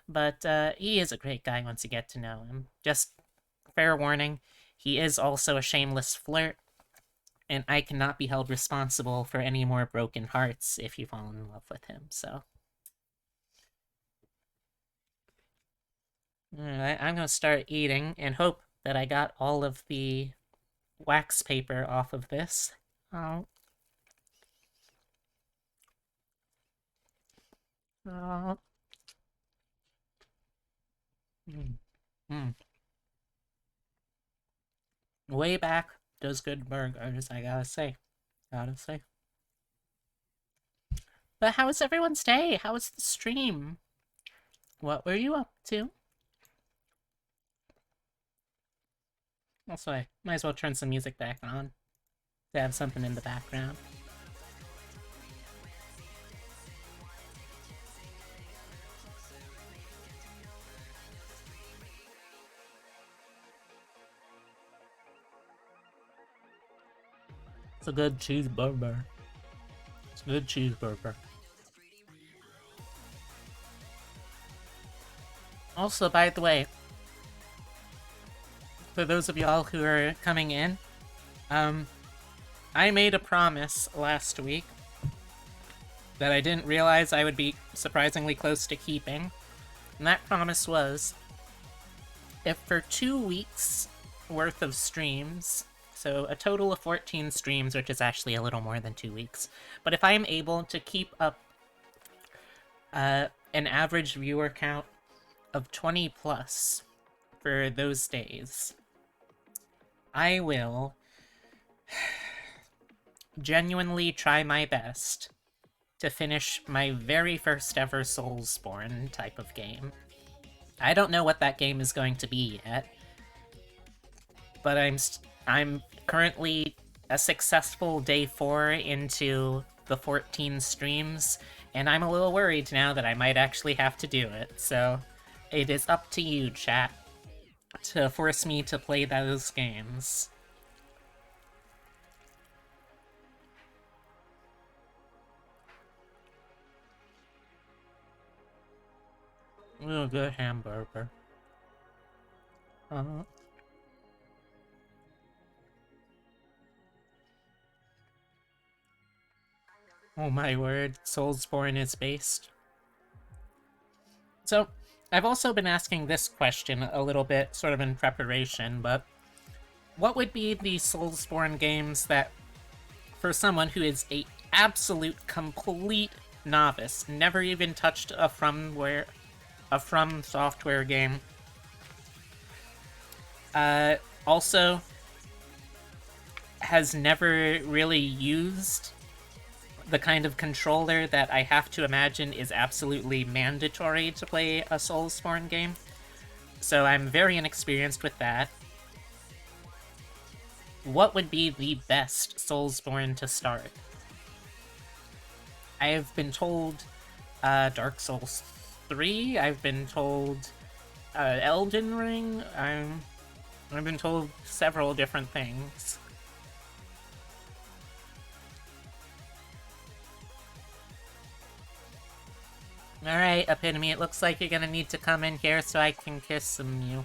But he is a great guy once you get to know him. Just fair warning, he is also a shameless flirt, and I cannot be held responsible for any more broken hearts if you fall in love with him, so... Alright, I'm gonna start eating and hope that I got all of the wax paper off of this. Oh. Oh. Way back, those good burgers, I gotta say. But how was everyone's day? How was the stream? What were you up to? Also, I might as well turn some music back on to have something in the background. It's a good cheeseburger. It's a good cheeseburger. Also, by the way, for those of y'all who are coming in, I made a promise last week that I didn't realize I would be surprisingly close to keeping. And that promise was, if for 2 weeks worth of streams, so a total of 14 streams, which is actually a little more than 2 weeks, but if I am able to keep up an average viewer count of 20 plus for those days, I will genuinely try my best to finish my very first ever Soulsborne type of game. I don't know what that game is going to be yet, but I'm currently a successful day 4 into the 14 streams, and I'm a little worried now that I might actually have to do it, so it is up to you, chat, to force me to play those games. Oh, good hamburger. Oh my word, Soulsborne is based. So, I've also been asking this question a little bit, sort of in preparation, but what would be the Soulsborne games that, for someone who is a absolute, complete novice, never even touched a From Software game, also has never really used the kind of controller that I have to imagine is absolutely mandatory to play a Soulsborne game. So I'm very inexperienced with that. What would be the best Soulsborne to start? I have been told Dark Souls 3. I've been told Elden Ring. I've been told several different things. Alright, Epitome, it looks like you're gonna need to come in here so I can kiss some you.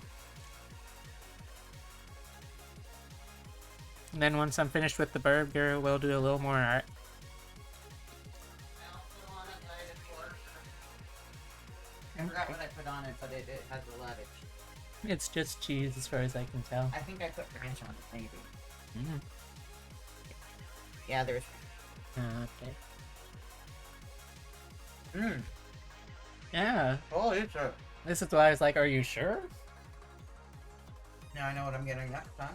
And then once I'm finished with the burger, we'll do a little more art. I forgot what I put on it, but it has a lot of... It's just cheese as far as I can tell. I think I put ranch on it, maybe. Mm. Yeah, there's... Okay. Mmm. Yeah. Oh, it's a... This is why I was like, are you sure? Now I know what I'm getting next time.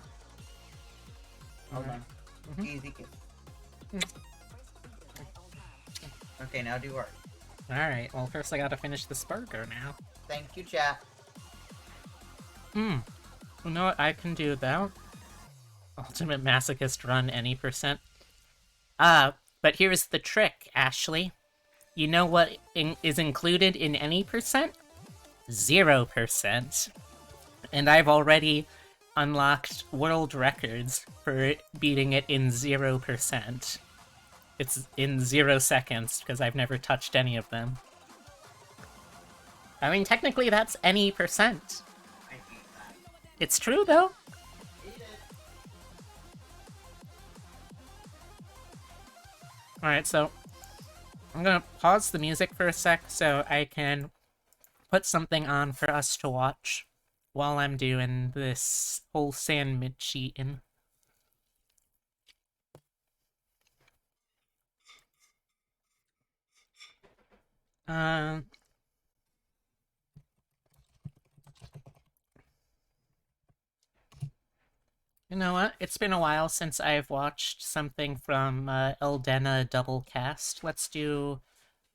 Hold on. Easy kiss. Okay, now do art. Alright, well first I gotta finish this burger now. Thank you, chat. You know what I can do though? Ultimate Masochist run any %. But here's the trick, Ashley. You know what is included in any %? 0%. And I've already unlocked world records for beating it in 0%. It's in 0 seconds, because I've never touched any of them. I mean, technically that's any %. I hate that. It's true, though. Alright, so I'm gonna pause the music for a sec so I can put something on for us to watch while I'm doing this whole sandwich eating. You know what? It's been a while since I've watched something from Eldena Doublecast. Let's do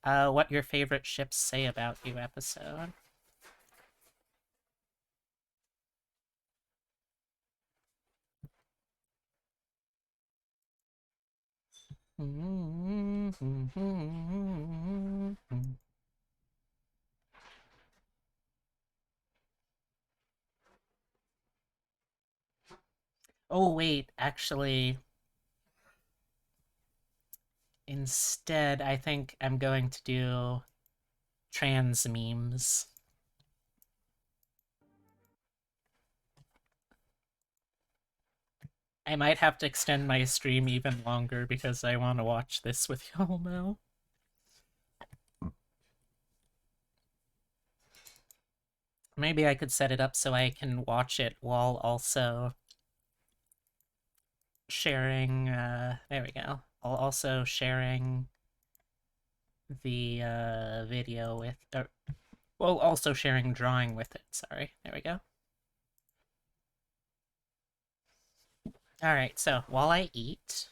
What Your Favorite Ships Say About You episode. Oh, wait, actually... Instead, I think I'm going to do trans memes. I might have to extend my stream even longer because I want to watch this with y'all now. Maybe I could set it up so I can watch it while also sharing, there we go. I'll also sharing the video with, well, also sharing drawing with it, sorry. There we go. Alright, so while I eat...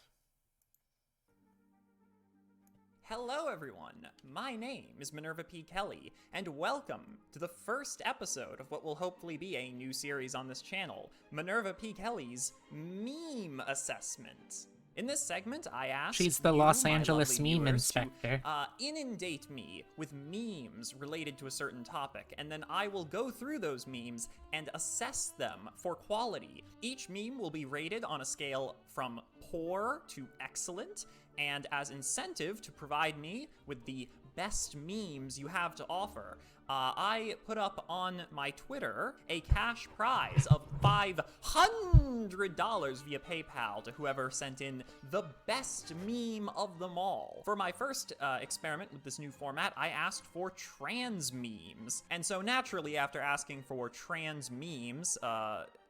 Hello everyone, my name is Minerva P. Kelly, and welcome to the first episode of what will hopefully be a new series on this channel, Minerva P. Kelly's Meme Assessment. In this segment, I ask She's the you, Los my Angeles lovely meme viewers, inspector. to inundate me with memes related to a certain topic, and then I will go through those memes and assess them for quality. Each meme will be rated on a scale from poor to excellent, and as incentive to provide me with the best memes you have to offer, I put up on my Twitter a cash prize of $500 via PayPal to whoever sent in the best meme of them all. For my first experiment with this new format, I asked for trans memes. And so naturally, after asking for trans memes,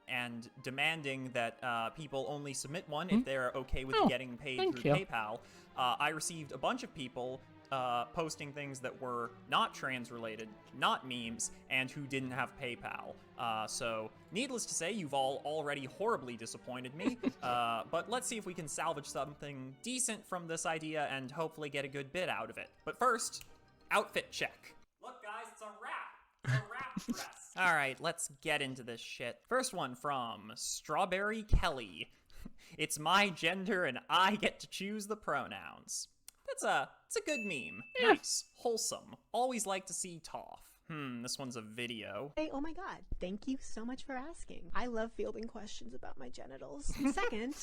and demanding that people only submit one if they're okay with getting paid through PayPal, I received a bunch of people posting things that were not trans-related, not memes, and who didn't have PayPal. So, needless to say, you've all already horribly disappointed me, but let's see if we can salvage something decent from this idea and hopefully get a good bit out of it. But first, outfit check. Look, guys, it's a wrap. It's a wrap dress. All right, let's get into this shit. First one from Strawberry Kelly. It's my gender and I get to choose the pronouns. It's a good meme. Yeah. Nice, wholesome. Always like to see Toph. This one's a video. Hey, oh my god, thank you so much for asking. I love fielding questions about my genitals. Second,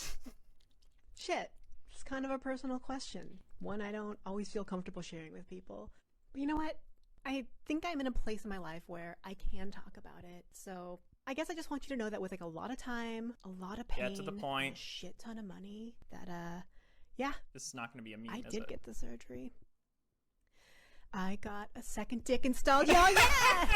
shit, it's kind of a personal question. One I don't always feel comfortable sharing with people. But you know what? I think I'm in a place in my life where I can talk about it, so I guess I just want you to know that with like a lot of time, a lot of pain, get to the point, and a shit ton of money, that yeah. This is not going to be a meme, I is did it? get the surgery. I got a second dick installed, y'all, yeah!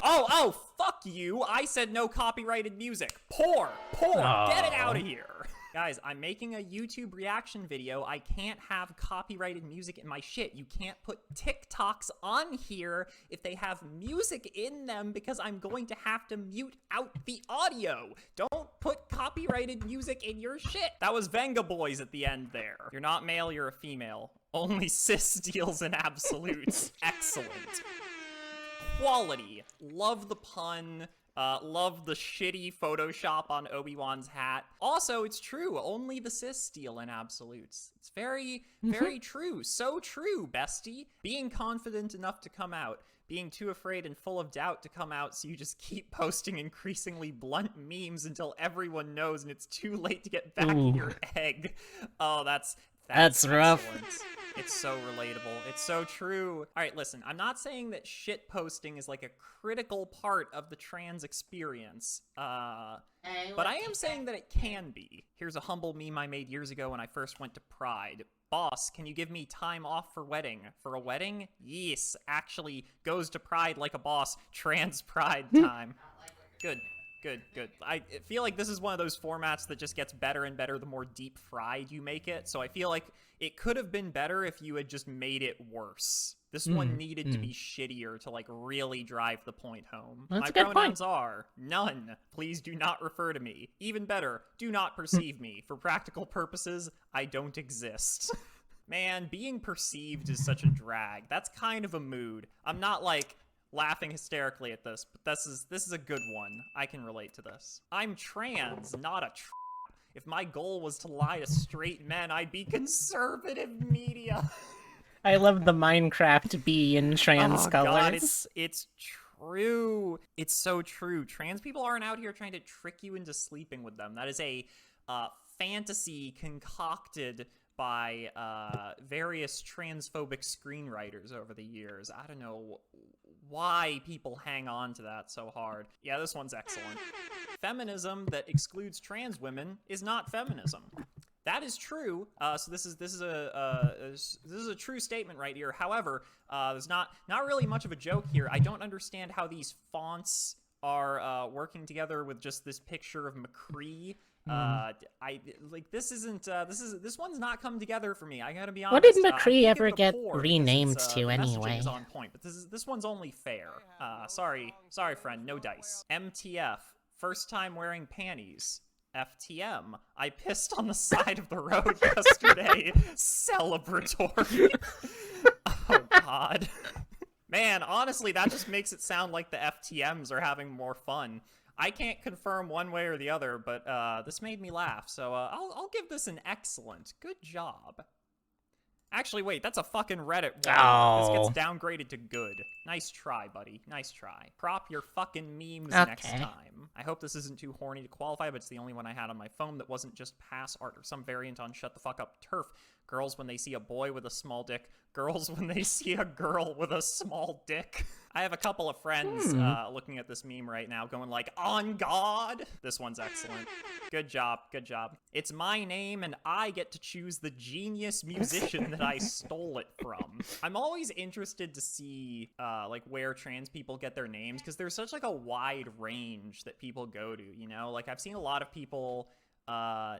Oh, fuck you! I said no copyrighted music. Poor, get it out of here! Guys, I'm making a YouTube reaction video. I can't have copyrighted music in my shit. You can't put TikToks on here if they have music in them because I'm going to have to mute out the audio. Don't put copyrighted music in your shit. That was Venga Boys at the end there. You're not male, you're a female. Only cis deals in absolutes. Excellent. Quality. Love the pun. Love the shitty Photoshop on Obi-Wan's hat. Also, it's true. Only the cis steal in absolutes. It's very, very true. So true, bestie. Being confident enough to come out. Being too afraid and full of doubt to come out, so you just keep posting increasingly blunt memes until everyone knows and it's too late to get back in your egg. Oh, that's rough. Excellent. It's so relatable. It's so true. All right, listen, I'm not saying that shit posting is like a critical part of the trans experience, but I am saying that it can be. Here's a humble meme I made years ago when I first went to Pride. Boss, can you give me time off for wedding? For a wedding? Yes, actually goes to Pride like a boss. Trans Pride time. Good. Good. I feel like this is one of those formats that just gets better and better the more deep fried you make it, so I feel like it could have been better if you had just made it worse. This one needed to be shittier to, like, really drive the point home. That's My a good pronouns point. are none. Please do not refer to me. Even better, do not perceive me. For practical purposes, I don't exist. Man, being perceived is such a drag. That's kind of a mood. I'm not, like, laughing hysterically at this, but this is a good one. I can relate to this. I'm trans, not a If my goal was to lie to straight men, I'd be conservative media. I love the Minecraft bee in trans colors. God, it's true. It's so true. Trans people aren't out here trying to trick you into sleeping with them. That is a fantasy concocted by various transphobic screenwriters over the years. I don't know why people hang on to that so hard. Yeah, this one's excellent. Feminism that excludes trans women is not feminism. That is true. So this is a true statement right here. However, there's not really much of a joke here. I don't understand how these fonts are working together with just this picture of McCree. This one's not come together for me. I gotta be honest. What did McCree ever get renamed to the messaging anyway? is on point, but this one's only fair. Sorry friend, no dice. MTF, first time wearing panties. FTM, I pissed on the side of the road yesterday. Celebratory. Oh God. Man, honestly, that just makes it sound like the FTMs are having more fun. I can't confirm one way or the other, but this made me laugh, so I'll give this an excellent. Good job. Actually, wait, that's a fucking Reddit one. Oh. This gets downgraded to good. Nice try, buddy. Nice try. Prop your fucking memes next time. I hope this isn't too horny to qualify, but it's the only one I had on my phone that wasn't just pass art or some variant on Shut the Fuck Up Turf. Girls when they see a boy with a small dick. Girls when they see a girl with a small dick. I have a couple of friends looking at this meme right now going like, on God! This one's excellent. Good job, good job. It's my name and I get to choose the genius musician that I stole it from. I'm always interested to see like where trans people get their names, because there's such like a wide range that people go to, you know? Like I've seen a lot of people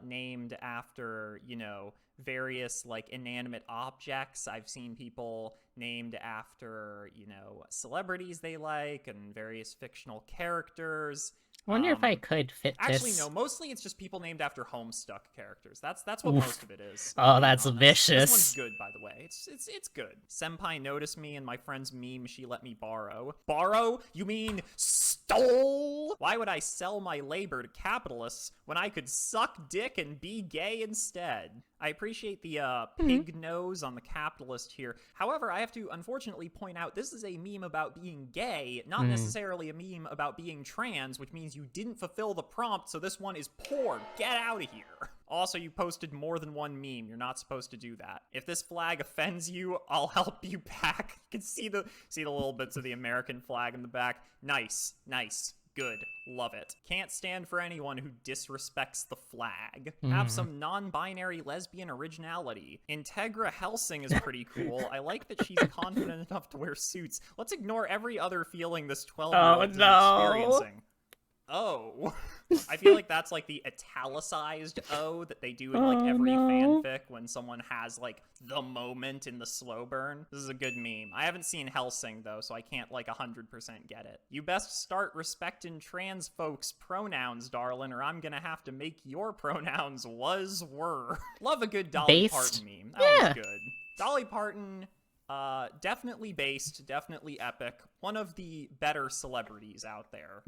named after, you know, various like inanimate objects. I've seen people named after, you know, celebrities they like and various fictional characters. I wonder if I could fit Actually, this. no. Mostly, it's just people named after Homestuck characters. That's what most of it is. Oh, that's vicious. This one's good, by the way. It's good. Senpai noticed me and my friend's meme she let me borrow. Borrow? You mean stole? Why would I sell my labor to capitalists when I could suck dick and be gay instead? I appreciate the pig nose on the capitalist here. However, I have to unfortunately point out this is a meme about being gay, not necessarily a meme about being trans, which means you didn't fulfill the prompt, so this one is poor. Get out of here. Also, you posted more than one meme. You're not supposed to do that. If this flag offends you, I'll help you back. You can see the little bits of the American flag in the back. Nice, nice. Good. Love it. Can't stand for anyone who disrespects the flag. Have some non-binary lesbian originality. Integra Helsing is pretty cool. I like that she's confident enough to wear suits. Let's ignore every other feeling this 12-year-old is experiencing. Oh. I feel like that's like the italicized O that they do in like every fanfic when someone has like the moment in the slow burn. This is a good meme. I haven't seen Helsing though, so I can't like 100% get it. You best start respecting trans folks' pronouns, darling, or I'm gonna have to make your pronouns was, were. Love a good Dolly Parton meme. That was good. Dolly Parton, definitely based, definitely epic. One of the better celebrities out there.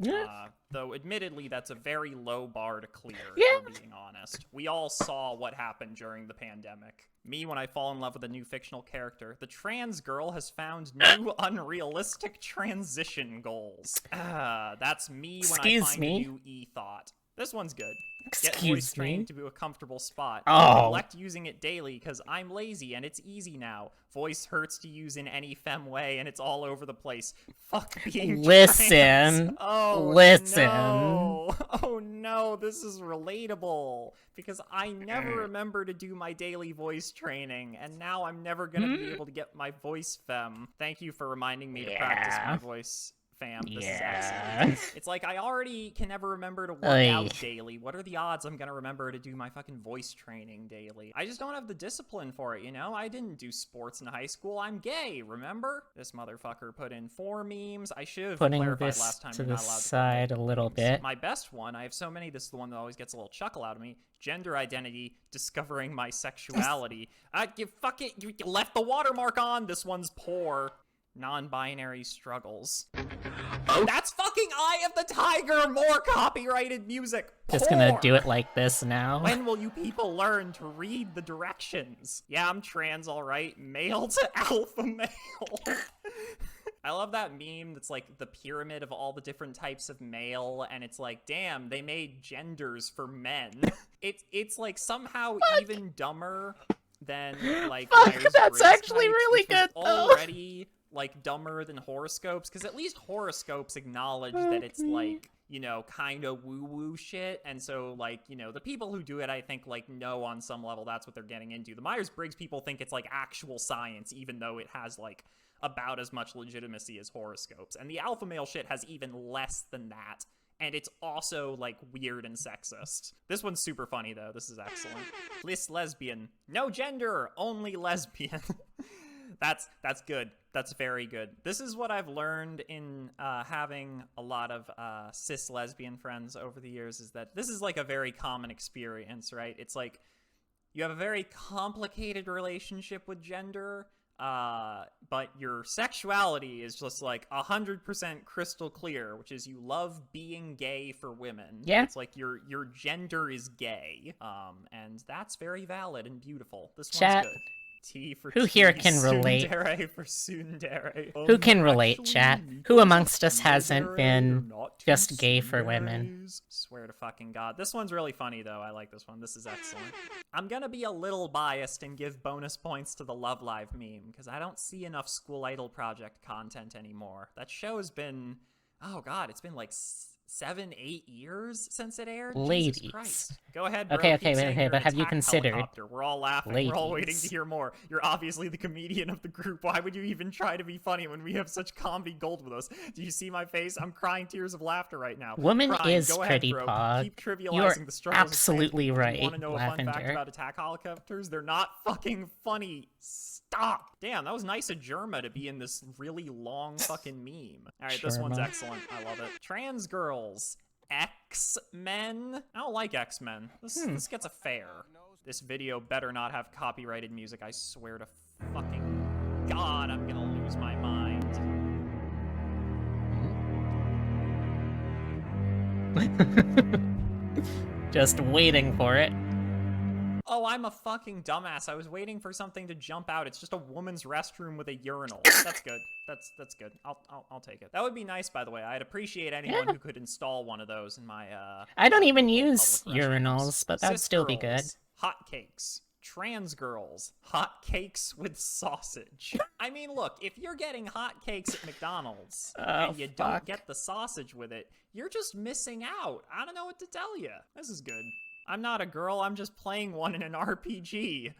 Though admittedly, that's a very low bar to clear, if we're being honest. We all saw what happened during the pandemic. Me, when I fall in love with a new fictional character. The trans girl has found new unrealistic transition goals. That's me when I find a new e-thought. This one's good. Get voice trained to a comfortable spot. Neglect using it daily because I'm lazy and it's easy now. Voice hurts to use in any femme way and it's all over the place. Fuck being trans. Oh, no. Oh no, this is relatable. Because I never remember to do my daily voice training and now I'm never gonna be able to get my voice femme. Thank you for reminding me to practice my voice. Fam, this is excellent. It's like I already can never remember to work out daily. What are the odds I'm gonna remember to do my fucking voice training daily? I just don't have the discipline for it, you know? I didn't do sports in high school. I'm gay, remember? This motherfucker put in 4 memes. I should have clarified last time to you're the not allowed side a little bit. My best one, I have so many, this is the one that always gets a little chuckle out of me. Gender identity, discovering my sexuality. You fuck it, you left the watermark on. This one's poor. Non-binary struggles. That's fucking Eye of the Tiger! More copyrighted music! Just gonna do it like this now. When will you people learn to read the directions? Yeah, I'm trans, alright. Male to alpha male. I love that meme that's like the pyramid of all the different types of male, and it's like, damn, they made genders for men. It's like somehow even dumber than like that's actually really good though. Already like dumber than horoscopes, because at least horoscopes acknowledge that it's like, you know, kind of woo-woo shit, and so like, you know, the people who do it, I think, like, know on some level that's what they're getting into. The Myers-Briggs people think it's like actual science, even though it has like about as much legitimacy as horoscopes, and the alpha male shit has even less than that, and it's also like weird and sexist. This one's super funny though. This is excellent. Bliss lesbian, no gender, only lesbian. That's good. That's very good. This is what I've learned in having a lot of cis lesbian friends over the years, is that this is like a very common experience, right? It's like you have a very complicated relationship with gender, but your sexuality is just like 100% crystal clear, which is you love being gay for women. Yeah. It's like your gender is gay, and that's very valid and beautiful. This Chat. one's good. T for Who here can relate? Tsundere for tsundere. Who can relate, chat? Who amongst us hasn't been just gay for women. Swear to fucking God. This one's really funny, though. I like this one. This is excellent. I'm gonna be a little biased and give bonus points to the Love Live meme, because I don't see enough School Idol Project content anymore. That show has been... Oh, God, it's been like 7-8 years since it aired? Ladies. Jesus Christ. Go ahead, bro. Okay, Keep saying okay, you're but an have you attack considered... helicopter. We're all laughing. Ladies. We're all waiting to hear more. You're obviously the comedian of the group. Why would you even try to be funny when we have such comedy gold with us? Do you see my face? I'm crying tears of laughter right now. Woman Crying. is Go pretty, ahead, bro. Pog. Keep trivializing You're the struggles of absolutely trans people. right, Do you want to know a fun fact Lavender. about attack helicopters? They're not fucking funny. Stop. Damn, that was nice of Germa to be in this really long fucking meme. All right, this one's Germa. excellent. I love it. Trans girls. X-Men? I don't like X-Men. This gets a fair. This video better not have copyrighted music. I swear to fucking God, I'm gonna lose my mind. Just waiting for it. Oh, I'm a fucking dumbass. I was waiting for something to jump out. It's just a woman's restroom with a urinal. That's good. That's good. I'll take it. That would be nice, by the way. I'd appreciate anyone who could install one of those in my I don't even local use public restrooms. urinals, but that'd Cis still be good. girls, hotcakes. Trans girls, hotcakes with sausage. I mean, look, if you're getting hotcakes at McDonald's and you don't get the sausage with it, you're just missing out. I don't know what to tell you. This is good. I'm not a girl, I'm just playing one in an RPG.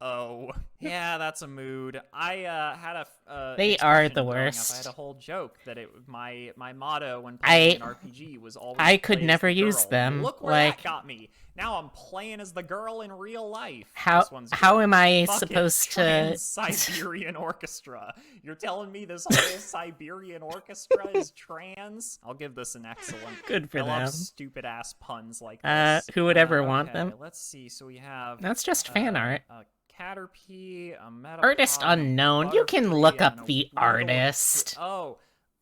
Oh. Yeah, that's a mood. I had a They are expression the growing up. worst. I had a whole joke that my motto when playing an RPG was always I could play as never the use girl. them. Look where Like, that got me. Now I'm playing as the girl in real life. how This one's how good. am I Fuck it, supposed to? Trans-Siberian Orchestra. You're telling me this whole Siberian Orchestra is trans? I'll give this an excellent. Good for I love them. stupid ass puns like this. Who would ever want okay, them? Let's see. So we have. That's just fan art. A Caterpie, a Metapod, Artist unknown. You can Butterfree, look and up a the Weedle- artist.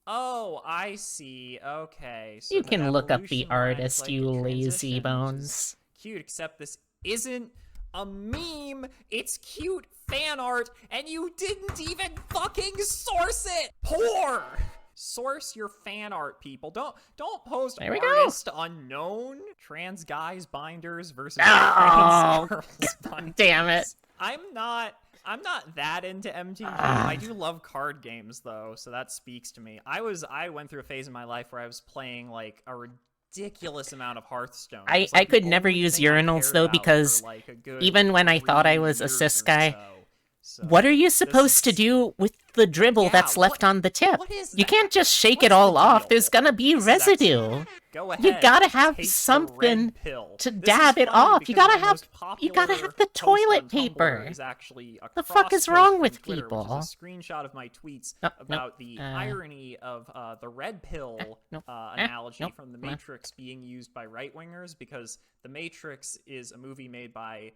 Oh, I see. Okay. So You the can look up the evolution line is artist, like you a lazy transition, which is bones. Cute, except this isn't a meme. It's cute fan art, and you didn't even fucking source it. Poor. Source your fan art, people. Don't post There we go. artist unknown. Trans guys binders versus Oh, trans girls binders. damn it. I'm not that into MTG. I do love card games though, so that speaks to me. I went through a phase in my life where I was playing like a ridiculous amount of Hearthstone. I It's, like, could the never only use thing I urinals cared though about because for, like, a good even when I thought I 3 was a years cis or guy, so. what are you this supposed to is- do with the dribble Yeah, that's left on the tip? what is You that? can't just shake it What's all the off. deal? There's gonna be This is residue. excellent. Go You ahead, gotta have take the something red pill. to This dab is it funny off. You because gotta my have most you gotta popular have the post toilet on Tumblr paper. is actually a The fuck is cross wrong post with from Twitter, people? Which is a screenshot of my tweets Nope, about the nope, irony of the red pill nope, analogy nope, from The nope. Matrix being used by right wingers, because The Matrix is a movie made by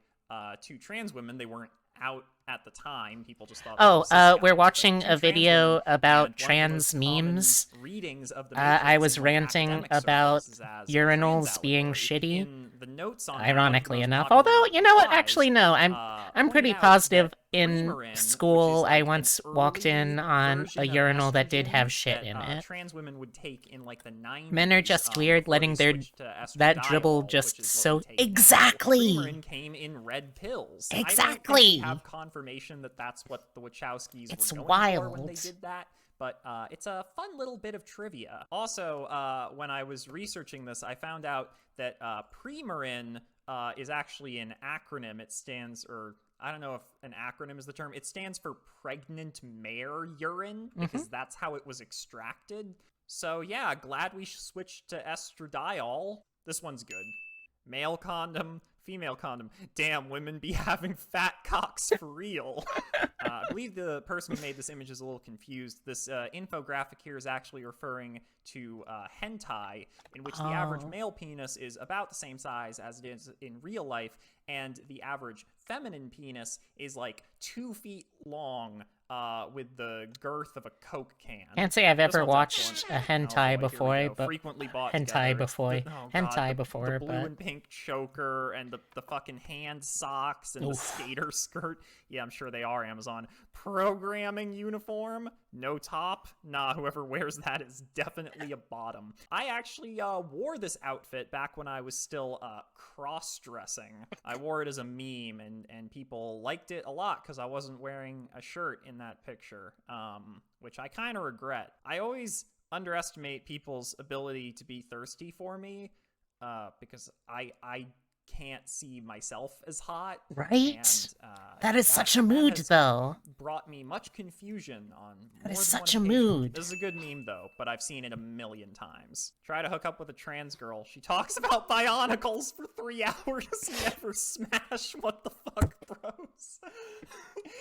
2 trans women. They weren't out at the time. People just thought. Oh, they were cis we're guys, watching but 2 a trans video women, and about one of the trans most common memes. readings of The I Matrix was in, like, ranting academic about circles is as a urinals trans being allegory. shitty. In the notes on Ironically one of the most enough, although popular you know what, replies, actually no, I'm pointed pretty out positive that in Premarin, which school is, I like, an once walked in early on version a of urinal that did estrogen have shit that, in it. Trans women would take in like the 90s. Men are just weird, before letting they their switched to that estradiol, dribble which just is what so we take now. exactly. Premarin came in red pills. I Exactly. don't think we have confirmation that that's what the Wachowskis It's were going for when they wild. did that. But it's a fun little bit of trivia. Also, when I was researching this, I found out that Premarin is actually an acronym. It stands, or I don't know if an acronym is the term. It stands for pregnant mare urine, because that's how it was extracted. So yeah, glad we switched to estradiol. This one's good. Male condom, female condom. Damn, women be having fat cocks for real. I believe the person who made this image is a little confused. This infographic here is actually referring to hentai, in which the average male penis is about the same size as it is in real life, and the average feminine penis is like 2 feet long, with the girth of a Coke can. Can't say I've This ever one's watched excellent. a hentai Oh boy, here we before, go. but Frequently bought hentai together. before, Oh God, hentai the before, blue but and pink choker and the fucking hand socks and the skater skirt. Yeah, I'm sure they are Amazon. Programming uniform. No top? Nah, whoever wears that is definitely a bottom. I actually wore this outfit back when I was still cross-dressing. I wore it as a meme, and people liked it a lot because I wasn't wearing a shirt in that picture, which I kind of regret. I always underestimate people's ability to be thirsty for me because I can't see myself as hot. Right? And, that is such a mood, though. Brought me much confusion on That is more than such one a occasion. mood. This is a good meme, though, but I've seen it a million times. Try to hook up with a trans girl. She talks about Bionicles for 3 hours. Never smash. What the fuck, bros?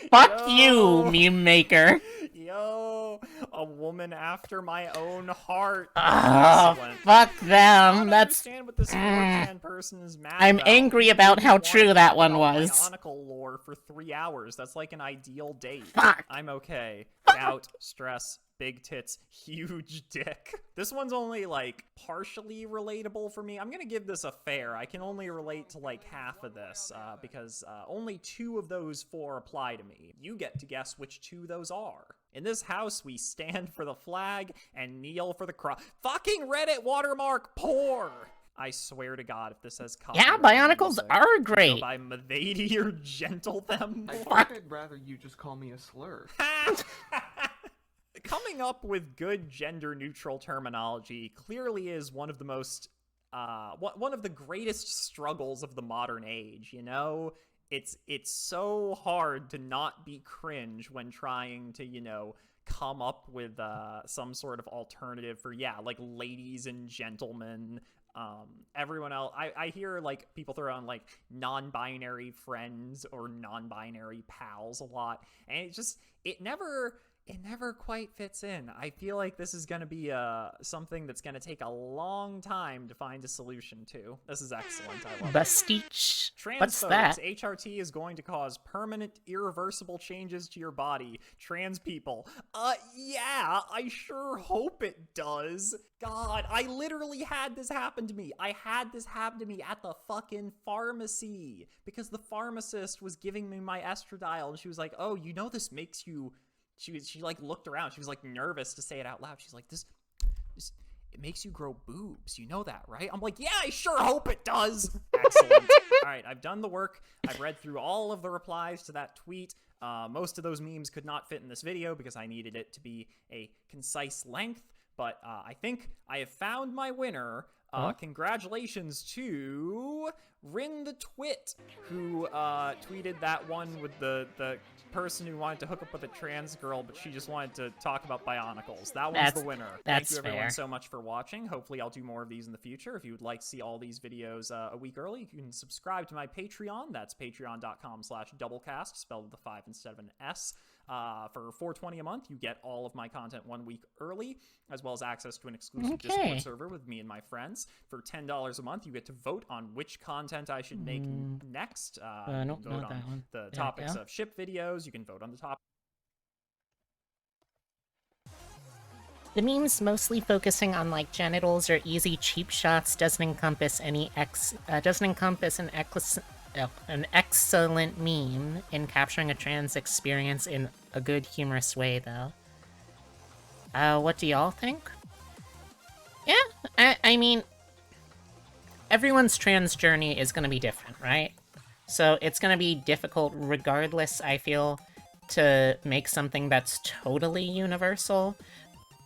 Fuck you, meme maker. Yo, a woman after my own heart. Oh, Excellent. fuck them. That's what this 4chan person is mad I'm about. angry about how true that one About was. Bionicle lore for 3 hours. That's like an ideal date. Fuck. I'm okay. Doubt, stress, big tits, huge dick. This one's only like partially relatable for me. I'm gonna give this a fair. I can only relate to like half of this because only 2 of those 4 apply to me. You get to guess which 2 those are. In this house, we stand for the flag and kneel for the cross. Fucking Reddit watermark poor. I swear to God, if this has Yeah, Bionicles are great. Go by Mavady or Gentle them. I think I'd rather you just call me a slur. Coming up with good gender-neutral terminology clearly is one of the most, one of the greatest struggles of the modern age, you know? It's so hard to not be cringe when trying to, you know, come up with some sort of alternative for, yeah, like ladies and gentlemen. Everyone else, I hear like people throw on like non-binary friends or non-binary pals a lot, and it never quite fits in. I feel like this is gonna be something that's gonna take a long time to find a solution to. This is excellent. I love Bastich. it. What's that? HRT is going to cause permanent, irreversible changes to your body. Trans people. Yeah, I sure hope it does. God, I literally had this happen to me. I had this happen to me at the fucking pharmacy because the pharmacist was giving me my estradiol and she was like, oh, you know this makes you... She like looked around. She was like nervous to say it out loud. She's like, this it makes you grow boobs. You know that, right? I'm like, yeah, I sure hope it does. Excellent. All right, I've done the work. I've read through all of the replies to that tweet. Most of those memes could not fit in this video because I needed it to be a concise length. But I think I have found my winner. Congratulations to Rin the Twit, who tweeted that one with the person who wanted to hook up with a trans girl, but she just wanted to talk about Bionicles. That one's the winner. Thank you everyone so much for watching. Hopefully I'll do more of these in the future. If you would like to see all these videos a week early, you can subscribe to my Patreon. That's patreon.com/doublecast, spelled with a 5 instead of an S. For $4.20 a month, you get all of my content 1 week early, as well as access to an exclusive Discord server with me and my friends. For $10 a month, you get to vote on which content I should make next. Nope, vote not on that one. the topics of ship videos. You can vote on the topic. The memes mostly focusing on like genitals or easy cheap shots doesn't encompass an excellent meme in capturing a trans experience in a good, humorous way, though. What do y'all think? Yeah, I mean, everyone's trans journey is gonna be different, right? So it's gonna be difficult regardless, I feel, to make something that's totally universal.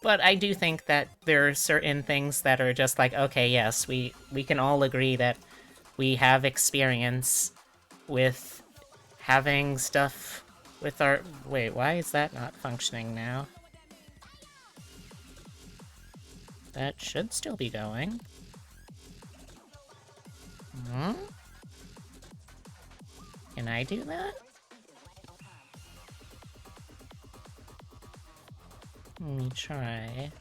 But I do think that there are certain things that are just like, okay, yes, we can all agree that we have experience with having stuff with our... Wait, why is that not functioning now? That should still be going. Can I do that? Let me try.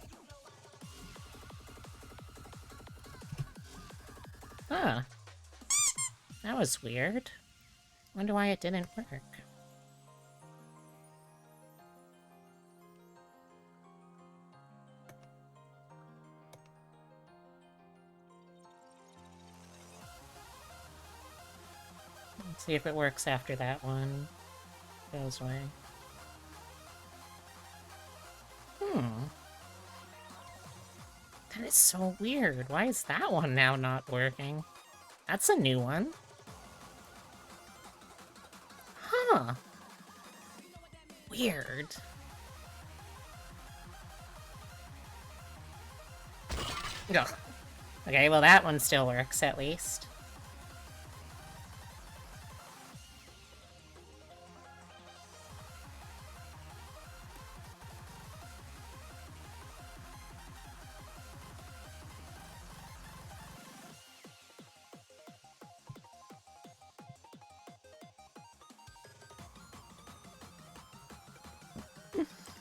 Huh. That was weird. Wonder why it didn't work. Let's see if it works after that one goes away. is so weird. Why is that one now not working? That's a new one. Huh. Weird. Ugh. Okay, well that one still works at least.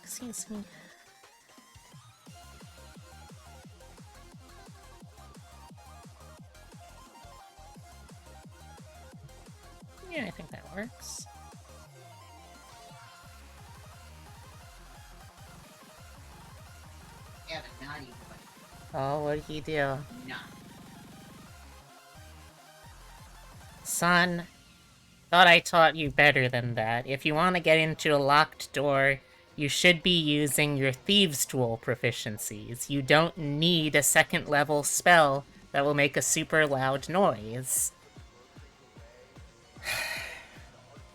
Excuse me. Yeah, I think that works. Yeah, the naughty boy. Oh, what'd he do? Nah. Son, thought I taught you better than that. If you want to get into a locked door, you should be using your Thieves' Tool proficiencies. You don't need a second level spell that will make a super loud noise.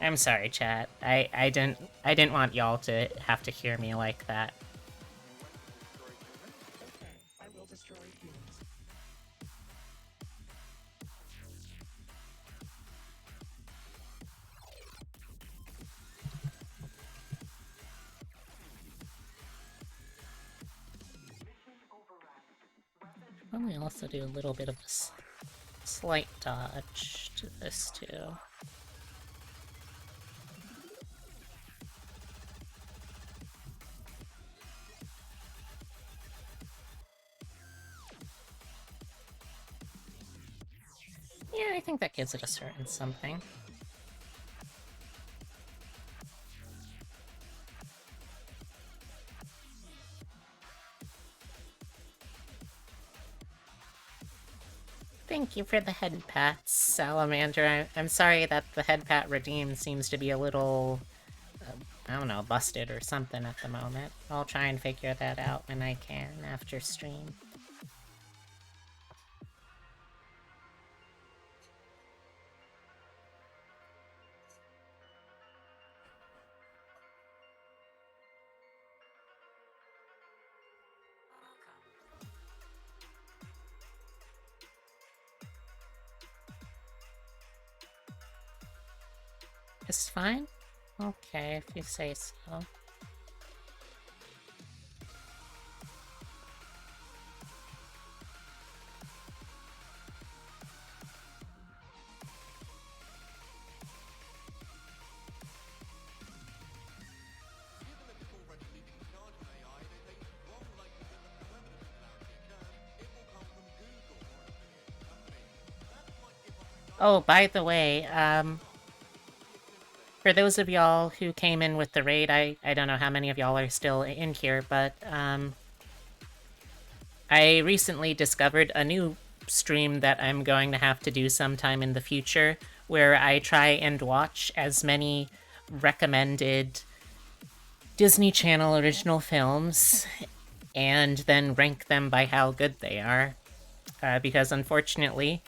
I'm sorry, chat. I didn't want y'all to have to hear me like that. I will destroy humans. Let me also do a little bit of a slight dodge to this too. Yeah, I think that gives it a certain something. Thank you for the head pats, Salamander. I'm sorry that the head pat redeem seems to be a little, I don't know, busted or something at the moment. I'll try and figure that out when I can after stream. It's fine? Okay, if you say so. Oh, by the way, for those of y'all who came in with the raid, I don't know how many of y'all are still in here, but, I recently discovered a new stream that I'm going to have to do sometime in the future, where I try and watch as many recommended Disney Channel original films, and then rank them by how good they are. Because unfortunately,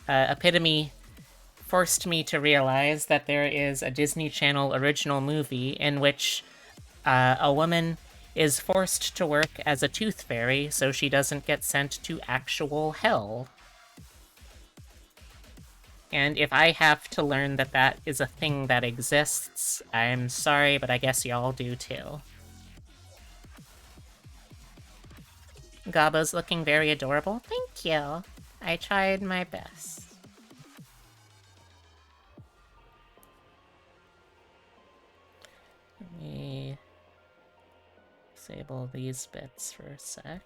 Epitome forced me to realize that there is a Disney Channel original movie in which a woman is forced to work as a tooth fairy so she doesn't get sent to actual hell. And if I have to learn that that is a thing that exists, I'm sorry, but I guess y'all do too. Gabbo's looking very adorable. Thank you. I tried my best. Let me disable these bits for a sec.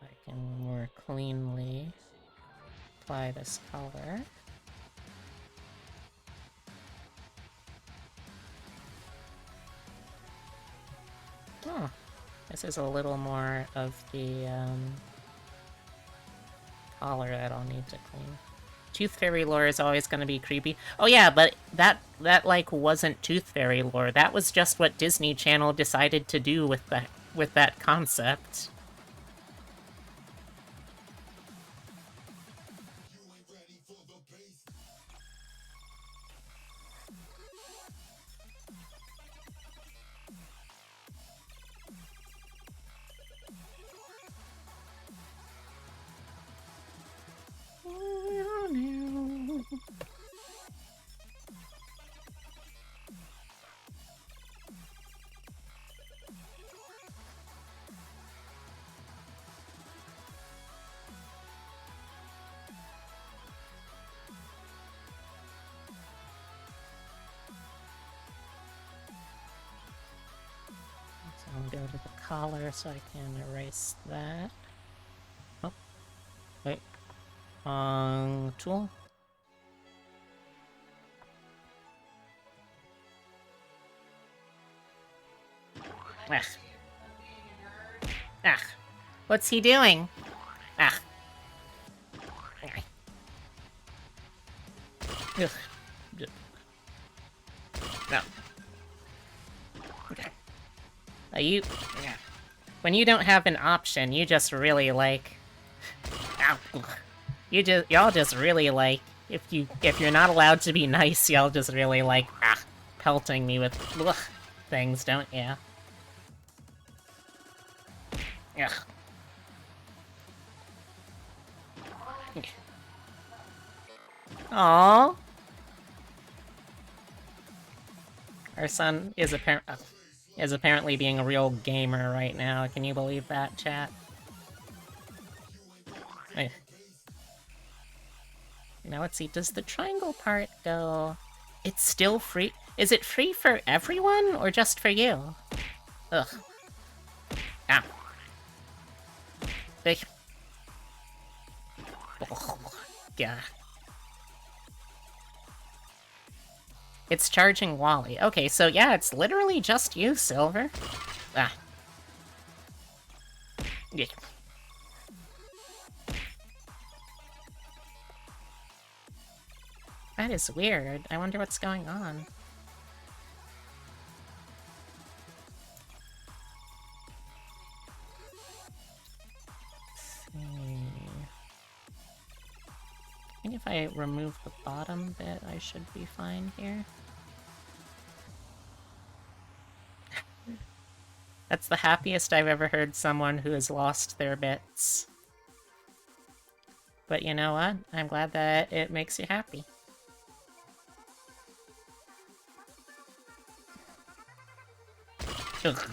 I can more cleanly apply this color. Oh, this is a little more of the color that I'll need to clean. Tooth Fairy lore is always going to be creepy. Oh yeah, but that like wasn't Tooth Fairy lore. That was just what Disney Channel decided to do with that concept. to the collar so I can erase that. Oh, wait. Tool. Ugh. Ugh. What's he doing? Ugh. Ugh. No. Okay. When you don't have an option, you just really like... Ow. Y'all just really like... If you're not allowed to be nice, y'all just really like, pelting me with things, don't ya? Ugh. Aww. Our son is apparently being a real gamer right now. Can you believe that, chat? Now let's see, does the triangle part go... It's still free? Is it free for everyone, or just for you? Ugh. Ow. Big... Oh, God. It's charging Wally. Okay, so yeah, it's literally just you, Silver. Ah. Yeah. That is weird. I wonder what's going on. Let's see. I think if I remove the bottom bit, I should be fine here. That's the happiest I've ever heard someone who has lost their bits. But you know what? I'm glad that it makes you happy. Ugh.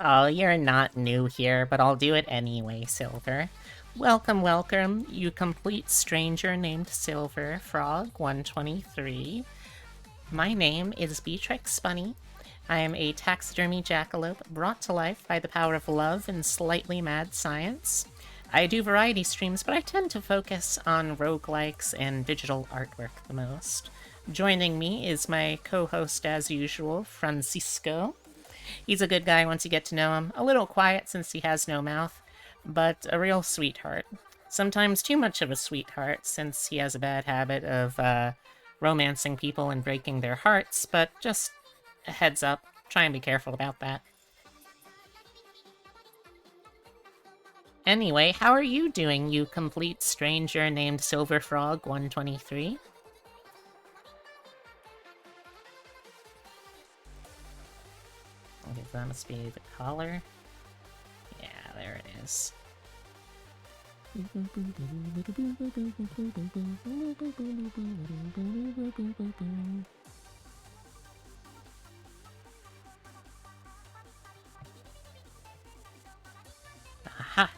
Oh, you're not new here, but I'll do it anyway, Silver. Welcome, welcome, you complete stranger named Silver Frog 123. My name is Beatrix Bunny. I am a taxidermy jackalope brought to life by the power of love and slightly mad science. I do variety streams, but I tend to focus on roguelikes and digital artwork the most. Joining me is my co-host as usual, Francisco. He's a good guy once you get to know him, a little quiet since he has no mouth, but a real sweetheart. Sometimes too much of a sweetheart, since he has a bad habit of, romancing people and breaking their hearts, but just a heads up, try and be careful about that. Anyway, how are you doing, you complete stranger named Silver Frog 123? Okay, that must be the collar. Yeah, there it is. Aha!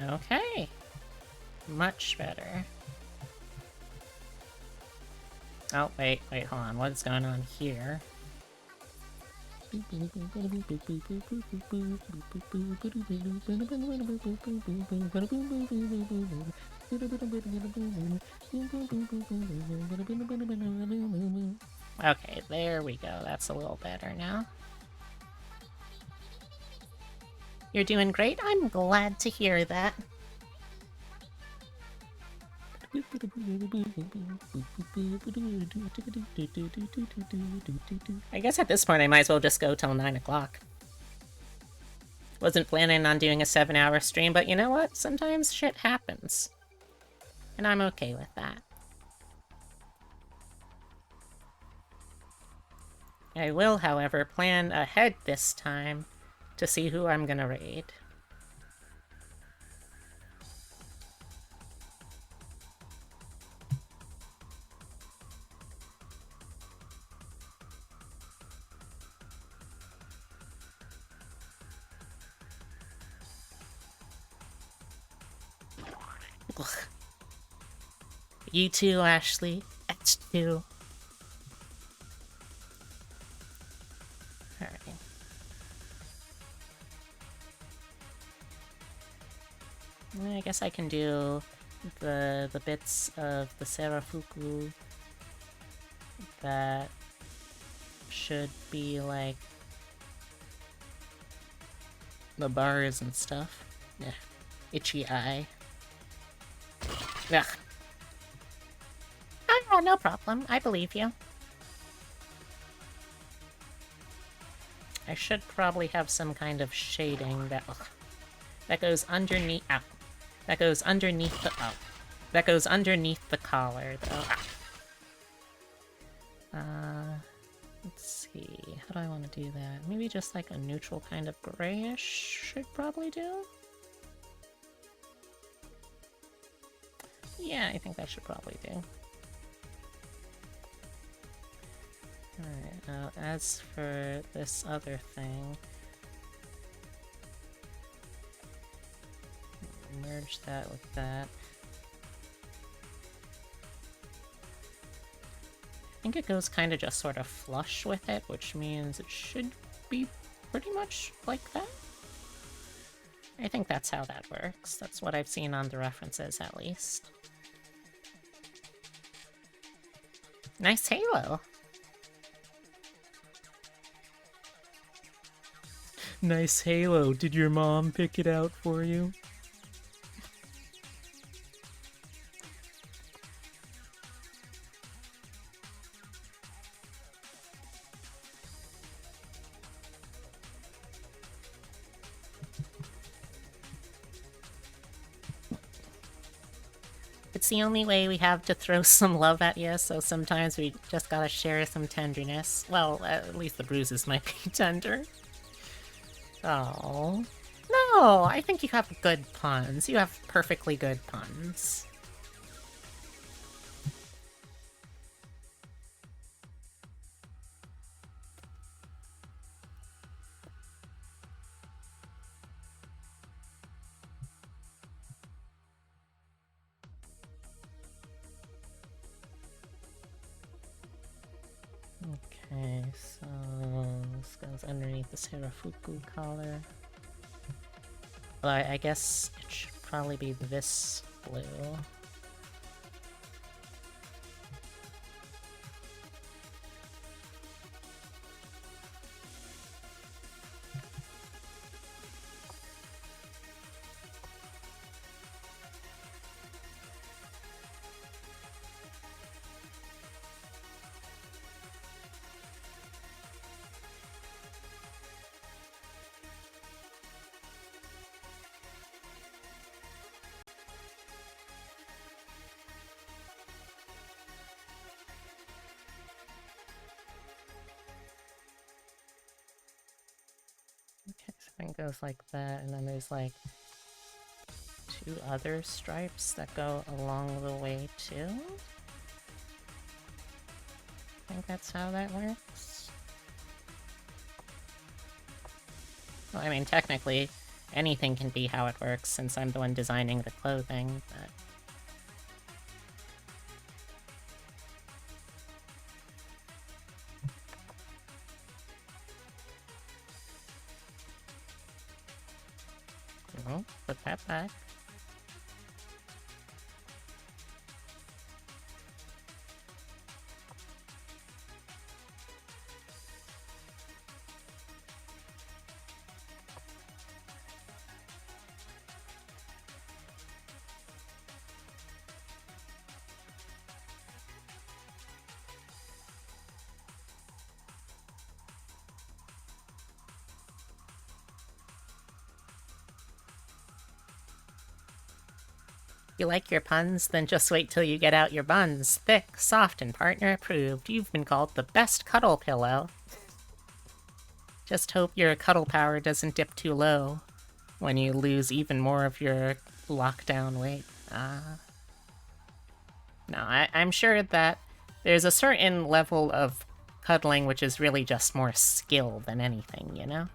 Okay. Much better. Oh, wait, hold on. What's going on here? Okay, there we go. That's a little better now. You're doing great. I'm glad to hear that. I guess at this point I might as well just go till 9 o'clock. Wasn't planning on doing a 7-hour stream, but you know what? Sometimes shit happens. And I'm okay with that. I will, however, plan ahead this time to see who I'm gonna raid. Ugh. You too, Ashley. It's too. Alright. I guess I can do the bits of the Serafuku that should be like the bars and stuff. Yeah. Itchy eye. Ugh. Oh yeah, no problem. I believe you. I should probably have some kind of shading that goes underneath. Ow. That goes underneath the that goes underneath the collar though. Let's see. How do I want to do that? Maybe just like a neutral kind of grayish should probably do. Yeah, I think that should probably do. Alright, now as for this other thing, merge that with that. I think it goes kind of just sort of flush with it, which means it should be pretty much like that. I think that's how that works. That's what I've seen on the references, at least. Nice halo! Nice halo. Did your mom pick it out for you? It's the only way we have to throw some love at you, so sometimes we just gotta share some tenderness. Well, at least the bruises might be tender. Oh. No, I think you have good puns. You have perfectly good puns. Okay, so this goes underneath the Serafuku collar. Well, I guess it should probably be this blue. Okay, so I think it goes like that, and then there's like 2 other stripes that go along the way too. I think that's how that works. Well, I mean, technically, anything can be how it works since I'm the one designing the clothing, but... Oh, put that back. You like your puns? Then just wait till you get out your buns. Thick, soft, and partner approved. You've been called the best cuddle pillow. Just hope your cuddle power doesn't dip too low when you lose even more of your lockdown weight. No, I'm sure that there's a certain level of cuddling which is really just more skill than anything, you know?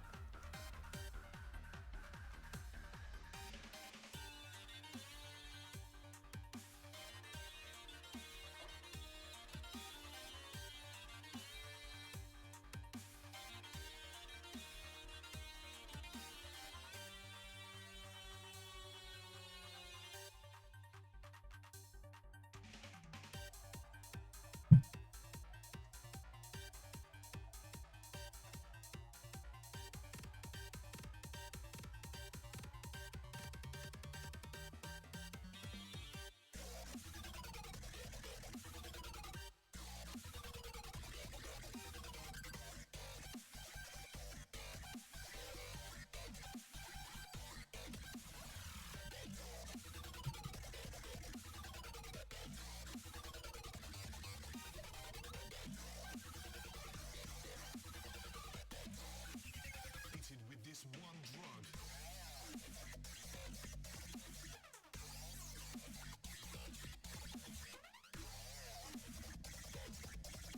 With this one drug.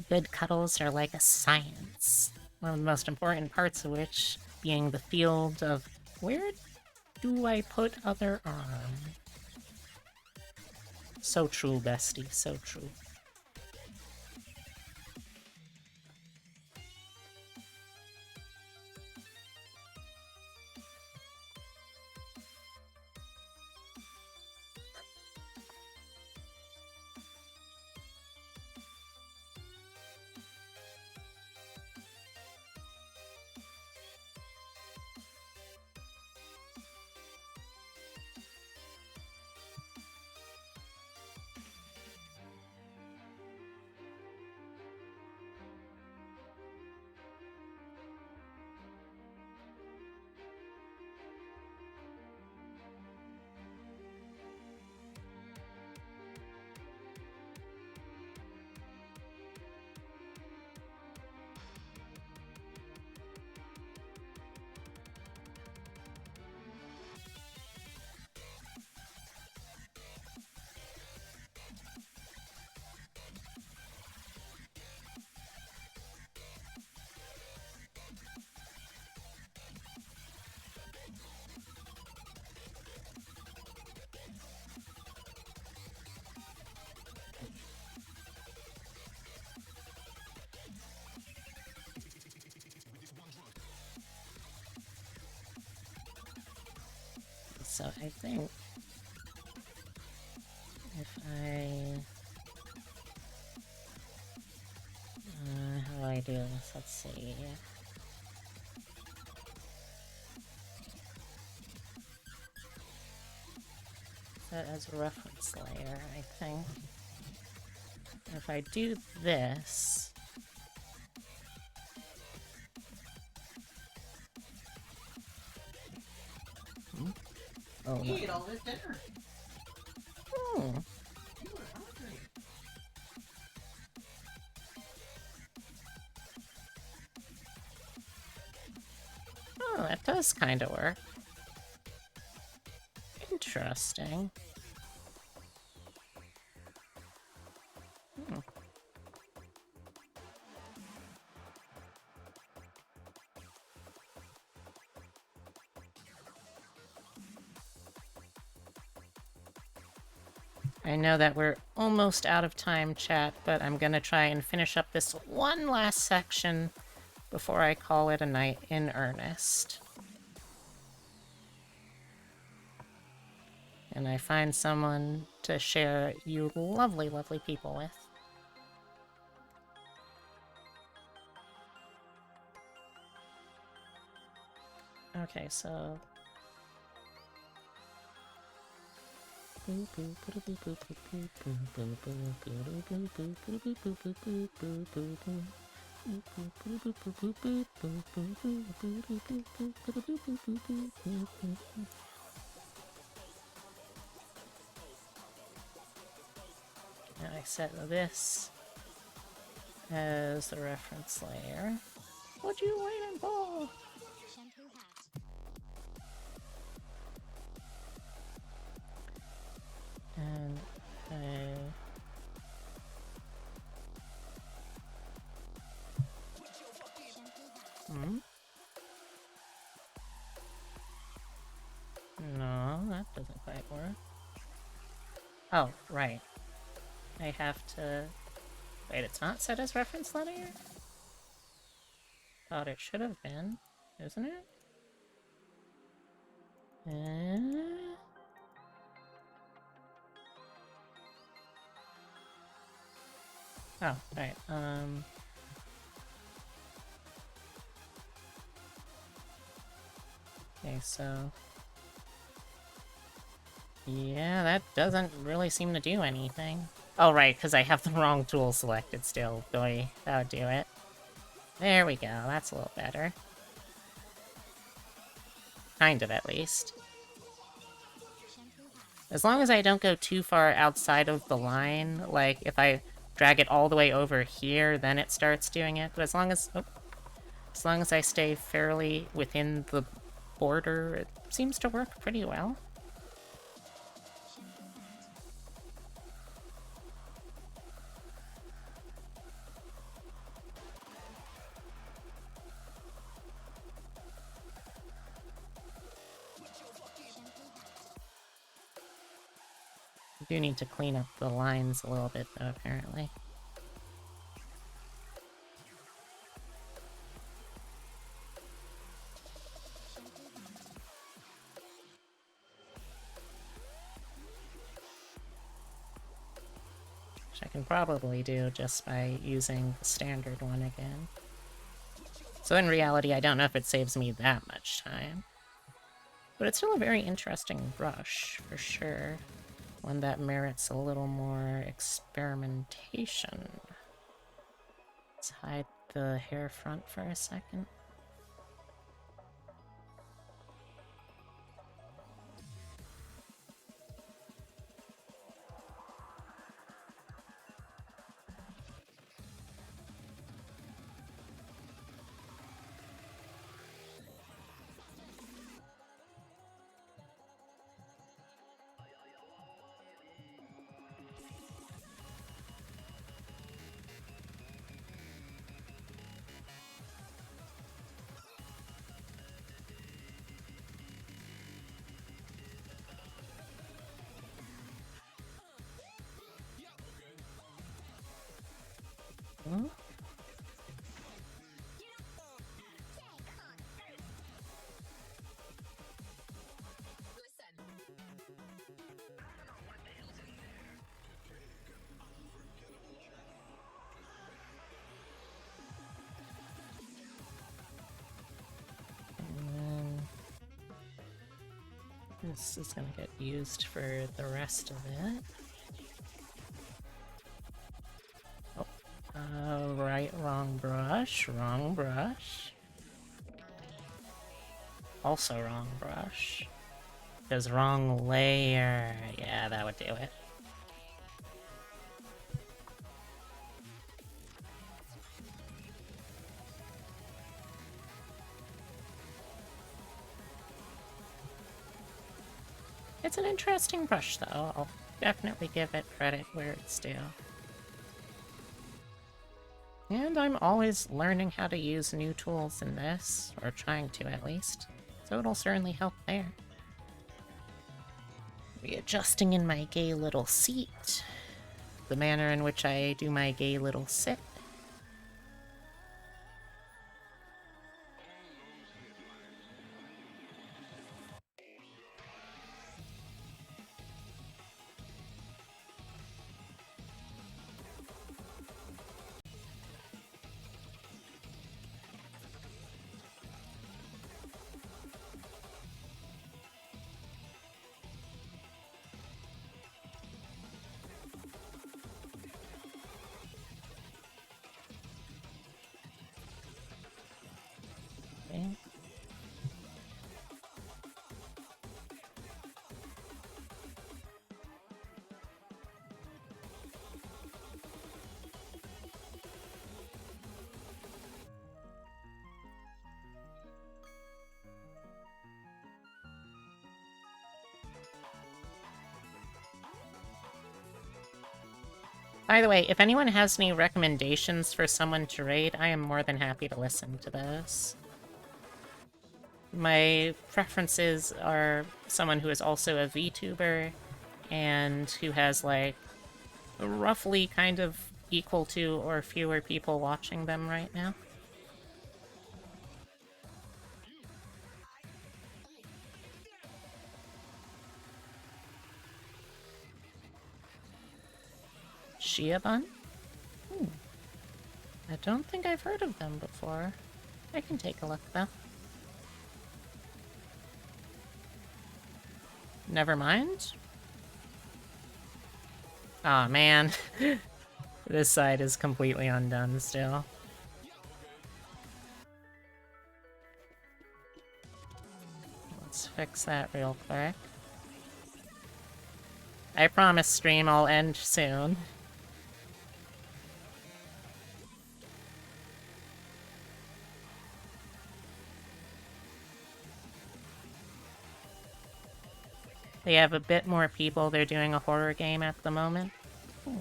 Good cuddles are like a science. One of the most important parts of which being the field of where do I put other arm? So true, bestie, so true. So I think if I... how do I do this? Let's see. Set as a reference layer, I think. If I do this... Oh, You no. ate all this dinner. Hmm. You were hungry. Oh, that does kind of work. Interesting. Hmm. I know that we're almost out of time, chat, but I'm gonna try and finish up this one last section before I call it a night in earnest. And I find someone to share you lovely, lovely people with. Okay, so... I set this as the reference layer. What you waiting for? And no, that doesn't quite work. Oh, right. I have to... Wait, it's not set as reference letter? Thought it should have been, isn't it? Oh, right, okay, so... Yeah, that doesn't really seem to do anything. Oh, right, because I have the wrong tool selected still. Boy, that would do it. There we go, that's a little better. Kind of, at least. As long as I don't go too far outside of the line, like, if I drag it all the way over here, then it starts doing it. But as long as I stay fairly within the border, it seems to work pretty well. I do need to clean up the lines a little bit, though, apparently. Which I can probably do just by using the standard one again. So in reality, I don't know if it saves me that much time. But it's still a very interesting brush, for sure. One that merits a little more experimentation. Let's hide the hair front for a second. Hmm? This is gonna get used for the rest of it. Oh, right, wrong brush, wrong brush. Also wrong brush. Because wrong layer. Yeah, that would do it. It's an interesting brush, though. I'll definitely give it credit where it's due. And I'm always learning how to use new tools in this, or trying to at least, so it'll certainly help there. Readjusting in my gay little seat. The manner in which I do my gay little sit. By the way, if anyone has any recommendations for someone to raid, I am more than happy to listen to those. My preferences are someone who is also a VTuber and who has, like, roughly kind of equal to or fewer people watching them right now. Shiabun? I don't think I've heard of them before. I can take a look, though. Never mind. Aw, man. This side is completely undone still. Let's fix that real quick. I promise stream I'll end soon. They have a bit more people. They're doing a horror game at the moment. Ooh.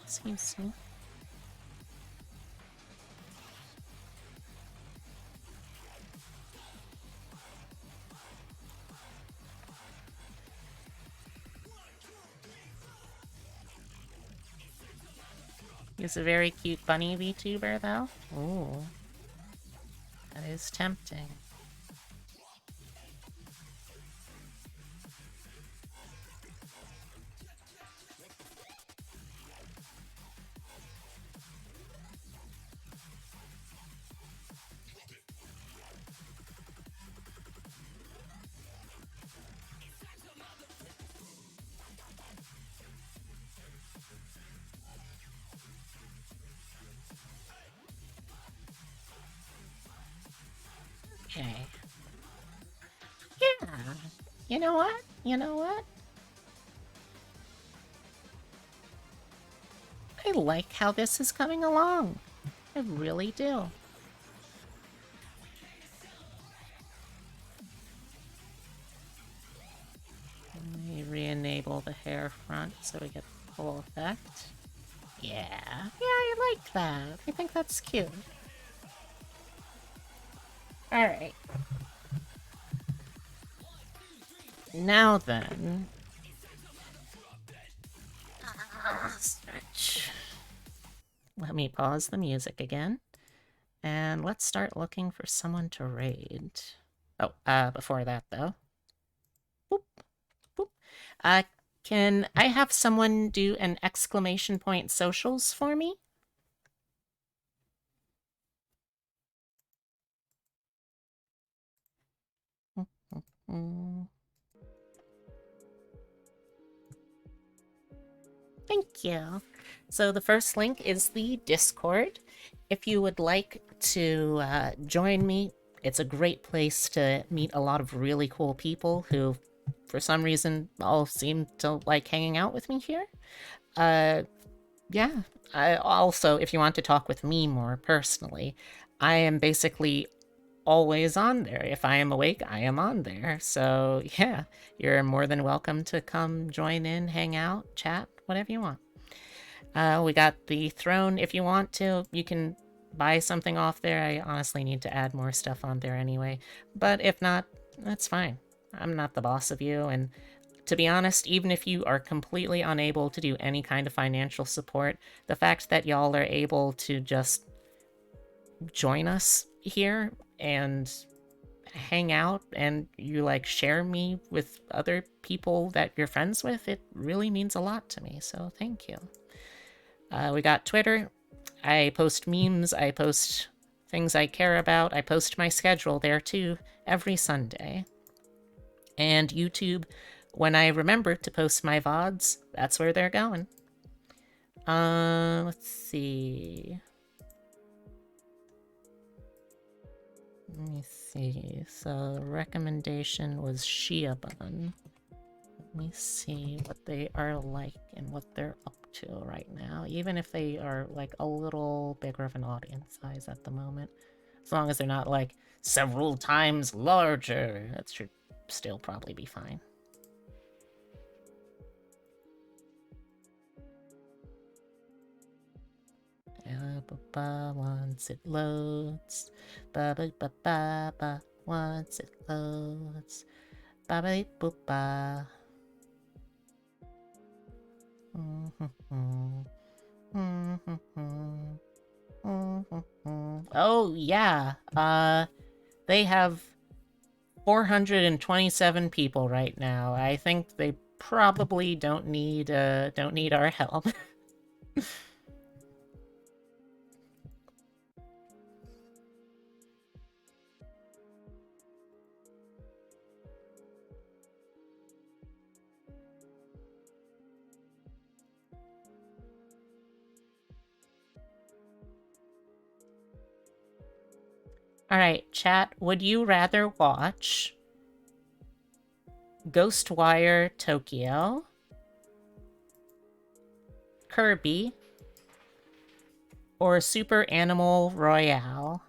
Excuse me. He's a very cute bunny VTuber, though. Ooh. That is tempting. Okay. Yeah. You know what? You know what? I like how this is coming along. I really do. Let me re-enable the hair front so we get the full effect. Yeah. Yeah, I like that. I think that's cute. Alright. Now then... Stretch. Let me pause the music again. And let's start looking for someone to raid. Oh, before that, though. Boop. Boop. Can I have someone do an exclamation point socials for me? Thank you. So the first link is the Discord. If you would like to join me, it's a great place to meet a lot of really cool people who, for some reason, all seem to like hanging out with me here. Yeah. Also, if you want to talk with me more personally, I am basically always on there. If I am awake, I am on there. So yeah, you're more than welcome to come join in, hang out, chat, whatever you want. We got the throne. If you want to, you can buy something off there. I honestly need to add more stuff on there anyway. But if not, that's fine. I'm not the boss of you, and to be honest, even if you are completely unable to do any kind of financial support, the fact that y'all are able to just join us here and hang out and you like share me with other people that you're friends with, it really means a lot to me, so thank you. We got Twitter. I post memes, I post things I care about, I post my schedule there too every Sunday. And YouTube, when I remember to post my VODs, that's where they're going. Let's see. Let me see. So the recommendation was Shia Bun. Let me see what they are like and what they're up to right now. Even if they are like a little bigger of an audience size at the moment. As long as they're not like several times larger, that should still probably be fine. Once it loads, ba ba ba ba ba. Once it loads, ba ba ba ba. Oh yeah, they have 427 people right now. I think they probably don't need our help. Alright, chat, would you rather watch Ghostwire Tokyo, Kirby, or Super Animal Royale?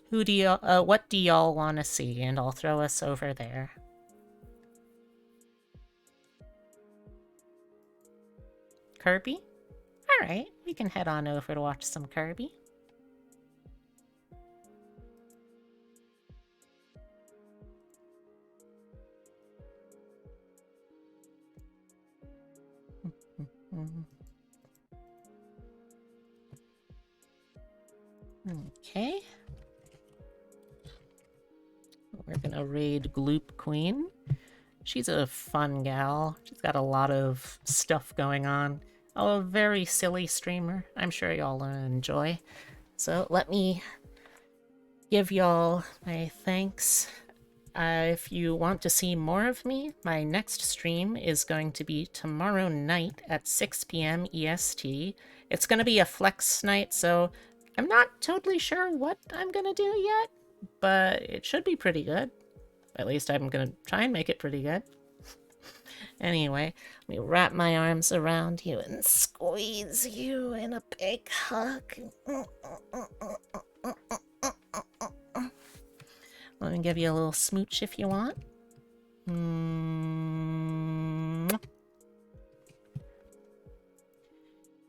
What do y'all want to see? And I'll throw us over there. Kirby? Alright, we can head on over to watch some Kirby. Okay. We're gonna raid Gloop Queen. She's a fun gal. She's got a lot of stuff going on. A very silly streamer. I'm sure y'all enjoy. So let me give y'all my thanks. If you want to see more of me, my next stream is going to be tomorrow night at 6 p.m. EST. It's going to be a flex night, so I'm not totally sure what I'm going to do yet, but it should be pretty good. At least I'm going to try and make it pretty good. Anyway, let me wrap my arms around you and squeeze you in a big hug. Let me give you a little smooch if you want.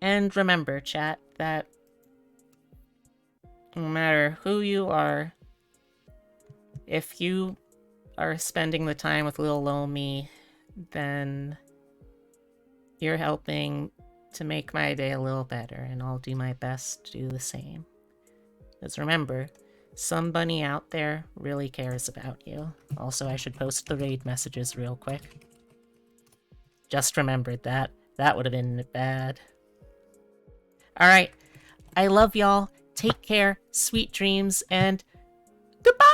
And remember, chat, that no matter who you are, if you are spending the time with little ol' me, then you're helping to make my day a little better, and I'll do my best to do the same. Because remember, somebody out there really cares about you. Also, I should post the raid messages real quick. Just remembered that. That would have been bad. Alright, I love y'all. Take care, sweet dreams, and goodbye!